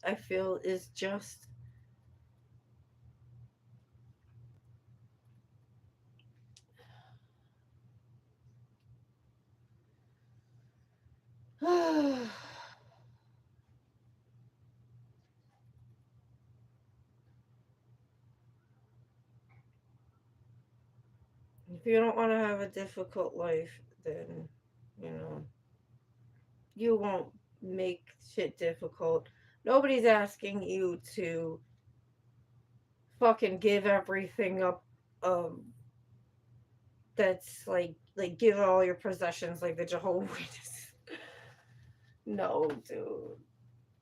I feel is just. If you don't want to have a difficult life, then, you know, you won't make shit difficult. Nobody's asking you to fucking give everything up. That's like give all your possessions like the Jehovah's Witnesses. No, dude,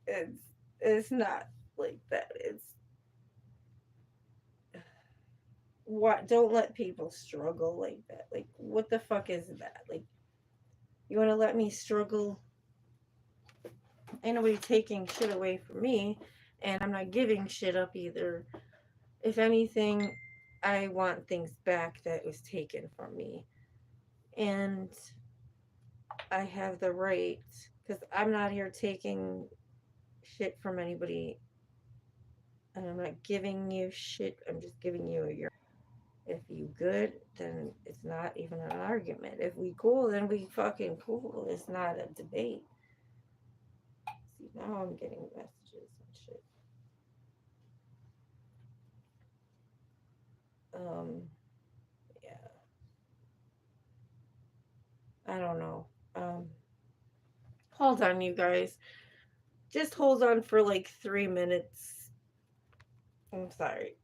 it's it's not like that. It's what? Don't let people struggle like that. Like, what the fuck is that? Like, you want to let me struggle? Ain't nobody taking shit away from me, and I'm not giving shit up either. If anything, I want things back that was taken from me, and I have the right, because I'm not here taking shit from anybody, and I'm not giving you shit. I'm just giving you your. If you good, then it's not even an argument. If we cool, then we fucking cool. It's not a debate. See, now I'm getting messages and shit. Um, yeah, I don't know. Hold on, you guys. Just hold on for like 3 minutes. I'm sorry.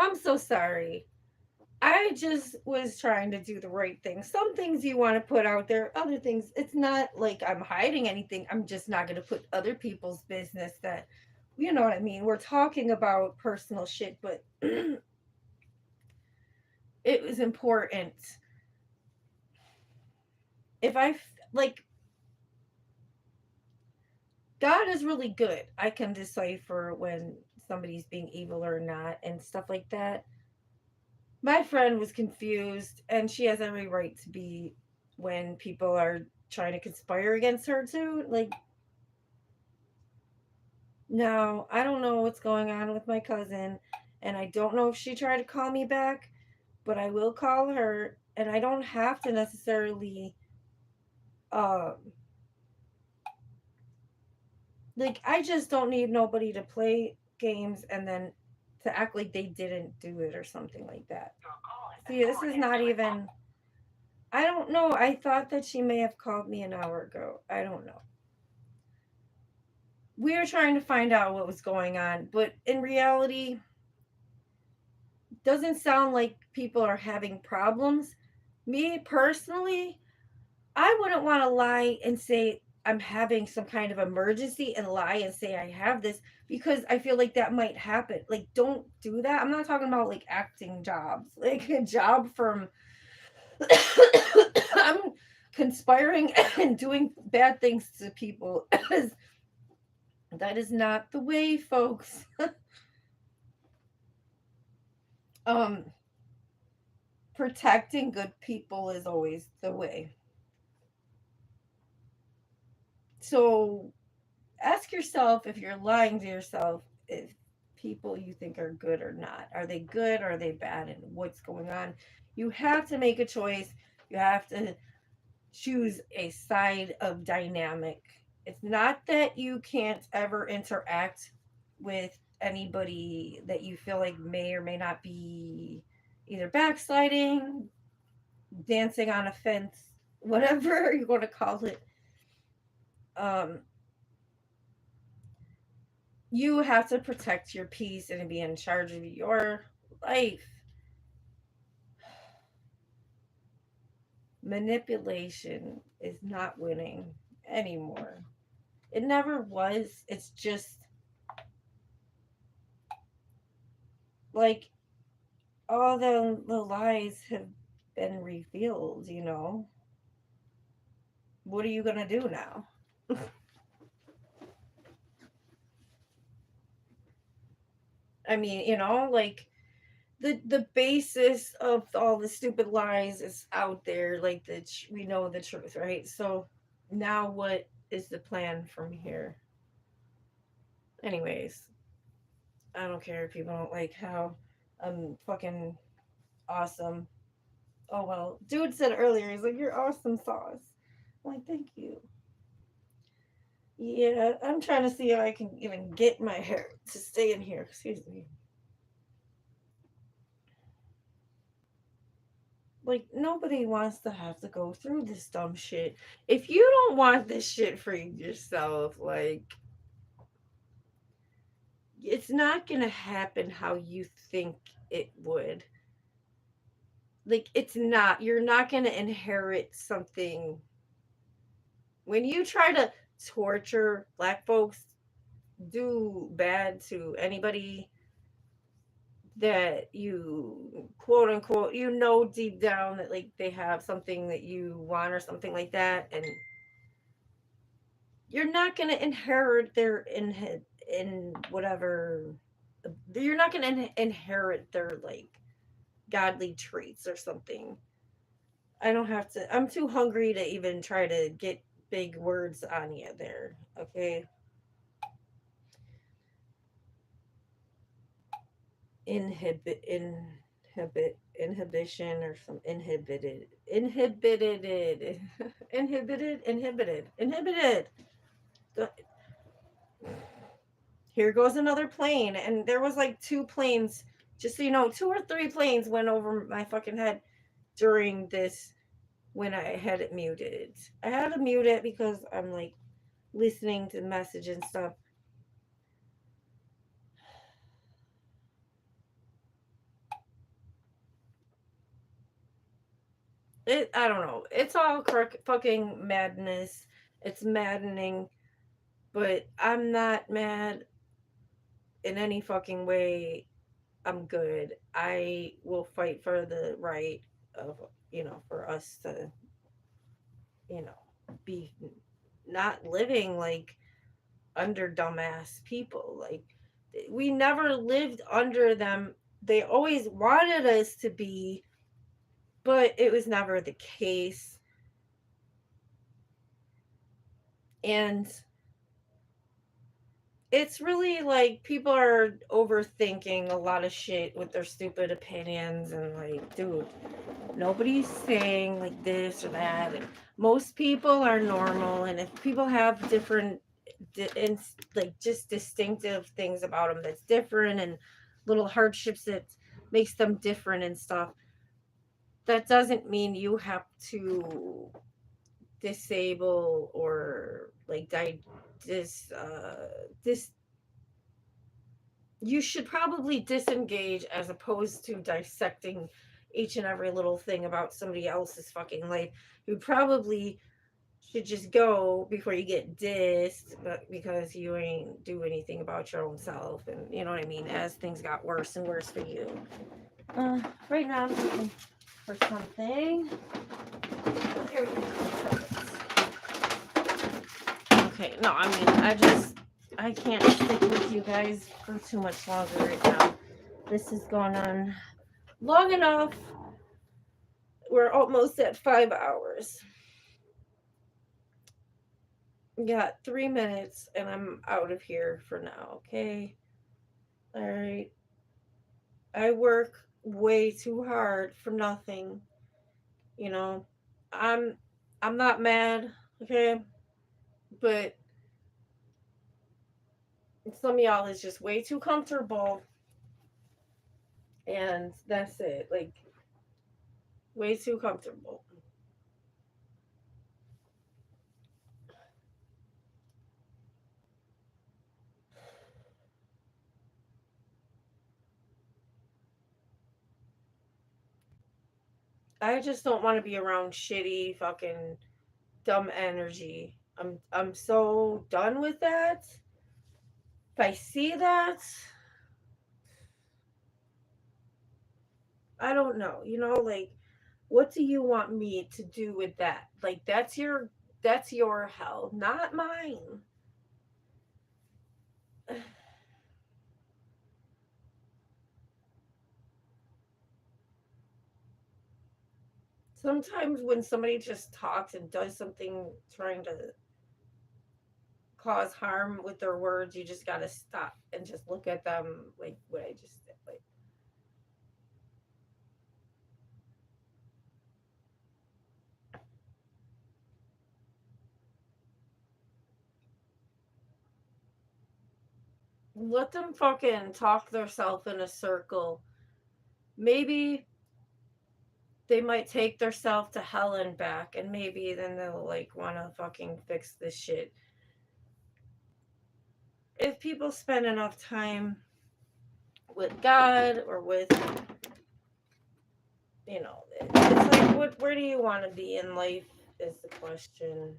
I'm so sorry. I just was trying to do the right thing. Some things you want to put out there, other things, it's not like I'm hiding anything. I'm just not going to put other people's business that, you know what I mean? We're talking about personal shit, but it was important. If like, God is really good. I can decipher when somebody's being evil or not and stuff like that. My friend was confused, and she has every right to be when people are trying to conspire against her too. Like, no, I don't know what's going on with my cousin, and I don't know if she tried to call me back, but I will call her, and I don't have to necessarily, um, like, I just don't need nobody to play games and then to act like they didn't do it or something like that. See, this is not even. I don't know. I thought that she may have called me an hour ago. I don't know. We were trying to find out what was going on, but in reality, doesn't sound like people are having problems. Me personally, I wouldn't want to lie and say I'm having some kind of emergency and lie and say I have this because I feel like that might happen. Like, don't do that. I'm not talking about like acting jobs, like a job from I'm conspiring and doing bad things to people. That is not the way, folks. um Protecting good people is always the way. So ask yourself, if you're lying to yourself, if people you think are good or not. Are they good or are they bad, and what's going on? You have to make a choice. You have to choose a side of dynamic. It's not that you can't ever interact with anybody that you feel like may or may not be either backsliding, dancing on a fence, whatever you want to call it. Um, you have to protect your peace and be in charge of your life. Manipulation is not winning anymore. It never was. It's just like all the lies have been revealed, you know? What are you going to do now? I mean, like the basis of all the stupid lies is out there, like we know the truth, right? So now what is the plan from here? Anyways, I don't care if people don't like how I'm fucking awesome. Oh well, dude said earlier, he's like, "You're awesome sauce." I'm like, thank you. Yeah, I'm trying to see if I can even get my hair to stay in here. Excuse me. Like, nobody wants to have to go through this dumb shit. If you don't want this shit for yourself, like, it's not gonna happen how you think it would. Like, it's not. You're not gonna inherit something. When you try to torture black folks, do bad to anybody that you quote unquote, deep down that like they have something that you want or something like that, and you're not going to inherit their in whatever, you're not going to inherit their like godly traits or something. I don't have to, I'm too hungry to even try to get big words on you there. Okay. Inhibition or some inhibited. The- Here goes another plane, and there was like two planes, just so you know, two or three planes went over my fucking head during this when I had it muted. I had to mute it because I'm like listening to the message and stuff. I don't know. It's all fucking madness. It's maddening, but I'm not mad in any fucking way. I'm good. I will fight for the right of, for us to, be not living like under dumbass people. Like, we never lived under them. They always wanted us to be, but it was never the case. And it's really like people are overthinking a lot of shit with their stupid opinions, and like, dude, nobody's saying like this or that, and most people are normal, and if people have different like just distinctive things about them that's different, and little hardships that makes them different and stuff, that doesn't mean you have to disable or like this you should probably disengage as opposed to dissecting each and every little thing about somebody else's fucking life. You probably should just go before you get dissed, but because you ain't do anything about your own self, and you know what I mean, as things got worse and worse for you. Right now I'm looking for something. Here we go. Okay, no, I mean, I can't stick with you guys for too much longer right now. This has gone on long enough. We're almost at 5 hours. Got 3 minutes and I'm out of here for now, okay? Alright. I work way too hard for nothing. You know. I'm I'm not mad, okay? But some of y'all is just way too comfortable, and that's it. Like, way too comfortable. I just don't want to be around shitty fucking dumb energy. I'm so done with that. If I see that, I don't know. Like, what do you want me to do with that? Like, that's your hell, not mine. Sometimes when somebody just talks and does something trying to cause harm with their words, you just gotta stop and just look at them like what I just did. Like, let them fucking talk themselves in a circle. Maybe they might take theirself to hell and back, and maybe then they'll like want to fucking fix this shit. If people spend enough time with God or with, it's like, where do you want to be in life is the question.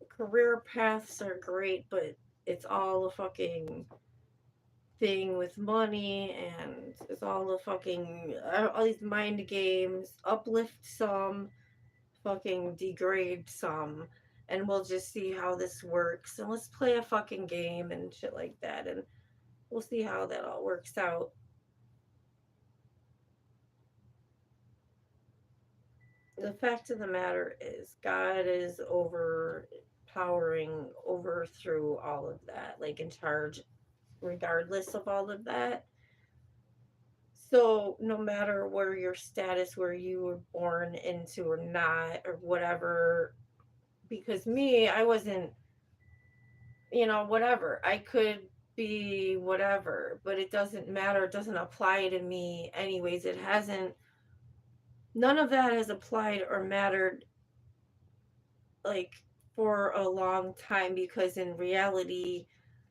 Career paths are great, but it's all a fucking thing with money, and it's all the fucking all these mind games. Uplift some, fucking degrade some, and we'll just see how this works. And let's play a fucking game and shit like that, and we'll see how that all works out. The fact of the matter is, God is overpowering, over through all of that, like in charge, regardless of all of that. So no matter where your status, where you were born into or not, or whatever, because me, I wasn't, whatever. I could be whatever, but it doesn't matter. It doesn't apply to me anyways. It hasn't, none of that has applied or mattered, like, for a long time, because in reality,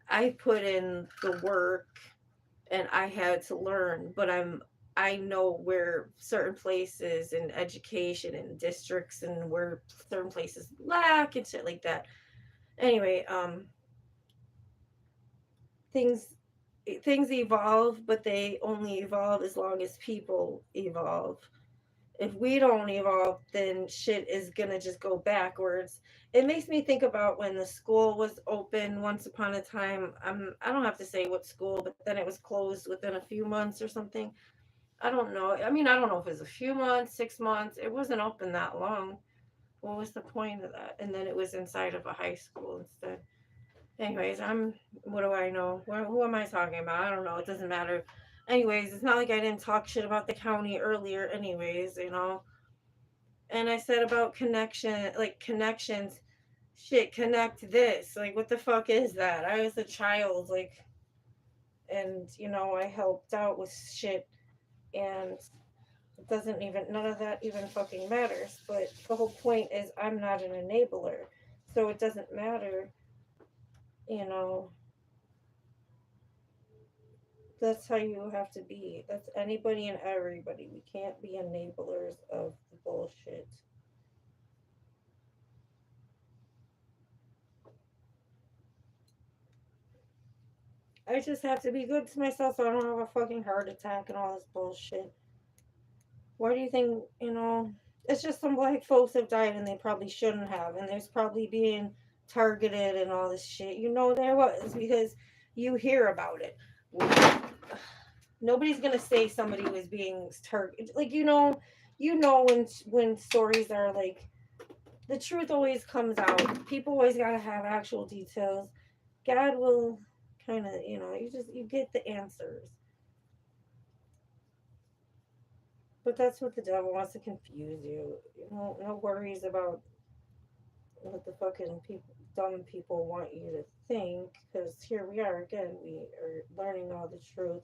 I put in the work and I had to learn, but I'm I know where certain places in education and districts and where certain places lack and shit like that. Anyway, things things evolve, but they only evolve as long as people evolve. If we don't evolve, then shit is gonna just go backwards. It makes me think about when the school was open once upon a time. I don't have to say what school, but then it was closed within a few months or something. I don't know. I mean, I don't know if it was a few months, 6 months. It wasn't open that long. What was the point of that? And then it was inside of a high school instead. Anyways, what do I know? Who am I talking about? I don't know. It doesn't matter. Anyways, it's not like I didn't talk shit about the county earlier, anyways, you know. And I said about connection, like connections. Shit, connect this. Like, what the fuck is that? I was a child, like, and, I helped out with shit, and it doesn't even, none of that even fucking matters. But the whole point is I'm not an enabler. So it doesn't matter, you know. That's how you have to be. That's anybody and everybody. We can't be enablers of the bullshit. I just have to be good to myself so I don't have a fucking heart attack and all this bullshit. Why do you think, it's just some black folks have died and they probably shouldn't have, and there's probably being targeted and all this shit. There was because you hear about it. Nobody's gonna say somebody was being targeted. Like, when stories are like, the truth always comes out. People always gotta have actual details. God will kind of, you get the answers. But that's what the devil wants to confuse you. No worries about what the fucking dumb people want you to think. Because here we are again. We are learning all the truth,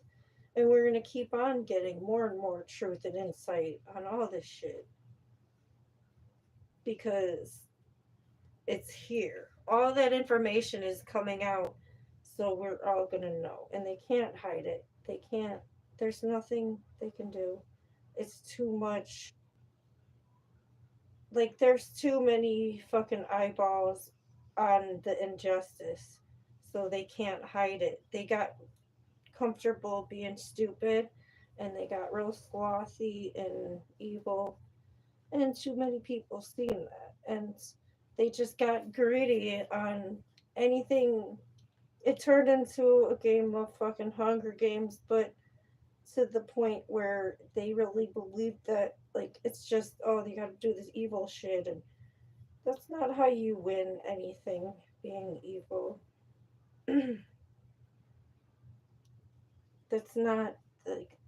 and we're gonna keep on getting more and more truth and insight on all this shit because it's here. All that information is coming out, so we're all gonna know, and they can't hide it. They can't. There's nothing they can do. It's too much. Like, there's too many fucking eyeballs on the injustice, so they can't hide it. They got comfortable being stupid, and they got real slothy and evil, and too many people seen that, and they just got greedy on anything. It turned into a game of fucking Hunger Games, but to the point where they really believe that, like, it's just, oh, you gotta do this evil shit, and that's not how you win anything, being evil. That's not, like,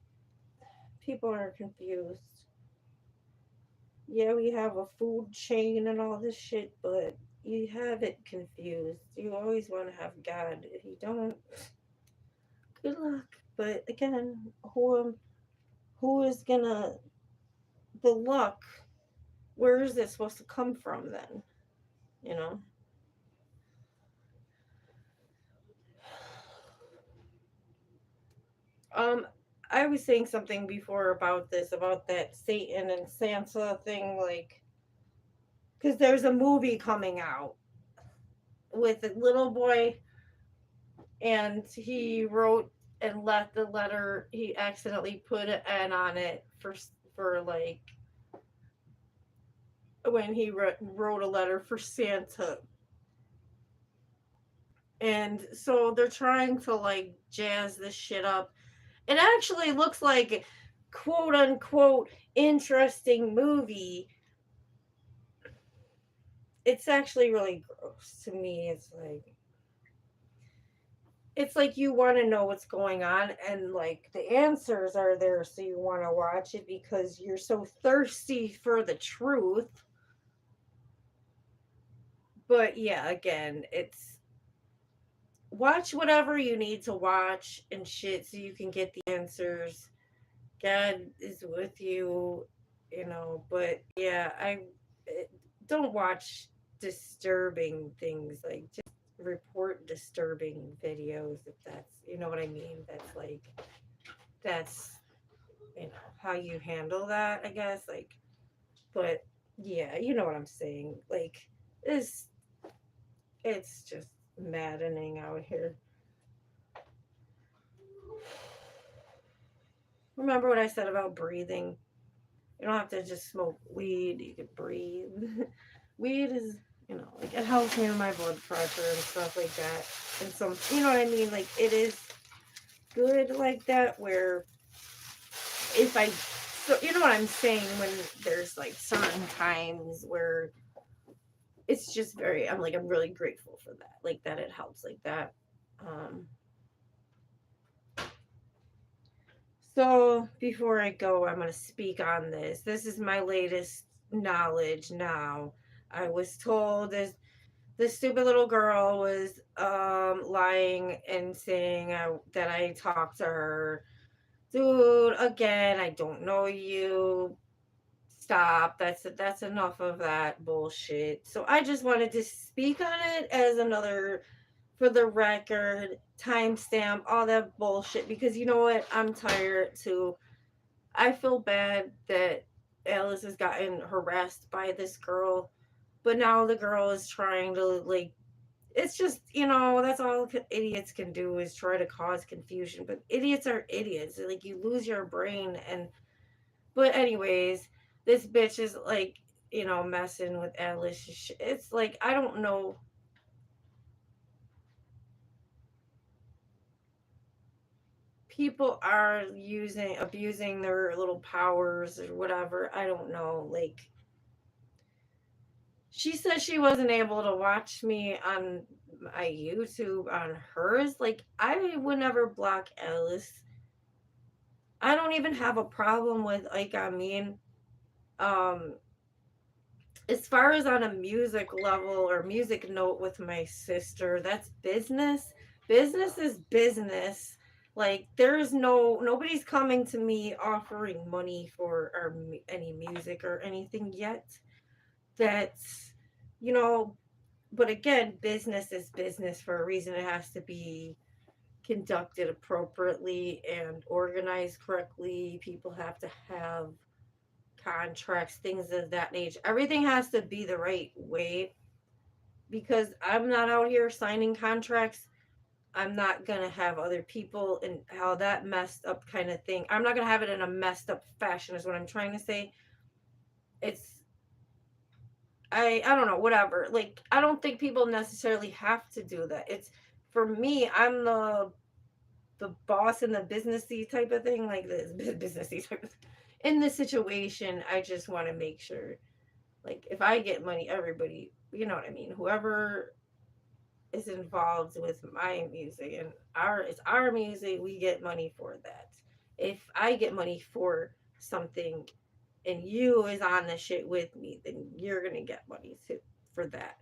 people are confused. Yeah, we have a food chain and all this shit, but you have it confused. You always want to have God. If you don't, good luck. But again, who is gonna, the luck? Where is this supposed to come from then? You know. Um, I was saying something before about this, about that Satan and Santa thing, like, because there's a movie coming out with a little boy, and he wrote and left the letter. He accidentally put an N on it for like when he wrote a letter for Santa, and so they're trying to like jazz this shit up. It actually looks like quote unquote interesting movie. It's actually really gross to me. It's like you want to know what's going on, and like the answers are there, so you want to watch it because you're so thirsty for the truth. But yeah, again, it's watch whatever you need to watch and shit so you can get the answers. God is with you, but yeah, don't watch disturbing things. Like, just report disturbing videos if that's, you know what I mean. That's how you handle that, I guess. Like, but yeah, you know what I'm saying. Like, it's it's just maddening out here. Remember what I said about breathing? You don't have to just smoke weed, you can breathe. Weed is, like it helps me with my blood pressure and stuff like that. And some, you know what I mean? Like it is good like that where if I, so you know what I'm saying when there's like certain times where it's just very, I'm really grateful for that. Like that it helps like that. Um, So before I go, I'm going to speak on this. This is my latest knowledge now. I was told this stupid little girl was lying and saying that I talked to her. Dude, again, I don't know you. Stop. That's enough of that bullshit. So I just wanted to speak on it as another, for the record, timestamp, all that bullshit, because you know what? I'm tired too. I feel bad that Alice has gotten harassed by this girl, but now the girl is trying to, like, it's just, that's all idiots can do is try to cause confusion. But idiots are idiots. Like, you lose your brain. But, anyways, this bitch is, like, messing with Alice. It's like, I don't know. People are abusing their little powers or whatever. I don't know. Like, she said she wasn't able to watch me on my YouTube on hers. Like, I would never block Alice. I don't even have a problem with, like, um, as far as on a music level or music note with my sister, that's business. Business is business. Like, nobody's coming to me offering money for any music or anything yet. That's, you know, but again, business is business for a reason. It has to be conducted appropriately and organized correctly. People have to have contracts, things of that nature. Everything has to be the right way because I'm not out here signing contracts. I'm not going to have other people and how that messed up kind of thing. I'm not going to have it in a messed up fashion, is what I'm trying to say. It's I don't know, whatever. Like, I don't think people necessarily have to do that. It's for me, I'm the boss in the businessy type of thing, like this businessy type of in this situation. I just want to make sure, like, if I get money, everybody, you know what I mean. Whoever is involved with my music and it's our music, we get money for that. If I get money for something and you is on the shit with me, then you're gonna get money too for that.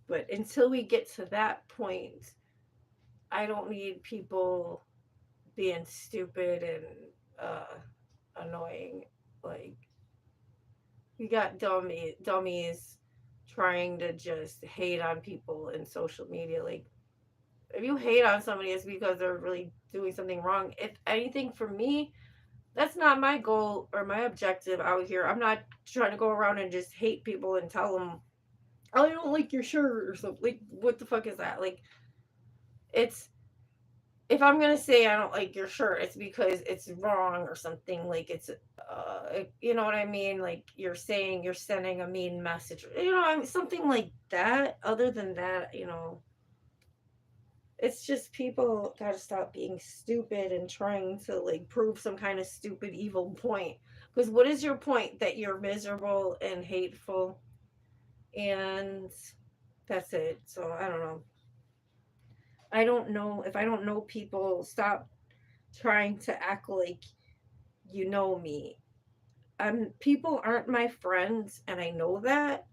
But until we get to that point, I don't need people being stupid and annoying. Like, we got dummies trying to just hate on people in social media. Like, if you hate on somebody, it's because they're really doing something wrong. If anything, for me, that's not my goal or my objective out here. I'm not trying to go around and just hate people and tell them, "Oh, I don't like your shirt" or something. Like, what the fuck is that? Like, it's if I'm gonna say I don't like your shirt, it's because it's wrong or something. Like, it's you know what I mean? Like, you're sending a mean message. I mean, something like that. Other than that, it's just people gotta stop being stupid and trying to, like, prove some kind of stupid evil point. Because what is your point? That you're miserable and hateful, and that's it. So I don't know. I don't know if I don't know people. Stop trying to act like you know me. People aren't my friends, and I know that.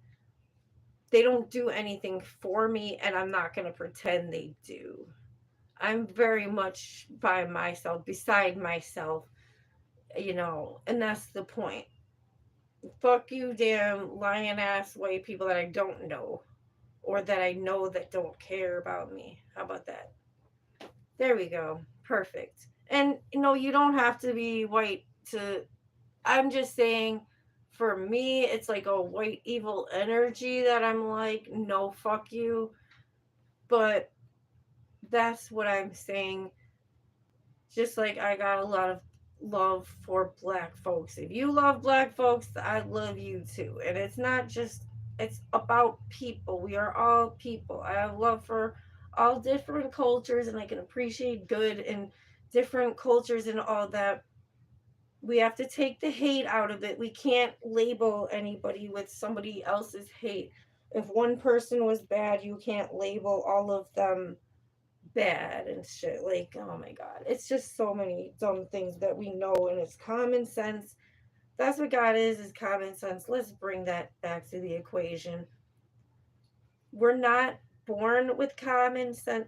They don't do anything for me, and I'm not gonna pretend they do. I'm very much by myself, beside myself, and that's the point. Fuck you, damn lying ass white people that I don't know, or that I know that don't care about me. How about that? There we go. Perfect. And you don't have to be white to. I'm just saying, for me, it's like a white evil energy that I'm like, no, fuck you. But that's what I'm saying. Just like I got a lot of love for black folks. If you love black folks, I love you too. And it's not just, it's about people. We are all people. I have love for all different cultures, and I can appreciate good in different cultures and all that. We have to take the hate out of it. We can't label anybody with somebody else's hate. If one person was bad, you can't label all of them bad and shit. Like, oh my god. It's just so many dumb things that we know, and it's common sense. That's what God is common sense. Let's bring that back to the equation. We're not born with common sense.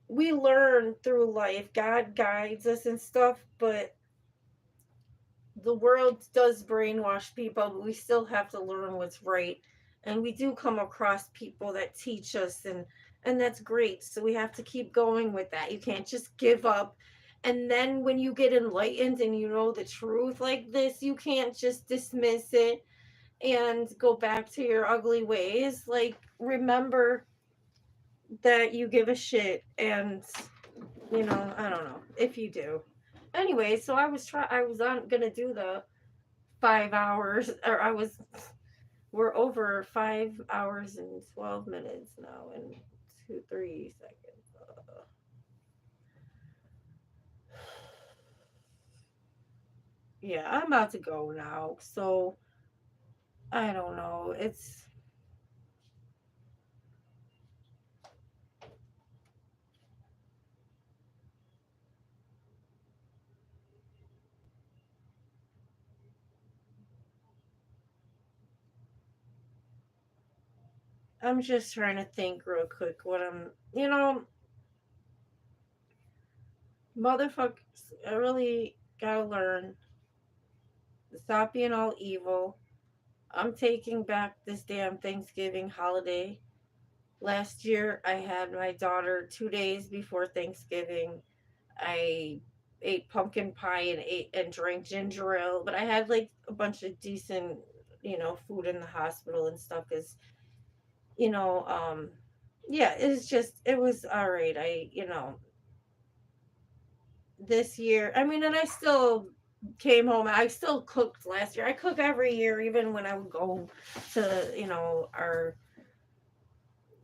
We learn through life. God guides us and stuff, but the world does brainwash people, but we still have to learn what's right. And we do come across people that teach us, and that's great. So we have to keep going with that. You can't just give up. And then when you get enlightened and you know the truth like this, you can't just dismiss it and go back to your ugly ways. Like, remember that you give a shit, and I don't know if you do. Anyway, so I was on gonna do the 5 hours, or we're over 5 hours and 12 minutes now, and 3 seconds. Yeah, I'm about to go now. So I don't know. I'm just trying to think real quick what motherfuckers, I really gotta learn to stop being all evil. I'm taking back this damn Thanksgiving holiday. Last year, I had my daughter 2 days before Thanksgiving. I ate pumpkin pie and drank ginger ale, but I had like a bunch of decent, food in the hospital and stuff. Cause you know, um, yeah, it was all right. This year, I mean, and I still came home. I still cooked last year. I cook every year, even when I would go to, our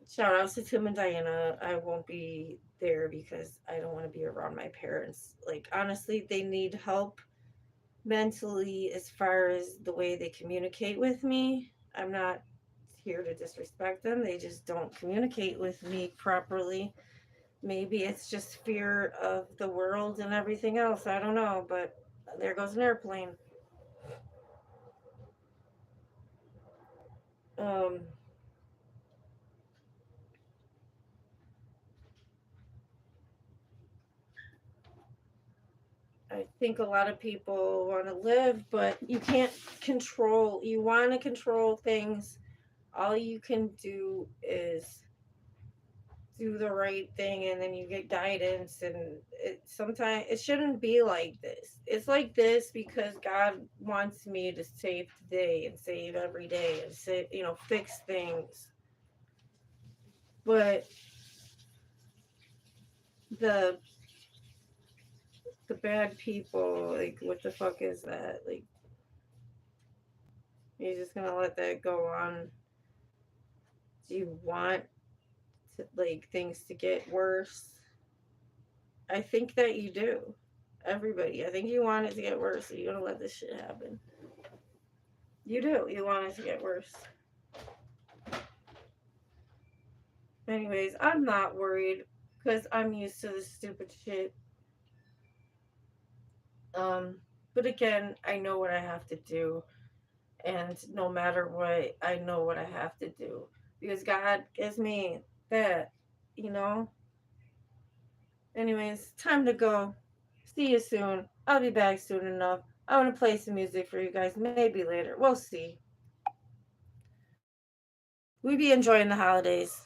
shout outs to Tim and Diana. I won't be there because I don't want to be around my parents. Like, honestly, they need help mentally as far as the way they communicate with me. I'm not here to disrespect them. They just don't communicate with me properly. Maybe it's just fear of the world and everything else. I don't know, but there goes an airplane. Um, I think a lot of people want to live, but you can't control. You want to control things. All you can do is do the right thing, and then you get guidance, and sometimes it shouldn't be like this. It's like this because God wants me to save today and save every day and say, fix things. But the the bad people, like, what the fuck is that? Like, you're just gonna let that go on? Do you want like things to get worse? I think that you do. Everybody, I think you want it to get worse. So you're gonna let this shit happen. You do. You want it to get worse. Anyways, I'm not worried because I'm used to this stupid shit. Um, but again, I know what I have to do, and no matter what, I know what I have to do because God gives me that, you know. Anyways, time to go. See you soon. I'll be back soon enough. I want to play some music for you guys. Maybe later. We'll see. We be enjoying the holidays.